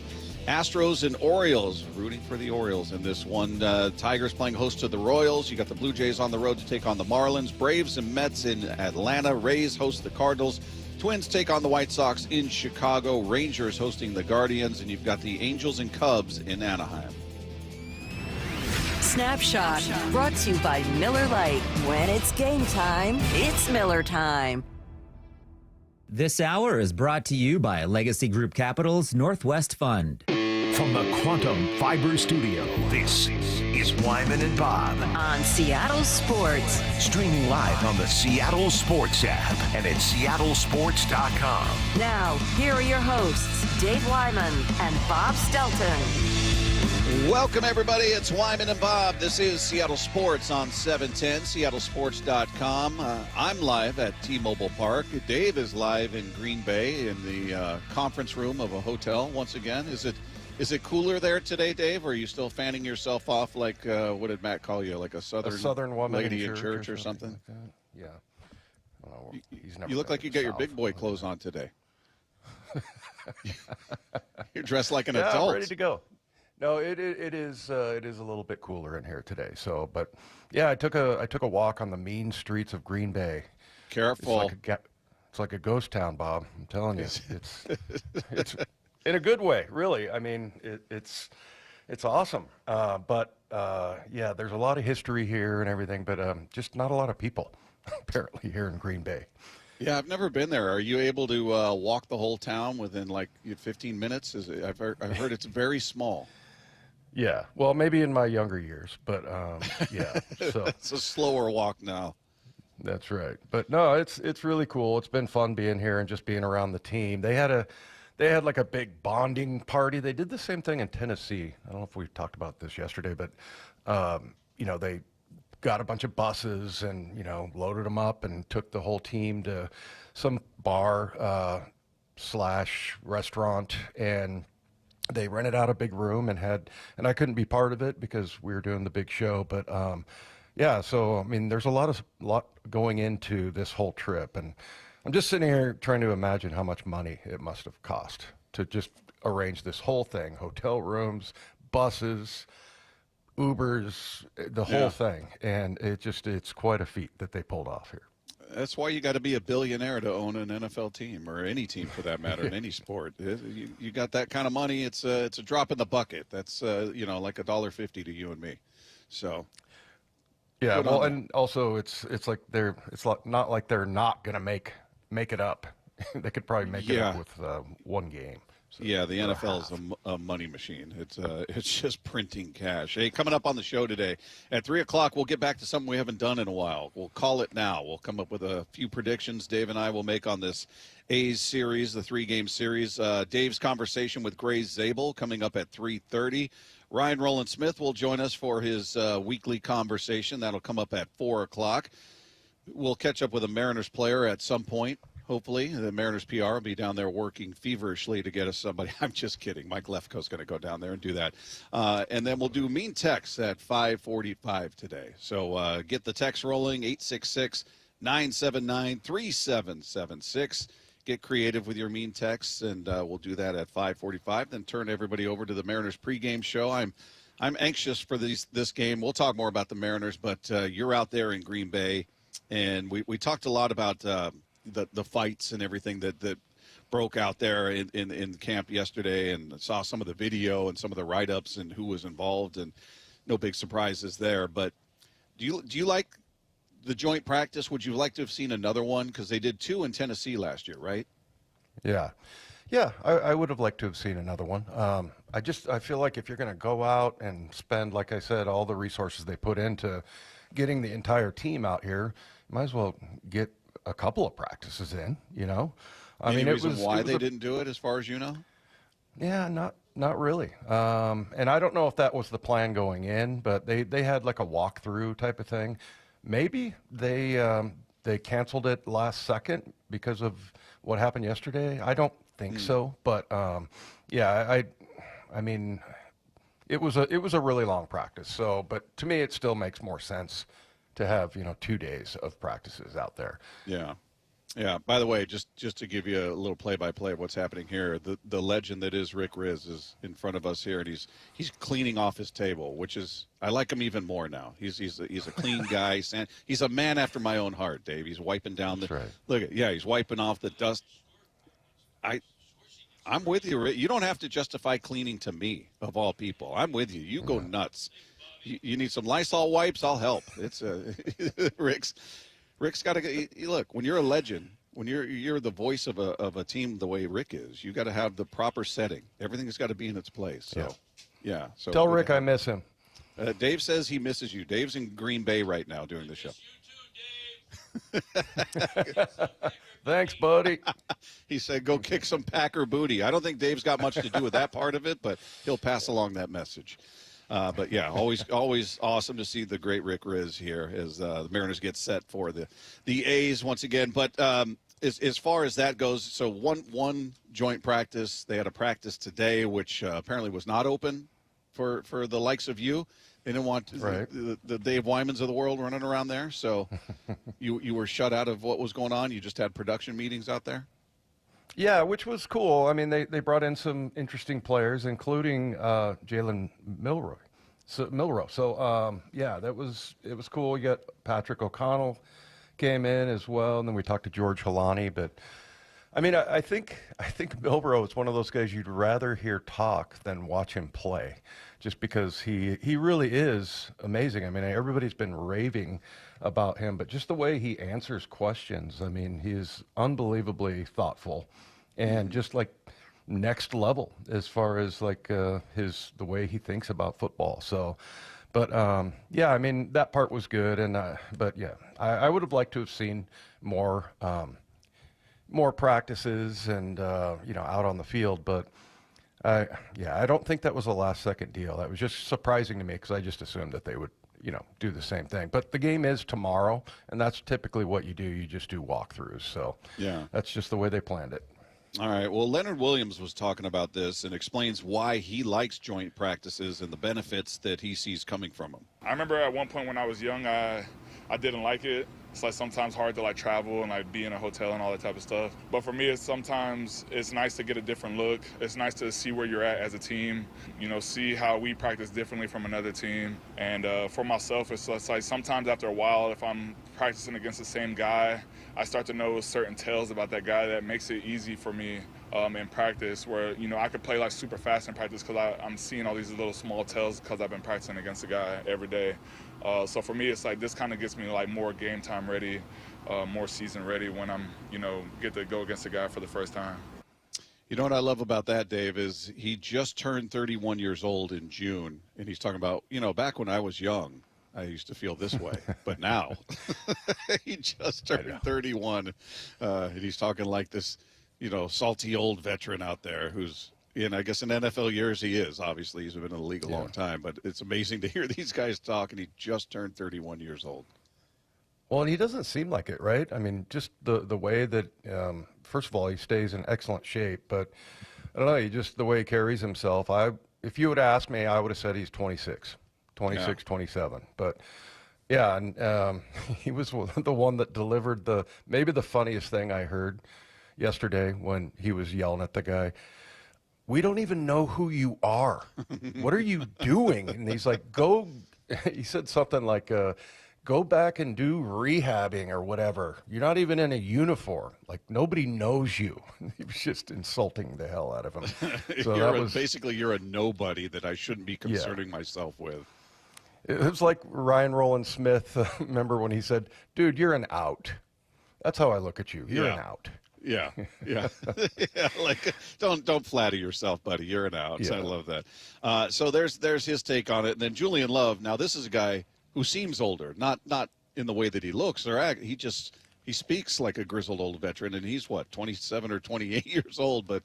Astros and Orioles, rooting for the Orioles in this one. Tigers playing host to the Royals. You got the Blue Jays on the road to take on the Marlins. Braves and Mets in Atlanta. Rays host the Cardinals. Twins take on the White Sox in Chicago. Rangers hosting the Guardians. And you've got the Angels and Cubs in Anaheim. Snapshot, brought to you by Miller Lite. When it's game time, it's Miller time. This hour is brought to you by Legacy Group Capital's Northwest Fund. From the Quantum Fiber Studio, this is Wyman and Bob. On Seattle Sports. Streaming live on the Seattle Sports app and at seattlesports.com. Now, here are your hosts, Dave Wyman and Bob Stelton. Welcome, everybody. It's Wyman and Bob. This is Seattle Sports on 710, seattlesports.com. I'm live at T-Mobile Park. Dave is live in Green Bay in the conference room of a hotel once again. Is it cooler there today, Dave, or are you still fanning yourself off like, what did Matt call you, like a southern woman lady in church or something? Like that. Yeah. Well, you look like you got your big boy clothes on today. You're dressed like an adult. I'm ready to go. No, it is a little bit cooler in here today. So, but yeah, I took a walk on the mean streets of Green Bay. Careful. It's like a ghost town, Bob. I'm telling you, it's in a good way, really. I mean, it's awesome. But yeah, there's a lot of history here and everything, but just not a lot of people apparently here in Green Bay. Yeah, I've never been there. Are you able to walk the whole town within like 15 minutes? I've heard it's very small. Yeah, well, maybe in my younger years, but yeah. So it's a slower walk now. That's right. But no, it's really cool. It's been fun being here and just being around the team. They had like a big bonding party. They did the same thing in Tennessee. I don't know if we talked about this yesterday, but they got a bunch of buses and loaded them up and took the whole team to some bar / restaurant, and they rented out a big room and I couldn't be part of it because we were doing the big show, but yeah, so I mean there's a lot going into this whole trip, and I'm just sitting here trying to imagine how much money it must have cost to just arrange this whole thing: hotel rooms, buses, Ubers, the whole thing. And it's quite a feat that they pulled off here. That's why you got to be a billionaire to own an NFL team, or any team for that matter, in any sport. You got that kind of money, it's a drop in the bucket. That's like $1.50 to you and me. So yeah, well, and also it's not like they're not going to make it up. They could probably make it up with one game. So, yeah, the NFL is a money machine. It's just printing cash. Hey, coming up on the show today at 3 o'clock, we'll get back to something we haven't done in a while. We'll call it now. We'll come up with a few predictions Dave and I will make on this A's series, the 3-game series. Dave's conversation with Gray Zabel coming up at 3:30. Ryan Roland Smith will join us for his weekly conversation. That'll come up at 4 o'clock. We'll catch up with a Mariners player at some point. Hopefully, the Mariners PR will be down there working feverishly to get us somebody. I'm just kidding. Mike Lefkoe's going to go down there and do that. And then we'll do mean texts at 5:45 today. So get the text rolling, 866-979-3776. Get creative with your mean texts, and we'll do that at 5:45. Then turn everybody over to the Mariners pregame show. I'm anxious for this game. We'll talk more about the Mariners, but you're out there in Green Bay, and we talked a lot about the fights and everything that broke out there in camp yesterday, and saw some of the video and some of the write-ups and who was involved, and no big surprises there. But do you like the joint practice? Would you like to have seen another one? Because they did 2 in Tennessee last year, right? Yeah, I would have liked to have seen another one. I feel like if you're going to go out and spend, like I said, all the resources they put into getting the entire team out here, you might as well get a couple of practices in, Any reason why they didn't do it, as far as you know? Yeah, not really. And I don't know if that was the plan going in, but they had like a walkthrough type of thing. Maybe they canceled it last second because of what happened yesterday. I don't think so, but I mean, it was a really long practice. So, but to me, it still makes more sense to have 2 days of practices out there. Yeah. By the way, just to give you a little play-by-play of what's happening here, the legend that is Rick Riz is in front of us here, and he's cleaning off his table, which is, I like him even more now. He's a clean guy. He's a man after my own heart, Dave. He's wiping down That's right. He's wiping off the dust. I'm with you, Rick. You don't have to justify cleaning to me, of all people. I'm with you. You go nuts. You need some Lysol wipes? I'll help. It's Rick's got to look. When you're a legend, when you're the voice of a team the way Rick is, you got to have the proper setting. Everything's got to be in its place. So, yeah. So tell Rick I miss him. Dave says he misses you. Dave's in Green Bay right now doing the show. Thanks, buddy. He said, "Go kick some Packer booty." I don't think Dave's got much to do with that part of it, but he'll pass along that message. But yeah, always awesome to see the great Rick Riz here as the Mariners get set for the A's once again. But as far as that goes, so one joint practice. They had a practice today, which apparently was not open for the likes of you. They didn't want the Dave Wymans of the world running around there. So you were shut out of what was going on. You just had production meetings out there. Yeah, which was cool. I mean, they brought in some interesting players, including Jalen Milroe. So it was cool. You got Patrick O'Connell came in as well, and then we talked to George Holani. But I mean, I think Milroe is one of those guys you'd rather hear talk than watch him play, just because he really is amazing. I mean, everybody's been raving about him, but just the way he answers questions, I mean, he's unbelievably thoughtful and just like next level as far as like the way he thinks about football. So, but I mean, that part was good. And but yeah, I would have liked to have seen more practices and out on the field, but I don't think that was a last second deal. That was just surprising to me because I just assumed that they would do the same thing. But the game is tomorrow, and that's typically what you do. You just do walkthroughs. So yeah, that's just the way they planned it. All right. Well, Leonard Williams was talking about this and explains why he likes joint practices and the benefits that he sees coming from them. I remember at one point when I was young, I didn't like it. It's like sometimes hard to like travel and like be in a hotel and all that type of stuff. But for me, it's nice to get a different look. It's nice to see where you're at as a team, see how we practice differently from another team. And for myself, it's like sometimes after a while, if I'm practicing against the same guy, I start to know certain tales about that guy that makes it easy for me in practice where, I could play like super fast in practice because I'm seeing all these little small tells because I've been practicing against the guy every day. So for me, it's like this kind of gets me like more game time ready, more season ready when I'm, get to go against the guy for the first time. You know what I love about that, Dave, is he just turned 31 years old in June, and he's talking about, back when I was young, I used to feel this way, but now he just turned 31, and he's talking like this, salty old veteran out there who's, I guess in NFL years he is. Obviously, he's been in the league a long time, but it's amazing to hear these guys talk, and he just turned 31 years old. Well, and he doesn't seem like it, right? I mean, just the way that, first of all, he stays in excellent shape, but I don't know, just the way he carries himself. If you would ask me, I would have said he's 26, 27. But, yeah, and he was the one that delivered maybe the funniest thing I heard yesterday when he was yelling at the guy. We don't even know who you are. What are you doing? And he's like, he said something like, go back and do rehabbing or whatever. You're not even in a uniform. Like, nobody knows you. He was just insulting the hell out of him. So basically, you're a nobody that I shouldn't be concerning myself with. It was like Ryan Roland Smith, remember when he said, dude, you're an out. That's how I look at you. You're an out. Yeah. Like, don't flatter yourself, buddy. You're an out. So I love that. So there's his take on it. And then Julian Love. Now, this is a guy who seems older, not in the way that he looks or act. He speaks like a grizzled old veteran, and he's 27 or 28 years old. But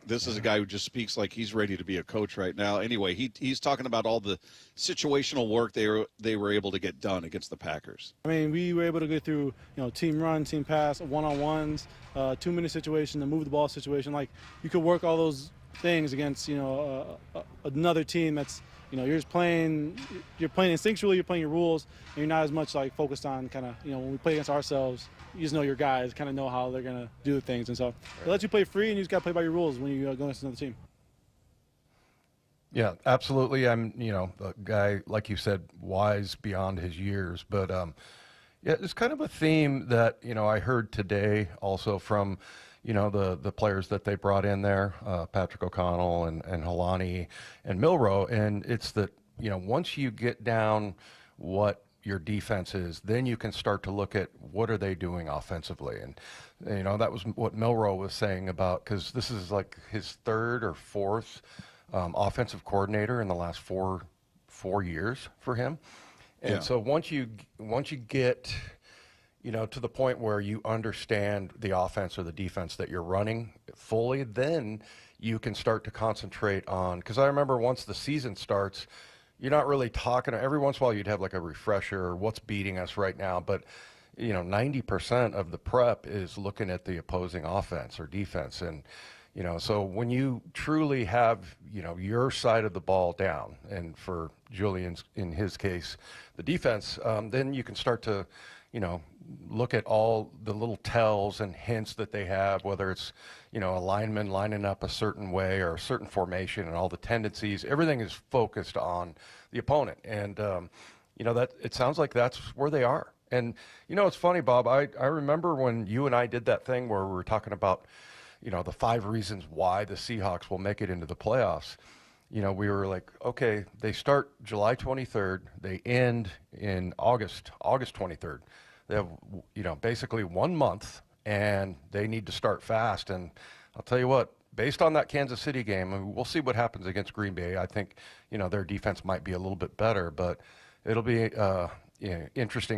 this is a guy who just speaks like he's ready to be a coach right now. Anyway, he's talking about all the situational work they were able to get done against the Packers. I mean, we were able to get through team run, team pass, one-on-ones, 2-minute situation, the move the ball situation. Like, you could work all those things against another team that's. You're just playing instinctually, you're playing your rules, and you're not as much like focused on kind of, when we play against ourselves, you just know your guys, kind of know how they're going to do the things. And so it lets you play free, and you just got to play by your rules when you go against another team. Yeah, absolutely. I'm, a guy, like you said, wise beyond his years. But, it's kind of a theme that, I heard today also from, the players that they brought in there, Patrick O'Connell and Helani and Milroe. And it's that, once you get down what your defense is, then you can start to look at what are they doing offensively. And, that was what Milroe was saying about, because this is like his third or fourth offensive coordinator in the last four years for him. And so once you get to the point where you understand the offense or the defense that you're running fully, then you can start to concentrate on, because I remember once the season starts, you're not really talking, every once in a while you'd have like a refresher or what's beating us right now, but 90% of the prep is looking at the opposing offense or defense. And, so when you truly have, your side of the ball down, and for Julian's, in his case, the defense, then you can start to, look at all the little tells and hints that they have, whether it's, a lineman lining up a certain way or a certain formation and all the tendencies. Everything is focused on the opponent. And, that it sounds like that's where they are. And, it's funny, Bob, I remember when you and I did that thing where we were talking about, the 5 reasons why the Seahawks will make it into the playoffs. We were like, okay, they start July 23rd. They end in August 23rd. They have, basically 1 month, and they need to start fast. And I'll tell you what, based on that Kansas City game, and we'll see what happens against Green Bay. I think, their defense might be a little bit better, but it'll be interesting